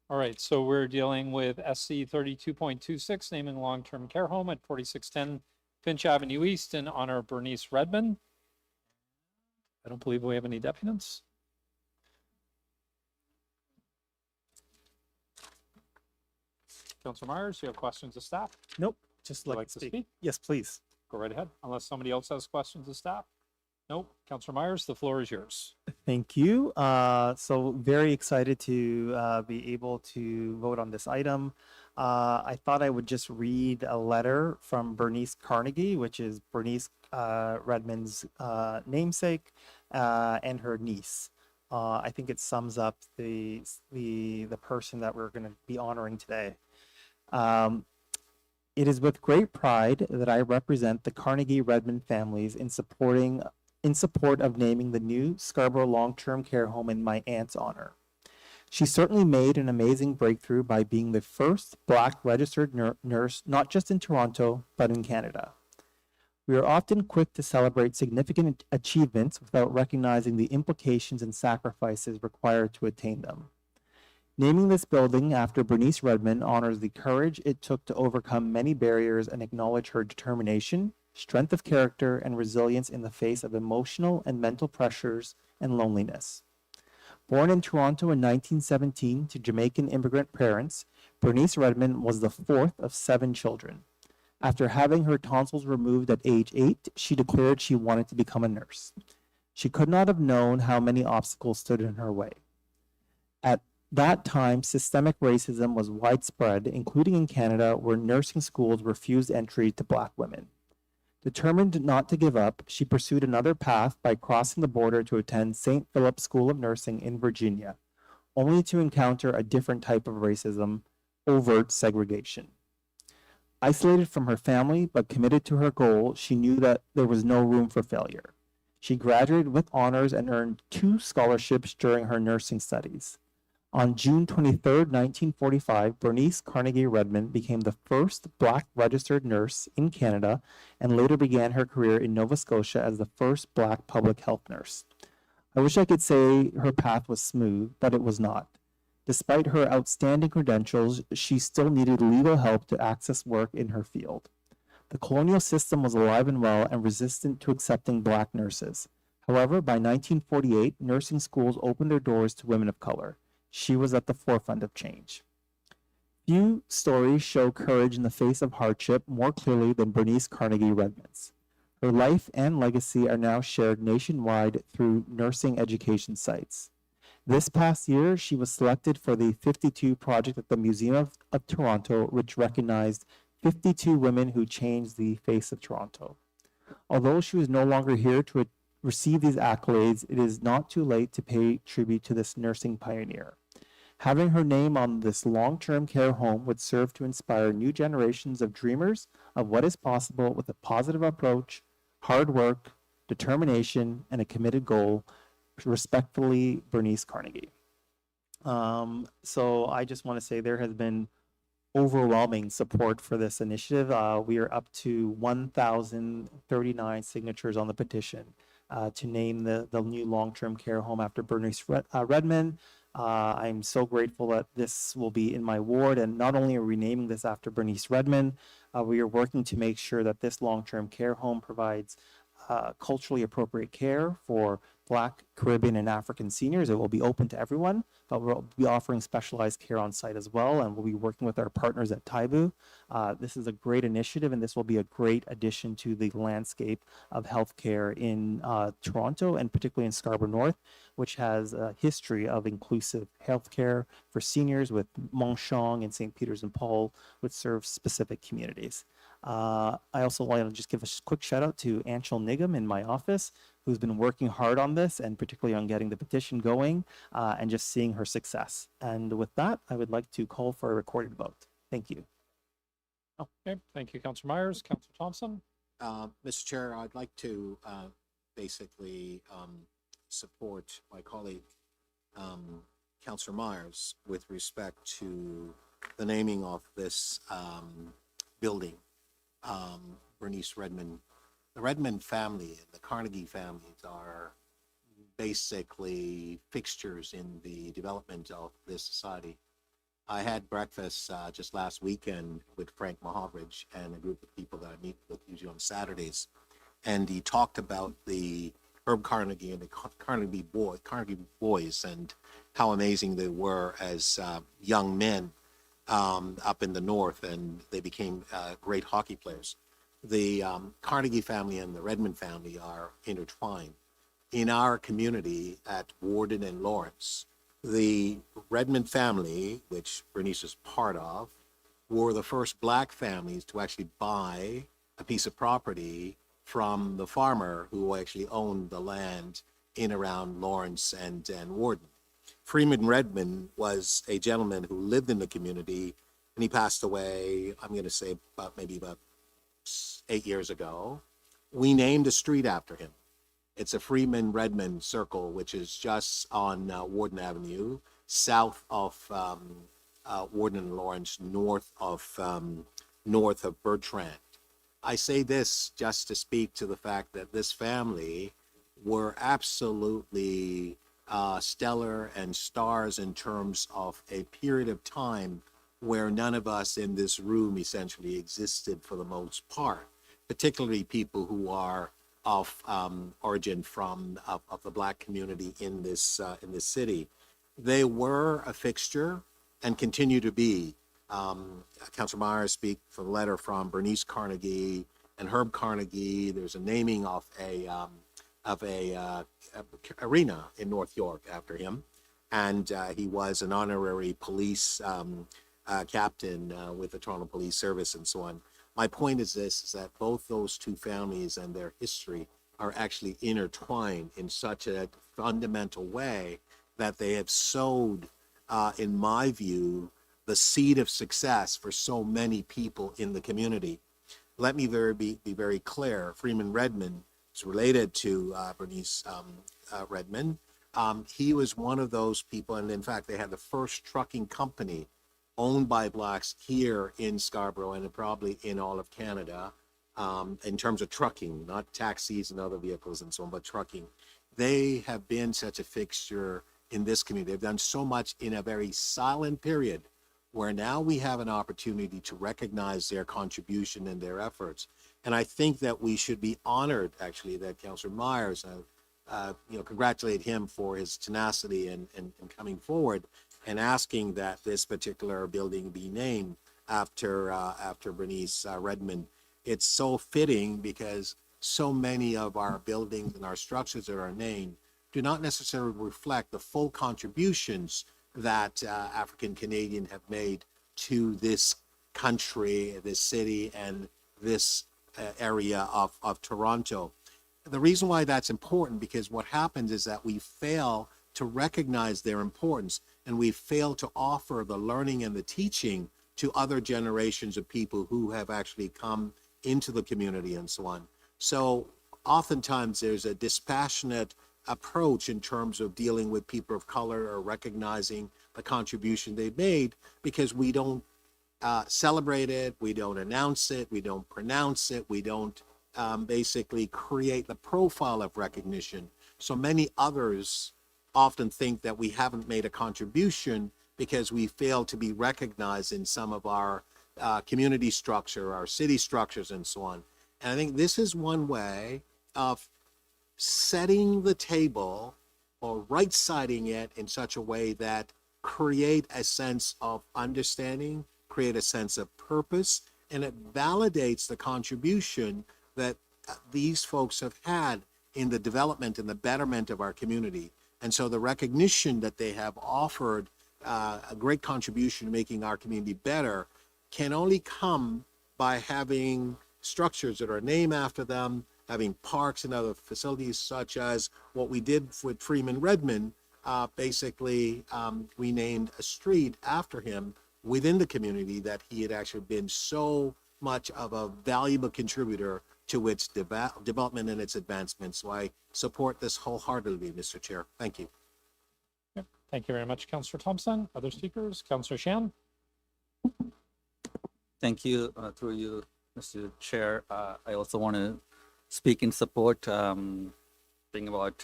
A: All right, so we're dealing with SC 32.26, naming long-term care home at 4610 Finch Avenue East in honor of Bernice Redmond. I don't believe we have any deputants. Councilor Myers, you have questions of staff?
E: Nope, just
A: Would you
E: like
A: to speak?
E: Yes, please.
A: Go right ahead, unless somebody else has questions of staff. Nope. Councilor Myers, the floor is yours.
E: Thank you. So very excited to be able to vote on this item. I thought I would just read a letter from Bernice Carnegie, which is Bernice Redmond's namesake and her niece. I think it sums up the person that we're going to be honoring today. It is with great pride that I represent the Carnegie Redmond families in support of naming the new Scarborough long-term care home in my aunt's honor. She certainly made an amazing breakthrough by being the first Black registered nurse, not just in Toronto, but in Canada. We are often quick to celebrate significant achievements without recognizing the implications and sacrifices required to attain them. Naming this building after Bernice Redmond honors the courage it took to overcome many barriers and acknowledge her determination, strength of character, and resilience in the face of emotional and mental pressures and loneliness. Born in Toronto in 1917 to Jamaican immigrant parents, Bernice Redmond was the fourth of 7 children. After having her tonsils removed at age 8, she declared she wanted to become a nurse. She could not have known how many obstacles stood in her way. At that time, systemic racism was widespread, including in Canada, where nursing schools refused entry to Black women. Determined not to give up, she pursued another path by crossing the border to attend St. Philip's School of Nursing in Virginia, only to encounter a different type of racism, overt segregation. Isolated from her family, but committed to her goal, she knew that there was no room for failure. She graduated with honors and earned 2 scholarships during her nursing studies. On June 23, 1945, Bernice Carnegie Redmond became the first Black registered nurse in Canada and later began her career in Nova Scotia as the first Black public health nurse. I wish I could say her path was smooth, but it was not. Despite her outstanding credentials, she still needed legal help to access work in her field. The colonial system was alive and well and resistant to accepting Black nurses. However, by 1948, nursing schools opened their doors to women of color. She was at the forefront of change. Few stories show courage in the face of hardship more clearly than Bernice Carnegie Redmond's. Her life and legacy are now shared nationwide through nursing education sites. This past year, she was selected for the 52 project at the Museum of Toronto, which recognized 52 women who changed the face of Toronto. Although she was no longer here to receive these accolades, it is not too late to pay tribute to this nursing pioneer. Having her name on this long-term care home would serve to inspire new generations of dreamers of what is possible with a positive approach, hard work, determination, and a committed goal. Respectfully, Bernice Carnegie. So I just want to say there has been overwhelming support for this initiative. We are up to 1,039 signatures on the petition to name the new long-term care home after Bernice Redmond. I'm so grateful that this will be in my ward, and not only are we naming this after Bernice Redmond, we are working to make sure that this long-term care home provides culturally appropriate care for Black, Caribbean, and African seniors. It will be open to everyone, but we'll be offering specialized care on site as well, and we'll be working with our partners at Taibu. This is a great initiative, and this will be a great addition to the landscape of healthcare in Toronto, and particularly in Scarborough North, which has a history of inclusive healthcare for seniors, with Montchong and St. Peter's and Paul, which serve specific communities. I also want to just give a quick shout out to Anshul Nigam in my office, who's been working hard on this, and particularly on getting the petition going and just seeing her success. And with that, I would like to call for a recorded vote. Thank you.
A: Okay, thank you, Councillor Myers. Councillor Thompson?
L: Mr. Chair, I'd like to basically support my colleague, Councillor Myers, with respect to the naming of this building, Bernice Redmond. The Redmond family and the Carnegie families are basically fixtures in the development of this society. I had breakfast just last weekend with Frank Mahavridge and a group of people that I meet with usually on Saturdays, and he talked about the Herb Carnegie and the Carnegie boys and how amazing they were as young men up in the north, and they became great hockey players. The Carnegie family and the Redmond family are intertwined. In our community at Warden and Lawrence, the Redmond family, which Bernice is part of, were the first Black families to actually buy a piece of property from the farmer who actually owned the land in around Lawrence and Warden. Freeman Redmond was a gentleman who lived in the community, and he passed away, I'm going to say about 8 years ago. We named a street after him. It's a Freeman Redmond Circle, which is just on Warden Avenue, south of Warden and Lawrence, north of Bertrand. I say this just to speak to the fact that this family were absolutely stellar and stars in terms of a period of time where none of us in this room essentially existed for the most part, particularly people who are of origin from of the Black community in this city. They were a fixture and continue to be. Councillor Myers speak from a letter from Bernice Carnegie and Herb Carnegie. There's a naming of a arena in North York after him, and he was an honorary police captain with the Toronto Police Service and so on. My point is this, is that both those two families and their history are actually intertwined in such a fundamental way that they have sowed, in my view, the seed of success for so many people in the community. Let me be very clear. Freeman Redmond is related to Bernice Redmond. He was one of those people, and in fact, they had the first trucking company owned by Blacks here in Scarborough and probably in all of Canada, in terms of trucking, not taxis and other vehicles and so on, but trucking. They have been such a fixture in this community. They've done so much in a very silent period, where now we have an opportunity to recognize their contribution and their efforts. And I think that we should be honored, actually, that Councillor Myers, congratulate him for his tenacity and coming forward and asking that this particular building be named after Bernice Redmond. It's so fitting because so many of our buildings and our structures that are named do not necessarily reflect the full contributions that African Canadian have made to this country, this city, and this area of Toronto. The reason why that's important, because what happens is that we fail to recognize their importance, and we fail to offer the learning and the teaching to other generations of people who have actually come into the community and so on. So oftentimes there's a dispassionate approach in terms of dealing with people of color or recognizing the contribution they've made, because we don't celebrate it, we don't announce it, we don't pronounce it, we don't basically create the profile of recognition. So many others often think that we haven't made a contribution because we fail to be recognized in some of our community structure, our city structures, and so on. And I think this is one way of setting the table or right-siding it in such a way that create a sense of understanding, create a sense of purpose, and it validates the contribution that these folks have had in the development and the betterment of our community. And so the recognition that they have offered a great contribution to making our community better can only come by having structures that are named after them, having parks and other facilities such as what we did with Freeman Redmond. Basically, we named a street after him within the community that he had actually been so much of a valuable contributor to its development and its advancement. So I support this wholeheartedly, Mr. Chair. Thank you.
A: Thank you very much, Councillor Thompson. Other speakers? Councillor Shan?
C: Thank you, through you, Mr. Chair. I also want to speak in support. Being about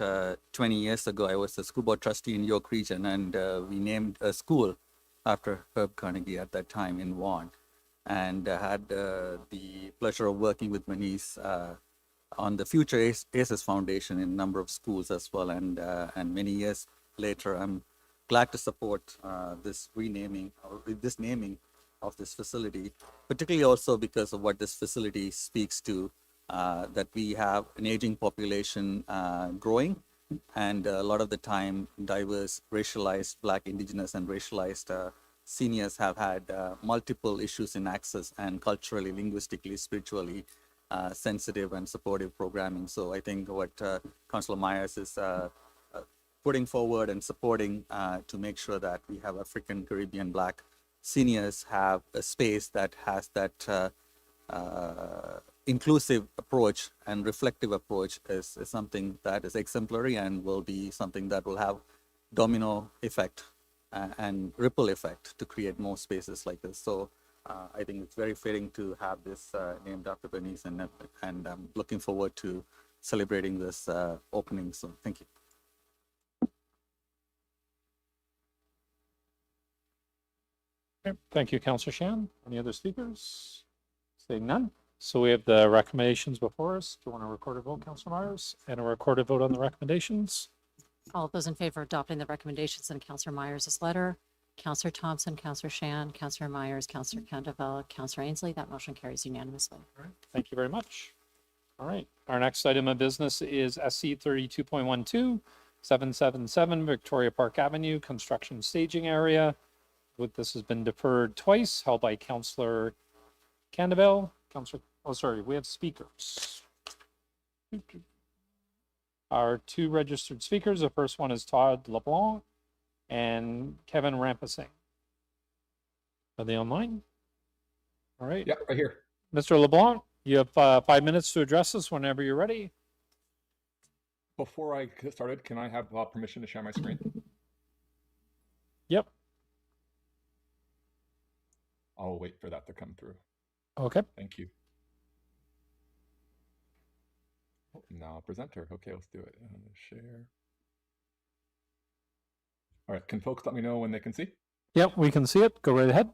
C: 20 years ago, I was a school board trustee in York Region, and we named a school after Herb Carnegie at that time in Vaughan, and had the pleasure of working with Manish on the future ACES Foundation in a number of schools as well. And many years later, I'm glad to support this renaming or this naming of this facility, particularly also because of what this facility speaks to, that we have an aging population growing, and a lot of the time diverse, racialized, Black, Indigenous, and racialized seniors have had multiple issues in access and culturally, linguistically, spiritually sensitive and supportive programming. So I think what Councillor Myers is putting forward and supporting to make sure that we have African, Caribbean, Black seniors have a space that has that inclusive approach and reflective approach is something that is exemplary and will be something that will have domino effect and ripple effect to create more spaces like this. So I think it's very fitting to have this named after Bernice, and I'm looking forward to celebrating this opening soon. Thank you.
A: Okay. Thank you, Councillor Shan. Any other speakers? Saying none. So we have the recommendations before us. Do you want to record a vote, Councillor Myers? And a recorded vote on the recommendations?
F: All those in favor of adopting the recommendations in Councillor Myers' letter, Councillor Thompson, Councillor Shan, Councillor Myers, Councillor Candeval, Councillor Ainsley, that motion carries unanimously.
A: All right. Thank you very much. All right. Our next item of business is SC 32.12, 777 Victoria Park Avenue, construction staging area. This has been deferred twice, held by Councillor Candeval. Councillor, oh, sorry, we have speakers. Our two registered speakers, the first one is Todd LeBlanc and Kevin Rampasing. Are they online? All right.
R: Yep, right here.
A: Mr. LeBlanc, you have 5 minutes to address us whenever you're ready.
R: Before I get started, can I have permission to share my screen?
A: Yep.
R: I'll wait for that to come through.
A: Okay.
R: Thank you. Oh, now presenter. Okay, let's do it. Share. All right, can folks let me know when they can see?
A: Yep, we can see it. Go right ahead.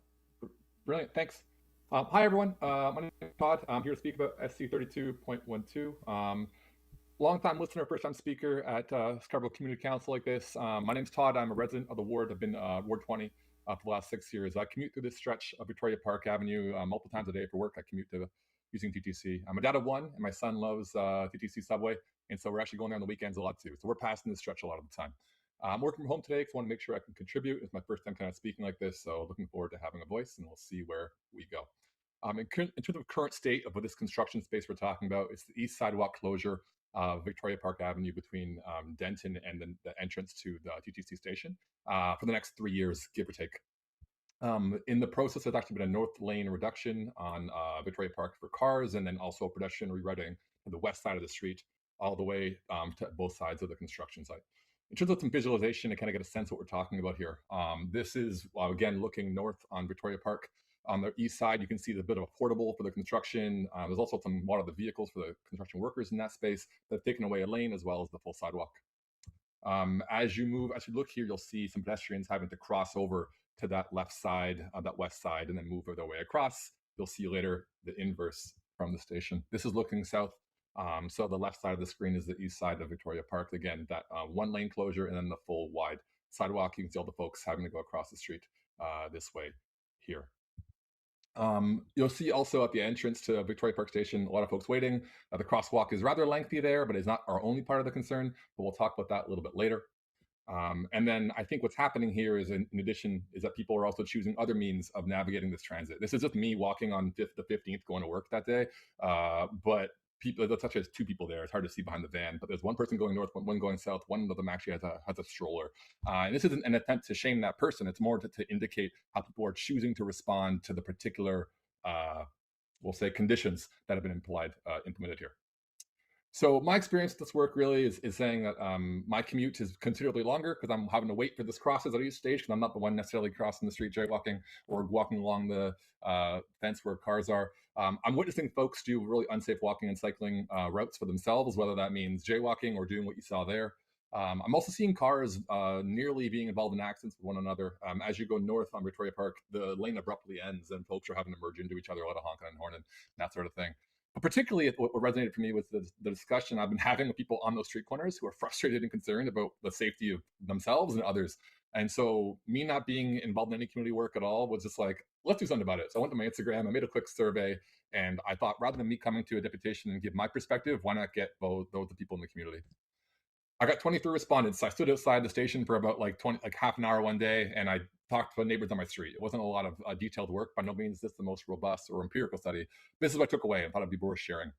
R: Brilliant, thanks. Hi, everyone. My name is Todd. I'm here to speak about SC 32.12. Long-time listener, first-time speaker at Scarborough Community Council like this. My name's Todd. I'm a resident of the ward. I've been Ward 20 for the last 6 years. I commute through this stretch of Victoria Park Avenue multiple times a day for work. I commute to using TTC. I'm a dad of one, and my son loves TTC subway, and so we're actually going there on the weekends a lot too. So we're passing this stretch a lot of the time. I'm working from home today because I want to make sure I can contribute. It's my first time kind of speaking like this, so looking forward to having a voice, and we'll see where we go. In terms of current state of what this construction space we're talking about, it's the east sidewalk closure of Victoria Park Avenue between Denton and the entrance to the TTC station for the next 3 years, give or take. In the process, there's actually been a north lane reduction on Victoria Park for cars, and then also pedestrian rerouting to the west side of the street all the way to both sides of the construction site. In terms of some visualization to kind of get a sense of what we're talking about here, this is, again, looking north on Victoria Park. On the east side, you can see the bit of a portable for the construction. There's also a lot of the vehicles for the construction workers in that space that have taken away a lane as well as the full sidewalk. As you look here, you'll see some pedestrians having to cross over to that left side, that west side, and then move their way across. You'll see later the inverse from the station. This is looking south. So the left side of the screen is the east side of Victoria Park. Again, that one lane closure and then the full wide sidewalk. You can see all the folks having to go across the street this way here. You'll see also at the entrance to Victoria Park Station, a lot of folks waiting. The crosswalk is rather lengthy there, but it's not our only part of the concern, but we'll talk about that a little bit later. And then I think what's happening here is, in addition, is that people are also choosing other means of navigating this transit. This is just me walking on the 15th going to work that day, but people, that's actually two people there. It's hard to see behind the van, but there's one person going north, one going south. One of them actually has a stroller. And this isn't an attempt to shame that person. It's more to indicate how people are choosing to respond to the particular, we'll say, conditions that have been implemented here. So my experience with this work really is saying that my commute is considerably longer because I'm having to wait for this crosses at each stage because I'm not the one necessarily crossing the street jaywalking or walking along the fence where cars are. I'm witnessing folks do really unsafe walking and cycling routes for themselves, whether that means jaywalking or doing what you saw there. I'm also seeing cars nearly being involved in accidents with one another. As you go north on Victoria Park, the lane abruptly ends and folks are having to merge into each other, a lot of honking and horning, that sort of thing. But particularly what resonated for me was the discussion I've been having with people on those street corners who are frustrated and concerned about the safety of themselves and others. And so me not being involved in any community work at all was just like, let's do something about it. So I went to my Instagram, I made a quick survey, and I thought rather than me coming to a deputation and give my perspective, why not get those the people in the community? I got 23 respondents. I stood outside the station for about half an hour one day, and I talked to neighbors on my street. It wasn't a lot of detailed work. By no means is this the most robust or empirical study. This is what I took away and thought it'd be worth sharing.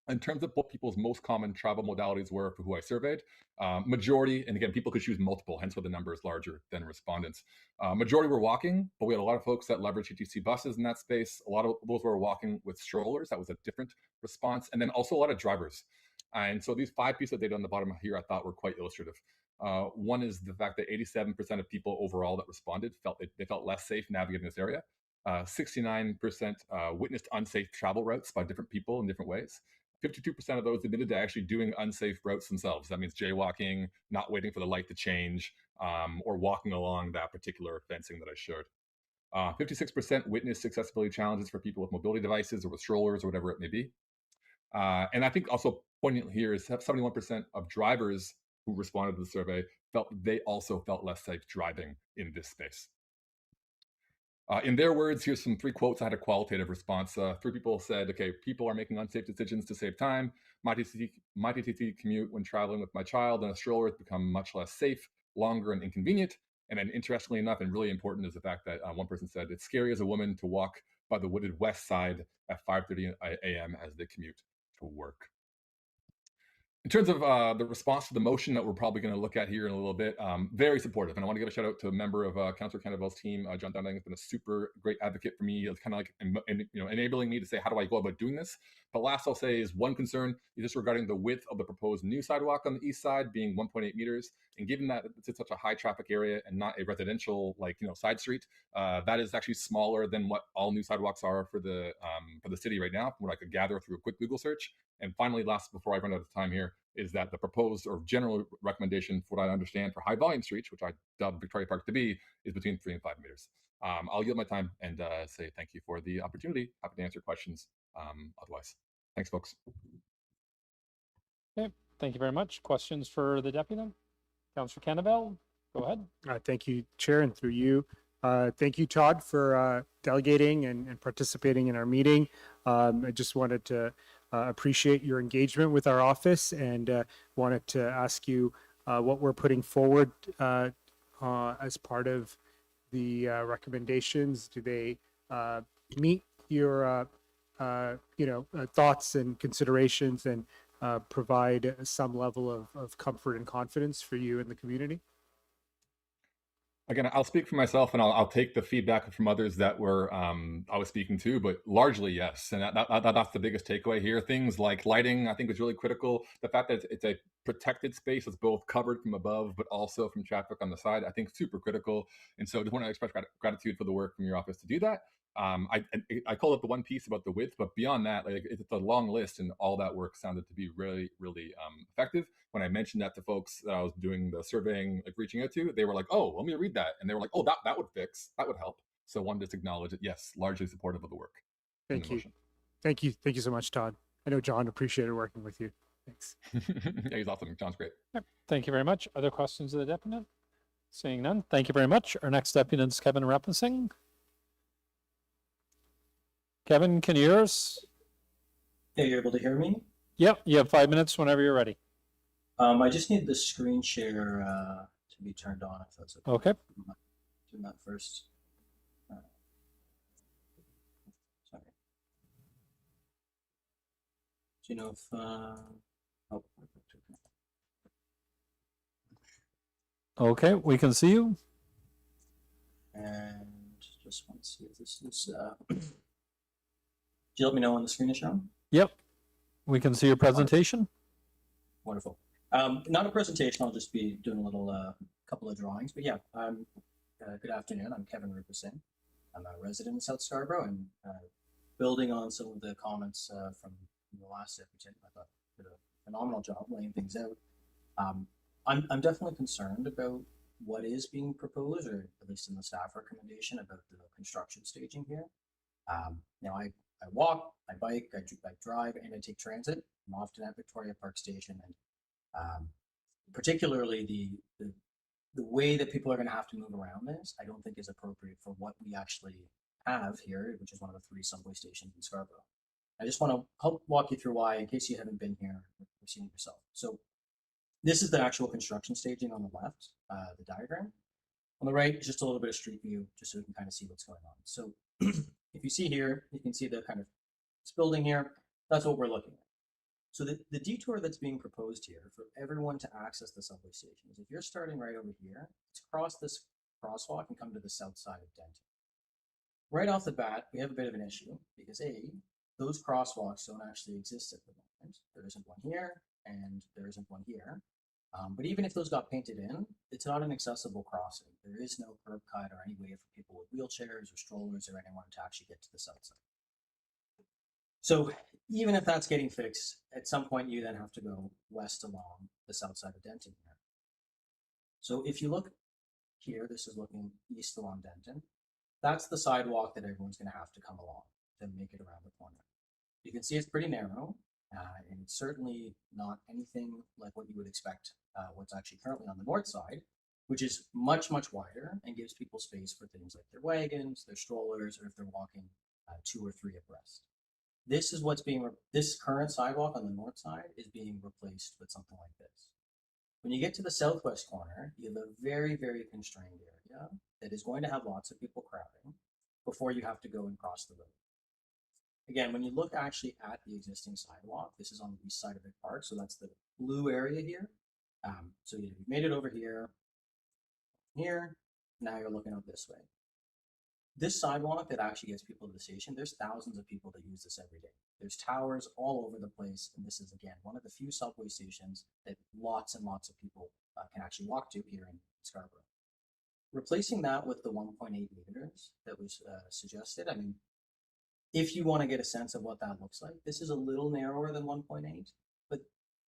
R: In terms of what people's most common travel modalities were for who I surveyed, majority, and again, people could choose multiple, hence why the number is larger than respondents. Majority were walking, but we had a lot of folks that leveraged TTC buses in that space. A lot of those were walking with strollers. That was a different response. And then also a lot of drivers. And so these 5 pieces of data on the bottom here I thought were quite illustrative. One is the fact that 87% of people overall that responded felt they felt less safe navigating this area. 69% witnessed unsafe travel routes by different people in different ways. 52% of those admitted to actually doing unsafe routes themselves. That means jaywalking, not waiting for the light to change, or walking along that particular fencing that I showed. 56% witnessed accessibility challenges for people with mobility devices or with strollers or whatever it may be. And I think also poignant here is 71% of drivers who responded to the survey felt they also felt less safe driving in this space. In their words, here's some 3 quotes. I had a qualitative response. 3 people said, okay, people are making unsafe decisions to save time. My TTC commute when traveling with my child in a stroller has become much less safe, longer, and inconvenient. And then interestingly enough, and really important is the fact that one person said, it's scary as a woman to walk by the wooded west side at 5:30 a.m. as they commute to work. In terms of the response to the motion that we're probably going to look at here in a little bit, very supportive. And I want to give a shout out to a member of Councillor Cannavale's team, John Dunning, has been a super great advocate for me. It's kind of like enabling me to say, how do I go about doing this? But last I'll say is one concern is just regarding the width of the proposed new sidewalk on the east side being 1.8 meters. And given that it's such a high traffic area and not a residential side street, that is actually smaller than what all new sidewalks are for the city right now, from what I could gather through a quick Google search. And finally, last before I run out of time here, is that the proposed or general recommendation for what I understand for high volume streets, which I dub Victoria Park to be, is between 3 and 5 meters. I'll yield my time and say thank you for the opportunity. Happy to answer questions otherwise. Thanks, folks.
A: Okay, thank you very much. Questions for the deputy? Councillor Cannavale, go ahead.
H: Thank you, Chair, and through you. Thank you, Todd, for delegating and participating in our meeting. I just wanted to appreciate your engagement with our office and wanted to ask you what we're putting forward as part of the recommendations. Do they meet your thoughts and considerations and provide some level of comfort and confidence for you and the community?
R: Again, I'll speak for myself, and I'll take the feedback from others that were I was speaking to, but largely yes, and that's the biggest takeaway here. Things like lighting, I think, is really critical. The fact that it's a protected space that's both covered from above, but also from traffic on the side, I think, super critical. And so, I just want to express gratitude for the work from your office to do that. I called it the one piece about the width, but beyond that, like it's a long list, and all that work sounded to be really, really effective. When I mentioned that to folks that I was doing the surveying, like reaching out to, they were like, "Oh, let me read that," and they were like, "Oh, that would fix, that would help." So one, just acknowledge it. Yes, largely supportive of the work.
H: Thank you. Thank you so much, Todd. I know John appreciated working with you. Thanks.
R: Yeah, he's awesome. John's great.
A: Thank you very much. Other questions of the deputant? Seeing none. Thank you very much. Our next deputant is Kevin Rappensing. Kevin, can you hear us?
S: Yeah, you're able to hear me?
A: Yep, you have 5 minutes whenever you're ready.
S: I just need the screen share to be turned on, if that's okay.
A: Okay.
S: Do that first. Sorry. Do you know if... oh, perfect.
A: Okay, we can see you.
S: And just want to see if this is... do you let me know when the screen is shown?
A: Yep. We can see your presentation.
S: Wonderful. Not a presentation, I'll just be doing a little couple of drawings, but yeah, good afternoon, I'm Kevin Rappensing. I'm a resident in South Scarborough, and building on some of the comments from the last deputant, I thought did a phenomenal job laying things out. I'm definitely concerned about what is being proposed, or at least in the staff recommendation, about the construction staging here. Now, I walk, I bike, I drive, and I take transit. I'm often at Victoria Park Station, and particularly the way that people are going to have to move around this, I don't think is appropriate for what we actually have here, which is one of the 3 subway stations in Scarborough. I just want to help walk you through why, in case you haven't been here or seen it yourself. So this is the actual construction staging on the left, the diagram. On the right, just a little bit of street view, just so we can kind of see what's going on. So if you see here, you can see the kind of this building here. That's what we're looking at. So the detour that's being proposed here for everyone to access the subway station is if you're starting right over here, it's cross this crosswalk and come to the south side of Denton. Right off the bat, we have a bit of an issue because those crosswalks don't actually exist at the moment. There isn't one here and there isn't one here. But even if those got painted in, it's not an accessible crossing. There is no curb cut or any way for people with wheelchairs or strollers or anyone to actually get to the south side. So even if that's getting fixed, at some point you then have to go west along the south side of Denton here. So if you look here, this is looking east along Denton. That's the sidewalk that everyone's going to have to come along to make it around the corner. You can see it's pretty narrow, and it's certainly not anything like what you would expect what's actually currently on the north side, which is much, much wider and gives people space for things like their wagons, their strollers, or if they're walking 2 or 3 abreast. This is what's being, this current sidewalk on the north side is being replaced with something like this. When you get to the southwest corner, you have a very, very constrained area that is going to have lots of people crowding before you have to go and cross the road. Again, when you look actually at the existing sidewalk, this is on the east side of Vic Park, so that's the blue area here. So you've made it over here, now you're looking out this way. This sidewalk that actually gets people to the station, there's thousands of people that use this every day. There's towers all over the place, and this is, again, one of the few subway stations that lots and lots of people can actually walk to here in Scarborough. Replacing that with the 1.8 meters that was suggested, I mean, if you want to get a sense of what that looks like, this is a little narrower than 1.8, but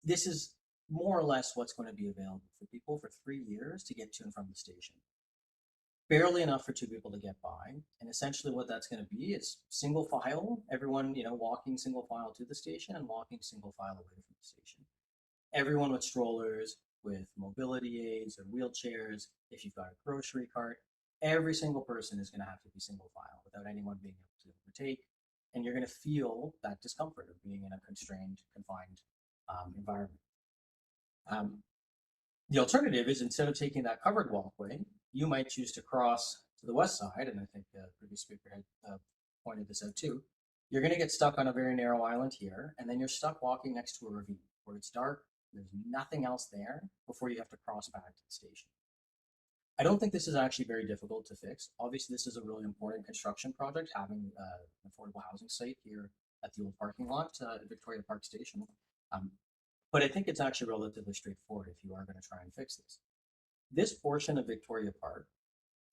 S: this is more or less what's going to be available for people for 3 years to get to and from the station. Barely enough for 2 people to get by, and essentially what that's going to be is single file, everyone, you know, walking single file to the station and walking single file away from the station. Everyone with strollers, with mobility aids or wheelchairs, if you've got a grocery cart, every single person is going to have to be single file without anyone being able to overtake, and you're going to feel that discomfort of being in a constrained, confined environment. The alternative is, instead of taking that covered walkway, you might choose to cross to the west side, and I think the previous speaker had pointed this out too. You're going to get stuck on a very narrow island here, and then you're stuck walking next to a ravine where it's dark, there's nothing else there before you have to cross back to the station. I don't think this is actually very difficult to fix. Obviously, this is a really important construction project, having an affordable housing site here at the old parking lot at Victoria Park Station. But I think it's actually relatively straightforward if you are going to try and fix this. This portion of Victoria Park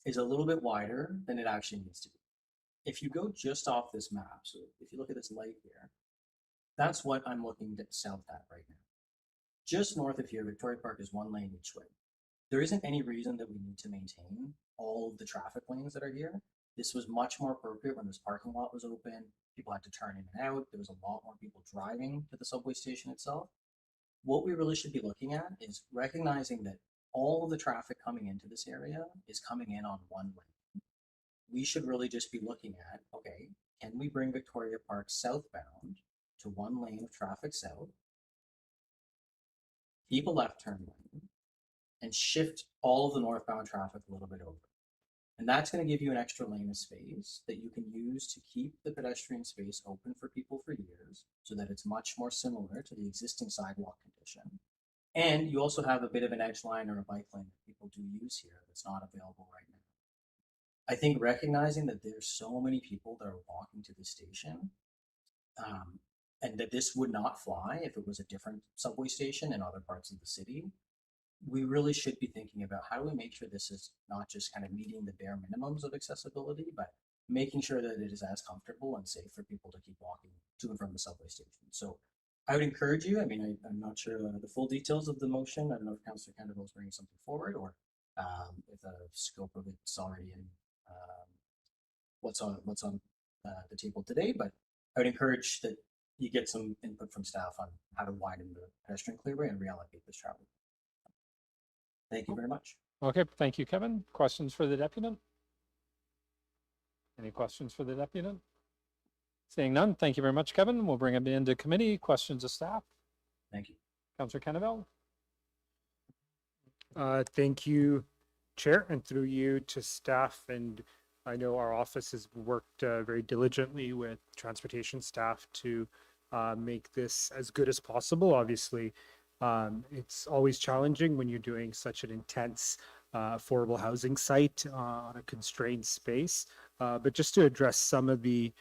S: is a little bit wider than it actually needs to be. If you go just off this map, so if you look at this light here, that's what I'm looking south at right now. Just north of here, Victoria Park is one lane each way. There isn't any reason that we need to maintain all of the traffic lanes that are here. This was much more appropriate when this parking lot was open. People had to turn in and out. There was a lot more people driving to the subway station itself. What we really should be looking at is recognizing that all of the traffic coming into this area is coming in on one lane. We should really just be looking at, okay, can we bring Victoria Park southbound to one lane of traffic south, keep a left turn lane, and shift all of the northbound traffic a little bit over. And that's going to give you an extra lane of space that you can use to keep the pedestrian space open for people for years, so that it's much more similar to the existing sidewalk condition. And you also have a bit of an edge line or a bike lane that people do use here that's not available right now. I think recognizing that there's so many people that are walking to the station, and that this would not fly if it was a different subway station in other parts of the city, we really should be thinking about how do we make sure this is not just kind of meeting the bare minimums of accessibility, but making sure that it is as comfortable and safe for people to keep walking to and from the subway station. So I would encourage you, I mean, I'm not sure the full details of the motion. I don't know if Councillor Kendall is bringing something forward, or if the scope of it's already in what's on the table today, but I would encourage that you get some input from staff on how to widen the pedestrian clearway and reallocate this traffic. Thank you very much.
A: Okay, thank you, Kevin. Questions for the deputant? Any questions for the deputant? Seeing none, thank you very much, Kevin. We'll bring him into committee. Questions of staff?
S: Thank you.
A: Councillor Kenneville?
H: Thank you, Chair, and through you to staff. And I know our office has worked very diligently with transportation staff to make this as good as possible. Obviously, it's always challenging when you're doing such an intense affordable housing site on a constrained space. But just to address some of the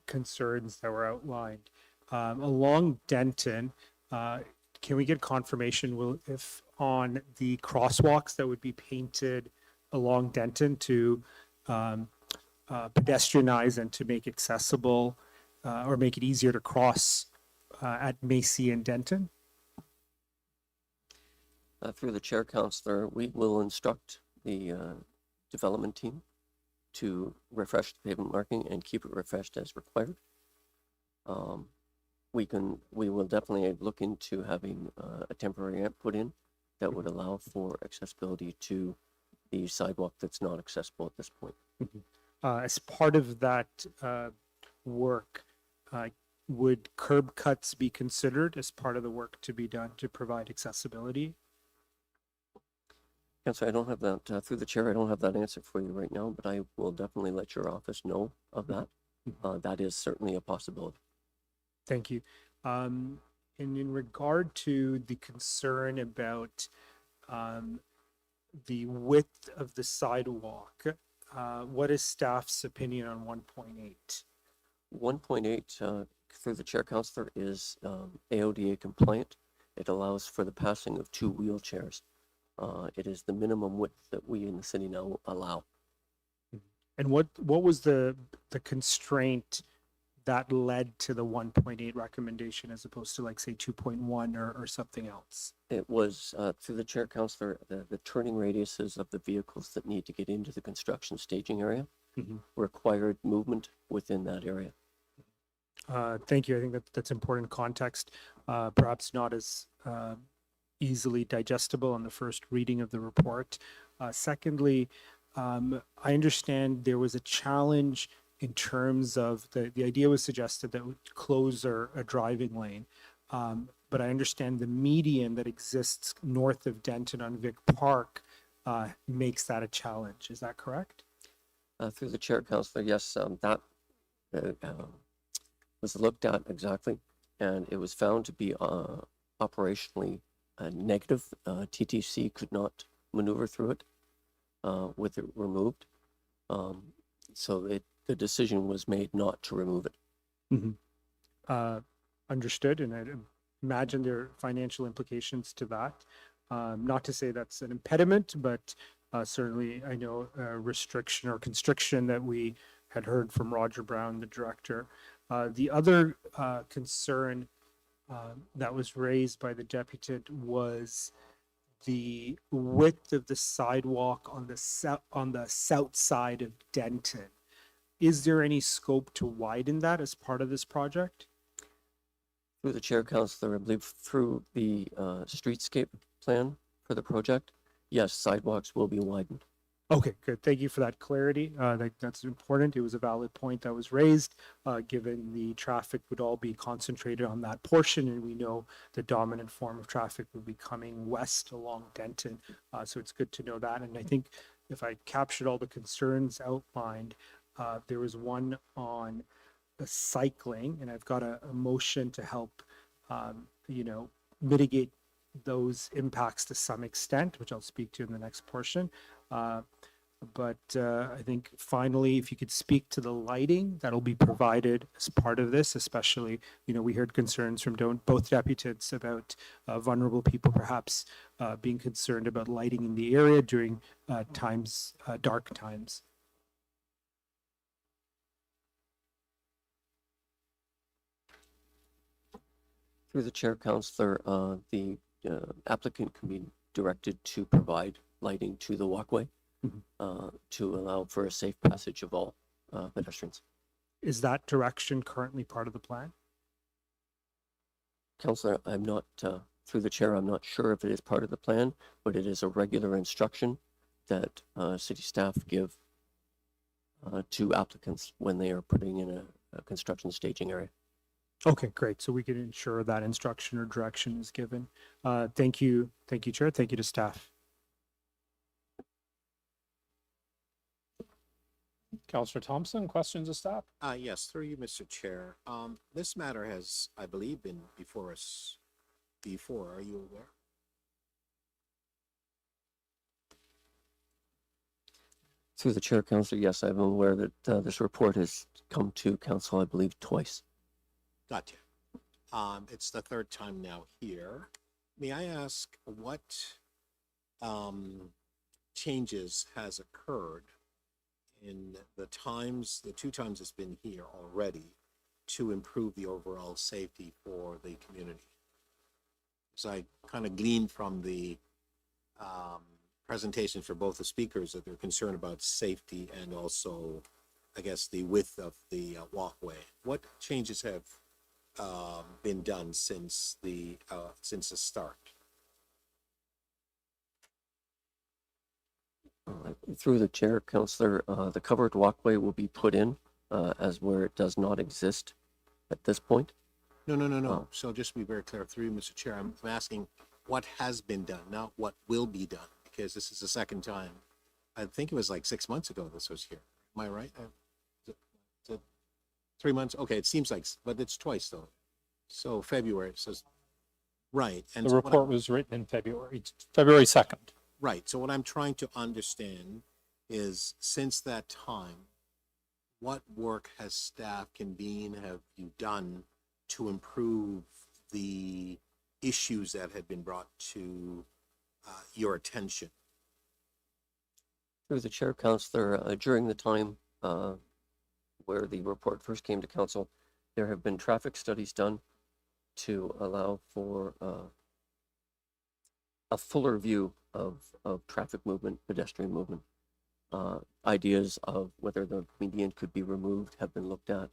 H: concerns that were outlined. Along Denton, can we get confirmation if on the crosswalks that would be painted along Denton to pedestrianize and to make accessible or make it easier to cross at Macy and Denton?
D: Through the chair, Councillor, we will instruct the development team to refresh the pavement marking and keep it refreshed as required. We will definitely look into having a temporary ramp put in that would allow for accessibility to the sidewalk that's not accessible at this point.
H: As part of that work, would curb cuts be considered as part of the work to be done to provide accessibility?
D: Councillor, I don't have that, through the chair, I don't have that answer for you right now, but I will definitely let your office know of that. That is certainly a possibility.
H: Thank you. And in regard to the concern about the width of the sidewalk, what is staff's opinion on 1.8?
D: 1.8, through the chair, Councillor, is AODA compliant. It allows for the passing of 2 wheelchairs. It is the minimum width that we in the city now allow.
H: And what was the constraint that led to the 1.8 recommendation as opposed to, like, say 2.1 or something else?
D: It was through the chair, Councillor, the turning radiuses of the vehicles that need to get into the construction staging area required movement within that area.
H: Thank you. I think that's important context. Perhaps not as easily digestible on the first reading of the report. Secondly, I understand there was a challenge in terms of the idea was suggested that would close a driving lane. But I understand the median that exists north of Denton on Vic Park makes that a challenge. Is that correct?
D: Through the chair, Councillor, yes, that was looked at exactly, and it was found to be operationally negative. TTC could not maneuver through it with it removed. So the decision was made not to remove it.
H: Understood, and I imagine there are financial implications to that. Not to say that's an impediment, but certainly I know a restriction or constriction that we had heard from Roger Brown, the director. The other concern that was raised by the deputant was the width of the sidewalk on the south side of Denton. Is there any scope to widen that as part of this project?
D: Through the chair, councillor, I believe through the streetscape plan for the project, yes, sidewalks will be widened.
H: Okay, good. Thank you for that clarity. That's important. It was a valid point that was raised, given the traffic would all be concentrated on that portion, and we know the dominant form of traffic would be coming west along Denton. So it's good to know that. And I think if I captured all the concerns outlined, there was one on the cycling, and I've got a motion to help, mitigate those impacts to some extent, which I'll speak to in the next portion. But I think finally, if you could speak to the lighting that'll be provided as part of this, especially, we heard concerns from both deputants about vulnerable people perhaps being concerned about lighting in the area during dark times.
D: Through the chair, councillor, the applicant can be directed to provide lighting to the walkway to allow for a safe passage of all pedestrians.
H: Is that direction currently part of the plan?
D: Councillor, I'm not, through the chair, I'm not sure if it is part of the plan, but it is a regular instruction that city staff give to applicants when they are putting in a construction staging area.
H: Okay, great. So we can ensure that instruction or direction is given. Thank you. Thank you, Chair. Thank you to staff.
A: Councillor Thompson, questions of staff?
L: Yes, through you, Mr. Chair. This matter has, I believe, been before us before. Are you aware?
D: Through the chair, councillor, yes, I'm aware that this report has come to council, I believe, twice.
L: Gotcha. It's the third time now here. May I ask what changes has occurred in the two times it's been here already to improve the overall safety for the community? So I kind of gleaned from the presentation for both the speakers that they're concerned about safety and also, I guess, the width of the walkway. What changes have been done since the start?
D: Through the chair, councillor, the covered walkway will be put in as where it does not exist at this point.
L: No. So just to be very clear, through you, Mr. Chair, I'm asking what has been done, not what will be done, because this is the second time. I think it was like 6 months ago this was here. Am I right? Is it 3 months? Okay, it seems like, but it's twice though. So February, it says, right. And
A: The
L: so
A: report was written in February 2nd.
L: Right. So what I'm trying to understand is, since that time, what work has staff convened, have you done to improve the issues that had been brought to your attention?
D: Through the chair, councillor, during the time where the report first came to council, there have been traffic studies done to allow for a fuller view of traffic movement, pedestrian movement. Ideas of whether the median could be removed have been looked at.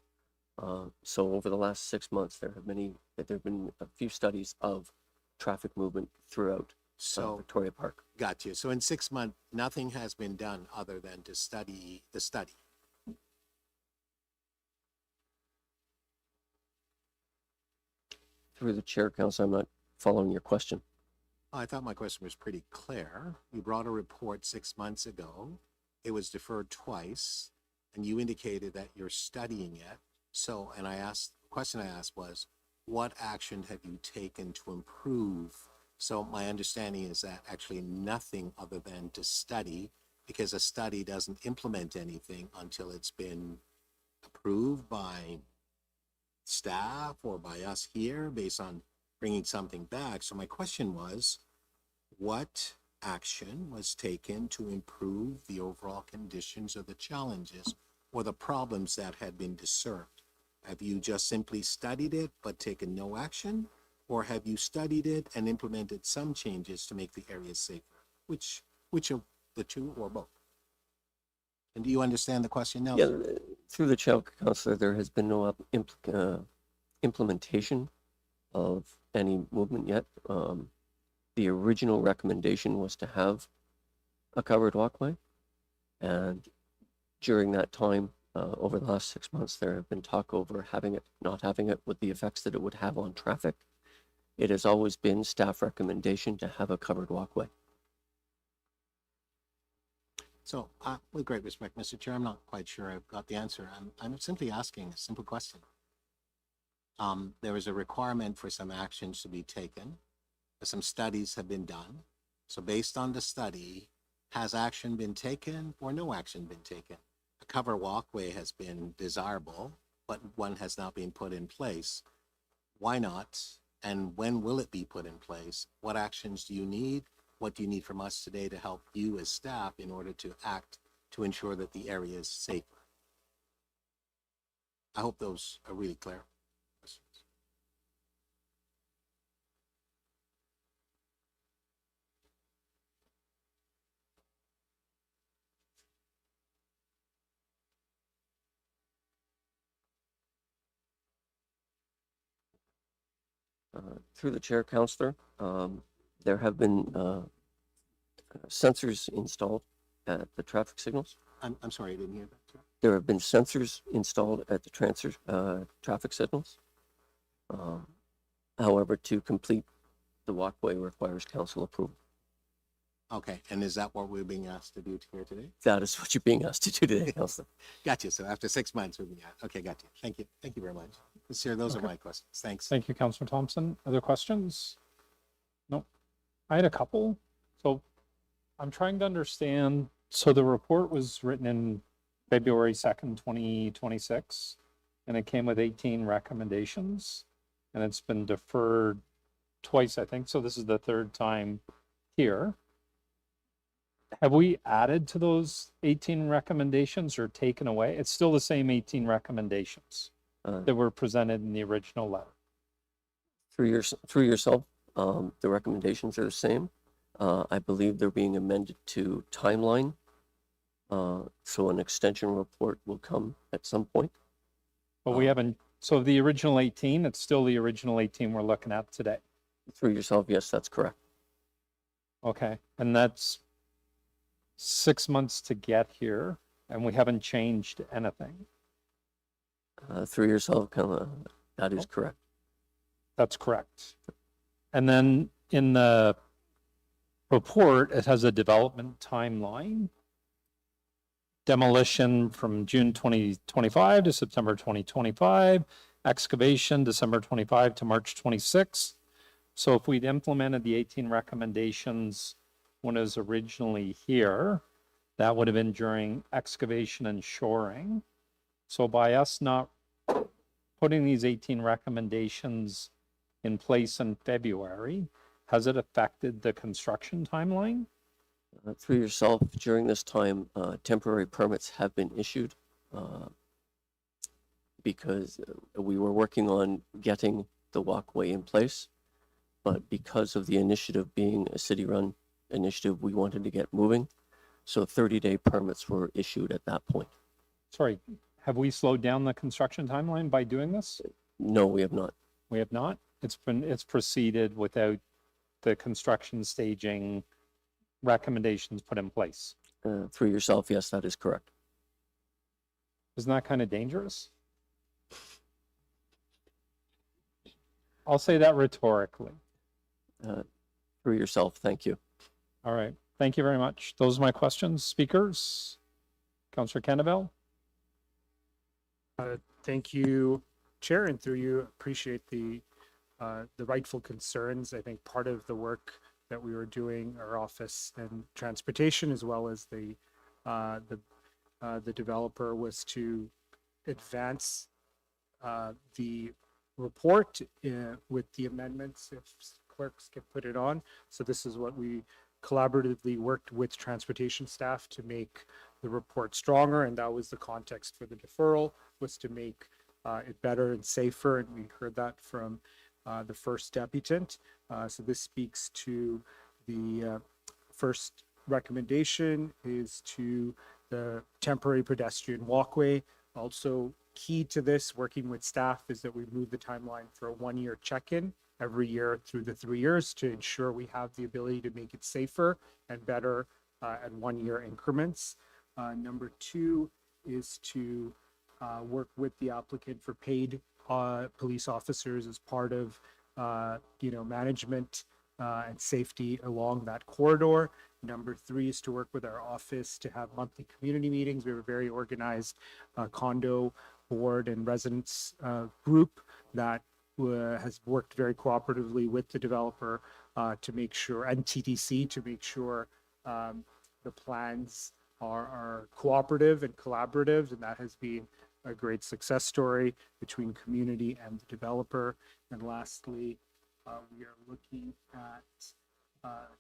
D: So over the last 6 months, there have been a few studies of traffic movement throughout Victoria Park.
L: Gotcha. So in 6 months, nothing has been done other than to study the study.
D: Through the chair, council, I'm not following your question.
L: I thought my question was pretty clear. You brought a report 6 months ago. It was deferred twice, and you indicated that you're studying it. So, and the question I asked was, what action have you taken to improve? So my understanding is that actually nothing other than to study, because a study doesn't implement anything until it's been approved by staff or by us here based on bringing something back. So my question was, what action was taken to improve the overall conditions or the challenges or the problems that had been discerned? Have you just simply studied it but taken no action? Or have you studied it and implemented some changes to make the area safer? Which of the two or both? And do you understand the question now?
D: Yeah, through the chair, Councillor, there has been no implementation of any movement yet. The original recommendation was to have a covered walkway, and during that time, over the last 6 months, there have been talk over having it, not having it, with the effects that it would have on traffic. It has always been staff recommendation to have a covered walkway.
L: So, with great respect, Mr. Chair, I'm not quite sure I've got the answer. I'm simply asking a simple question. There is a requirement for some actions to be taken. Some studies have been done. So based on the study, has action been taken or no action been taken? A cover walkway has been desirable, but one has not been put in place. Why not? And when will it be put in place? What actions do you need? What do you need from us today to help you as staff in order to act to ensure that the area is safer? I hope those are really clear.
D: Through the chair, Councillor, there have been sensors installed at the traffic signals.
L: I'm sorry, I didn't hear that. Sir.
D: There have been sensors installed at the traffic signals. However, to complete the walkway requires council approval.
L: Okay, and is that what we're being asked to do here today?
D: That is what you're being asked to do today, Councillor.
L: Gotcha. So after 6 months, we're being asked. Okay, gotcha. Thank you. Thank you very much. Sir, those are my questions. Thanks.
A: Thank you, Councillor Thompson. Other questions? Nope. I had a couple. So I'm trying to understand. So the report was written in February 2nd, 2026, and it came with 18 recommendations, and it's been deferred twice, I think. So this is the third time here. Have we added to those 18 recommendations or taken away? It's still the same 18 recommendations that were presented in the original letter.
D: Through yourself, the recommendations are the same. I believe they're being amended to timeline. So an extension report will come at some point.
A: But we haven't, so the original 18, it's still the original 18 we're looking at today.
D: Through yourself, yes, that's correct.
A: Okay, and that's 6 months to get here, and we haven't changed anything.
D: Through yourself, that is correct.
A: That's correct. And then in the report, it has a development timeline. Demolition from June 2025 to September 2025. Excavation December 25 to March 26. So if we'd implemented the 18 recommendations when it was originally here, that would have been during excavation and shoring. So by us not putting these 18 recommendations in place in February, has it affected the construction timeline?
D: Through yourself, during this time, temporary permits have been issued because we were working on getting the walkway in place. But because of the initiative being a city-run initiative, we wanted to get moving. So 30-day permits were issued at that point.
A: Sorry, have we slowed down the construction timeline by doing this?
D: No, we have not.
A: We have not? It's proceeded without the construction staging recommendations put in place.
D: Through yourself, yes, that is correct.
A: Isn't that kind of dangerous? I'll say that rhetorically.
D: Through yourself, thank you.
A: All right, thank you very much. Those are my questions. Speakers? Councillor Cannavale?
H: Thank you, Chair, and through you, appreciate the rightful concerns. I think part of the work that we were doing, our office and transportation, as well as the the developer was to advance the report with the amendments, if clerks can put it on. So this is what we collaboratively worked with transportation staff to make the report stronger, and that was the context for the deferral, was to make it better and safer, and we heard that from the first deputant. So this speaks to the first recommendation is to the temporary pedestrian walkway. Also key to this, working with staff, is that we move the timeline for a 1-year check-in every year through the 3 years to ensure we have the ability to make it safer and better at 1-year increments. Number 2 is to work with the applicant for paid police officers as part of management and safety along that corridor. Number 3 is to work with our office to have monthly community meetings. We have a very organized condo board and residents group that has worked very cooperatively with the developer to make sure, and TTC, to make sure the plans are cooperative and collaborative, and that has been a great success story between community and the developer. And lastly, we are looking at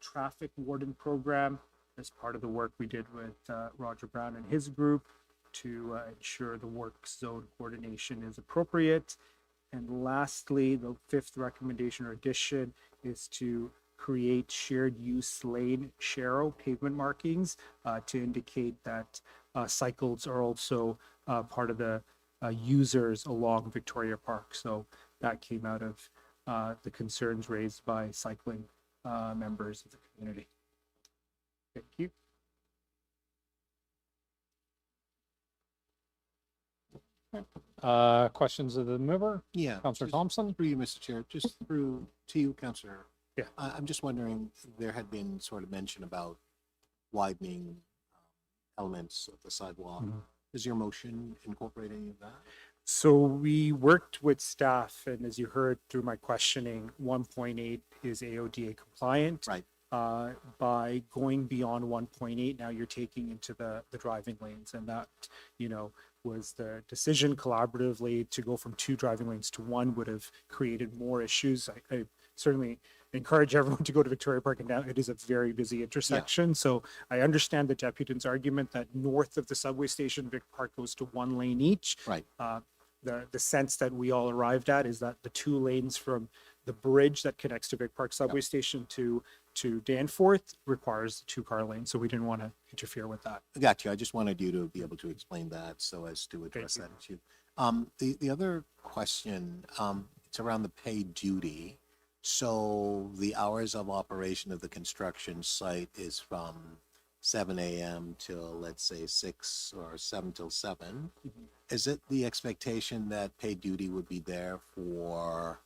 H: traffic warden program as part of the work we did with Roger Brown and his group to ensure the work zone coordination is appropriate. And lastly, the 5th recommendation or addition is to create shared use lane sharrow pavement markings to indicate that cycles are also part of the users along Victoria Park. So that came out of the concerns raised by cycling members of the community. Thank you.
A: Questions of the mover?
L: Yeah.
A: Councillor
L: just
A: Thompson?
L: Through you, Mr. Chair, just through to you, Councillor.
H: Yeah.
L: I'm just wondering, there had been sort of mention about widening elements of the sidewalk. Is your motion incorporate any of that?
H: So we worked with staff, and as you heard through my questioning, 1.8 is AODA compliant.
L: Right.
H: By going beyond 1.8, now you're taking into the driving lanes, and that, was the decision collaboratively to go from 2 driving lanes to 1 would have created more issues. I certainly encourage everyone to go to Victoria Park, and now it is a very busy intersection. So I understand the deputant's argument that north of the subway station, Vic Park goes to 1 lane each.
L: Right.
H: The sense that we all arrived at is that the 2 lanes from the bridge that connects to Vic Park subway station to Danforth requires 2-car lane. So we didn't want to interfere with that.
L: I got you. I just wanted you to be able to explain that so as to address that issue. The other question, it's around the paid duty. So the hours of operation of the construction site is from 7 a.m. till, let's say, 6 or 7 till 7. Is it the expectation that paid duty would be there for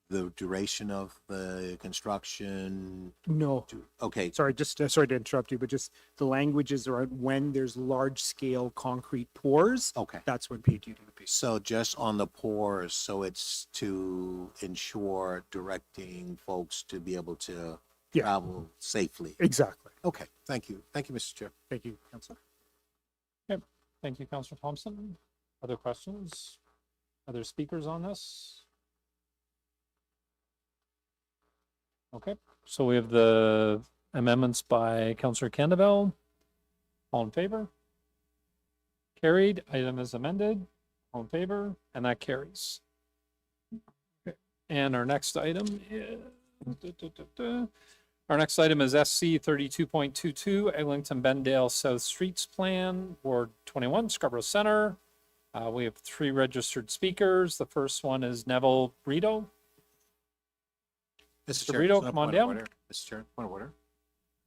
L: the duration of the construction?
H: No.
L: Okay.
H: Sorry, just sorry to interrupt you, but just the language is around when there's large scale concrete pours.
L: Okay.
H: That's when paid duty would be.
L: So just on the pours, so it's to ensure directing folks to be able to travel safely.
H: Exactly.
L: Okay. Thank you. Thank you, Mr. Chair.
H: Thank you, Councillor.
A: Okay. Thank you, Councillor Thompson. Other questions? Other speakers on this? Okay, so we have the amendments by Councillor Candavel. All in favor? Carried. Item is amended. All in favor? And that carries. Okay. And our next item is our next item is SC 32.22 Eglinton-Bendale South Streets Plan, Ward 21, Scarborough Center. We have 3 registered speakers. The first one is Neville Brito.
L: Mr.
A: Mr.
L: Chair,
A: Brito,
L: just
A: come on
L: point of
A: down.
L: order. Mr. Chair, point of order.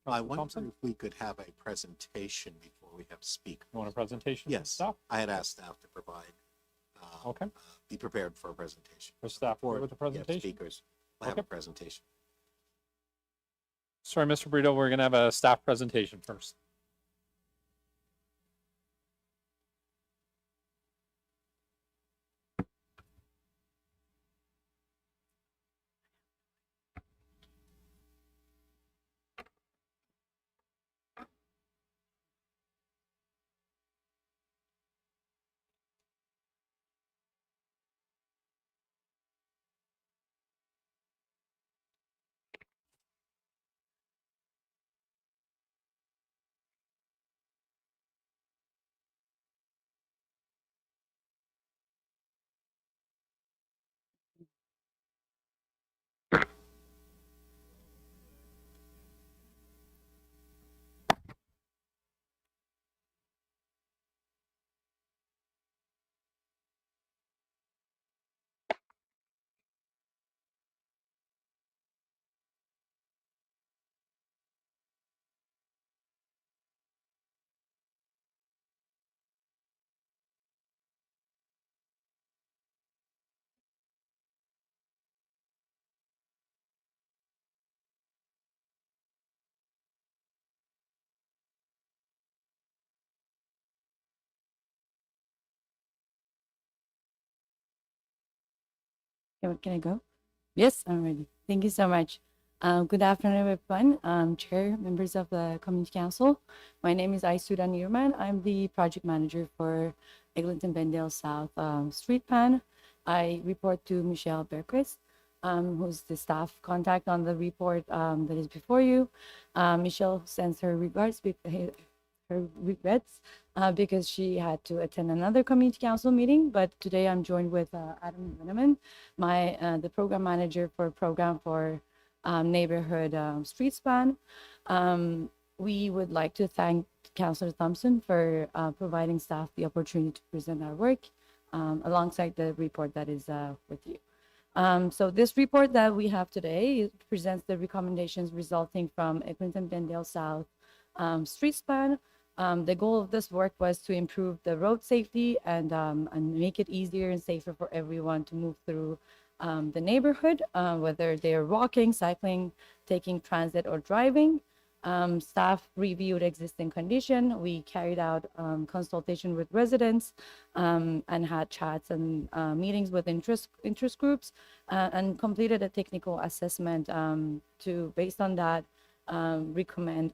L: I wonder
A: Thompson?
L: if we could have a presentation before we have speakers.
A: You want a presentation?
L: Yes.
A: Staff?
L: I had asked staff to provide.
A: Okay.
L: Be prepared for a presentation.
A: For staff,
L: Before
A: with the
L: we have
A: presentation?
L: speakers, we'll have
A: Okay.
L: a presentation.
A: Sorry, Mr. Brito, we're going to have a staff presentation first.
B: Can I go? Yes, I'm ready. Thank you so much. Good afternoon, everyone. Chair, members of the Community Council. My name is Aisuda Nirman. I'm the project manager for Eglinton-Bendale South Street Plan. I report to Michelle Berquist, who's the staff contact on the report that is before you. Michelle sends her regards, her regrets because she had to attend another community council meeting. But today I'm joined with Adam Veneman, the program manager for program for neighborhood street span. We would like to thank Councillor Thompson for providing staff the opportunity to present our work alongside the report that is with you. So this report that we have today presents the recommendations resulting from Eglinton-Bendale South street span. The goal of this work was to improve the road safety and make it easier and safer for everyone to move through the neighborhood, whether they're walking, cycling, taking transit, or driving. Staff reviewed existing condition. We carried out consultation with residents and had chats and meetings with interest groups and completed a technical assessment to, based on that, recommend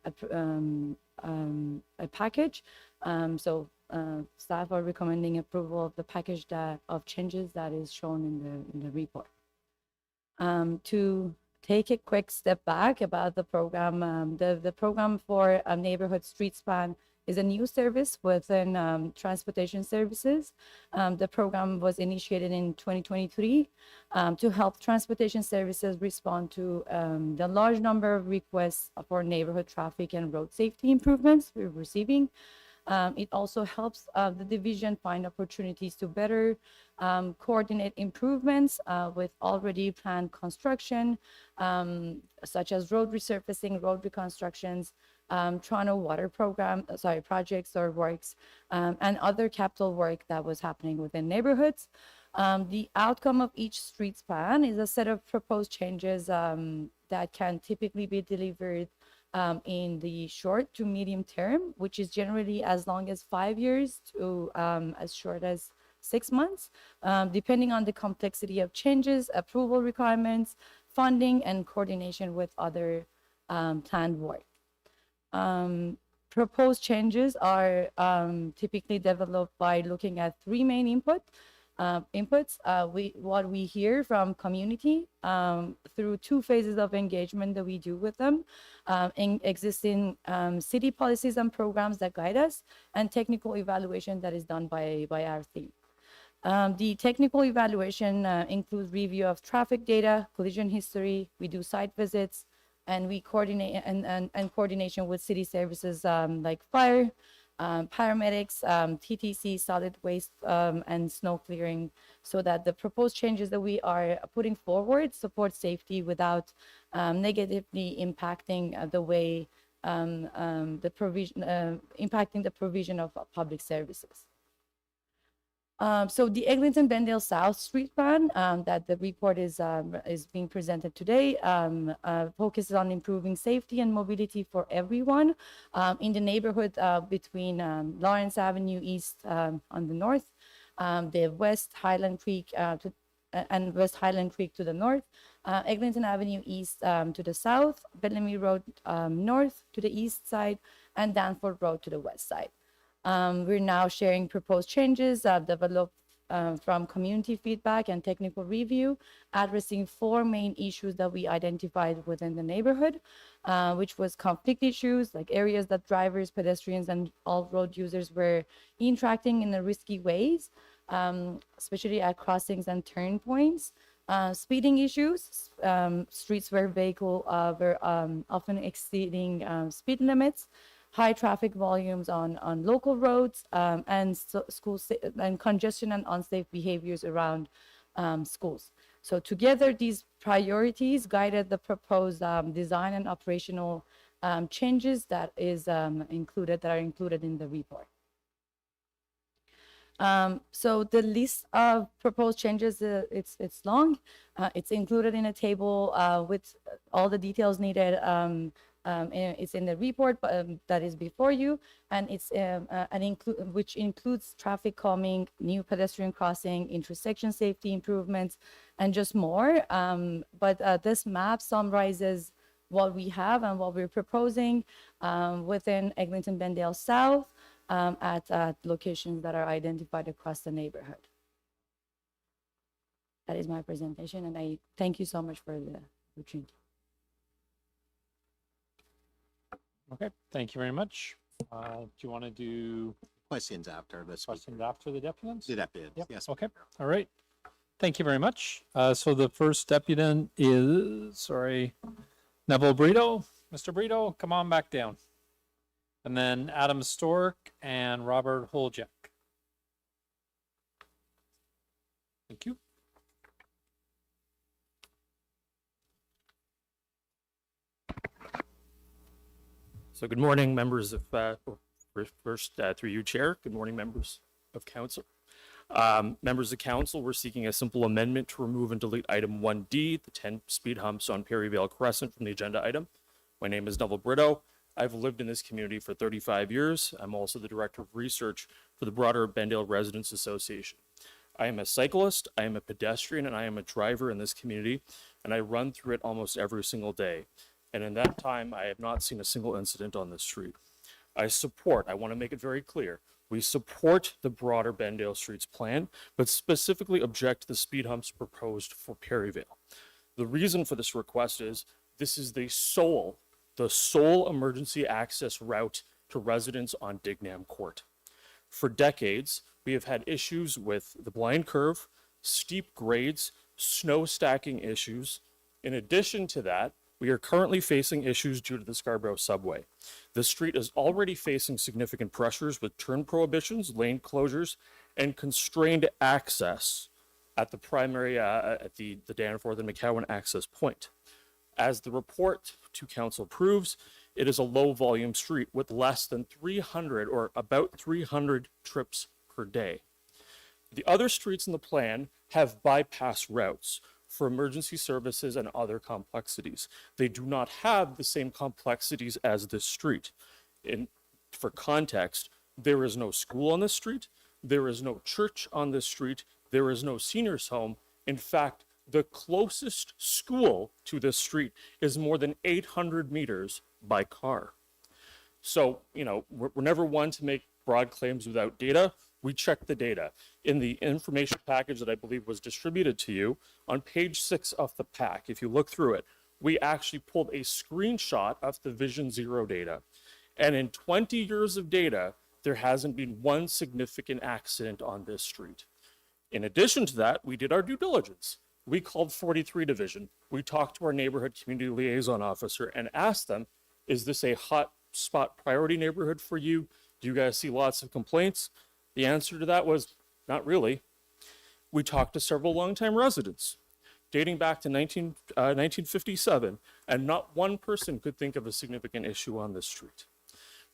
B: a package. Staff are recommending approval of the package of changes that is shown in the report. To take a quick step back about the program, the program for neighborhood street span is a new service within transportation services. The program was initiated in 2023 to help transportation services respond to the large number of requests for neighborhood traffic and road safety improvements we're receiving. It also helps the division find opportunities to better coordinate improvements with already planned construction, such as road resurfacing, road reconstructions, Toronto water projects or works, and other capital work that was happening within neighborhoods. The outcome of each street plan is a set of proposed changes that can typically be delivered in the short to medium term, which is generally as long as 5 years to as short as 6 months, depending on the complexity of changes, approval requirements, funding, and coordination with other planned work. Proposed changes are typically developed by looking at three main inputs. What we hear from community through two phases of engagement that we do with them, in existing city policies and programs that guide us, and technical evaluation that is done by our team. The technical evaluation includes review of traffic data, collision history. We do site visits, and we coordinate and coordination with city services like fire, paramedics, TTC, solid waste, and snow clearing, so that the proposed changes that we are putting forward support safety without negatively impacting the way impacting the provision of public services. So the Eglinton-Bendale South Street Plan that the report is being presented today focuses on improving safety and mobility for everyone in the neighborhood between Lawrence Avenue East on the north, the West Highland Creek and West Highland Creek to the north, Eglinton Avenue East to the south, Bellamy Road north to the east side, and Danforth Road to the west side. We're now sharing proposed changes developed from community feedback and technical review, addressing four main issues that we identified within the neighborhood, which was conflict issues, like areas that drivers, pedestrians, and all road users were interacting in risky ways, especially at crossings and turn points. Speeding issues, streets where vehicles were often exceeding speed limits, high traffic volumes on local roads, and and congestion and unsafe behaviors around schools. So together, these priorities guided the proposed design and operational changes that are included in the report. So the list of proposed changes, it's long. It's included in a table with all the details needed It's in the report that is before you, and it's which includes traffic calming, new pedestrian crossing, intersection safety improvements, and just more. But this map summarizes what we have and what we're proposing within Eglinton-Bendale South at locations that are identified across the neighborhood. That is my presentation, and I thank you so much for the opportunity.
A: Okay, thank you very much. Do you want to do
L: Questions after the
A: questions after the deputants?
L: The deputy,
A: Yep.
L: yes.
A: Okay, all right. Thank you very much. So the first deputant is, Neville Brito. Mr. Brito, come on back down. And then Adam Stork and Robert Holjek. Thank you.
I: So good morning, members of, first through you, Chair. Good morning, members of council. Members of council, we're seeking a simple amendment to remove and delete item 1D, the 10 speed humps on Perryvale Crescent from the agenda item. My name is Neville Brito. I've lived in this community for 35 years. I'm also the director of research for the broader Bendale Residents Association. I am a cyclist, I am a pedestrian, and I am a driver in this community, and I run through it almost every single day. And in that time, I have not seen a single incident on this street. I want to make it very clear, we support the broader Bendale Streets plan, but specifically object to the speed humps proposed for Perryvale. The reason for this request is this is the sole emergency access route to residents on Dignam Court. For decades, we have had issues with the blind curve, steep grades, snow stacking issues. In addition to that, we are currently facing issues due to the Scarborough subway. The street is already facing significant pressures with turn prohibitions, lane closures, and constrained access at the primary, at the Danforth and McCowan access point. As the report to council proves, it is a low volume street with less than 300 or about 300 trips per day. The other streets in the plan have bypass routes for emergency services and other complexities. They do not have the same complexities as this street. For context, there is no school on this street, there is no church on this street, there is no senior's home. In fact, the closest school to this street is more than 800 meters by car. So, we're never one to make broad claims without data. We check the data. In the information package that I believe was distributed to you, on page 6 of the pack, if you look through it, we actually pulled a screenshot of the Vision Zero data. And in 20 years of data, there hasn't been one significant accident on this street. In addition to that, we did our due diligence. We called 43 Division. We talked to our neighborhood community liaison officer and asked them, is this a hot spot priority neighborhood for you? Do you guys see lots of complaints? The answer to that was, not really. We talked to several longtime residents, dating back to 1957, and not one person could think of a significant issue on this street.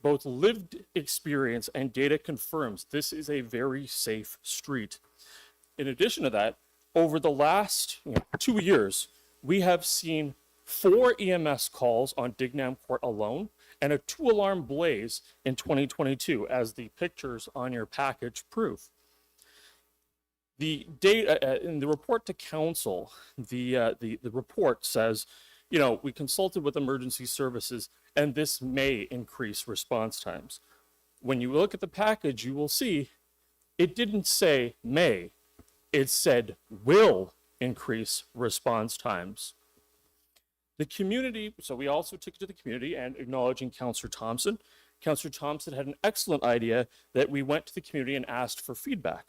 I: Both lived experience and data confirms this is a very safe street. In addition to that, over the last 2 years, we have seen 4 EMS calls on Dignam Court alone, and a 2-alarm blaze in 2022, as the pictures on your package prove. The data in the report to council, the report says, we consulted with emergency services, and this may increase response times. When you look at the package, you will see it didn't say may, it said will increase response times. The community, so we also took it to the community and acknowledging Councillor Thompson. Councillor Thompson had an excellent idea that we went to the community and asked for feedback.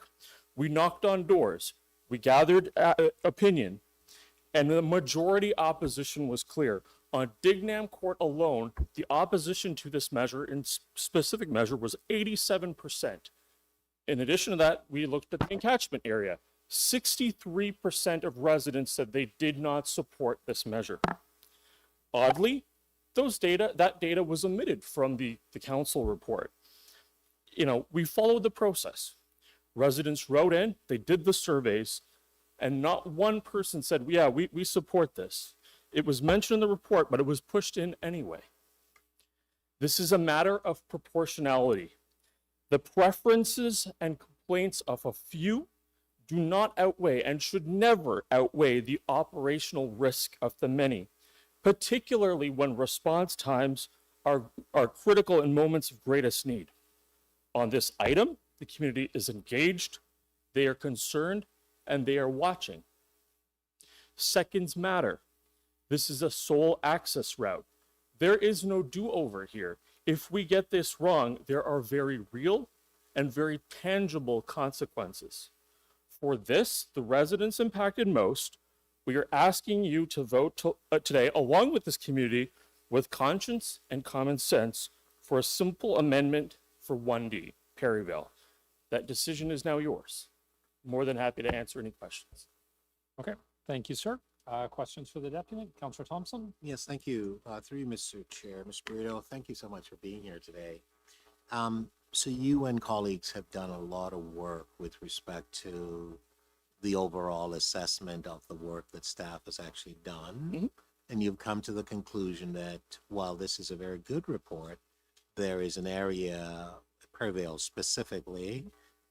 I: We knocked on doors, we gathered opinion, and the majority opposition was clear. On Dignam Court alone, the opposition to this measure, in specific measure, was 87%. In addition to that, we looked at the encatchment area. 63% of residents said they did not support this measure. Oddly, that data was omitted from the council report. We followed the process. Residents wrote in, they did the surveys, and not one person said, yeah, we support this. It was mentioned in the report, but it was pushed in anyway. This is a matter of proportionality. The preferences and complaints of a few do not outweigh and should never outweigh the operational risk of the many, particularly when response times are critical in moments of greatest need. On this item, the community is engaged, they are concerned, and they are watching. Seconds matter. This is a sole access route. There is no do-over here. If we get this wrong, there are very real and very tangible consequences. For this, the residents impacted most, we are asking you to vote today, along with this community, with conscience and common sense for a simple amendment for 1D, Perryville. That decision is now yours. More than happy to answer any questions.
A: Okay, thank you, sir. Questions for the deputy? Councillor Thompson?
L: Yes, thank you. Through you, Mr. Chair. Mr. Burrito, thank you so much for being here today. So you and colleagues have done a lot of work with respect to the overall assessment of the work that staff has actually done. And you've come to the conclusion that while this is a very good report, there is an area, Perryville specifically,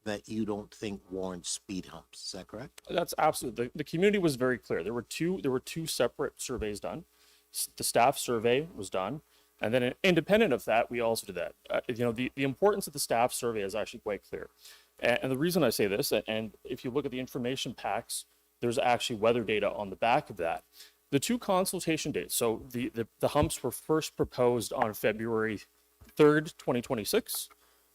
L: that you don't think warrants speed humps. Is that correct?
I: That's absolutely, the community was very clear. There were two separate surveys done. The staff survey was done. And then independent of that, we also did that. The importance of the staff survey is actually quite clear. And the reason I say this, and if you look at the information packs, there's actually weather data on the back of that. The two consultation dates, so the humps were first proposed on February 3rd, 2026.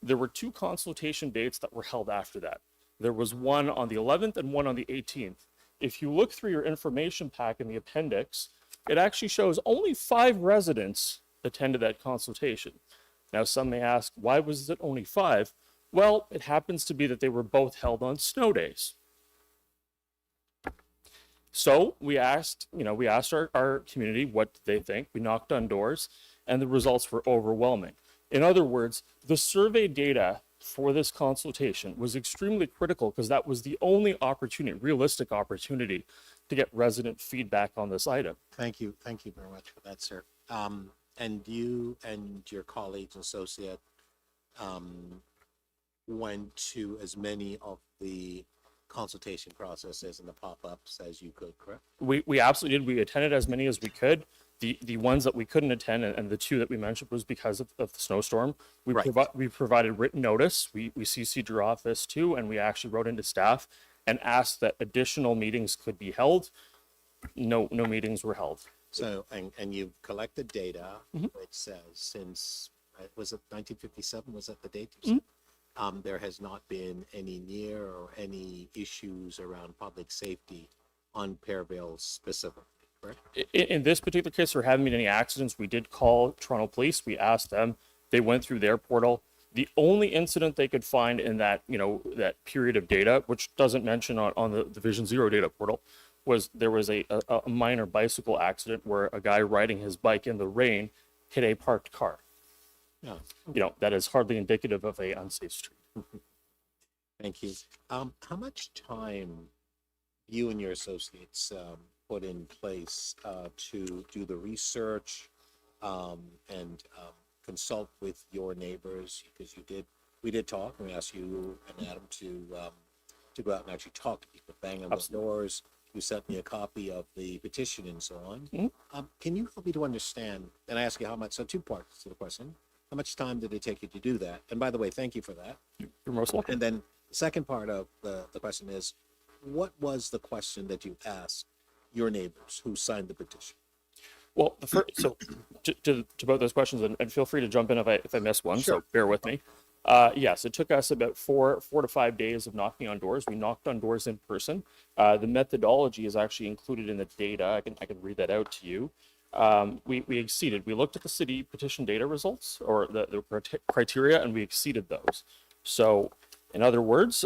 I: There were two consultation dates that were held after that. There was one on the 11th and one on the 18th. If you look through your information pack in the appendix, it actually shows only 5 residents attended that consultation. Now, some may ask, why was it only 5? Well, it happens to be that they were both held on snow days. So we asked our community what they think. We knocked on doors, and the results were overwhelming. In other words, the survey data for this consultation was extremely critical because that was the only opportunity, realistic opportunity, to get resident feedback on this item.
L: Thank you very much for that, sir. And you and your colleagues and associate went to as many of the consultation processes and the pop-ups as you could, correct?
I: We absolutely did. We attended as many as we could. The ones that we couldn't attend, and the 2 that we mentioned, was because of the snowstorm. We provided written notice. We CC'd your office too, and we actually wrote into staff and asked that additional meetings could be held. No meetings were held.
L: So, and you've collected data, which says since, was it 1957? Was that the date you said? There has not been any near or any issues around public safety on Perryville specifically, correct?
I: In this particular case, there haven't been any accidents. We did call Toronto Police. We asked them. They went through their portal. The only incident they could find in that, that period of data, which doesn't mention on the Division 0 data portal, was there was a minor bicycle accident where a guy riding his bike in the rain hit a parked car.
L: Yeah.
I: That is hardly indicative of a unsafe street.
L: Thank you. How much time you and your associates put in place to do the research and consult with your neighbors? Because we did talk, and we asked you and Adam to go out and actually talk to people, bang on those doors. You sent me a copy of the petition and so on. Can you help me to understand, and I ask you how much, so 2 parts to the question. How much time did it take you to do that? And by the way, thank you for that.
I: You're most welcome.
L: And then the second part of the question is, what was the question that you asked your neighbors who signed the petition?
I: Well, so to both those questions, and feel free to jump in if I miss one, so bear with me. Yes, it took us about 4 to 5 days of knocking on doors. We knocked on doors in person. The methodology is actually included in the data. I can read that out to you. We exceeded. We looked at the city petition data results, or the criteria, and we exceeded those. So, in other words,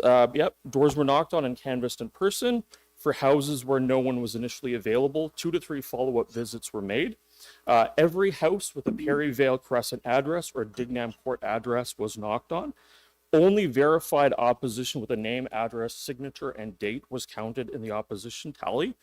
I: doors were knocked on and canvassed in person. For houses where no one was initially available, 2 to 3 follow-up visits were made. Every house with a Perryvale Crescent address or Dignam Court address was knocked on. Only verified opposition with a name, address, signature, and date was counted in the opposition tally.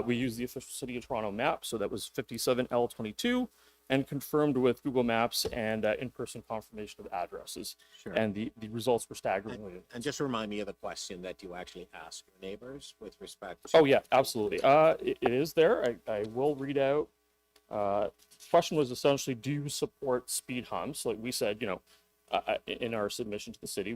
I: We used the official City of Toronto map, so that was 57L22, and confirmed with Google Maps and in-person confirmation of addresses.
L: Sure.
I: And the results were staggeringly.
L: And just remind me of the question that you actually asked your neighbors with respect to.
I: Oh yeah, absolutely. It is there. I will read out. Question was essentially, do you support speed humps? Like we said, in our submission to the city,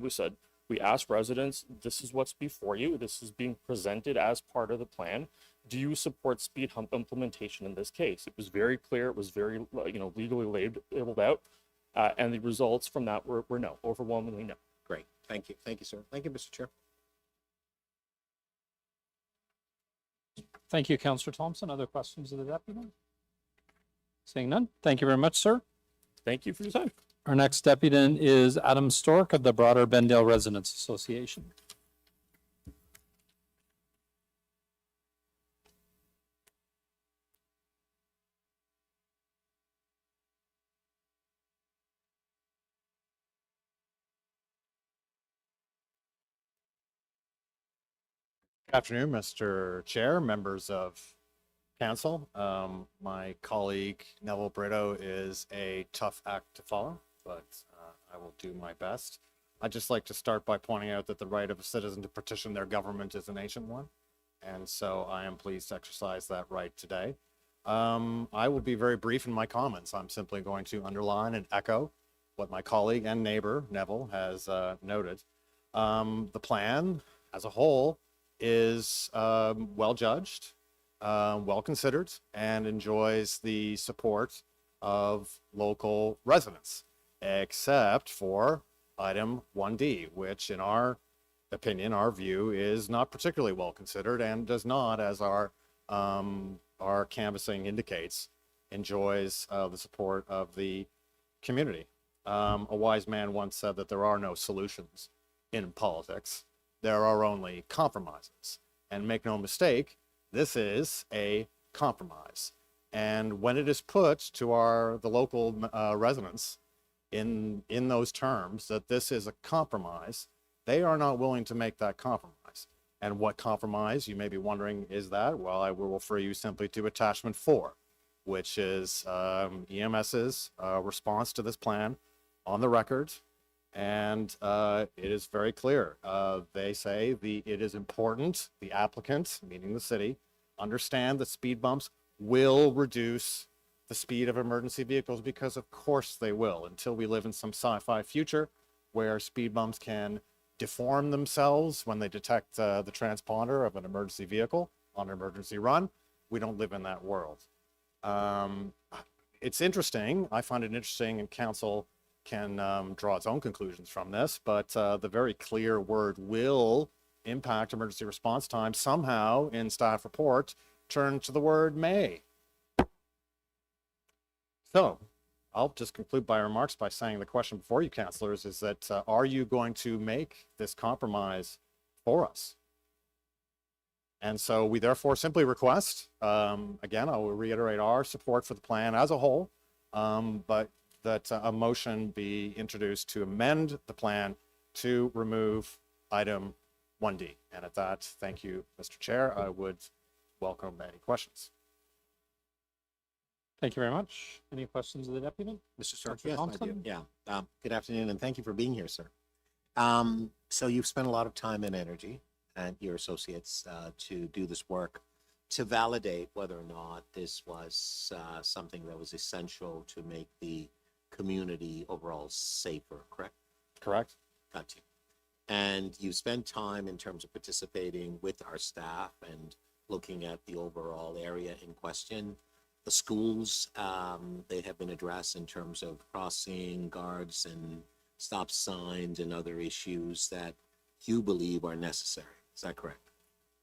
I: we asked residents, this is what's before you. This is being presented as part of the plan. Do you support speed hump implementation in this case? It was very clear. It was very, legally labeled out. And the results from that were no, overwhelmingly no.
L: Great. Thank you. Thank you, sir. Thank you, Mr. Chair.
A: Thank you, Councillor Thompson. Other questions of the deputy? Seeing none. Thank you very much, sir.
I: Thank you for your time.
A: Our next deputy is Adam Stork of the Broader Bendale Residents Association.
G: Good afternoon, Mr. Chair, members of council. My colleague Neville Brito is a tough act to follow, but I will do my best. I'd just like to start by pointing out that the right of a citizen to petition their government is an ancient one, and so I am pleased to exercise that right today. I will be very brief in my comments. I'm simply going to underline and echo what my colleague and neighbor Neville has noted. The plan as a whole is well judged, well considered, and enjoys the support of local residents, except for item 1D, which in our opinion, our view, is not particularly well considered and does not, as our canvassing indicates, enjoys the support of the community. A wise man once said that there are no solutions in politics. There are only compromises. And make no mistake, this is a compromise. And when it is put to the local residents in those terms that this is a compromise, they are not willing to make that compromise. And what compromise, you may be wondering, is that? Well, I will refer you simply to attachment 4, which is EMS's response to this plan on the record. And it is very clear. They say it is important, the applicant, meaning the city, understand that speed bumps will reduce the speed of emergency vehicles, because of course they will, until we live in some sci-fi future where speed bumps can deform themselves when they detect the transponder of an emergency vehicle on an emergency run. We don't live in that world. It's interesting. I find it interesting, and council can draw its own conclusions from this, but the very clear word will impact emergency response time somehow in staff report turned to the word may. So I'll just conclude my remarks by saying the question before you, councillors, is that are you going to make this compromise for us? And so we therefore simply request, again, I will reiterate our support for the plan as a whole, but that a motion be introduced to amend the plan to remove item 1D. And at that, thank you, Mr. Chair. I would welcome any questions.
A: Thank you very much. Any questions of the deputy?
L: Mr. Stark,
A: Councillor
L: yes, I do.
A: Thompson?
L: Yeah. Good afternoon, and thank you for being here, sir. So you've spent a lot of time and energy and your associates to do this work to validate whether or not this was something that was essential to make the community overall safer, correct?
G: Correct.
L: Got you. And you spent time in terms of participating with our staff and looking at the overall area in question. The schools, they have been addressed in terms of crossing guards and stop signs and other issues that you believe are necessary. Is that correct?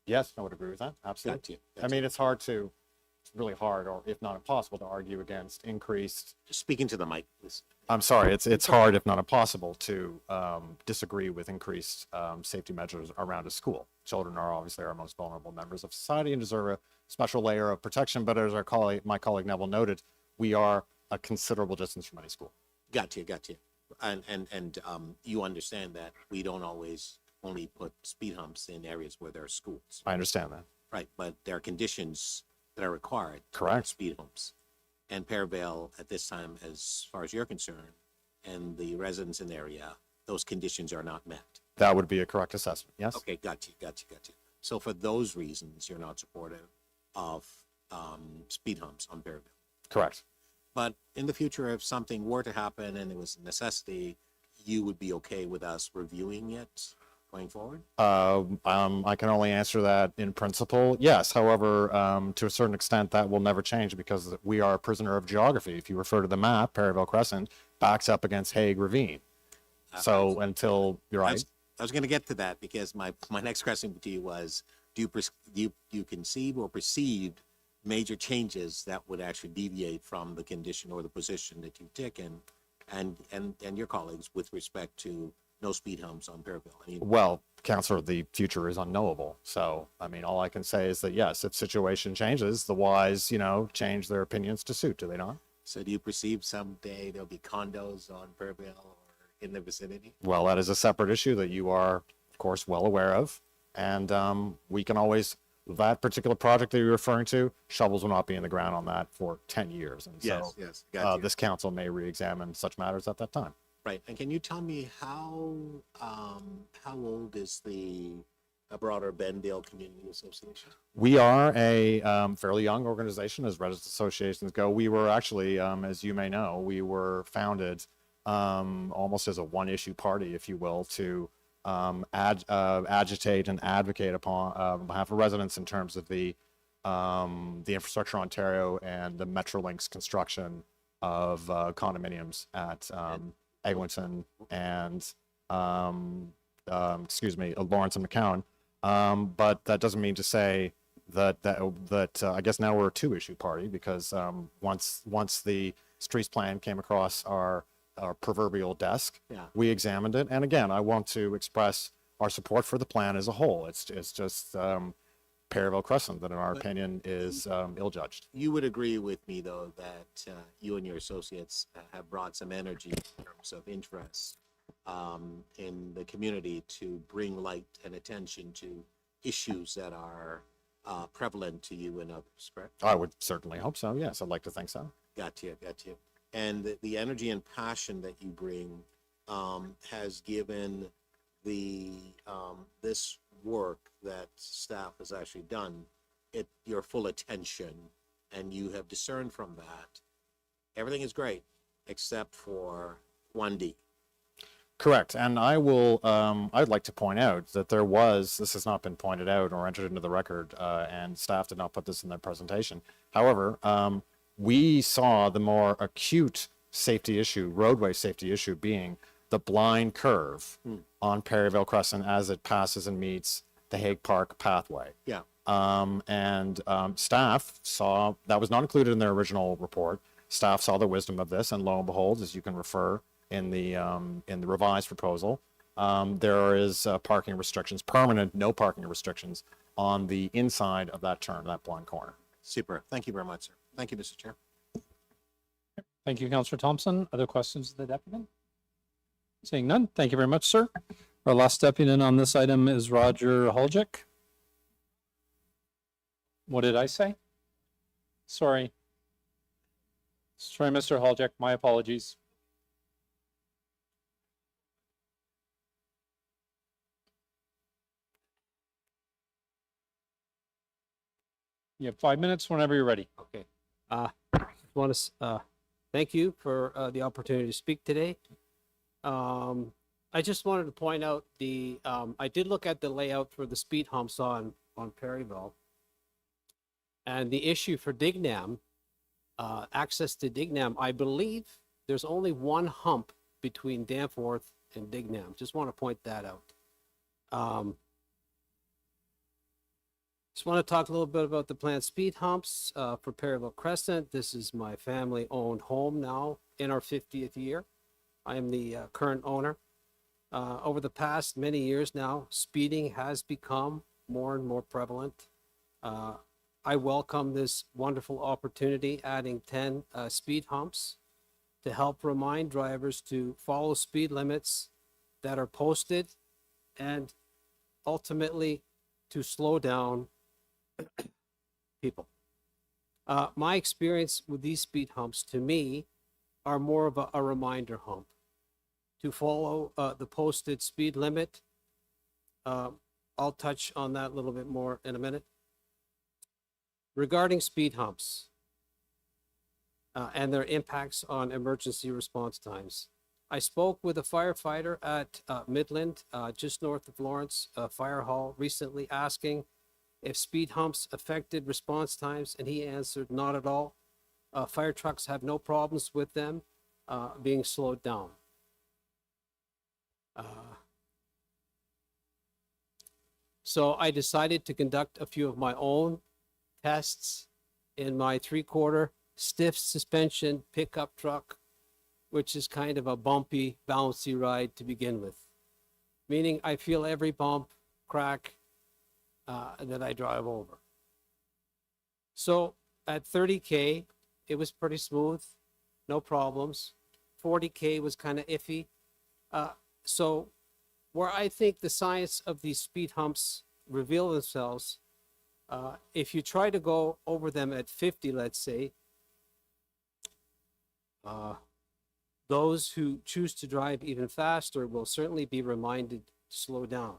G: Yes, I would agree with that. Absolutely. I mean, it's really hard, or if not impossible, to argue against increased.
L: Just speaking to the mic, please.
G: I'm sorry, it's hard, if not impossible, to disagree with increased safety measures around a school. Children are obviously our most vulnerable members of society and deserve a special layer of protection. But as my colleague Neville noted, we are a considerable distance from any school.
L: Got you. And you understand that we don't always only put speed humps in areas where there are schools.
G: I understand that.
L: Right, but there are conditions that are required.
G: Correct.
L: Speed humps. and Perivale at this time, as far as you're concerned, and the residents in the area, those conditions are not met.
G: That would be a correct assessment, yes?
L: Okay, got you. So for those reasons, you're not supportive of speed humps on Perivale.
G: Correct.
L: But in the future, if something were to happen and it was a necessity, you would be okay with us reviewing it going forward?
G: I can only answer that in principle, yes. However, to a certain extent, that will never change because we are a prisoner of geography. If you refer to the map, Perivale Crescent backs up against Hague Ravine. So until you're right.
L: I was going to get to that because my next question to you was, do you conceive or perceive major changes that would actually deviate from the condition or the position that you've taken and your colleagues with respect to no speed humps on Perivale? I mean,
G: Well, Councillor, the future is unknowable. So, I mean, all I can say is that yes, if situation changes, the wise, change their opinions to suit, do they not?
L: so do you perceive someday there'll be condos on Perivale or in the vicinity?
G: Well, that is a separate issue that you are, of course, well aware of. And we can always, that particular project that you're referring to, shovels will not be in the ground on that for 10 years. And so
L: Yes, got you.
G: this council may re-examine such matters at that time.
L: Right, and can you tell me how old is the broader Bendale Community Association?
G: We are a fairly young organization as residents associations go. We were actually, as you may know, we were founded almost as a one-issue party, if you will, to agitate and advocate on behalf of residents in terms of the Infrastructure Ontario and the Metrolinx construction of condominiums at Eglinton and Lawrence and McCowan. But that doesn't mean to say that I guess now we're a two-issue party because once the streets plan came across our proverbial desk, we examined it. And again, I want to express our support for the plan as a whole. It's just Perivale Crescent that, in our opinion, is ill-judged.
L: You would agree with me, though, that you and your associates have brought some energy in terms of interest in the community to bring light and attention to issues that are prevalent to you and others, correct?
G: I would certainly hope so. Yes, I'd like to think so.
L: Got you. And the energy and passion that you bring has given this work that staff has actually done your full attention, and you have discerned from that everything is great except for 1D.
G: Correct. And I'd like to point out that this has not been pointed out or entered into the record, and staff did not put this in their presentation. However, we saw the more acute roadway safety issue being the blind curve on Perivale Crescent as it passes and meets the Hague Park pathway.
L: Yeah.
G: Staff saw, that was not included in their original report. Staff saw the wisdom of this, and lo and behold, as you can refer in the revised proposal, there is parking restrictions, permanent no parking restrictions on the inside of that turn, that blind corner.
L: Super. Thank you very much, sir. Thank you, Mr. Chair.
A: Thank you, Councillor Thompson. Other questions of the deputy? Seeing none, thank you very much, sir. Our last deputy on this item is Roger Huljic. What did I say? Sorry, Mr. Huljic, my apologies. You have 5 minutes whenever you're ready.
J: Okay. Want to thank you for the opportunity to speak today. I just wanted to point out I did look at the layout for the speed humps on Perivale, and the issue for Dignam, access to Dignam. I believe there's only one hump between Danforth and Dignam. Just want to point that out. Just want to talk a little bit about the planned speed humps for Perivale Crescent. This is my family-owned home now in our 50th year. I am the current owner. Over the past many years now, speeding has become more and more prevalent. I welcome this wonderful opportunity, adding 10 speed humps to help remind drivers to follow speed limits that are posted and ultimately to slow down people. My experience with these speed humps, to me, are more of a reminder hump to follow the posted speed limit. I'll touch on that a little bit more in a minute. Regarding speed humps and their impacts on emergency response times, I spoke with a firefighter at Midland, just north of Florens Fire Hall recently, asking if speed humps affected response times, and he answered not at all. Fire trucks have no problems with them being slowed down. So I decided to conduct a few of my own tests in my 3/4 stiff suspension pickup truck, which is kind of a bumpy, bouncy ride to begin with, meaning I feel every bump, crack that I drive over. So at 30K, it was pretty smooth, no problems. 40K was kind of iffy. So where I think the science of these speed humps reveal themselves, if you try to go over them at 50, let's say, those who choose to drive even faster will certainly be reminded to slow down.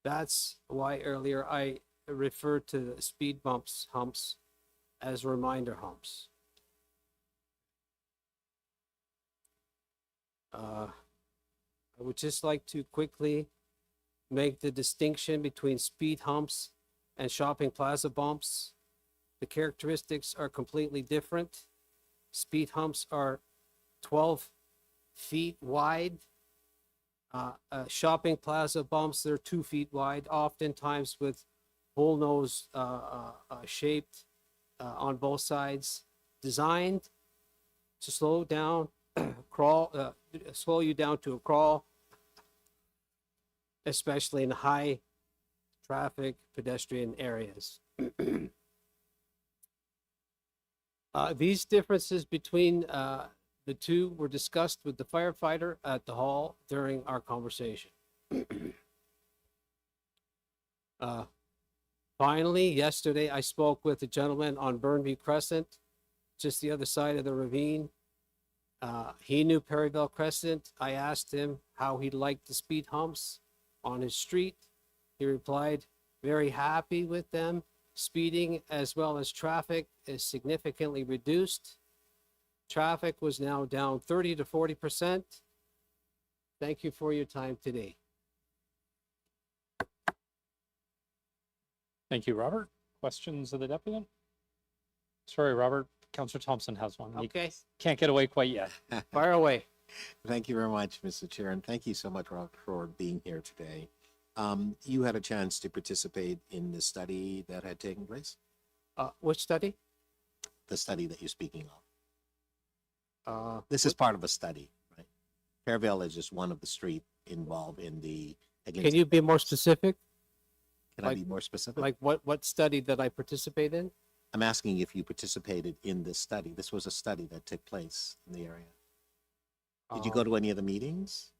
J: That's why earlier I referred to the speed humps as reminder humps. I would just like to quickly make the distinction between speed humps and shopping plaza bumps. The characteristics are completely different. Speed humps are 12 feet wide. Shopping plaza bumps, they're 2 feet wide, oftentimes with bullnose shaped on both sides, designed to slow down, slow you down to a crawl, especially in high traffic pedestrian areas. These differences between the two were discussed with the firefighter at the hall during our conversation. Finally, yesterday I spoke with a gentleman on Burnview Crescent, just the other side of the ravine. He knew Perryville Crescent. I asked him how he liked the speed humps on his street. He replied, very happy with them. Speeding as well as traffic is significantly reduced. Traffic was now down 30 to 40%. Thank you for your time today.
A: Thank you, Robert. Questions of the deputant? Sorry, Robert. Councillor Thompson has one. He
J: Okay,
A: can't get away quite yet.
J: fire away.
L: Thank you very much, Mr. Chair, and thank you so much, Rob, for being here today. You had a chance to participate in the study that had taken place?
J: Which study?
L: The study that you're speaking of. This is part of a study, right? Perryville is just one of the street involved in the.
J: Can you be more specific?
L: Can I be more specific?
J: Like what study that I participate in?
L: I'm asking if you participated in this study. This was a study that took place in the area. Did you go to any of the meetings?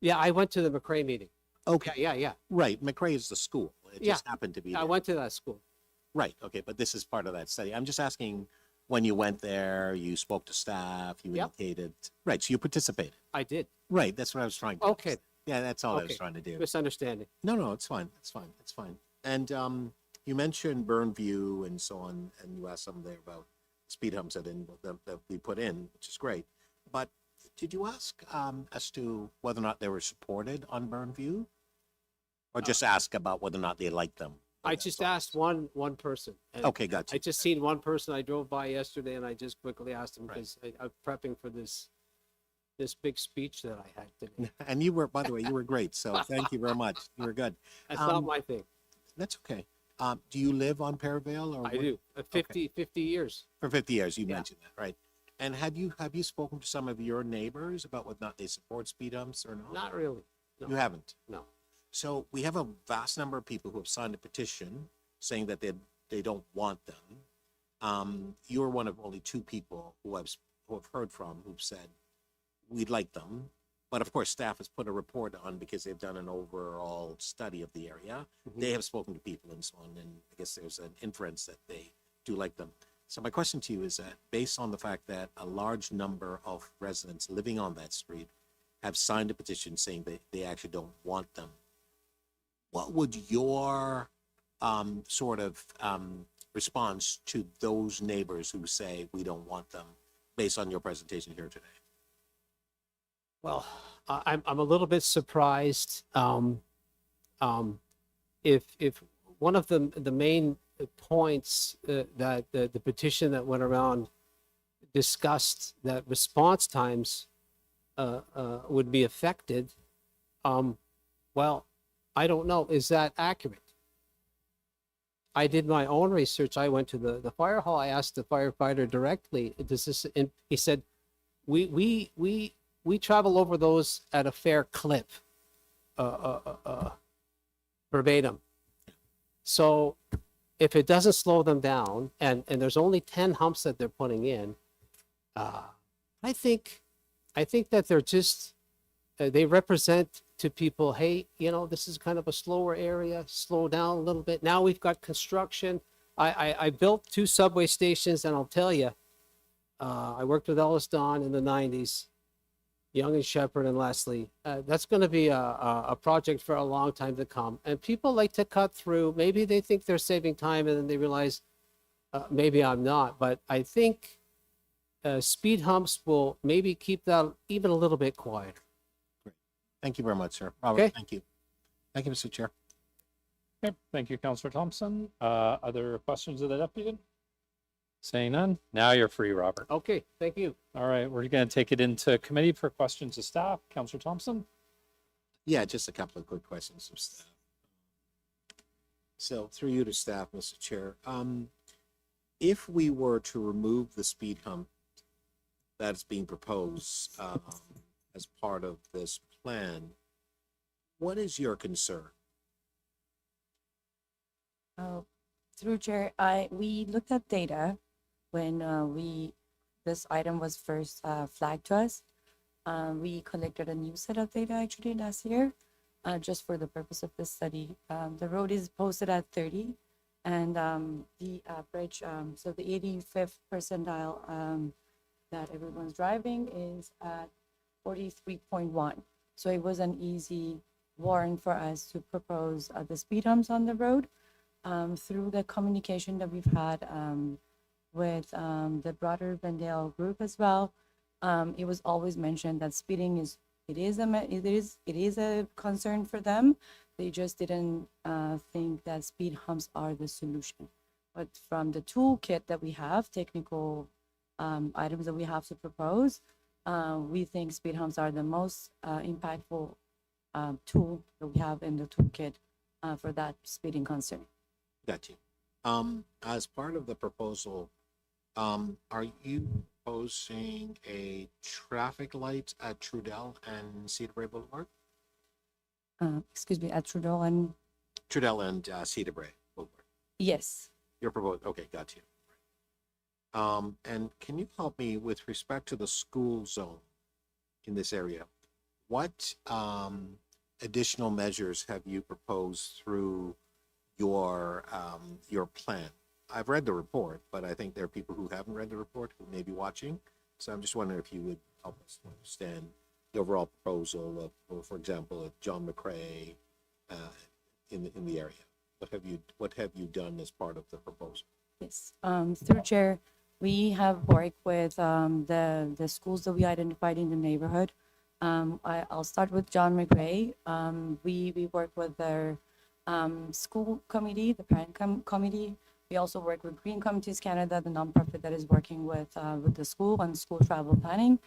J: Yeah, I went to the McRae meeting.
L: Okay.
J: Yeah.
L: Right. McRae is the school. It just happened to be.
J: I
L: there.
J: went to that school.
L: Right. Okay. But this is part of that study. I'm just asking, when you went there, you spoke to staff, you indicated. Right. So you participated.
J: I did.
L: Right. That's what I was trying to.
J: Okay.
L: Yeah, that's all I was
J: Okay.
L: trying to do.
J: Misunderstanding.
L: No, it's fine. It's fine. It's fine. And you mentioned Burnview and so on, and you asked something there about speed humps that we put in, which is great. But did you ask as to whether or not they were supported on Burnview, or just ask about whether or not they liked them?
J: I just asked one person. and
L: Okay, gotcha.
J: I just seen one person. I drove by yesterday, and I just quickly asked him because I'm prepping for this big speech that I had today.
L: And you were, by the way, you were great. So thank you very much. You were good.
J: That's not my thing.
L: That's okay. Do you live on Perryville? Or
J: I do. 50 years.
L: For 50 years, you mentioned that, right? And have you spoken to some of your neighbors about whether or not they support speed humps or not?
J: Not really. No.
L: You haven't?
J: No.
L: So we have a vast number of people who have signed a petition saying that they don't want them. You're one of only 2 people who have heard from who've said we'd like them. But of course, staff has put a report on because they've done an overall study of the area.
J: Mhm.
L: They have spoken to people and so on, and I guess there's an inference that they do like them. So my question to you is that based on the fact that a large number of residents living on that street have signed a petition saying they actually don't want them, what would your sort of response to those neighbors who say we don't want them based on your presentation here today?
J: Well, I'm a little bit surprised. If one of the main points that the petition that went around discussed that response times would be affected, well, I don't know. Is that accurate? I did my own research. I went to the fire hall. I asked the firefighter directly, does this, and he said, we travel over those at a fair clip, verbatim. So if it doesn't slow them down, and there's only 10 humps that they're putting in, I think that they're just, they represent to people, hey, this is kind of a slower area, slow down a little bit. Now we've got construction. I built 2 subway stations, and I'll tell you, I worked with Ellis Don in the 90s, Young and Shepherd and Leslie. That's going to be a project for a long time to come. And people like to cut through. Maybe they think they're saving time, and then they realize, maybe I'm not. But I think speed humps will maybe keep that even a little bit quieter.
L: Thank you very much, sir. Robert,
J: Okay.
L: thank you. Thank you, Mr. Chair.
A: Okay, thank you, Councillor Thompson. Other questions of the deputy? Saying none, now you're free, Robert.
J: Okay, thank you.
A: All right, we're going to take it into committee for questions of staff. Councillor Thompson?
L: Yeah, just a couple of quick questions of staff. So through you to staff, Mr. Chair, if we were to remove the speed hump that's being proposed as part of this plan, what is your concern?
B: Through Chair, we looked at data when this item was first flagged to us. We collected a new set of data actually last year, just for the purpose of this study. The road is posted at 30, and the average, so the 85th percentile that everyone's driving is at 43.1. So it was an easy warrant for us to propose the speed humps on the road. Through the communication that we've had with the broader Bendale group as well, it was always mentioned that speeding is a concern for them. They just didn't think that speed humps are the solution. But from the toolkit that we have, technical items that we have to propose, we think speed humps are the most impactful tool that we have in the toolkit for that speeding concern.
L: Got you. As part of the proposal, are you proposing a traffic light at Trudell and Cedar Brae Boulevard?
B: Excuse me, at Trudell and?
L: Trudell and Cedar Brae Boulevard.
B: Yes.
L: You're proposing, okay, got you. And can you help me with respect to the school zone in this area? What additional measures have you proposed through your plan? I've read the report, but I think there are people who haven't read the report who may be watching. So I'm just wondering if you would help us understand the overall proposal of, for example, of John McCrae in the area. What have you done as part of the proposal?
B: Yes. Through Chair, we have worked with the schools that we identified in the neighborhood. I'll start with John McCrae. We work with their school committee, the parent committee. We also work with Green Communities Canada, the nonprofit that is working with the school on school travel planning.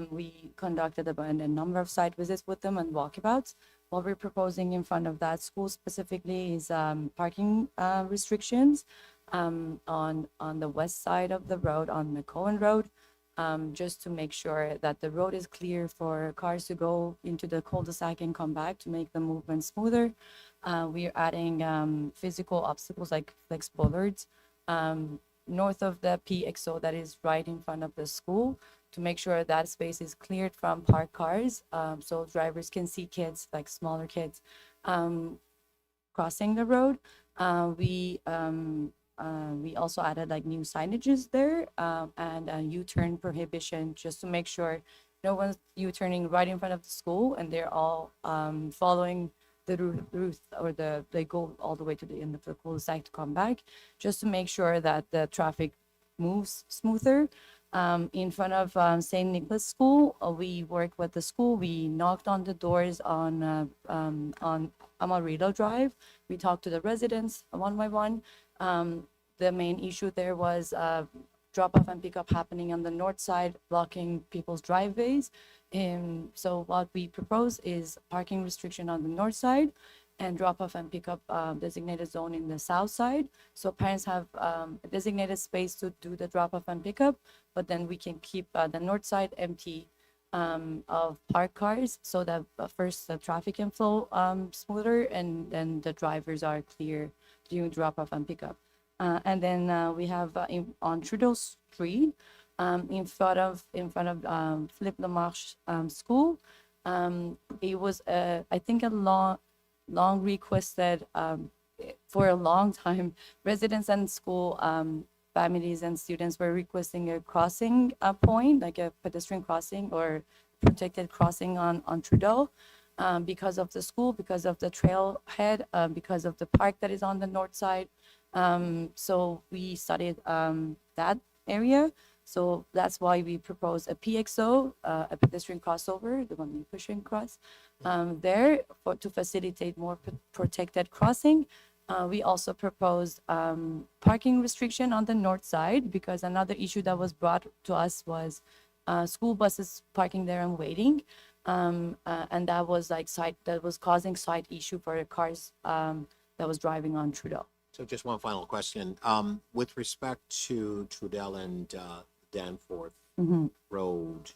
B: We conducted a number of site visits with them and walkabouts. What we're proposing in front of that school specifically is parking restrictions on the west side of the road, on McCowan Road, just to make sure that the road is clear for cars to go into the cul-de-sac and come back to make the movement smoother. We're adding physical obstacles like flex bollards north of the PXO that is right in front of the school to make sure that space is cleared from parked cars, so drivers can see kids, like smaller kids, crossing the road. We We also added like new signages there and a U-turn prohibition just to make sure no one's U-turning right in front of the school and they're all following the route or they go all the way to the end of the cul-de-sac to come back, just to make sure that the traffic moves smoother. In front of St. Nicholas School, we worked with the school. We knocked on the doors on Amarillo Drive. We talked to the residents one by one. The main issue there was drop off and pick up happening on the north side, blocking people's driveways. So what we propose is parking restriction on the north side and drop off and pick up designated zone in the south side. So parents have a designated space to do the drop off and pick up, but then we can keep the north side empty of parked cars so that first the traffic can flow smoother and then the drivers are clear during drop off and pick up. And then we have on Trudeau Street, in front of Philippe Lamarche School. It was I think a long requested for a long time. Residents and school families and students were requesting a crossing point, like a pedestrian crossing or protected crossing on Trudeau. Because of the school, because of the trailhead, because of the park that is on the north side. So we studied that area. So that's why we proposed a PXO, a pedestrian crossover, the one we pushing across there to facilitate more protected crossing. We also proposed parking restriction on the north side because another issue that was brought to us was school buses parking there and waiting. And that was causing side issue for the cars that was driving on Trudeau.
L: So just one final question. With respect to Trudell and Danforth Road,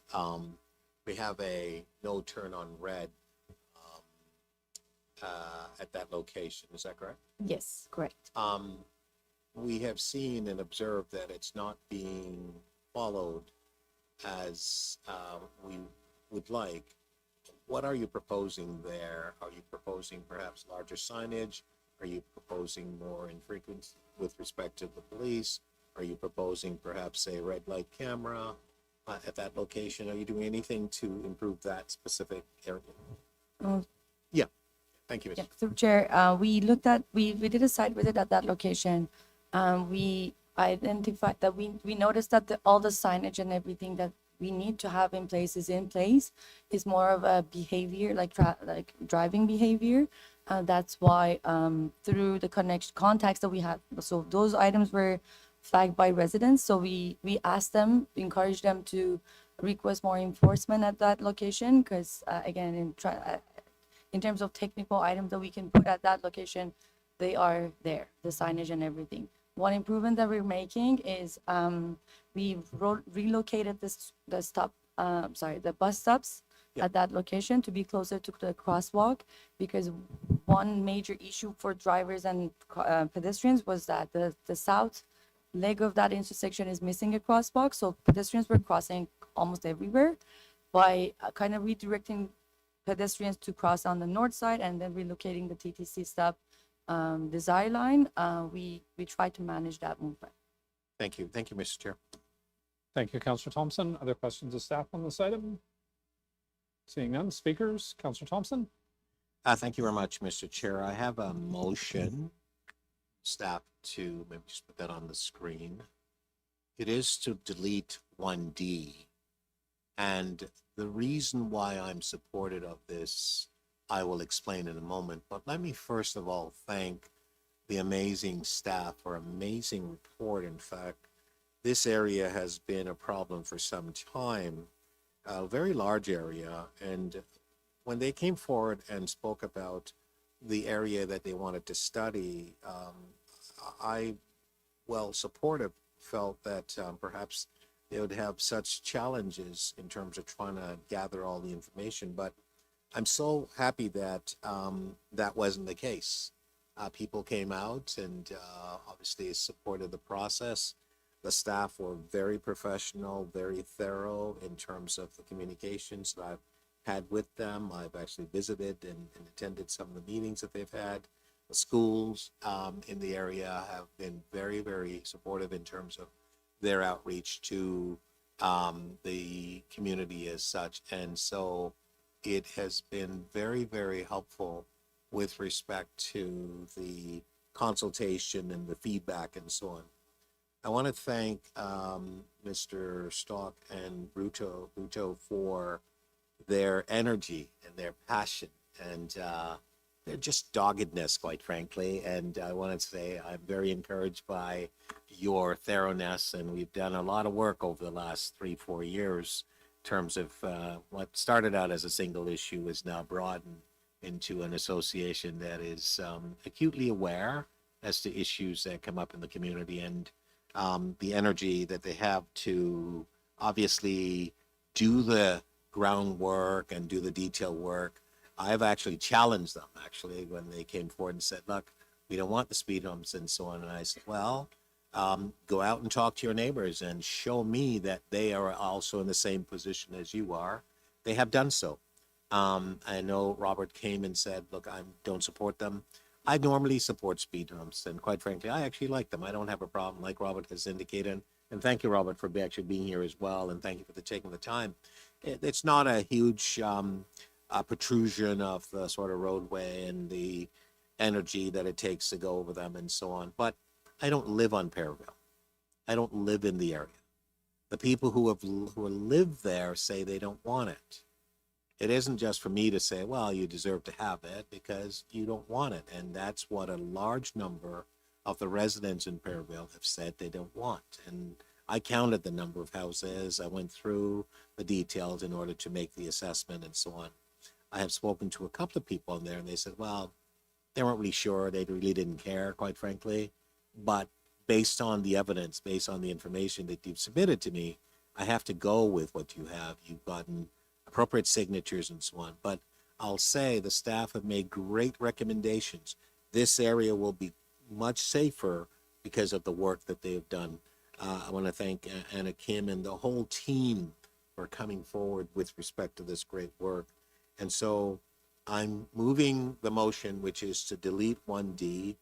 L: we have a no turn on red at that location. Is that correct?
B: Yes, correct.
L: We have seen and observed that it's not being followed as we would like. What are you proposing there? Are you proposing perhaps larger signage? Are you proposing more infrequent with respect to the police? Are you proposing perhaps a red light camera at that location? Are you doing anything to improve that specific area? Yeah. Thank you, Mr.
B: Yeah, through Chair, we looked at, we did a site visit at that location. We identified that we noticed that all the signage and everything that we need to have in place is in place. Is more of a behavior, like driving behavior. That's why through the contacts that we had, so those items were flagged by residents. So we asked them, encouraged them to request more enforcement at that location because again, in terms of technical items that we can put at that location, they are there, the signage and everything. One improvement that we're making is we relocated the bus stops at that location to be closer to the crosswalk because one major issue for drivers and pedestrians was that the south leg of that intersection is missing a crosswalk. So pedestrians were crossing almost everywhere. By kind of redirecting pedestrians to cross on the north side and then relocating the TTC stop desire line, we try to manage that movement.
L: Thank you. Thank you, Mr. Chair.
A: Thank you, Councillor Thompson. Other questions of staff on this item? Seeing none. Speakers, Councillor Thompson.
L: Thank you very much, Mr. Chair. I have a motion, staff, to maybe just put that on the screen. It is to delete 1D. And the reason why I'm supportive of this, I will explain in a moment. But let me first of all thank the amazing staff for amazing report. In fact, this area has been a problem for some time, a very large area. And when they came forward and spoke about the area that they wanted to study, I, well, supportive, felt that perhaps they would have such challenges in terms of trying to gather all the information. But I'm so happy that that wasn't the case. People came out and obviously supported the process. The staff were very professional, very thorough in terms of the communications that I've had with them. I've actually visited and attended some of the meetings that they've had. The schools in the area have been very, very supportive in terms of their outreach to the community as such. And so it has been very, very helpful with respect to the consultation and the feedback and so on. I want to thank Mr. Stock and Bruto for their energy and their passion and their just doggedness, quite frankly. And I want to say I'm very encouraged by your thoroughness, and we've done a lot of work over the last 3-4 years in terms of what started out as a single issue is now broadened into an association that is acutely aware as to issues that come up in the community, and the energy that they have to obviously do the groundwork and do the detail work. I've actually challenged them when they came forward and said, look, we don't want the speed humps and so on. And I said, well, go out and talk to your neighbors and show me that they are also in the same position as you are. They have done so. I know Robert came and said, look, I don't support them. I normally support speed humps, and quite frankly, I actually like them. I don't have a problem, like Robert has indicated. And thank you, Robert, for actually being here as well, and thank you for taking the time. It's not a huge protrusion of the sort of roadway and the energy that it takes to go over them and so on. But I don't live on Perivale. I don't live in the area. The people who live there say they don't want it. It isn't just for me to say, well, you deserve to have it, because you don't want it. And that's what a large number of the residents in Perivale have said they don't want. And I counted the number of houses. I went through the details in order to make the assessment and so on. I have spoken to a couple of people in there, and they said, well, they weren't really sure. They really didn't care, quite frankly. But based on the evidence, based on the information that you've submitted to me, I have to go with what you have. You've gotten appropriate signatures and so on. But I'll say the staff have made great recommendations. This area will be much safer because of the work that they have done. I want to thank Anna Kim and the whole team for coming forward with respect to this great work. And so I'm moving the motion, which is to delete 1D,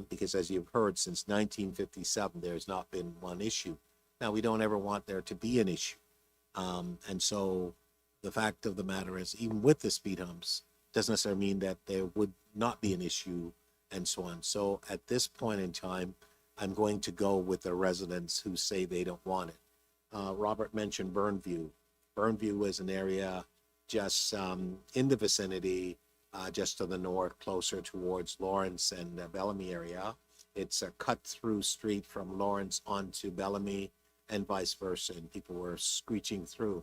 L: because as you've heard, since 1957, there's not been one issue. Now, we don't ever want there to be an issue. And so the fact of the matter is, even with the speed humps, doesn't necessarily mean that there would not be an issue and so on. So at this point in time, I'm going to go with the residents who say they don't want it. Robert mentioned Burnview. Burnview is an area just in the vicinity, just to the north, closer towards Lawrence and the Bellamy area. It's a cut-through street from Lawrence onto Bellamy and vice versa, and people were screeching through.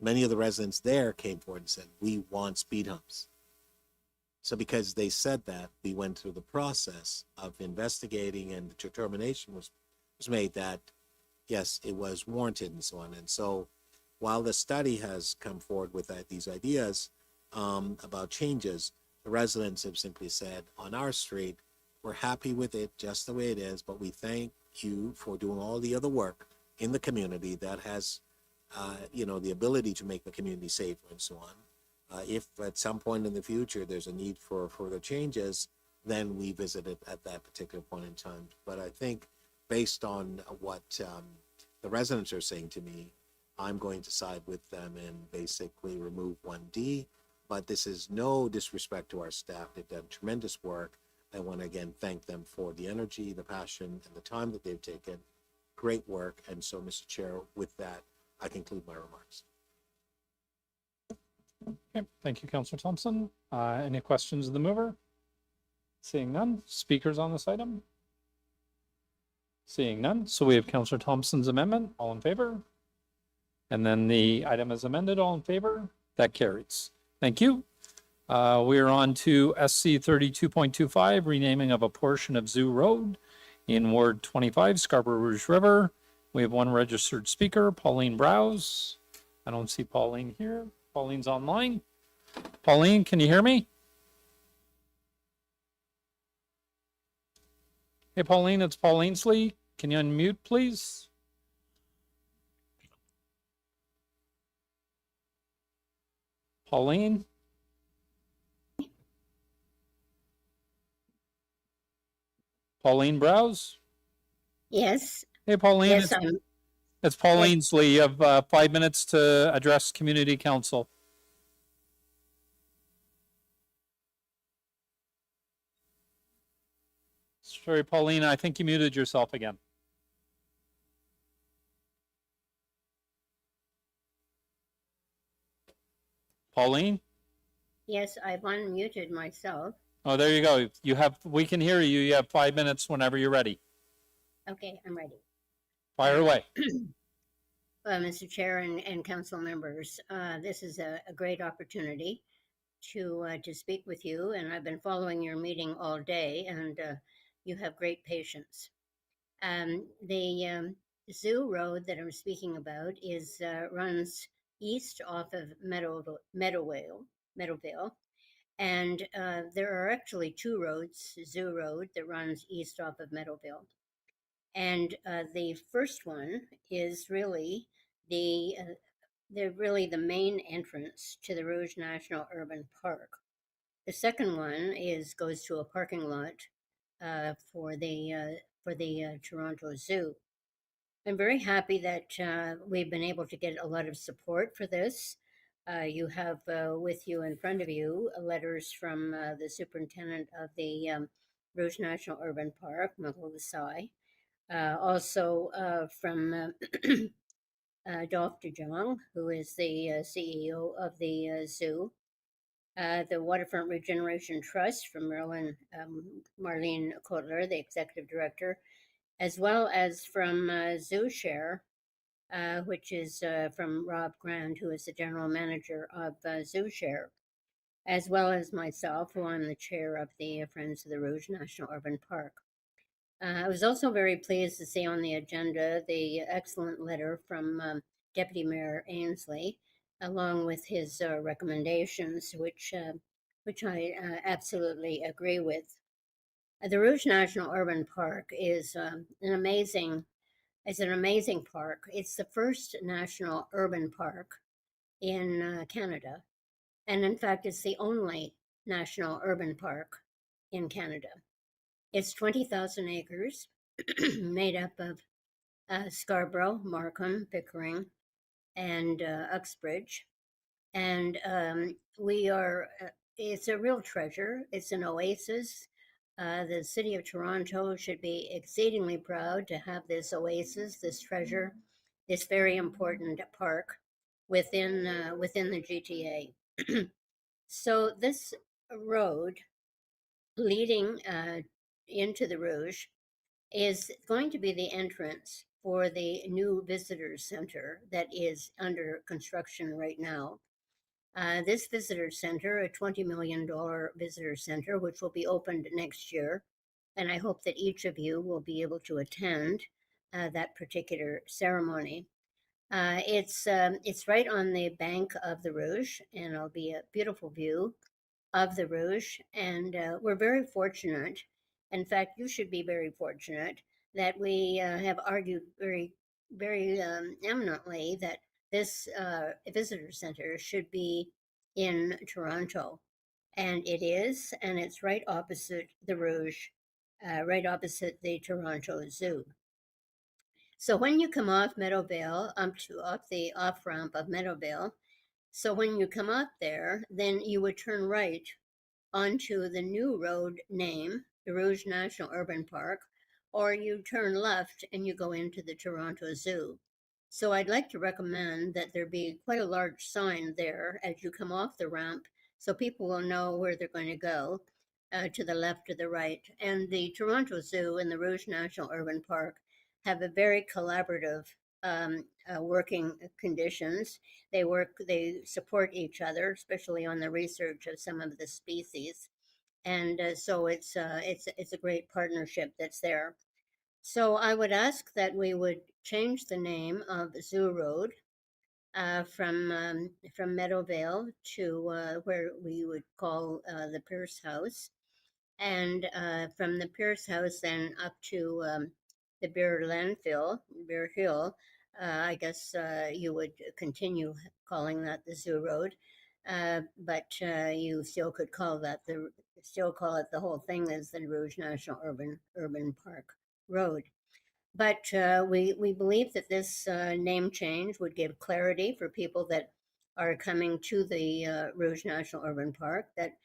L: Many of the residents there came forward and said, we want speed humps. So because they said that, we went through the process of investigating, and the determination was made that, yes, it was warranted and so on. And so while the study has come forward with these ideas about changes, the residents have simply said, on our street, we're happy with it just the way it is, but we thank you for doing all the other work in the community that has the ability to make the community safer and so on. If at some point in the future there's a need for further changes, then we visit it at that particular point in time. But I think based on what the residents are saying to me, I'm going to side with them and basically remove 1D. But this is no disrespect to our staff. They've done tremendous work. I want to again thank them for the energy, the passion, and the time that they've taken. Great work. And so, Mr. Chair, with that, I conclude my remarks.
A: Okay, thank you, Councillor Thompson. Any questions of the mover? Seeing none. Speakers on this item? Seeing none. So we have Councillor Thompson's amendment. All in favor? And then the item is amended. All in favor? That carries. Thank you. We are on to SC 32.25, renaming of a portion of Zoo Road in Ward 25, Scarborough Rouge River. We have one registered speaker, Pauline Browse. I don't see Pauline here. Pauline's online. Pauline, can you hear me? Hey, Pauline, it's Paul Ainsley. Can you unmute, please? Pauline? Pauline Browse?
T: Yes.
A: Hey, Pauline.
T: Yes,
A: It's Paul Ainsley. You have 5 minutes to address Community Council. Sorry, Pauline, I think you muted yourself again. Pauline?
T: Yes, I've unmuted myself.
A: Oh, there you go. We can hear you. You have 5 minutes whenever you're ready.
T: Okay, I'm ready.
A: Fire away.
T: Mr. Chair and council members, this is a great opportunity to speak with you, and I've been following your meeting all day, and you have great patience. The Zoo Road that I'm speaking about runs east off of Meadowvale, and there are actually two roads, Zoo Road that runs east off of Meadowvale. And the first one is really the main entrance to the Rouge National Urban Park. The second one goes to a parking lot for the Toronto Zoo. I'm very happy that we've been able to get a lot of support for this. You have with you in front of you letters from the superintendent of the Rouge National Urban Park, Michael Desai. Also from Dolph DeJong, who is the CEO of the zoo. The Waterfront Regeneration Trust from Marlene Kotler, the executive director, as well as from ZooShare, which is from Rob Grand, who is the general manager of ZooShare, as well as myself, who I'm the chair of the Friends of the Rouge National Urban Park. I was also very pleased to see on the agenda the excellent letter from Deputy Mayor Ainsley, along with his recommendations, which I absolutely agree with. The Rouge National Urban Park is an amazing park. It's the first national urban park in Canada, and in fact, it's the only national urban park in Canada. It's 20,000 acres, made up of Scarborough, Markham, Pickering, and Uxbridge. And it's a real treasure. It's an oasis. The city of Toronto should be exceedingly proud to have this oasis, this treasure, this very important park within the GTA. So this road leading into the Rouge is going to be the entrance for the new visitor center that is under construction right now. This visitor center, a $20 million visitor center, which will be opened next year, and I hope that each of you will be able to attend that particular ceremony. It's right on the bank of the Rouge, and it'll be a beautiful view of the Rouge, and we're very fortunate. In fact, you should be very fortunate that we have argued very, very eminently that this visitor center should be in Toronto, and it is, and it's right opposite the Rouge, right opposite the Toronto Zoo. So when you come off Meadowvale, off the off-ramp of Meadowvale, so when you come up there, then you would turn right onto the new road name, the Rouge National Urban Park, or you turn left and you go into the Toronto Zoo. So I'd like to recommend that there be quite a large sign there as you come off the ramp, so people will know where they're going to go, to the left or the right. And the Toronto Zoo and the Rouge National Urban Park have a very collaborative working conditions. They support each other, especially on the research of some of the species, and so it's a great partnership that's there. So I would ask that we would change the name of Zoo Road from Meadowvale to where we would call the Pierce House, and from the Pierce House then up to the Beer Hill. I guess you would continue calling that the Zoo Road, but you still could call that the still call it, the whole thing is the Rouge National Urban Park Road. But we believe that this name change would give clarity for people that are coming to the Rouge National Urban Park. That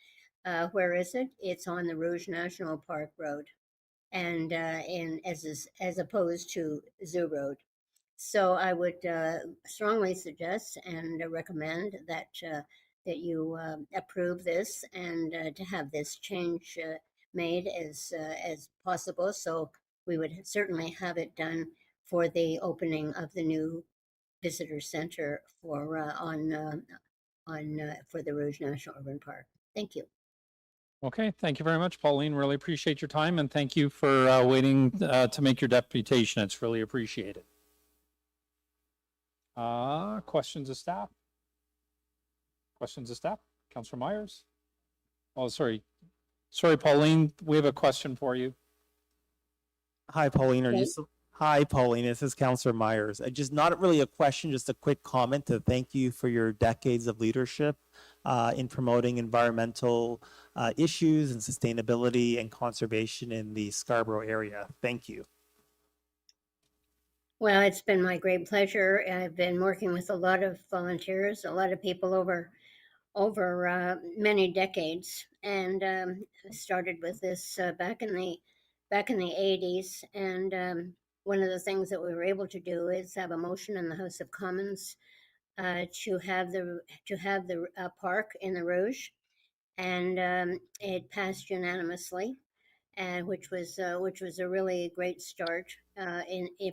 T: where is it? It's on the Rouge National Park Road, and as opposed to Zoo Road. So I would strongly suggest and recommend that that you approve this and to have this change made as possible. So we would certainly have it done for the opening of the new visitor center for for the Rouge National Urban Park. Thank you.
A: Okay, thank you very much, Pauline. Really appreciate your time, and thank you for waiting to make your deputation. It's really appreciated. Questions of staff? Questions of staff? Councillor Myers? Oh, sorry. Sorry, Pauline, we have a question for you.
E: Hi, Pauline.
T: Okay.
E: Hi, Pauline. This is Councillor Myers. Just not really a question, just a quick comment to thank you for your decades of leadership in promoting environmental issues and sustainability and conservation in the Scarborough area. Thank you.
T: Well, it's been my great pleasure. I've been working with a lot of volunteers, a lot of people over many decades, and started with this back in the 80s. And one of the things that we were able to do is have a motion in the House of Commons to have the park in the Rouge, and it passed unanimously, and which was a really great start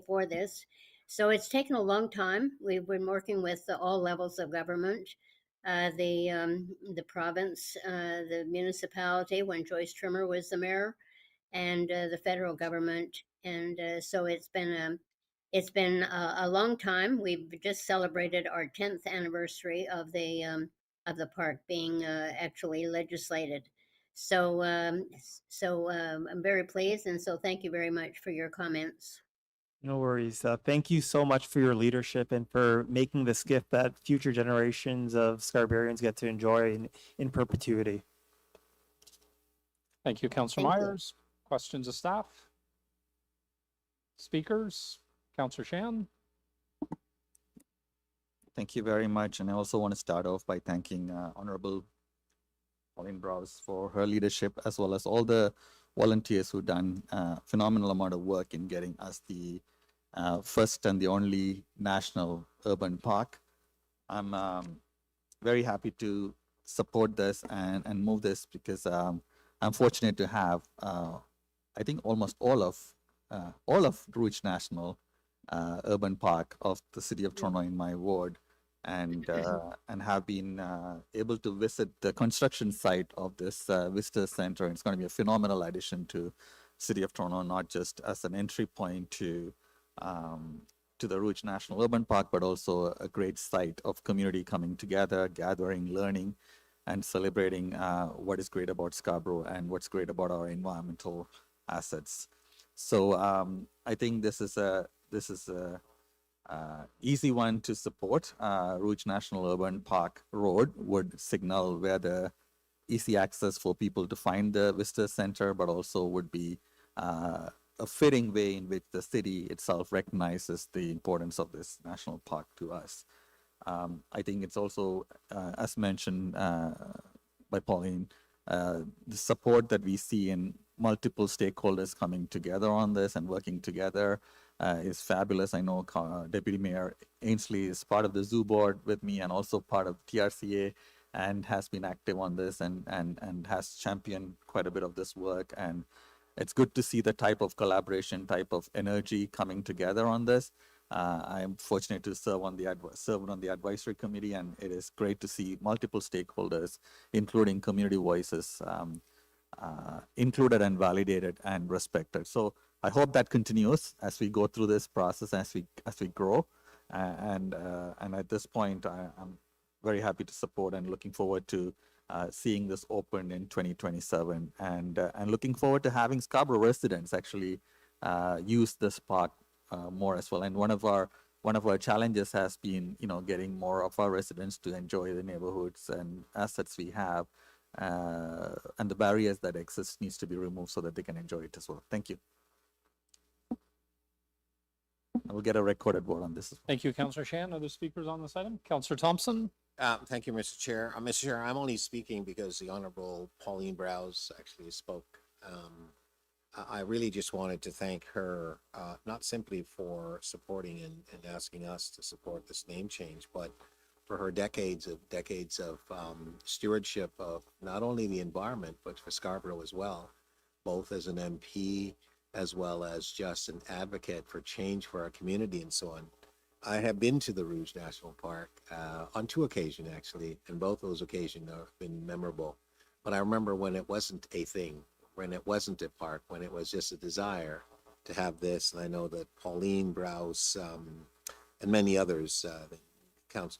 T: for this. So it's taken a long time. We've been working with all levels of government, the province, the municipality when Joyce Trimmer was the mayor, and the federal government. And so it's been a long time. We've just celebrated our 10th anniversary of the park being actually legislated. So I'm very pleased, and so thank you very much for your comments.
E: No worries. Thank you so much for your leadership and for making this gift that future generations of Scarbarians get to enjoy in perpetuity.
A: Thank you, Councillor
T: Thank you.
A: Myers. Questions of staff? Speakers? Councillor Shan?
C: Thank you very much. And I also want to start off by thanking Honorable Pauline Browse for her leadership, as well as all the volunteers who've done a phenomenal amount of work in getting us the first and the only national urban park. I'm very happy to support this and move this because I'm fortunate to have, I think, almost all of Rouge National Urban Park of the City of Toronto in my ward, and have been able to visit the construction site of this visitor center. It's going to be a phenomenal addition to City of Toronto, not just as an entry point to the Rouge National Urban Park, but also a great site of community coming together, gathering, learning, and celebrating what is great about Scarborough and what's great about our environmental assets. So I think this is a easy one to support. Rouge National Urban Park Road would signal where the easy access for people to find the visitor center, but also would be a fitting way in which the city itself recognizes the importance of this national park to us. I think it's also, as mentioned by Pauline, the support that we see in multiple stakeholders coming together on this and working together is fabulous. I know Deputy Mayor Ainsley is part of the zoo board with me and also part of TRCA and has been active on this and has championed quite a bit of this work. And it's good to see the type of collaboration, type of energy coming together on this. I am fortunate to serve on the advisory committee, and it is great to see multiple stakeholders, including community voices, included and validated and respected. So I hope that continues as we go through this process, as we grow. And at this point, I'm very happy to support and looking forward to seeing this open in 2027, and looking forward to having Scarborough residents actually use this park more as well. And one of our challenges has been, getting more of our residents to enjoy the neighborhoods and assets we have. and the barriers that exist needs to be removed so that they can enjoy it as well. Thank you. I will get a recorded vote on this as well.
A: Thank you, Councillor Shan. Other speakers on this item? Councillor Thompson?
L: Thank you, Mr. Chair. Mr. Chair, I'm only speaking because the Honorable Pauline Browse actually spoke. I really just wanted to thank her, not simply for supporting and asking us to support this name change, but for her decades of stewardship of not only the environment, but for Scarborough as well, both as an MP as well as just an advocate for change for our community and so on. I have been to the Rouge National Park on 2 occasions, actually, and both those occasions have been memorable. But I remember when it wasn't a thing, when it wasn't a park, when it was just a desire to have this. And I know that Pauline Browse and many others,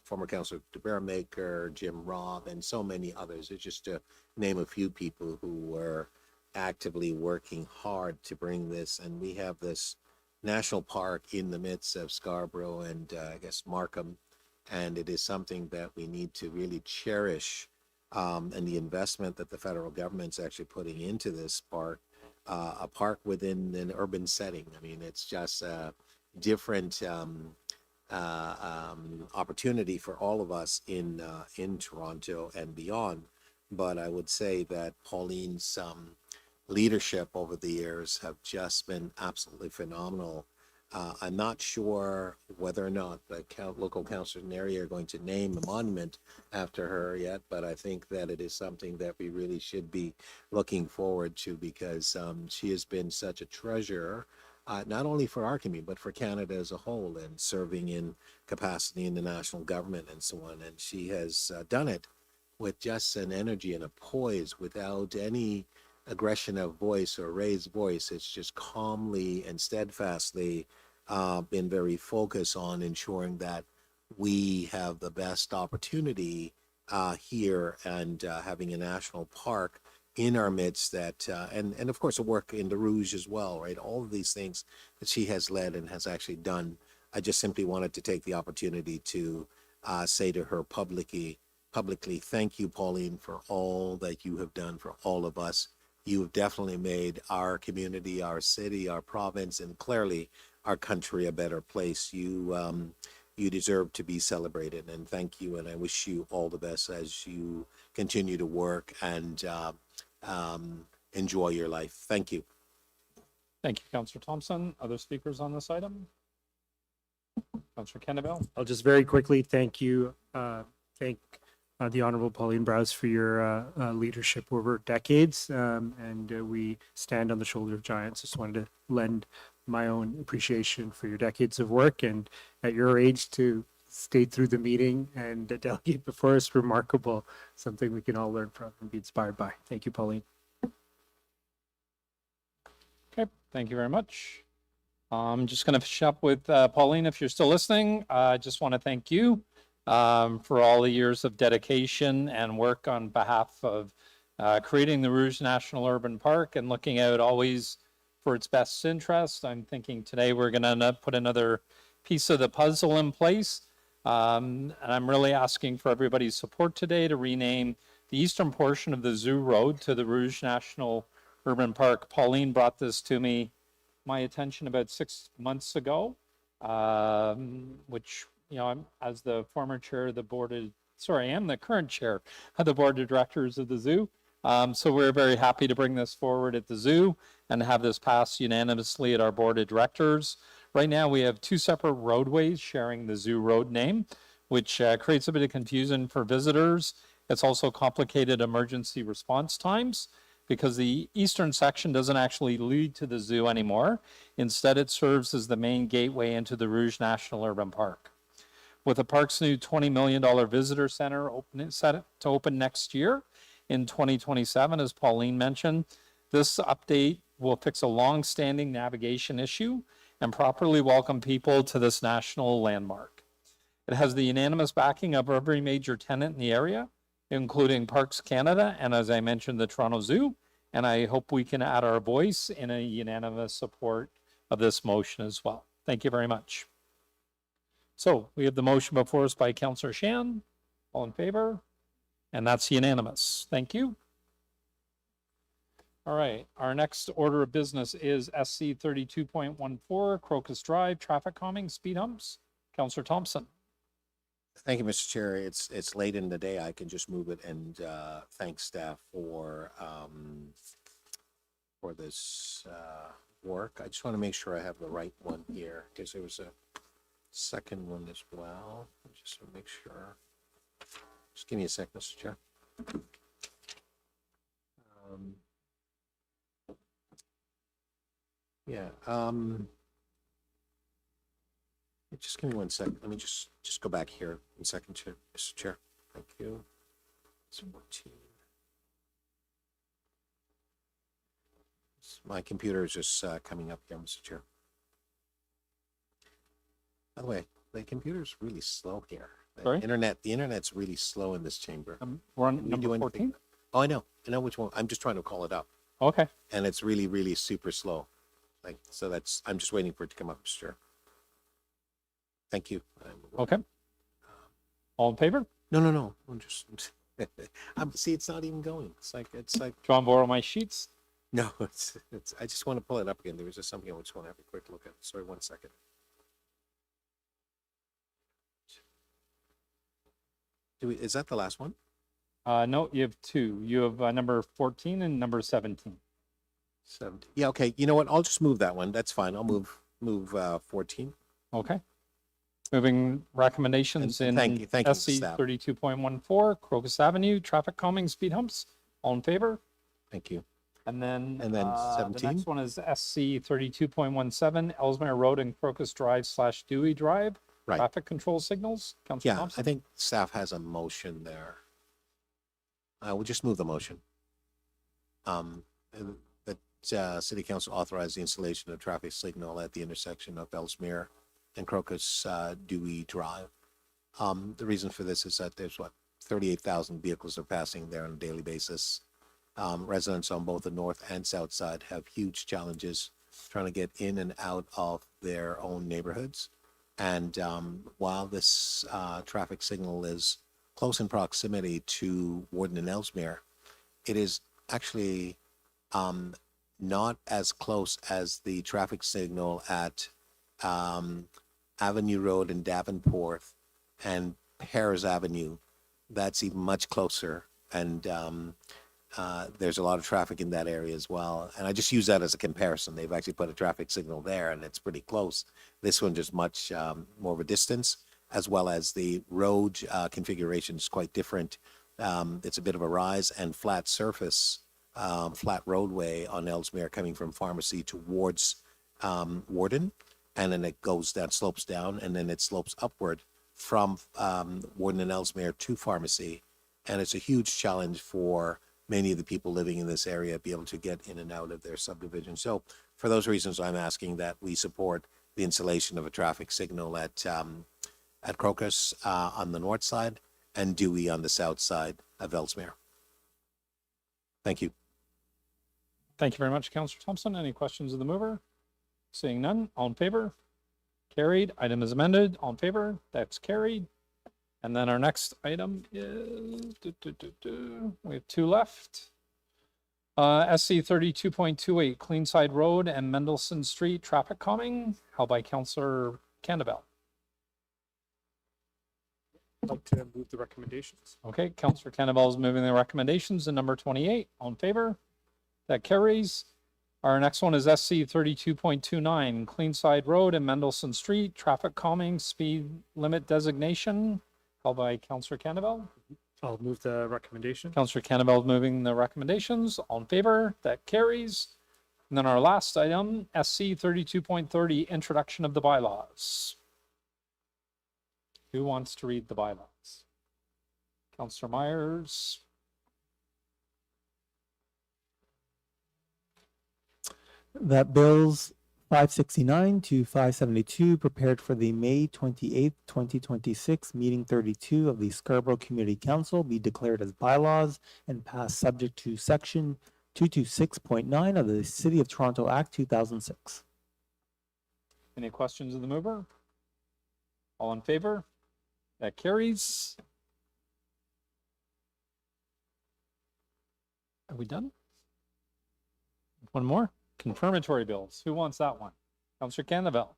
L: former Councillor DeBaremaker, Jim Robb, and so many others, it's just to name a few people who were actively working hard to bring this. And we have this national park in the midst of Scarborough and I guess Markham, and it is something that we need to really cherish, and the investment that the federal government's actually putting into this park, a park within an urban setting. I mean, it's just a different opportunity for all of us in Toronto and beyond. But I would say that Pauline's leadership over the years have just been absolutely phenomenal. I'm not sure whether or not the local councillors in the area are going to name a monument after her yet, but I think that it is something that we really should be looking forward to, because she has been such a treasure, not only for our community, but for Canada as a whole, and serving in capacity in the national government and so on. And she has done it with just an energy and a poise without any aggression of voice or raised voice. It's just calmly and steadfastly been very focused on ensuring that we have the best opportunity here, and having a national park in our midst that, and of course the work in the Rouge as well, right? All of these things that she has led and has actually done. I just simply wanted to take the opportunity to say to her publicly, thank you, Pauline, for all that you have done for all of us. You have definitely made our community, our city, our province, and clearly our country a better place. You deserve to be celebrated, and thank you. And I wish you all the best as you continue to work and enjoy your life. Thank you.
A: Thank you, Councillor Thompson. Other speakers on this item? Councillor Kennebell?
H: I'll just very quickly thank you. Thank the Honorable Pauline Browse for your leadership over decades, and we stand on the shoulder of giants. Just wanted to lend my own appreciation for your decades of work, and at your age to stay through the meeting and delegate before us, remarkable, something we can all learn from and be inspired by. Thank you, Pauline.
A: Okay, thank you very much. I'm just going to finish up with Pauline, if you're still listening. I just want to thank you for all the years of dedication and work on behalf of creating the Rouge National Urban Park and looking out always for its best interest. I'm thinking today we're going to put another piece of the puzzle in place. And I'm really asking for everybody's support today to rename the eastern portion of the Zoo Road to the Rouge National Urban Park. Pauline brought this to my attention about 6 months ago, which, you know, I'm, as the former chair of the board of, sorry, I am the current chair of the board of directors of the zoo. So we're very happy to bring this forward at the zoo and have this passed unanimously at our board of directors. Right now we have 2 separate roadways sharing the zoo road name, which creates a bit of confusion for visitors. It's also complicated emergency response times because the eastern section doesn't actually lead to the zoo anymore. Instead, it serves as the main gateway into the Rouge National Urban Park. With the park's new $20 million visitor center set to open next year in 2027, as Pauline mentioned, this update will fix a long-standing navigation issue and properly welcome people to this national landmark. It has the unanimous backing of every major tenant in the area, including Parks Canada and, as I mentioned, the Toronto Zoo, and I hope we can add our voice in a unanimous support of this motion as well. Thank you very much. So we have the motion before us by Councillor Shan. All in favor? And that's unanimous. Thank you. All right, our next order of business is SC 32.14 Crocus Drive, traffic calming, speed humps. Counselor Thompson.
L: Thank you, Mr. Chair. It's late in the day. I can just move it and thank staff for this work. I just want to make sure I have the right one here because there was a second one as well. Just to make sure. Just give me a sec, Mr. Chair. Yeah. Just give me 1 second. Let me just go back here 1 second, Chair, Mr. Chair. Thank you. It's 14. My computer is just coming up here, Mr. Chair. By the way, the computer's really slow here.
A: Sorry?
L: The internet's really slow in this chamber.
A: We're on number 14.
L: Oh, I know which one. I'm just trying to call it up.
A: Okay.
L: And it's really, really super slow. I'm just waiting for it to come up, Mr. Chair. Thank you.
A: Okay. All in favor?
L: No. I'm just. See, it's not even going. It's like.
A: Do you want to borrow my sheets?
L: No, it's. I just want to pull it up again. There was just something I just want to have a quick look at. Sorry, 1 second. Is that the last one?
A: No, you have two. You have number 14 and number 17.
L: 17. Yeah. Okay. You know what? I'll just move that one. That's fine. I'll move 14.
A: Okay. Moving recommendations in
L: thank you,
A: SC
L: staff.
A: 32.14 Crocus Avenue, traffic calming, speed humps. All in favor?
L: Thank you.
A: And then
L: the
A: 17. The next one is SC 32.17 Ellesmere Road and Crocus Drive / Dewey Drive.
L: Right.
A: Traffic control signals. Councilor
L: Yeah,
A: Thompson?
L: I think staff has a motion there. We'll just move the motion. That City Council authorized the installation of traffic signal at the intersection of Ellesmere and Crocus Dewey Drive. The reason for this is that there's 38,000 vehicles are passing there on a daily basis. Residents on both the north and south side have huge challenges trying to get in and out of their own neighborhoods. And while this traffic signal is close in proximity to Warden and Ellesmere, it is actually not as close as the traffic signal at Avenue Road in Danforth and Pears Avenue. That's even much closer, and there's a lot of traffic in that area as well. And I just use that as a comparison. They've actually put a traffic signal there, and it's pretty close. This one just much more of a distance, as well as the road configuration is quite different. It's a bit of a rise and flat surface, flat roadway on Ellesmere coming from Pharmacy towards Warden, and then it goes down, slopes down, and then it slopes upward from Warden and Ellesmere to Pharmacy. And it's a huge challenge for many of the people living in this area be able to get in and out of their subdivision. So for those reasons, I'm asking that we support the installation of a traffic signal at Crocus on the north side and Dewey on the south side of Ellesmere. Thank you.
A: Thank you very much, Councilor Thompson. Any questions of the mover? Seeing none, all in favor? Carried. Item is amended. All in favor? That's carried. And then our next item is, we have two left. SC 32.28 Cleanside Road and Mendelssohn Street traffic calming, held by Councilor Candabel.
H: I'd like to move the recommendations.
A: Okay, Councilor Candabel is moving the recommendations in number 28. All in favor? That carries. Our next one is SC 32.29 Cleanside Road and Mendelssohn Street traffic calming speed limit designation, held by Councilor Candabel.
H: I'll move the recommendation.
A: Councilor Cannabel is moving the recommendations. All in favor? That carries. And then our last item, SC 32.30, introduction of the bylaws. Who wants to read the bylaws? Councilor Myers.
E: That bills 569 to 572 prepared for the May 28th, 2026 meeting 32 of the Scarborough Community Council be declared as bylaws and passed subject to section 226.9 of the City of Toronto Act 2006.
A: Any questions of the mover? All in favor? That carries. Are we done? One more. Confirmatory bills. Who wants that one? Councillor Canavelle.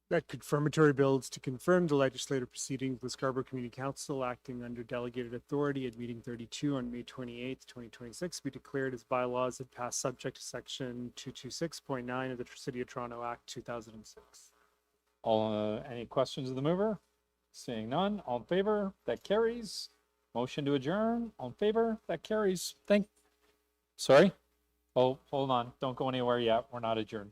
H: That confirmatory bills to confirm the legislative proceedings of the Scarborough Community Council acting under delegated authority at meeting 32 on May 28th, 2026 be declared as bylaws and passed subject to section 226.9 of the City of Toronto Act 2006.
A: All, any questions of the mover? Seeing none, all in favor? That carries. Motion to adjourn. All in favor? That carries. Sorry? Oh, hold on. Don't go anywhere yet. We're not adjourned.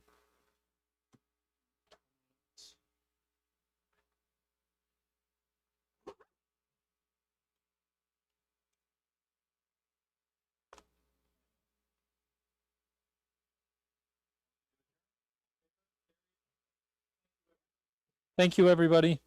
A: Thank you, everybody.